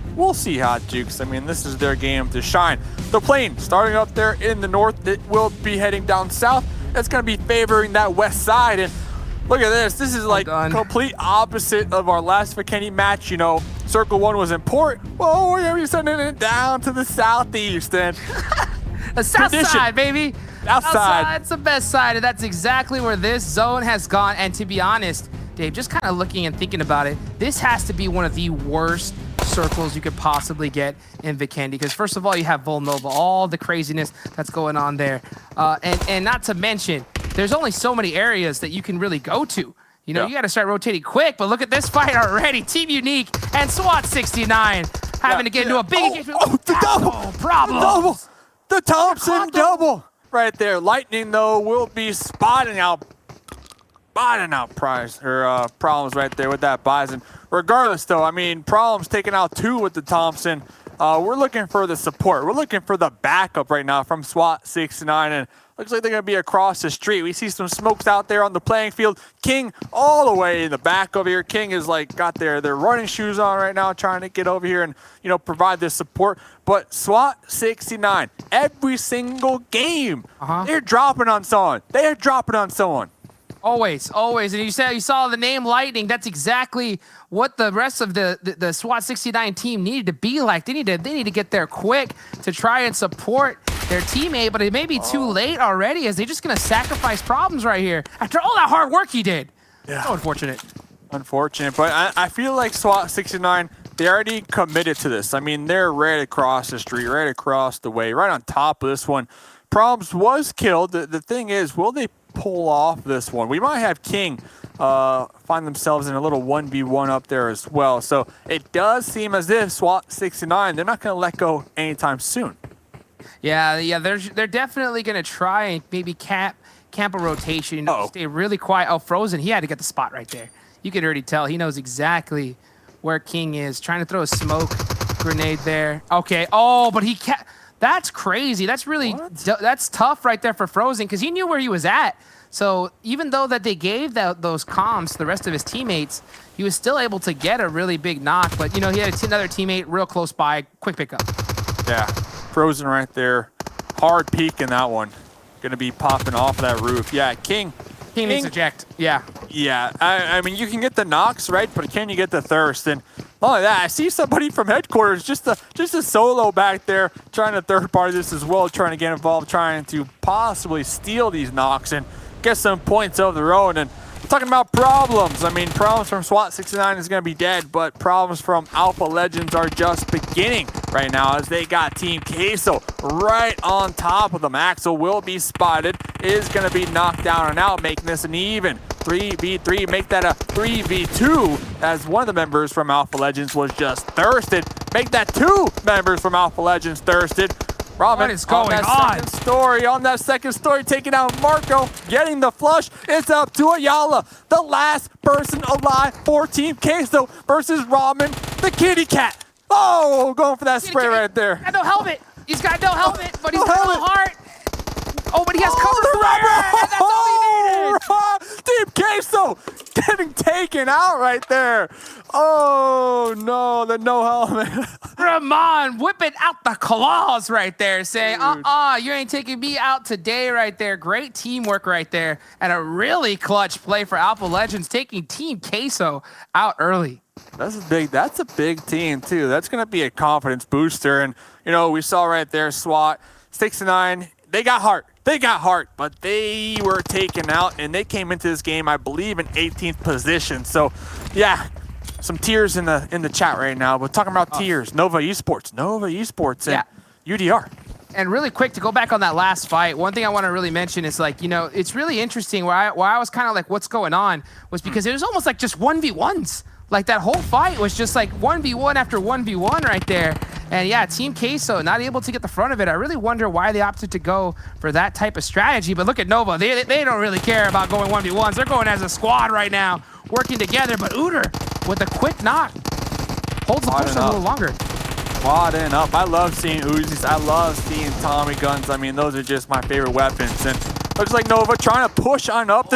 Hot Jukes. I mean, this is their game to shine. The plane starting up there in the north, it will be heading down south. It's going to be favoring that west side. And look at this. This is like complete opposite of our last Vikendi match. You know, Circle 1 was in port. Well, we're going to be sending it down to the southeast. And the south side, baby. Outside. It's the best side, and that's exactly where this zone has gone. And to be honest, Dave, just kind of looking and thinking about it, this has to be one of the worst circles you could possibly get in Vikendi. Because first of all, you have Volnova, all the craziness that's going on there. And not to mention, there's only so many areas that you can really go to. You know, you got to start rotating quick, but look at this fight already. Team Unique and SWAT 69 having to get into a big engagement. The double! Problem. The Thompson double! Right there. Lightning, though, will be spotting out Problems right there with that Bison. Regardless, though, I mean, Problems taking out 2 with the Thompson. We're looking for the support. We're looking for the backup right now from SWAT 69, and looks like they're going to be across the street. We see some smokes out there on the playing field. King all the way in the back over here. King is like got their running shoes on right now, trying to get over here and, you know, provide this support. But SWAT 69, every single game, they're dropping on someone. They're dropping on someone. Always. And you saw the name Lightning. That's exactly what the rest of the SWAT 69 team needed to be like. They need to get there quick to try and support their teammate, but it may be too late already as they're just going to sacrifice Problems right here after all that hard work he did. Yeah. So unfortunate. Unfortunate, but I feel like SWAT 69, they already committed to this. I mean, they're right across the street, right across the way, right on top of this one. Problems was killed. The thing is, will they pull off this one? We might have King find themselves in a little 1v1 up there as well. So it does seem as if SWAT 69, they're not going to let go anytime soon. Yeah, they're definitely going to try and maybe camp a rotation, you know, stay really quiet. Oh, Frozen, he had to get the spot right there. You could already tell. He knows exactly where King is. Trying to throw a smoke grenade there. Okay. Oh, but he can't. That's crazy. That's really, that's tough right there for Frozen because he knew where he was at. So even though that they gave those comms to the rest of his teammates, he was still able to get a really big knock. But, you know, he had another teammate real close by. Quick pickup. Yeah. Frozen right there. Hard peek in that one. Going to be popping off that roof. Yeah, King needs to eject. Yeah. Yeah. I mean, you can get the knocks, right? But can you get the thirst? And not only that, I see somebody from headquarters, just a solo back there, trying to third party this as well, trying to get involved, trying to possibly steal these knocks and get some points of their own. And talking about Problems, I mean, Problems from SWAT 69 is going to be dead, but Problems from Alpha Legends are just beginning right now as they got Team Queso right on top of them. Axel will be spotted, is going to be knocked down and out, making this an even 3v3, make that a 3v2 as one of the members from Alpha Legends was just thirsted. make that 2 members from Alpha Legends thirsted. Ramen, what is going on? On that second story, taking out Marco, getting the flush. It's up to Ayala, the last person alive for Team Queso versus Ramen, the kitty cat. Oh, going for that spray right there. Got no helmet. He's got no helmet, but he's got no heart. Oh, but he has cover fire, and that's all he needed. Team Queso getting taken out right there. Oh, no, the no helmet. Ramon whipping out the claws right there, saying, you ain't taking me out today right there. Great teamwork right there, and a really clutch play for Alpha Legends, taking Team Queso out early. That's a big team, too. That's going to be a confidence booster. And, you know, we saw right there, SWAT, 6-9, they got heart. They got heart, but they were taken out, and they came into this game, I believe, in 18th position. So, yeah, some tears in the chat right now. But talking about tears, Nova Esports, and UDR. And really quick, to go back on that last fight, one thing I want to really mention is, like, you know, it's really interesting why I was kind of like, what's going on, was because it was almost like just 1v1s. Like, that whole fight was just like 1v1 after 1v1 right there. And yeah, Team Queso not able to get the front of it. I really wonder why they opted to go for that type of strategy. But look at Nova. They don't really care about going 1v1s. They're going as a squad right now, working together. But Uter, with a quick knock, holds the push a little longer. Wadding up. I love seeing Uzis. I love seeing Tommy guns. I mean, those are just my favorite weapons. And looks like Nova trying to push on up.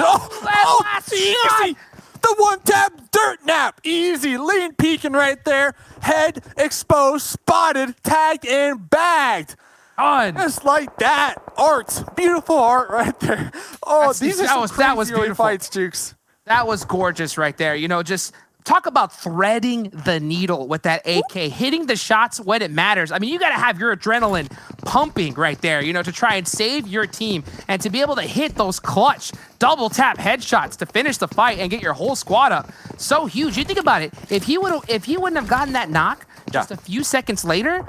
Easy! The one-tap dirt nap. Easy. Lean peeking right there. Head exposed, spotted, tagged, and bagged. Just like that. Art. Beautiful art right there. Oh, that was beautiful fights, Jukes. That was gorgeous right there. You know, just talk about threading the needle with that AK, hitting the shots when it matters. I mean, you got to have your adrenaline pumping right there, you know, to try and save your team and to be able to hit those clutch double tap headshots to finish the fight and get your whole squad up. So huge. You think about it. If he wouldn't have gotten that knock just a few seconds later,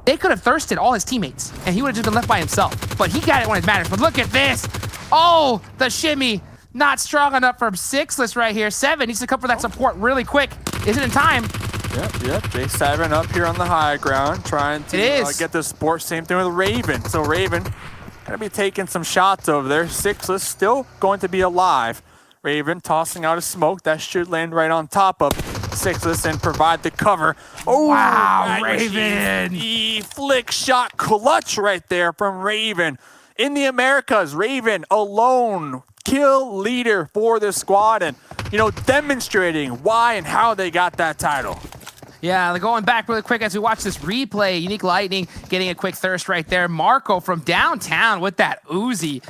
they could have thirsted all his teammates and he would have just been left by himself. But he got it when it matters. But look at this. Oh, the shimmy. Not strong enough from Sixless right here. 7 needs to come for that support really quick. Is it in time? Yep. J7 up here on the high ground, trying to get the support. Same thing with Raven. So Raven gonna be taking some shots over there. Sixless still going to be alive. Raven tossing out a smoke that should land right on top of Sixless and provide the cover. Oh, wow, Raven! The flick shot clutch right there from Raven. In the Americas, Raven alone. Kill leader for this squad and, you know, demonstrating why and how they got that title. Yeah, going back really quick as we watch this replay. Unique Lightning getting a quick thirst right there. Marco from downtown with that Uzi.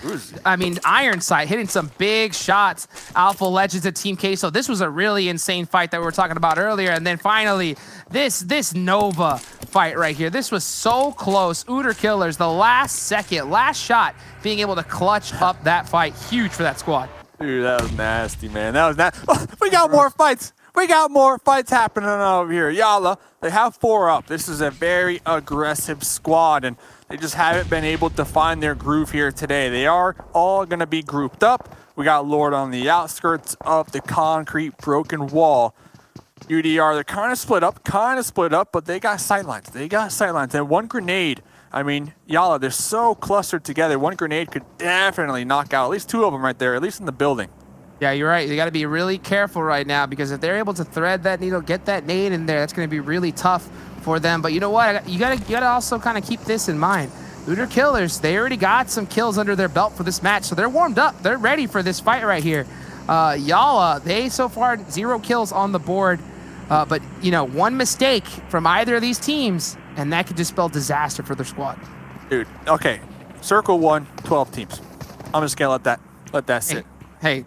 I mean, Iron Sight hitting some big shots. Alpha Legends and Team Queso. This was a really insane fight that we were talking about earlier. And then finally, this Nova fight right here. This was so close. Uter Killers, the last shot, being able to clutch up that fight. Huge for that squad. Dude, that was nasty, man. That was nasty. Oh, we got more fights. We got more fights happening over here. Yala, they have 4 up. This is a very aggressive squad, and they just haven't been able to find their groove here today. They are all going to be grouped up. We got Lord on the outskirts of the concrete broken wall. UDR, they're kind of split up, but they got sightlines. And one grenade. I mean, Yala, they're so clustered together. One grenade could definitely knock out at least 2 of them right there, at least in the building. Yeah, you're right. You got to be really careful right now because if they're able to thread that needle, get that nade in there, that's going to be really tough for them. But you know what? You got to also kind of keep this in mind. Uter Killers, they already got some kills under their belt for this match, so they're warmed up. They're ready for this fight right here. Yala, they so far 0 kills on the board. But, you know, one mistake from either of these teams, and that could just spell disaster for their squad. Dude, okay. Circle 1, 12 teams. I'm just going to let that sit. Hey.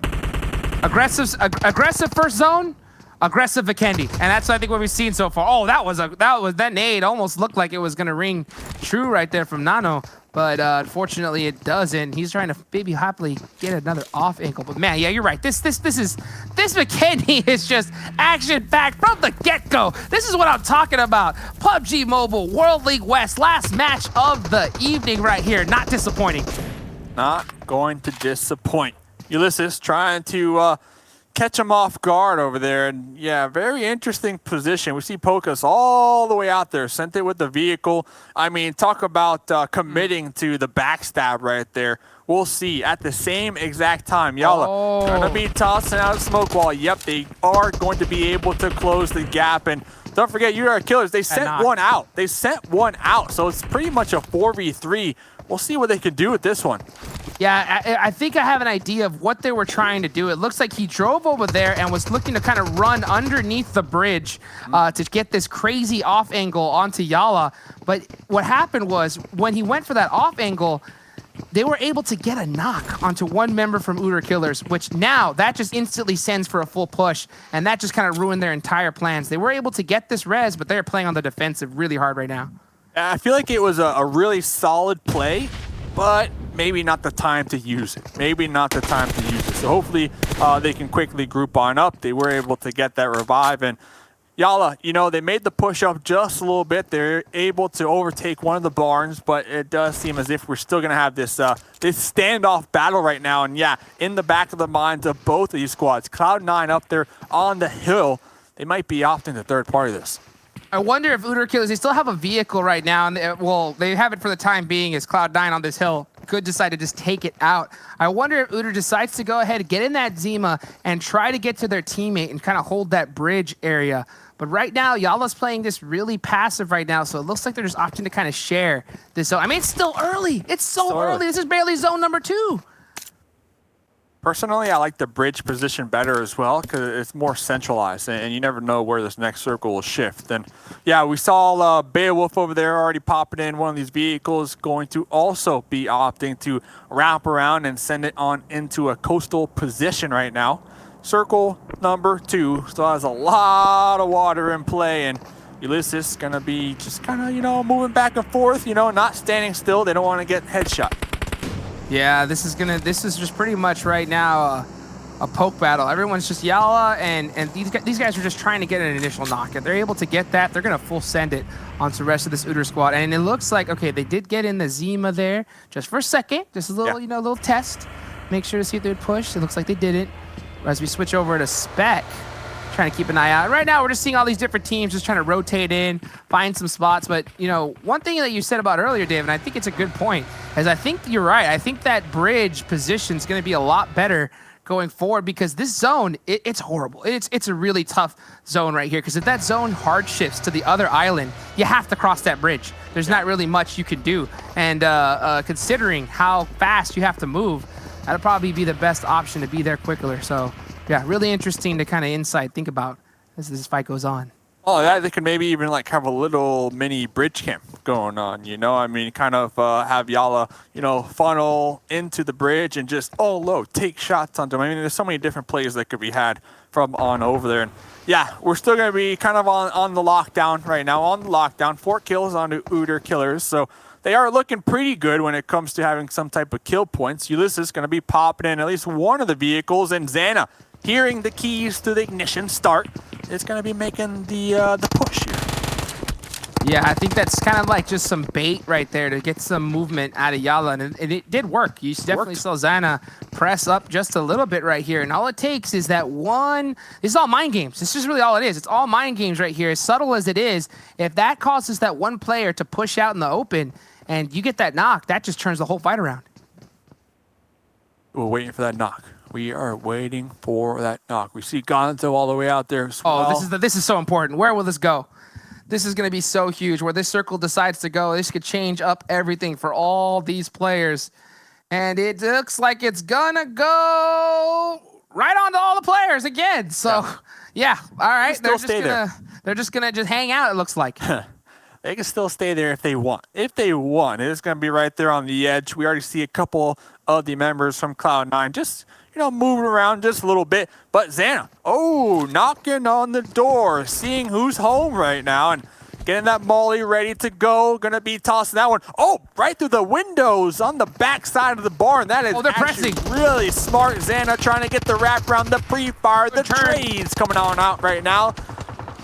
Aggressive first zone, aggressive Vikendi, and that's I think what we've seen so far. Oh, that nade almost looked like it was gonna ring true right there from Nano, but unfortunately it doesn't. He's trying to maybe happily get another off ankle, but man, yeah, you're right. This Vikendi is just action packed from the get go. This is what I'm talking about. PUBG Mobile World League West, last match of the evening right here. Not disappointing. Not going to disappoint. Ulysses trying to catch them off guard over there. And yeah, very interesting position. We see Pokus all the way out there, sent it with the vehicle. I mean, talk about committing to the backstab right there. We'll see at the same exact time. Yala gonna be tossing out a smoke wall. Yep, they are going to be able to close the gap. And don't forget, you are killers. They sent one out. They sent one out. So it's pretty much a 4v3. We'll see what they can do with this one. Yeah, I think I have an idea of what they were trying to do. It looks like he drove over there and was looking to kind of run underneath the bridge to get this crazy off angle onto Yala. But what happened was when he went for that off angle, they were able to get a knock onto one member from Uter Killers, which now that just instantly sends for a full push, and that just kind of ruined their entire plans. They were able to get this res, but they're playing on the defensive really hard right now. I feel like it was a really solid play, but maybe not the time to use it. Maybe not the time to use it. So hopefully they can quickly group on up. They were able to get that revive. And Yala, you know, they made the push up just a little bit. They're able to overtake one of the barns, but it does seem as if we're still going to have this this standoff battle right now. And yeah, in the back of the minds of both of these squads, Cloud9 up there on the hill, they might be opting the third part of this. I wonder if Uter Killers, they still have a vehicle right now, and they have it for the time being as Cloud9 on this hill could decide to just take it out. I wonder if Uter decides to go ahead, get in that Zima, and try to get to their teammate and kind of hold that bridge area. But right now, Yala's playing this really passive right now, so it looks like they're just opting to kind of share this zone. I mean, it's still early. It's so early. This is barely zone number 2. Personally, I like the bridge position better as well because it's more centralized and you never know where this next circle will shift. And yeah, we saw Beowulf over there already popping in. One of these vehicles going to also be opting to wrap around and send it on into a coastal position right now. Circle number 2 still has a lot of water in play, and Ulysses going to be just kind of, you know, moving back and forth, you know, not standing still. They don't want to get headshot. Yeah, this is just pretty much right now a poke battle. Everyone's just Yala, and these guys are just trying to get an initial knock. If they're able to get that, they're gonna full send it onto the rest of this Uter squad. And it looks like, okay, they did get in the Zima there just for a second, just a little, you know, little test. Make sure to see if they would push. It looks like they didn't. As we switch over to Spec, trying to keep an eye out. Right now, we're just seeing all these different teams just trying to rotate in, find some spots. But, you know, one thing that you said about earlier, Dave, and I think it's a good point, is I think you're right. I think that bridge position is going to be a lot better going forward because this zone, it's horrible. It's a really tough zone right here because if that zone hard shifts to the other island, you have to cross that bridge. There's not really much you can do. And considering how fast you have to move, that'll probably be the best option to be there quicker. So, yeah, really interesting to kind of think about as this fight goes on. Oh, yeah, they could maybe even like have a little mini bridge camp going on, you know? I mean, kind of have Yala, you know, funnel into the bridge and just, take shots onto them. I mean, there's so many different plays that could be had from on over there. And yeah, we're still going to be kind of on the lockdown right now, on the lockdown. 4 kills onto Uter Killers. So they are looking pretty good when it comes to having some type of kill points. Ulysses going to be popping in at least one of the vehicles, and Xana, hearing the keys to the ignition start, is going to be making the push here. Yeah, I think that's kind of like just some bait right there to get some movement out of Yala, and it did work. You definitely saw Xana press up just a little bit right here, and all it takes is that one. This is all mind games. This is really all it is. It's all mind games right here. As subtle as it is, if that causes that one player to push out in the open, and you get that knock, that just turns the whole fight around. We're waiting for that knock. We are waiting for that knock. We see Gonzo all the way out there as well. Oh, this is so important. Where will this go? This is going to be so huge. Where this circle decides to go, this could change up everything for all these players. And it looks like it's going to go right on to all the players again. So, yeah, all right. They're just going to hang out, it looks like. They can still stay there if they want. If they want, it's going to be right there on the edge. We already see a couple of the members from Cloud9 just, you know, moving around just a little bit. But Xana, knocking on the door, seeing who's home right now, and getting that molly ready to go. Going to be tossing that one. Right through the windows on the back side of the barn. That is actually really smart. Xana trying to get the wrap around the pre-fire. The trades coming on out right now.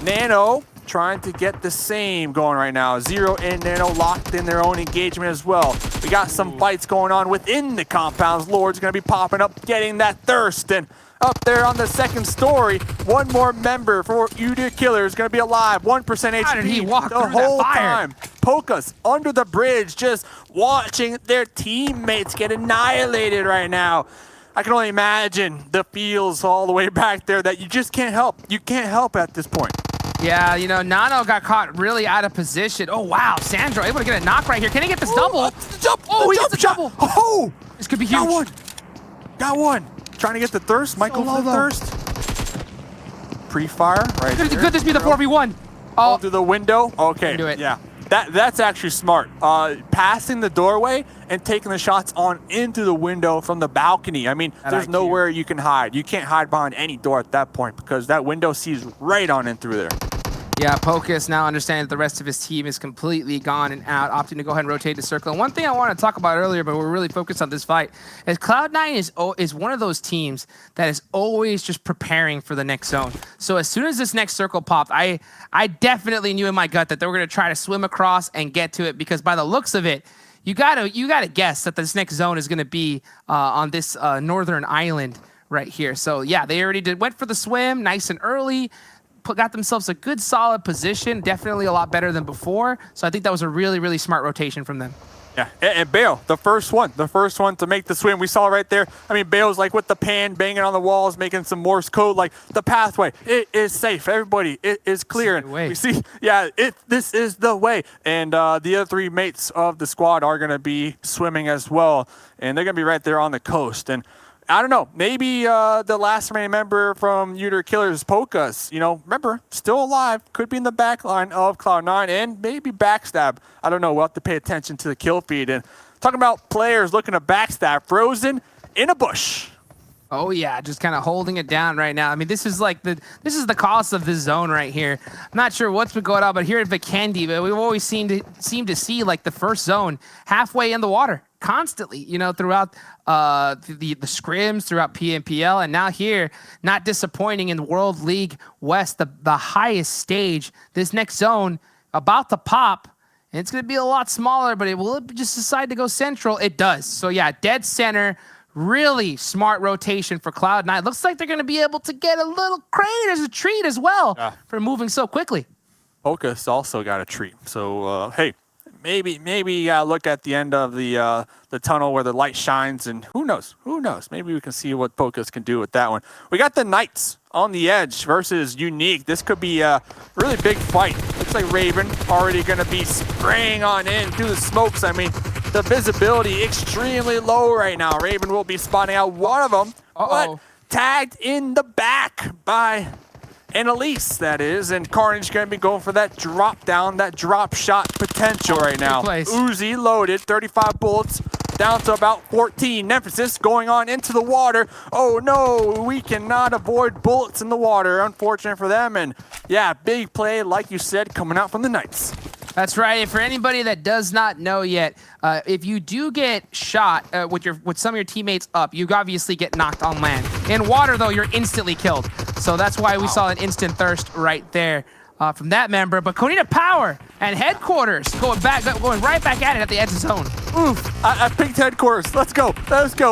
Nano trying to get the same going right now. Zero and Nano locked in their own engagement as well. We got some fights going on within the compounds. Lord's going to be popping up, getting that thirst. And up there on the second story. One more member for UD Killer is going to be alive. 1% HP How did he walk the through whole that fire? time. Pokus under the bridge, just watching their teammates get annihilated right now. I can only imagine the feels all the way back there that you just can't help. You can't help at this point. Yeah, you know, Nano got caught really out of position. Oh, wow. Sandro able to get a knock right here. Can he get this double? He gets the double. Oh! This could be huge. Got one. Trying to get the thirst. Michael for the thirst. Pre-fire right there. Could this be the 4v1? Oh, through the window? Okay. Do it. Yeah. That's actually smart. Passing the doorway and taking the shots on into the window from the balcony. I mean, there's nowhere you can hide. You can't hide behind any door at that point because that window sees right on in through there. Yeah, Pokus now understanding that the rest of his team is completely gone and out, opting to go ahead and rotate the circle. And one thing I wanted to talk about earlier, but we're really focused on this fight, is Cloud9 is one of those teams that is always just preparing for the next zone. So as soon as this next circle popped, I definitely knew in my gut that they were going to try to swim across and get to it, because by the looks of it, you gotta guess that this next zone is going to be on this northern island right here. So yeah, they already went for the swim nice and early. Got themselves a good solid position, definitely a lot better than before. So I think that was a really, really smart rotation from them. Yeah, and Bale, the first one to make the swim. We saw right there. I mean, Bale's like with the pan, banging on the walls, making some Morse code. Like the pathway, it is safe. Everybody, it is clear. And we see, yeah, this is the way. And the other three mates of the squad are going to be swimming as well, and they're going to be right there on the coast. And I don't know, maybe the last remaining member from Uter Killers, Pokus, you know, remember, still alive, could be in the back line of Cloud9 and maybe backstab. I don't know, we'll have to pay attention to the kill feed. And talking about players looking to backstab, Frozen in a bush. Oh yeah, just kind of holding it down right now. I mean, this is the cost of this zone right here. I'm not sure what's been going on, but here at Vikendi, but we've always seemed to see like the first zone halfway in the water constantly, you know, throughout the scrims, throughout PMPL, and now here, not disappointing in the World League West, the highest stage. This next zone about to pop. And it's going to be a lot smaller, but will it just decide to go central? It does. So yeah, dead center. Really smart rotation for Cloud9. Looks like they're going to be able to get a little crate as a treat as well for moving so quickly. Pokus also got a treat. So, hey, maybe look at the end of the tunnel where the light shines, and who knows? Maybe we can see what Pokus can do with that one. We got the Knights on the edge versus Unique. This could be a really big fight. Looks like Raven already going to be spraying on in through the smokes. I mean, the visibility extremely low right now. Raven will be spotting out one of them, but tagged in the back by Annalise, that is, and Carnage going to be going for that drop down, that drop shot potential right now. Uzi loaded, 35 bullets, down to about 14. Nemesis going on into the water. Oh no, we cannot avoid bullets in the water. Unfortunate for them, and yeah, big play, like you said, coming out from the Knights. That's right. And for anybody that does not know yet, if you do get shot with some of your teammates up, you obviously get knocked on land. In water, though, you're instantly killed. So that's why we saw an instant thirst right there from that member. But Konita Power and Headquarters going right back at it at the edge of zone. Oof, I picked Headquarters. Let's go.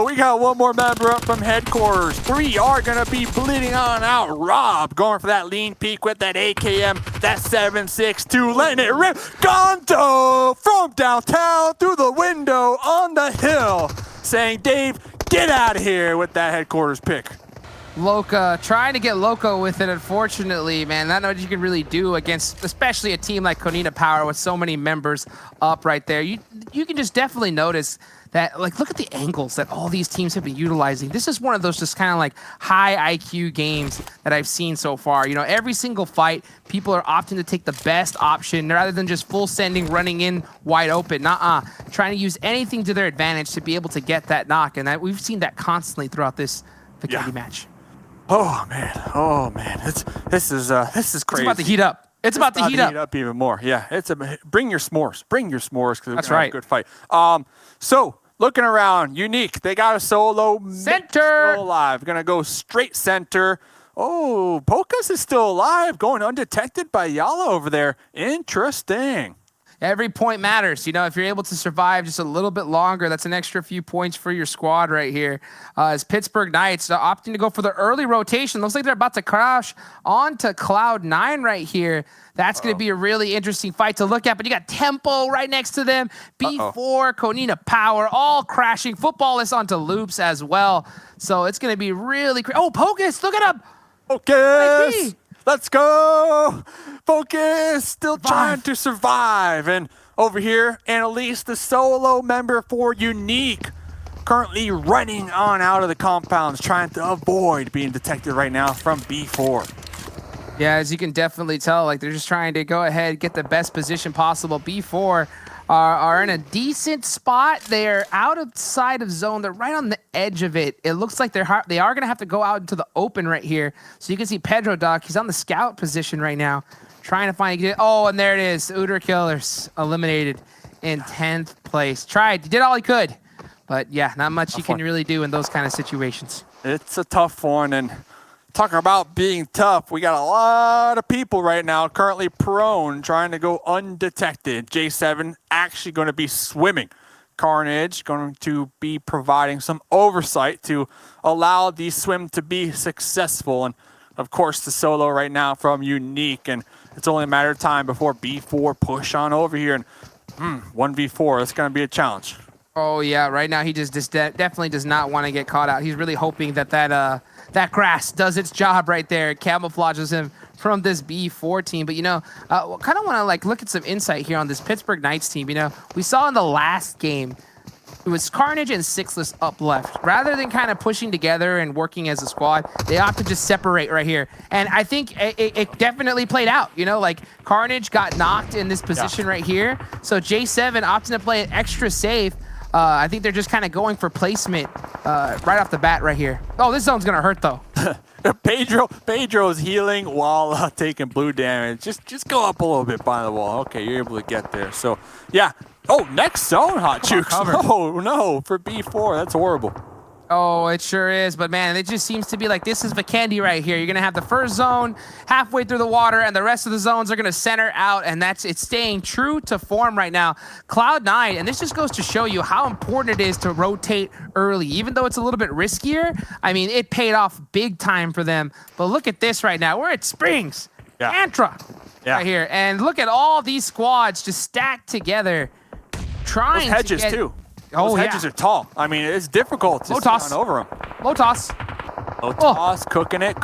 We got one more member up from Headquarters. Three are going to be bleeding on out. Rob going for that lean peek with that AKM, that 7.62, letting it rip. Gonto from downtown through the window on the hill, saying, Dave, get out of here with that Headquarters pick. Loca, trying to get Loco with it, unfortunately, man. Not what you can really do against, especially a team like Konita Power with so many members up right there. You can just definitely notice that, like, look at the angles that all these teams have been utilizing. This is one of those just kind of like high IQ games that I've seen so far. You know, every single fight, people are opting to take the best option rather than just full sending, running in wide open. Trying to use anything to their advantage to be able to get that knock. And we've seen that constantly throughout this Vikendi match. Oh man, this is crazy. It's about to heat up. It's about to heat up even more. Yeah, bring your s'mores. Because that's right. A good fight. So looking around, Unique, they got a solo center still alive. Gonna go straight center. Oh, Pokus is still alive, going undetected by Yala over there. Interesting. Every point matters. You know, if you're able to survive just a little bit longer, that's an extra few points for your squad right here. As Pittsburgh Knights opting to go for the early rotation. Looks like they're about to crash onto Cloud9 right here. That's going to be a really interesting fight to look at. But you got Tempo right next to them. B4, Konina Power, all crashing. Footballists onto Loops as well. So it's going to be really crazy. Oh, Pocus, look at him. Focus! Let's go! Focus! Still trying to survive. And over here, Annalise, the solo member for Unique, currently running on out of the compounds, trying to avoid being detected right now from B4. Yeah, as you can definitely tell, like they're just trying to go ahead, get the best position possible. B4 are in a decent spot. They're outside of zone. They're right on the edge of it. It looks like they are going to have to go out into the open right here. So you can see Pedro Doc. He's on the scout position right now, trying to find. Oh, and there it is. Uter Killers eliminated in 10th place. Tried. He did all he could. But yeah, not much you can really do in those kind of situations. It's a tough one. And talking about being tough, we got a lot of people right now currently prone, trying to go undetected. J7 actually going to be swimming. Carnage going to be providing some oversight to allow the swim to be successful. And of course, the solo right now from Unique. And it's only a matter of time before B4 push on over here. And 1v4, it's going to be a challenge. Oh, yeah. Right now, he just definitely does not want to get caught out. He's really hoping that that grass does its job right there. It camouflages him from this B4 team. But, you know, kind of want to, like, look at some insight here on this Pittsburgh Knights team. You know, we saw in the last game, it was Carnage and Sixless up left. Rather than kind of pushing together and working as a squad, they opt to just separate right here. And I think it definitely played out. You know, like, Carnage got knocked in this position right here. So J7 opting to play it extra safe. I think they're just kind of going for placement right off the bat right here. Oh, this zone's going to hurt, though. Pedro's healing while taking blue damage. Just go up a little bit by the wall. Okay, you're able to get there. So, yeah. Oh, next zone, Hot Chooks. Oh, no, for B4. That's horrible. Oh, it sure is. But, man, it just seems to be like this is Vikendi right here. You're going to have the first zone halfway through the water, and the rest of the zones are going to center out, and it's staying true to form right now. Cloud9, and this just goes to show you how important it is to rotate early. Even though it's a little bit riskier, I mean, it paid off big time for them. But look at this right now. We're at Springs. Antra right here. And look at all these squads just stacked together trying Those hedges, to get... too. Those hedges are tall. I mean, it's difficult to toss run over them. Low toss. Low toss, cooking it.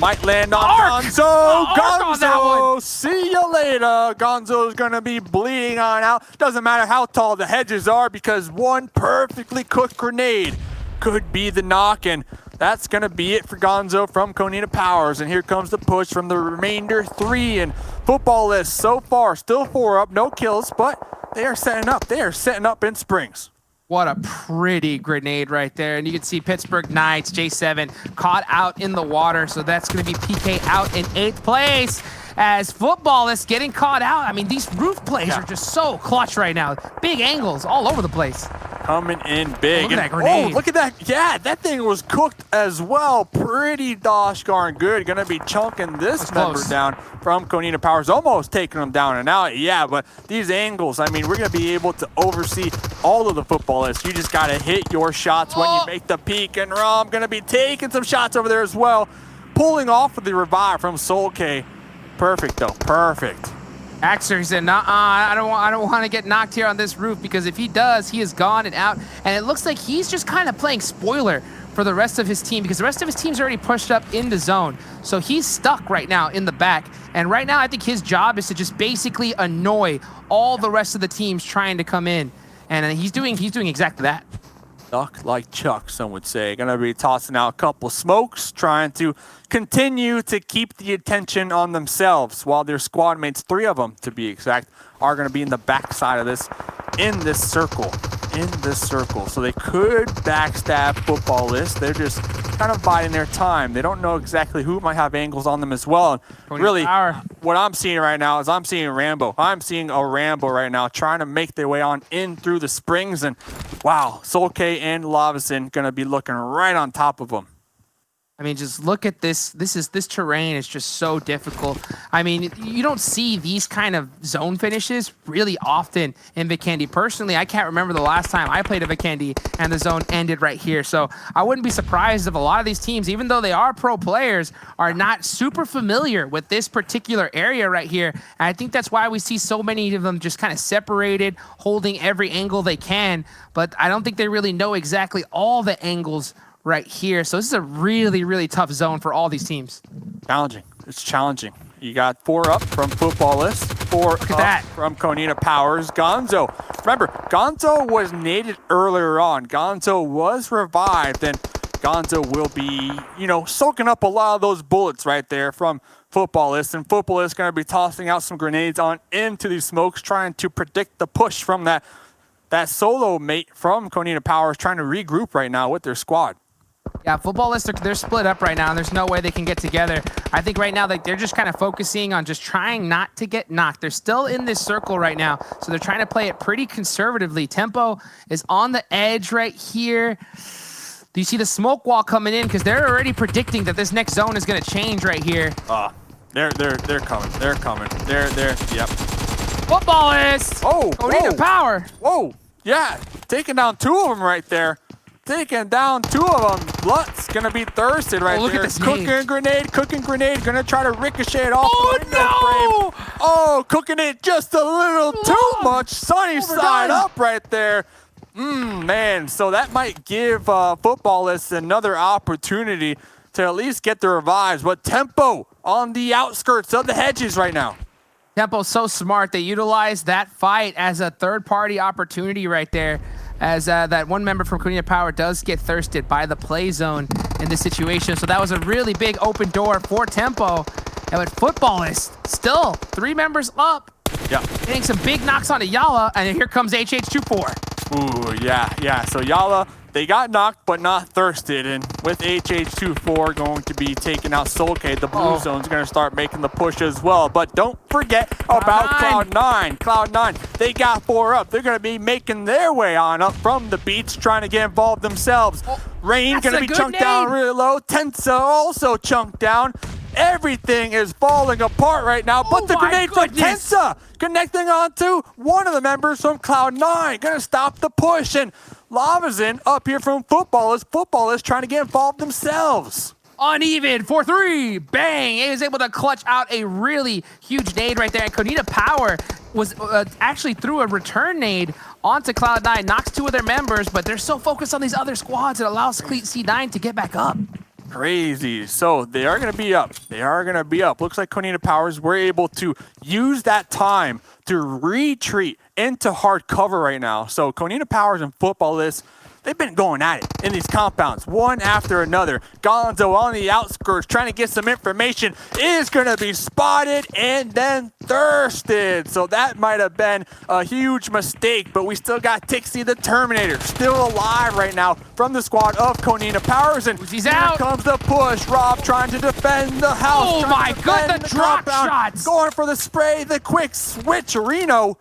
Might land on Gonzo. Gonzo, see you later. Gonzo's going to be bleeding on out. Doesn't matter how tall the hedges are because one perfectly cooked grenade could be the knock. And that's going to be it for Gonzo from Konina Powers. And here comes the push from the remainder 3. And football list so far, still 4 up, no kills, but they are setting up. They are setting up in Springs. What a pretty grenade right there. And you can see Pittsburgh Knights, J7, caught out in the water. So that's going to be PK out in 8th place. As football is getting caught out. I mean, these roof plays are just so clutch right now. Big angles all over the place. Coming in big. Look at that grenade. Oh, look at that. Yeah, that thing was cooked as well. Pretty gosh darn good. Going to be chunking this member down from Konina Powers. Almost taking them down and out. Yeah, but these angles, I mean, we're going to be able to oversee all of the footballists. You just got to hit your shots when you make the peak. And Rom going to be taking some shots over there as well. Pulling off of the revive from Soul K. Perfect, though. Perfect. Axer said, "Nah, I don't want to get knocked here on this roof because if he does, he is gone and out." And it looks like he's just kind of playing spoiler for the rest of his team because the rest of his team's already pushed up into zone. So he's stuck right now in the back. And right now, I think his job is to just basically annoy all the rest of the teams trying to come in. And he's doing exactly that. Duck like Chuck, some would say. Gonna be tossing out a couple smokes, trying to continue to keep the attention on themselves while their squad mates, 3 of them to be exact, are gonna be in the backside of this, in this circle. So they could backstab football list. They're just kind of biding their time. They don't know exactly who might have angles on them as well. And really, what I'm seeing right now is I'm seeing Rambo. I'm seeing a Rambo right now trying to make their way on in through the Springs. And wow, Soul K and Lavison going to be looking right on top of them. I mean, just look at this. This terrain is just so difficult. I mean, you don't see these kind of zone finishes really often in Vikendi. Personally, I can't remember the last time I played a Vikendi and the zone ended right here. So I wouldn't be surprised if a lot of these teams, even though they are pro players, are not super familiar with this particular area right here. And I think that's why we see so many of them just kind of separated, holding every angle they can. But I don't think they really know exactly all the angles right here. So this is a really, really tough zone for all these teams. Challenging. It's challenging. You got 4 up from Footballless, 4 Look at up that. from Konina Powers. Gonzo. Remember, Gonzo was naded earlier on. Gonzo was revived, and Gonzo will be, you know, soaking up a lot of those bullets right there from Footballless. And Footballless going to be tossing out some grenades on into these smokes, trying to predict the push from that solo mate from Konina Powers, trying to regroup right now with their squad. Yeah, Footballless, they're split up right now, and there's no way they can get together. I think right now they're just kind of focusing on just trying not to get knocked. They're still in this circle right now, so they're trying to play it pretty conservatively. Tempo is on the edge right here. Do you see the smoke wall coming in? Because they're already predicting that this next zone is going to change right here. They're coming. They're coming. They're yep. Footballless! Oh, Konina Power! Whoa, yeah, taking down 2 of them right there. Taking down 2 of them. Lutz gonna be thirsted right look there. at this Cooking grenade. Gonna try to ricochet it off the window no! frame. Oh, cooking it just a little too much. Sunny side up right there. Man, so that might give Footballless another opportunity to at least get the revives. But Tempo on the outskirts of the hedges right now. Tempo's so smart. They utilize that fight as a third-party opportunity right there, as that one member from Konina Power does get thirsted by the play zone in this situation. So that was a really big open door for Tempo. And with Footballless, still 3 members up. Yeah. Getting some big knocks onto Yala, and here comes HH24. Ooh, yeah. So Yala, they got knocked but not thirsted, and with HH24 going to be taking out Soulcade, the blue zone's going to start making the push as well. But don't forget about Cloud9. Cloud9, they got 4 up. They're going to be making their way on up from the beach, trying to get involved themselves. Rain going to be chunked down really low. Tensa also chunked down. Everything is falling apart right now, but the grenade from Tensa connecting onto one of the members from Cloud9. Going to stop the push, and Lavazin up here from Footballless trying to get involved themselves. Uneven for 3. Bang! He was able to clutch out a really huge nade right there. And Konina Power was actually threw a return nade onto Cloud9. Knocks 2 of their members, but they're so focused on these other squads, it allows C9 to get back up. Crazy. So they are going to be up. Looks like Konina Powers were able to use that time to retreat into hard cover right now. So Konina Powers and Footballless, they've been going at it in these compounds, one after another. Gonzo on the outskirts trying to get some information, is going to be spotted and then thirsted. So that might have been a huge mistake, but we still got Tixie the Terminator still alive right now from the squad of Konina Powers. And he's here out. Comes the push. Rob trying to defend the house. Oh my God, the drop compound, shots. Going for the spray, the quick switch. Reno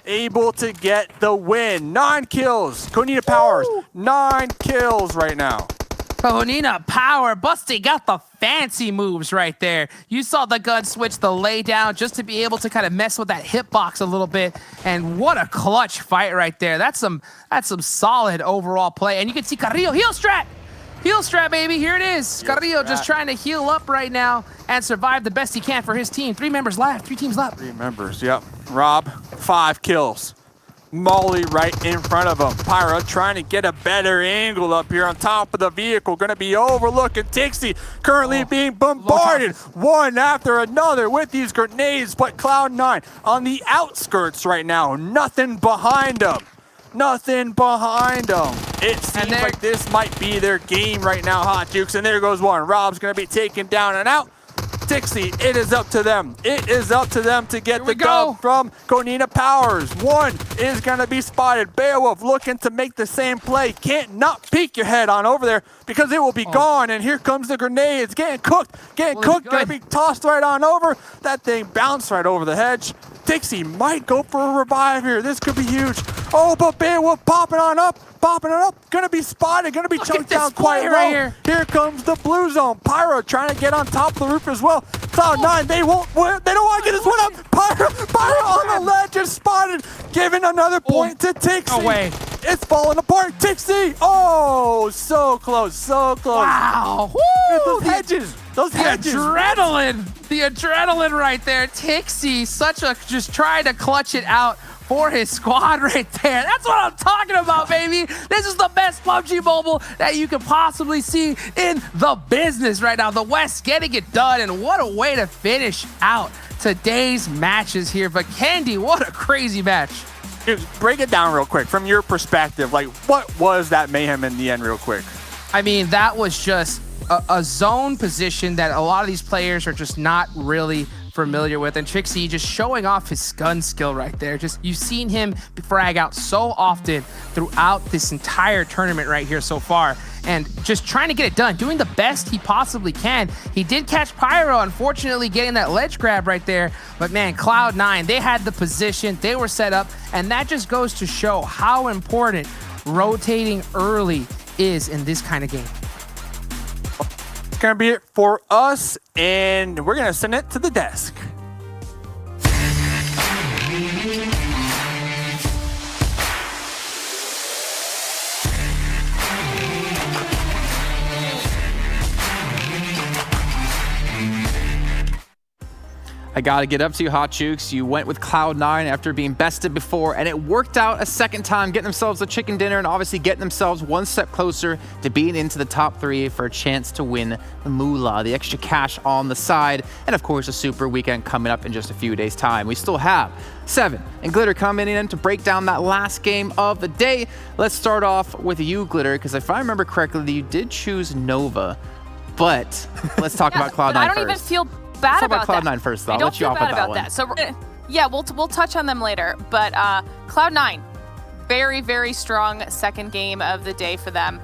able to get the win. 9 kills. Konina Powers, 9 kills right now. Konina Power, Busty got the fancy moves right there. You saw the gun switch, the lay down, just to be able to kind of mess with that hitbox a little bit. And what a clutch fight right there. That's some solid overall play. And you can see Carrillo heal strat. Heal strat, baby. Here it is. Carrillo just trying to heal up right now and survive the best he can for his team. 3 members left. 3 teams left. 3 members, yep. Rob, 5 kills. Molly right in front of him. Pyra trying to get a better angle up here on top of the vehicle. Going to be overlooking Tixie. Currently being bombarded one after another with these grenades. But Cloud9 on the outskirts right now. Nothing behind them. It seems like this might be their game right now, Hot Jukes. And there goes one. Rob's going to be taken down and out. Tixie, it is up to them. It is up to them to get the dub from Konina Powers. 1 is going to be spotted. Beowulf looking to make the same play. Can't not peek your head on over there because it will be gone. And here comes the grenade. It's getting cooked. Going to be tossed right on over. That thing bounced right over the hedge. Tixie might go for a revive here. This could be huge. Oh, but Beowulf popping on up. Gonna be spotted, gonna be choked down quite low. Right here comes the blue zone. Pyro trying to get on top of the roof as well. Cloud9, they don't want to get this one up. Pyro on the ledge is spotted, giving another point to Tixie. No way. It's falling apart. Tixie, oh, so close. Wow. Those hedges. The adrenaline right there. Tixie, just trying to clutch it out for his squad right there. That's what I'm talking about, baby. This is the best PUBG Mobile that you could possibly see in the business right now. The West getting it done, and what a way to finish out today's matches here. Vikendi, what a crazy match. Dude, break it down real quick from your perspective. Like, what was that mayhem in the end real quick? I mean, that was just a zone position that a lot of these players are just not really familiar with, and Trixie just showing off his gun skill right there. Just, you've seen him frag out so often throughout this entire tournament right here so far, and just trying to get it done, doing the best he possibly can. He did catch Pyro, unfortunately getting that ledge grab right there, but man, Cloud9, they had the position, they were set up, and that just goes to show how important rotating early is in this kind of game. It's gonna be it for us, and we're gonna send it to the desk. I gotta get up to you, Hot Jukes. You went with Cloud9 after being bested before, and it worked out a second time, getting themselves a chicken dinner and obviously getting themselves one step closer to being into the top 3 for a chance to win the moolah, the extra cash on the side, and of course a super weekend coming up in just a few days' time. We still have Seven and Glitter coming in to break down that last game of the day. Let's start off with you, Glitter, because if I remember correctly, you did choose Nova, but let's talk about Cloud9 I don't first. even feel bad about that. Cloud9 first, though. I I'll don't let you feel off bad with that about one. that. So yeah, we'll touch on them later. But Cloud9, very, very strong second game of the day for them.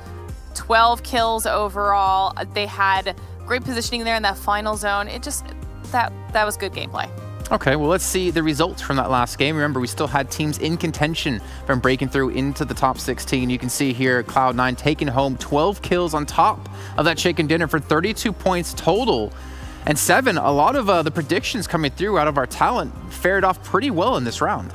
12 kills overall. They had great positioning there in that final zone. It just, that was good gameplay. Okay, well, let's see the results from that last game. Remember, we still had teams in contention from breaking through into the top 16. You can see here Cloud9 taking home 12 kills on top of that chicken dinner for 32 points total. And Seven, a lot of the predictions coming through out of our talent fared off pretty well in this round.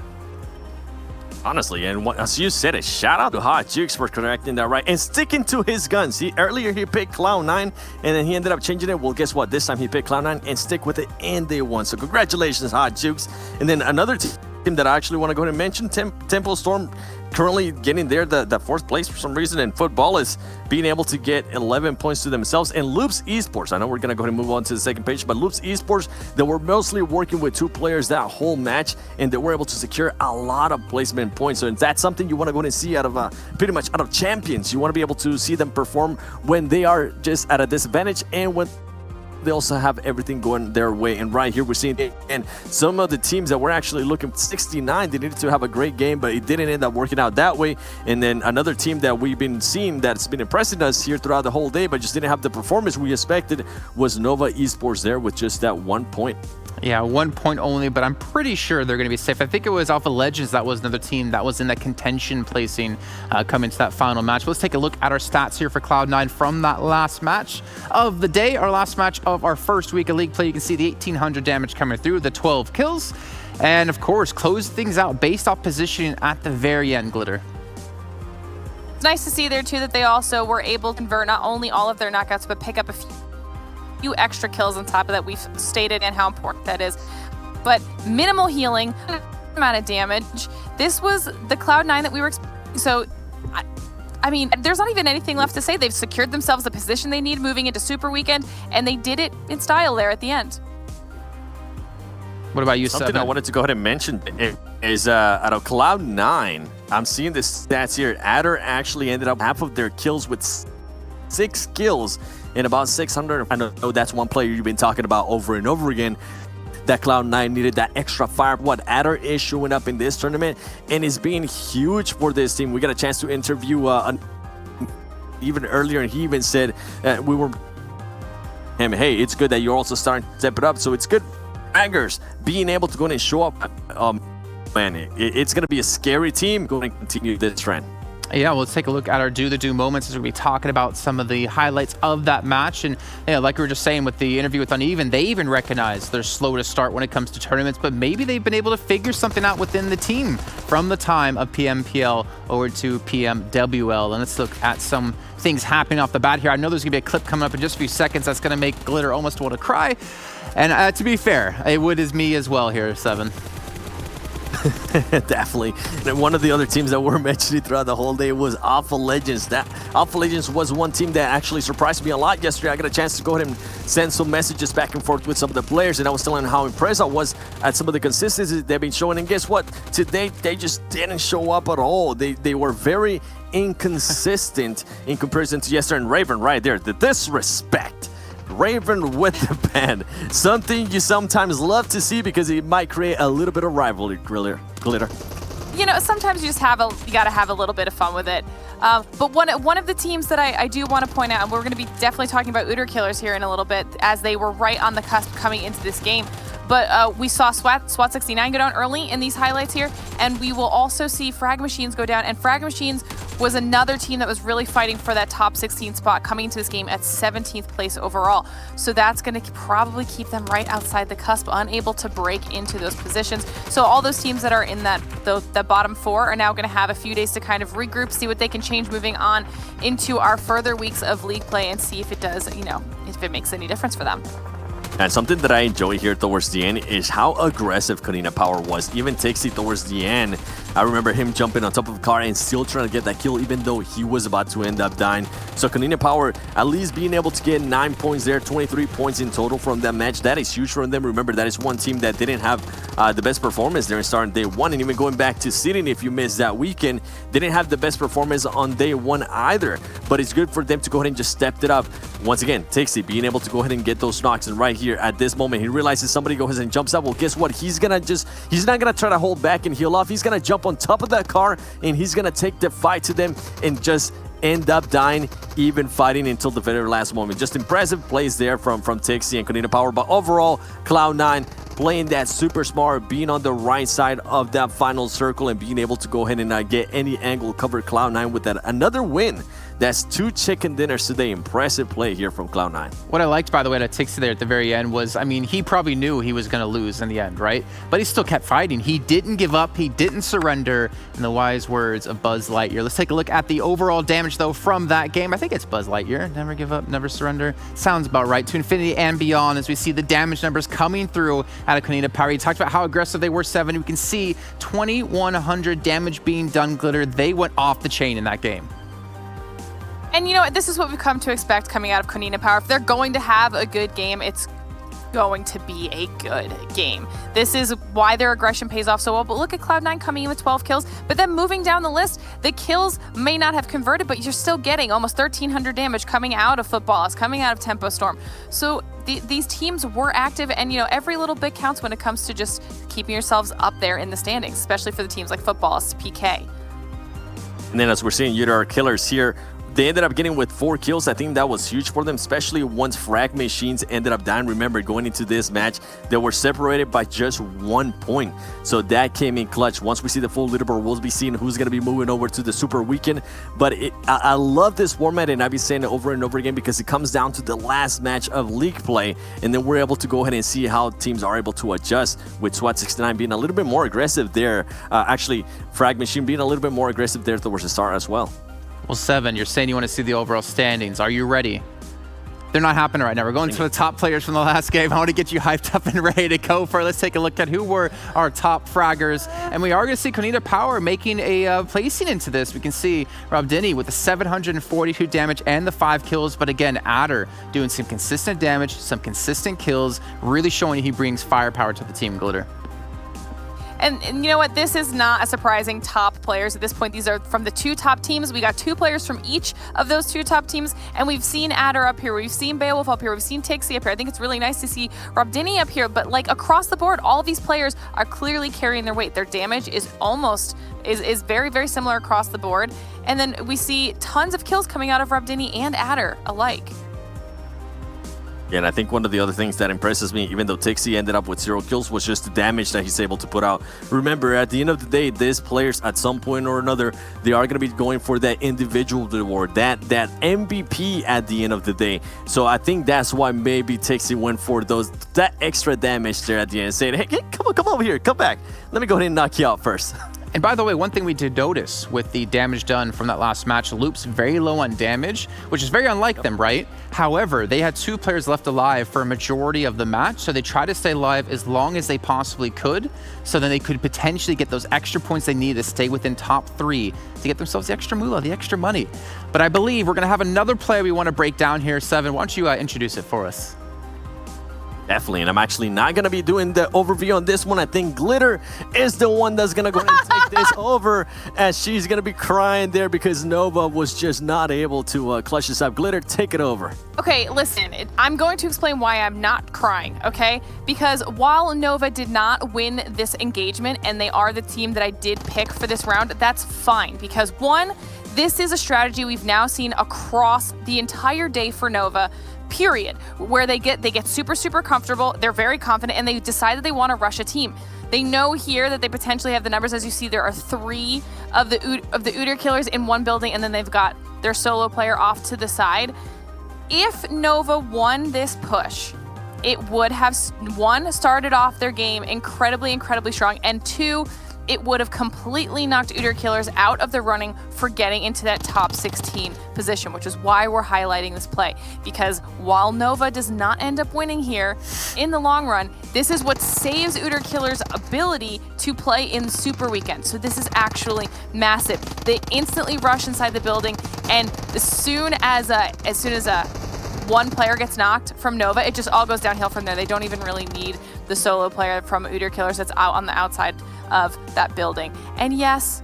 Honestly, and as you said it, shout out to Hot Jukes for correcting that right and sticking to his guns. See, earlier he picked Cloud9 and then he ended up changing it. Well, guess what? This time he picked Cloud9 and stick with it, and they won. So congratulations, Hot Jukes. And then another team that I actually want to go ahead and mention, Temple Storm, currently getting there, the fourth place for some reason in football, is being able to get 11 points to themselves. And Loops Esports, I know we're going to go ahead and move on to the second page, but Loops Esports, they were mostly working with 2 players that whole match, and they were able to secure a lot of placement points. So that's something you want to go ahead and see out of pretty much out of champions. You want to be able to see them perform when they are just at a disadvantage and when they also have everything going their way. And right here we're seeing it. And some of the teams that were actually looking 69, they needed to have a great game, but it didn't end up working out that way. And then another team that we've been seeing that's been impressing us here throughout the whole day, but just didn't have the performance we expected, was Nova Esports there with just that 1 point. Yeah, 1 point only, but I'm pretty sure they're going to be safe. I think it was Alpha Legends that was another team that was in that contention placing coming to that final match. Let's take a look at our stats here for Cloud9 from that last match of the day, our last match of our first week of league play. You can see the 1,800 damage coming through, the 12 kills, and of course, close things out based off positioning at the very end, Glitter. It's nice to see there, too, that they also were able to convert not only all of their knockouts, but pick up a few extra kills on top of that. We've stated and how important that is. But minimal healing, amount of damage. This was the Cloud9 that we were expecting. So, I mean, there's not even anything left to say. They've secured themselves the position they need moving into Super Weekend, and they did it in style there at the end. What about you, Something Seven? I wanted to go ahead and mention is out of Cloud9, I'm seeing the stats here. Adder actually ended up half of their kills with 6 kills in about 600. I know that's one player you've been talking about over and over again, that Cloud9 needed that extra fire. What Adder is showing up in this tournament and is being huge for this team. We got a chance to interview even earlier, and he even said we were him, hey, it's good that you're also starting to step it up. So it's good baggers being able to go in and show up man, it's going to be a scary team going to continue this trend. Yeah, well, let's take a look at our do the do moments as we'll be talking about some of the highlights of that match. And yeah, like we were just saying with the interview with Uneven, they even recognize they're slow to start when it comes to tournaments, but maybe they've been able to figure something out within the team from the time of PMPL over to PMWL. And let's look at some things happening off the bat here. I know there's gonna be a clip coming up in just a few seconds that's gonna make Glitter almost want to cry. And to be fair, it would is me as well here, Seven. Definitely. And one of the other teams that were mentioning throughout the whole day was Alpha Legends. That Alpha Legends was one team that actually surprised me a lot yesterday. I got a chance to go ahead and send some messages back and forth with some of the players, and I was telling them how impressed I was at some of the consistency they've been showing. And guess what? Today, they just didn't show up at all. They were very inconsistent in comparison to yesterday. And Raven right there, the disrespect. Raven with the pen. Something you sometimes love to see because it might create a little bit of rivalry, Glitter. You know, sometimes you gotta have a little bit of fun with it. But one of the teams that I do want to point out, and we're going to be definitely talking about Uter Killers here in a little bit, as they were right on the cusp coming into this game. But we saw SWAT 69 go down early in these highlights here, and we will also see Frag Machines go down. And Frag Machines was another team that was really fighting for that top 16 spot coming into this game at 17th place overall. So that's going to probably keep them right outside the cusp, unable to break into those positions. So all those teams that are in the bottom four are now going to have a few days to kind of regroup, see what they can change moving on into our further weeks of league play, and see if it does, you know, if it makes any difference for them. And something that I enjoy here towards the end is how aggressive Kanina Power was. Even Tixi towards the end, I remember him jumping on top of a car and still trying to get that kill, even though he was about to end up dying. So Kanina Power at least being able to get 9 points there, 23 points in total from that match. That is huge for them. Remember, that is one team that didn't have the best performance there in starting day one. And even going back to Sydney, if you missed that weekend, didn't have the best performance on day one either. But it's good for them to go ahead and just step it up. Once again, Tixi being able to go ahead and get those knocks. And right here at this moment, he realizes somebody goes and jumps up. Well, guess what? He's not gonna try to hold back and heal off. He's gonna jump on top of that car, and he's gonna take the fight to them and just end up dying, even fighting until the very last moment. Just impressive plays there from Tixi and Kanina Power. But overall, Cloud9 playing that super smart, being on the right side of that final circle and being able to go ahead and get any angle cover Cloud9 with that another win. That's 2 chicken dinners today. Impressive play here from Cloud9. What I liked, by the way, that Tixi there at the very end was, I mean, he probably knew he was going to lose in the end, right? But he still kept fighting. He didn't give up. He didn't surrender, in the wise words of Buzz Lightyear. Let's take a look at the overall damage, though, from that game. I think it's Buzz Lightyear. Never give up, never surrender. Sounds about right. To infinity and beyond, as we see the damage numbers coming through out of Kanina Power. He talked about how aggressive they were, 7. We can see 2,100 damage being done, Glitter. They went off the chain in that game. And you know what? This is what we've come to expect coming out of Kanina Power. If they're going to have a good game, it's going to be a good game. This is why their aggression pays off so well. But look at Cloud9 coming in with 12 kills, but then moving down the list, the kills may not have converted, but you're still getting almost 1,300 damage coming out of Footballs, coming out of Tempo Storm. So these teams were active, and you know, every little bit counts when it comes to just keeping yourselves up there in the standings, especially for the teams like Footballs, PK. And then as we're seeing Uter Killers here, they ended up getting with 4 kills. I think that was huge for them, especially once Frag Machines ended up dying. Remember, going into this match, they were separated by just 1 point. So that came in clutch. Once we see the full leaderboard, we'll be seeing who's going to be moving over to the Super Weekend. But I love this format, and I've been saying it over and over again because it comes down to the last match of league play. And then we're able to go ahead and see how teams are able to adjust, with SWAT 69 being a little bit more aggressive there. Actually, Frag Machine being a little bit more aggressive there towards the start as well. Well, 7, you're saying you want to see the overall standings. Are you ready? They're not happening right now. We're going to the top players from the last game. I want to get you hyped up and ready to go for it. Let's take a look at who were our top fraggers. And we are going to see Kanina Power making a placing into this. We can see ABDE with the 742 damage and the 5 kills. But again, Adder doing some consistent damage, some consistent kills, really showing he brings firepower to the team, Glitter. And you know what? This is not a surprising top players at this point. These are from the 2 top teams. We got 2 players from each of those 2 top teams. And we've seen Adder up here. We've seen Beowulf up here. We've seen Tixi up here. I think it's really nice to see ABDE up here. But like across the board, all of these players are clearly carrying their weight. Their damage is is very, very similar across the board. And then we see tons of kills coming out of ABDE and Adder alike. Yeah, and I think one of the other things that impresses me, even though Tixie ended up with 0 kills, was just the damage that he's able to put out. Remember, at the end of the day, these players, at some point or another, they are going to be going for that individual reward, that MVP at the end of the day. So I think that's why maybe Tixie went for that extra damage there at the end, saying, hey, come over here, come back. Let me go ahead and knock you out first. And by the way, one thing we did notice with the damage done from that last match, Loop's very low on damage, which is very unlike them, right? However, they had 2 players left alive for a majority of the match, so they tried to stay alive as long as they possibly could, so then they could potentially get those extra points they need to stay within top 3 to get themselves the extra moolah, the extra money. But I believe we're going to have another play we want to break down here. Seven, why don't you introduce it for us? Definitely, and I'm actually not going to be doing the overview on this one. I think Glitter is the one that's going to go ahead and take this over, as she's going to be crying there because Nova was just not able to clutch this up. Glitter, take it over. Okay, listen, I'm going to explain why I'm not crying, okay? Because while Nova did not win this engagement, and they are the team that I did pick for this round, that's fine. Because one, this is a strategy we've now seen across the entire day for Nova, period, where they get super comfortable, they're very confident, and they decide that they want to rush a team. They know here that they potentially have the numbers. As you see, there are 3 of the Udyr killers in one building, and then they've got their solo player off to the side. If Nova won this push, it would have, 1, started off their game incredibly strong, and 2, it would have completely knocked Udyr killers out of the running for getting into that top 16 position, which is why we're highlighting this play. Because while Nova does not end up winning here, in the long run, this is what saves Udyr killers' ability to play in Super Weekend. So this is actually massive. They instantly rush inside the building, and as soon as one player gets knocked from Nova, it just all goes downhill from there. They don't even really need the solo player from Udyr killers that's out on the outside of that building. And yes,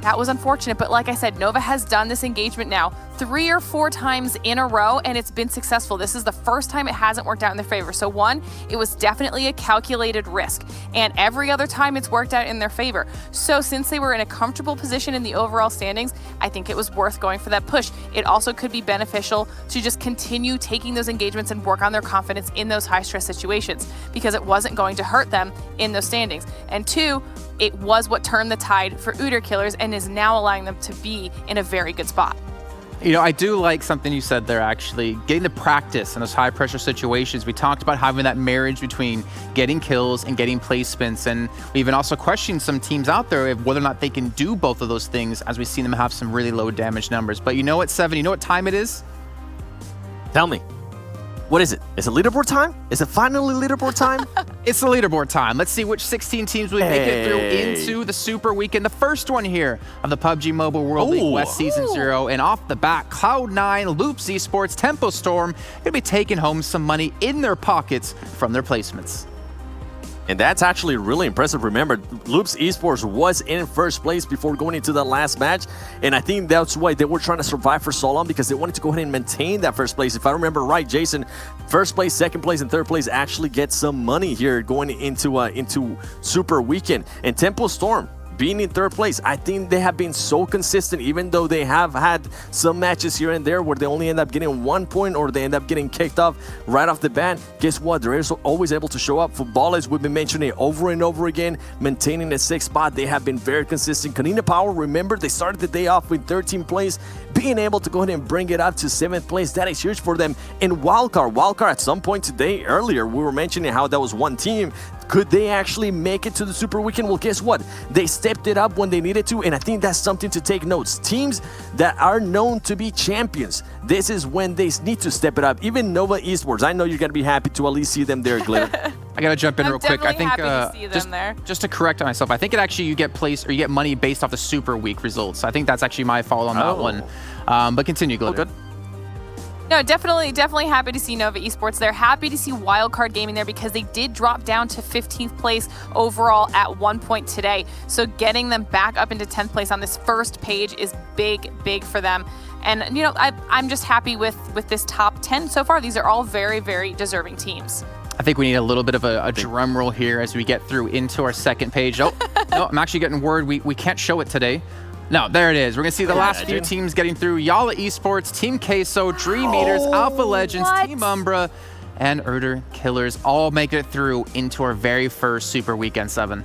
that was unfortunate, but like I said, Nova has done this engagement now 3 or 4 times in a row, and it's been successful. This is the first time it hasn't worked out in their favor. So 1, it was definitely a calculated risk, and every other time it's worked out in their favor. So since they were in a comfortable position in the overall standings, I think it was worth going for that push. It also could be beneficial to just continue taking those engagements and work on their confidence in those high stress situations, because it wasn't going to hurt them in those standings. And 2, it was what turned the tide for Udyr killers and is now allowing them to be in a very good spot. You know, I do like something you said there, actually. Getting the practice in those high-pressure situations. We talked about having that marriage between getting kills and getting placements, and we even also questioned some teams out there of whether or not they can do both of those things, as we've seen them have some really low damage numbers. But you know what, Seven? You know what time it is? Tell me. What is it? Is it leaderboard time? Is it finally leaderboard time? It's the leaderboard time. Let's see which 16 teams we make it through into the Super Weekend. The first one here of the PUBG Mobile World League West Season 0. And off the bat, Cloud9, Loops Esports, Tempo Storm going to be taking home some money in their pockets from their placements. And that's actually really impressive. Remember, Loops Esports was in first place before going into that last match. And I think that's why they were trying to survive for so long, because they wanted to go ahead and maintain that first place. If I remember right, Jason, first place, second place, and third place actually get some money here going into Super Weekend. And Tempo Storm being in third place, I think they have been so consistent, even though they have had some matches here and there where they only end up getting 1 point or they end up getting kicked off right off the bat. Guess what? They're always able to show up. Footballers, we've been mentioning it over and over again, maintaining the 6th spot. They have been very consistent. Kanina Power, remember, they started the day off with 13th place, being able to go ahead and bring it up to 7th place. That is huge for them. And Wildcard at some point today, earlier, we were mentioning how that was one team. Could they actually make it to the Super Weekend? Well, guess what? They stepped it up when they needed to, and I think that's something to take notes. Teams that are known to be champions, this is when they need to step it up. Even Nova Esports, I know you're going to be happy to at least see them there, Glitter. I got to jump in real quick. I think happy to see them there. Just to correct myself, I think it actually you get money based off the Super Week results. I think that's actually my fault on that one. But continue, Glitter. Good. No, definitely happy to see Nova Esports there. Happy to see Wildcard Gaming there, because they did drop down to 15th place overall at one point today. So getting them back up into 10th place on this first page is big for them. And, you know, I'm just happy with this top 10 so far. These are all very deserving teams. I think we need a little bit of a drum roll here as we get through into our second page. Oh, no, I'm actually getting word we can't show it today. No, there it is. We're going to see the last few teams getting through. Yala Esports, Team Queso, Dream Eaters, Alpha Legends, Team Umbra, and Erder Killers all make it through into our very first Super Weekend 7.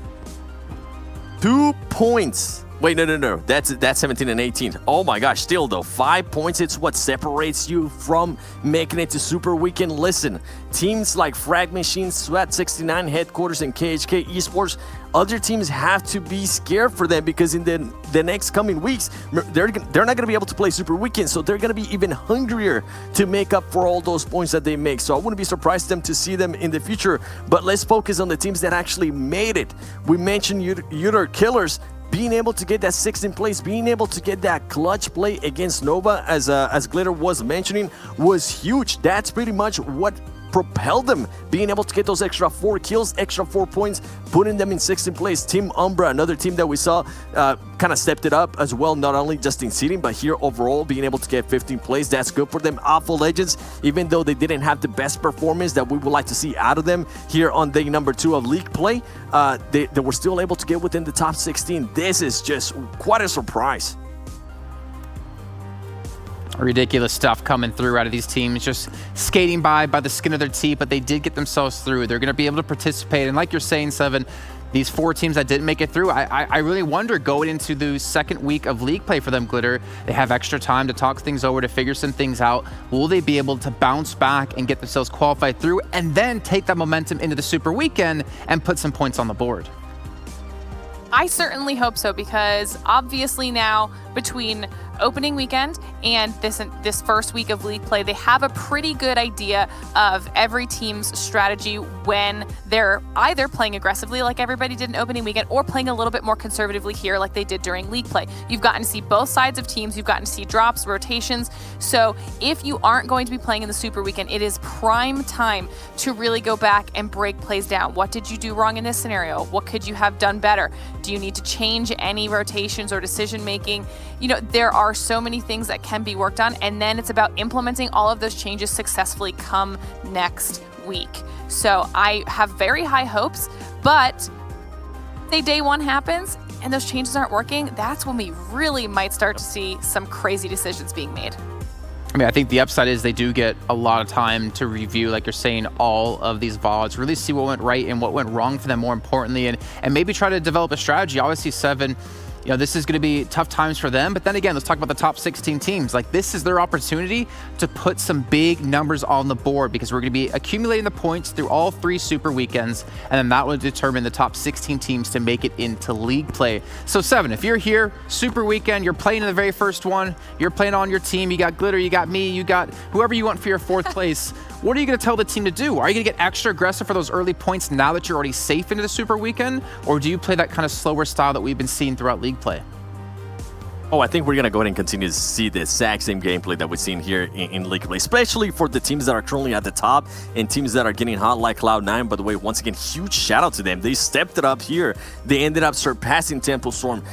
2 points. Wait, no. That's 17 and 18. Oh my gosh, still though, 5 points. It's what separates you from making it to Super Weekend. Listen, teams like Frag Machine, Sweat 69 Headquarters, and KHK Esports, other teams have to be scared for them because in the next coming weeks, they're not going to be able to play Super Weekend, so they're going to be even hungrier to make up for all those points that they make. So I wouldn't be surprised them to see them in the future. But let's focus on the teams that actually made it. We mentioned Erder Killers being able to get that 16th place, being able to get that clutch play against Nova, as Glitter was mentioning, was huge. That's pretty much what propelled them, being able to get those extra 4 kills, extra 4 points, putting them in 16th place. Team Umbra, another team that we saw kind of stepped it up as well, not only just in seeding, but here overall being able to get 15th place. That's good for them. Alpha Legends, even though they didn't have the best performance that we would like to see out of them here on day number 2 of league play, they were still able to get within the top 16. This is just quite a surprise. Ridiculous stuff coming through out of these teams, just skating by the skin of their teeth, but they did get themselves through. They're going to be able to participate. And like you're saying, Seven, these 4 teams that didn't make it through, I really wonder going into the second week of league play for them, Glitter, they have extra time to talk things over, to figure some things out. Will they be able to bounce back and get themselves qualified through and then take that momentum into the Super Weekend and put some points on the board? I certainly hope so, because obviously now between opening weekend and this first week of league play, they have a pretty good idea of every team's strategy when they're either playing aggressively like everybody did in opening weekend or playing a little bit more conservatively here like they did during league play. You've gotten to see both sides of teams. You've gotten to see drops, rotations. So if you aren't going to be playing in the Super Weekend, it is prime time to really go back and break plays down. What did you do wrong in this scenario? What could you have done better? Do you need to change any rotations or decision making? You know, there are so many things that can be worked on, and then it's about implementing all of those changes successfully come next week. So I have very high hopes, but say day 1 happens and those changes aren't working, that's when we really might start to see some crazy decisions being made. I mean, I think the upside is they do get a lot of time to review, like you're saying, all of these VODs, really see what went right and what went wrong for them, more importantly, and maybe try to develop a strategy. Obviously, Seven, you know, this is going to be tough times for them. But then again, let's talk about the top 16 teams. Like, this is their opportunity to put some big numbers on the board, because we're going to be accumulating the points through all 3 Super Weekends, and then that will determine the top 16 teams to make it into league play. So Seven, if you're here, Super Weekend, you're playing in the very first one, you're playing on your team, you got Glitter, you got me, you got whoever you want for your 4th place. What are you going to tell the team to do? Are you going to get extra aggressive for those early points now that you're already safe into the Super Weekend? Or do you play that kind of slower style that we've been seeing throughout league play? Oh, I think we're going to go ahead and continue to see the exact same gameplay that we've seen here in league play, especially for the teams that are currently at the top and teams that are getting hot like Cloud9. By the way, once again, huge shout out to them. They stepped it up here. They ended up surpassing Temple Storm,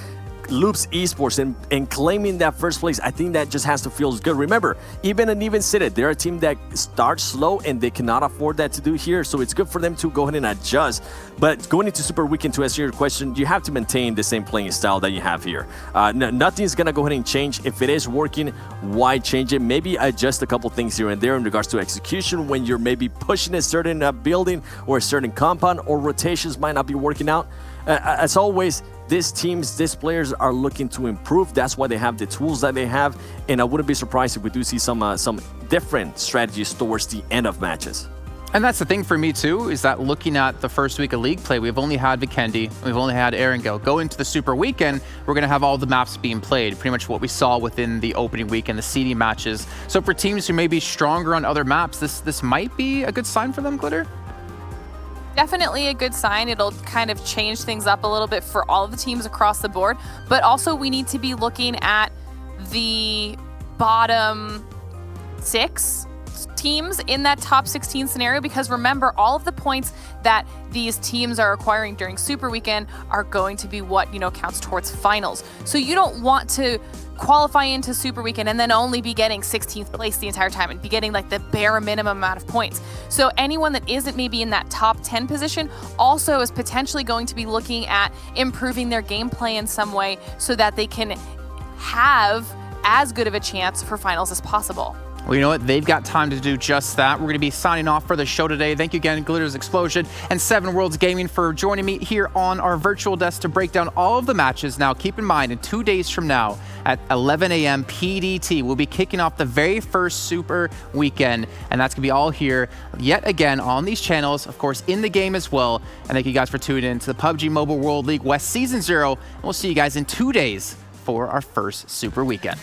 Loops Esports, and claiming that first place. I think that just has to feel good. Remember, even an even seeded, they're a team that starts slow and they cannot afford that to do here. So it's good for them to go ahead and adjust. But going into Super Weekend, to answer your question, you have to maintain the same playing style that you have here. Nothing's going to go ahead and change. If it is working, why change it? Maybe adjust a couple things here and there in regards to execution when you're maybe pushing a certain building or a certain compound, or rotations might not be working out. As always, these teams, these players are looking to improve. That's why they have the tools that they have. And I wouldn't be surprised if we do see some different strategies towards the end of matches. And that's the thing for me too, is that looking at the first week of league play, we've only had Vikendi, we've only had Erangel. Go into the Super Weekend, we're going to have all the maps being played, pretty much what we saw within the opening week and the seeding matches. So for teams who may be stronger on other maps, this might be a good sign for them, Glitter? Definitely a good sign. It'll kind of change things up a little bit for all of the teams across the board. But also we need to be looking at the bottom 6 teams in that top 16 scenario, because remember, all of the points that these teams are acquiring during Super Weekend are going to be what, you know, counts towards finals. So you don't want to qualify into Super Weekend and then only be getting 16th place the entire time and be getting like the bare minimum amount of points. So anyone that isn't maybe in that top 10 position also is potentially going to be looking at improving their gameplay in some way so that they can have as good of a chance for finals as possible. Well, you know what? They've got time to do just that. We're going to be signing off for the show today. Thank you again, Glitters Explosion and 7 Worlds Gaming, for joining me here on our virtual desk to break down all of the matches. Now, keep in mind, in 2 days from now at 11 a.m. PDT, we'll be kicking off the very first Super Weekend, and that's going to be all here yet again on these channels, of course, in the game as well. And thank you guys for tuning in to the PUBG Mobile World League West Season 0. And we'll see you guys in 2 days for our first Super Weekend.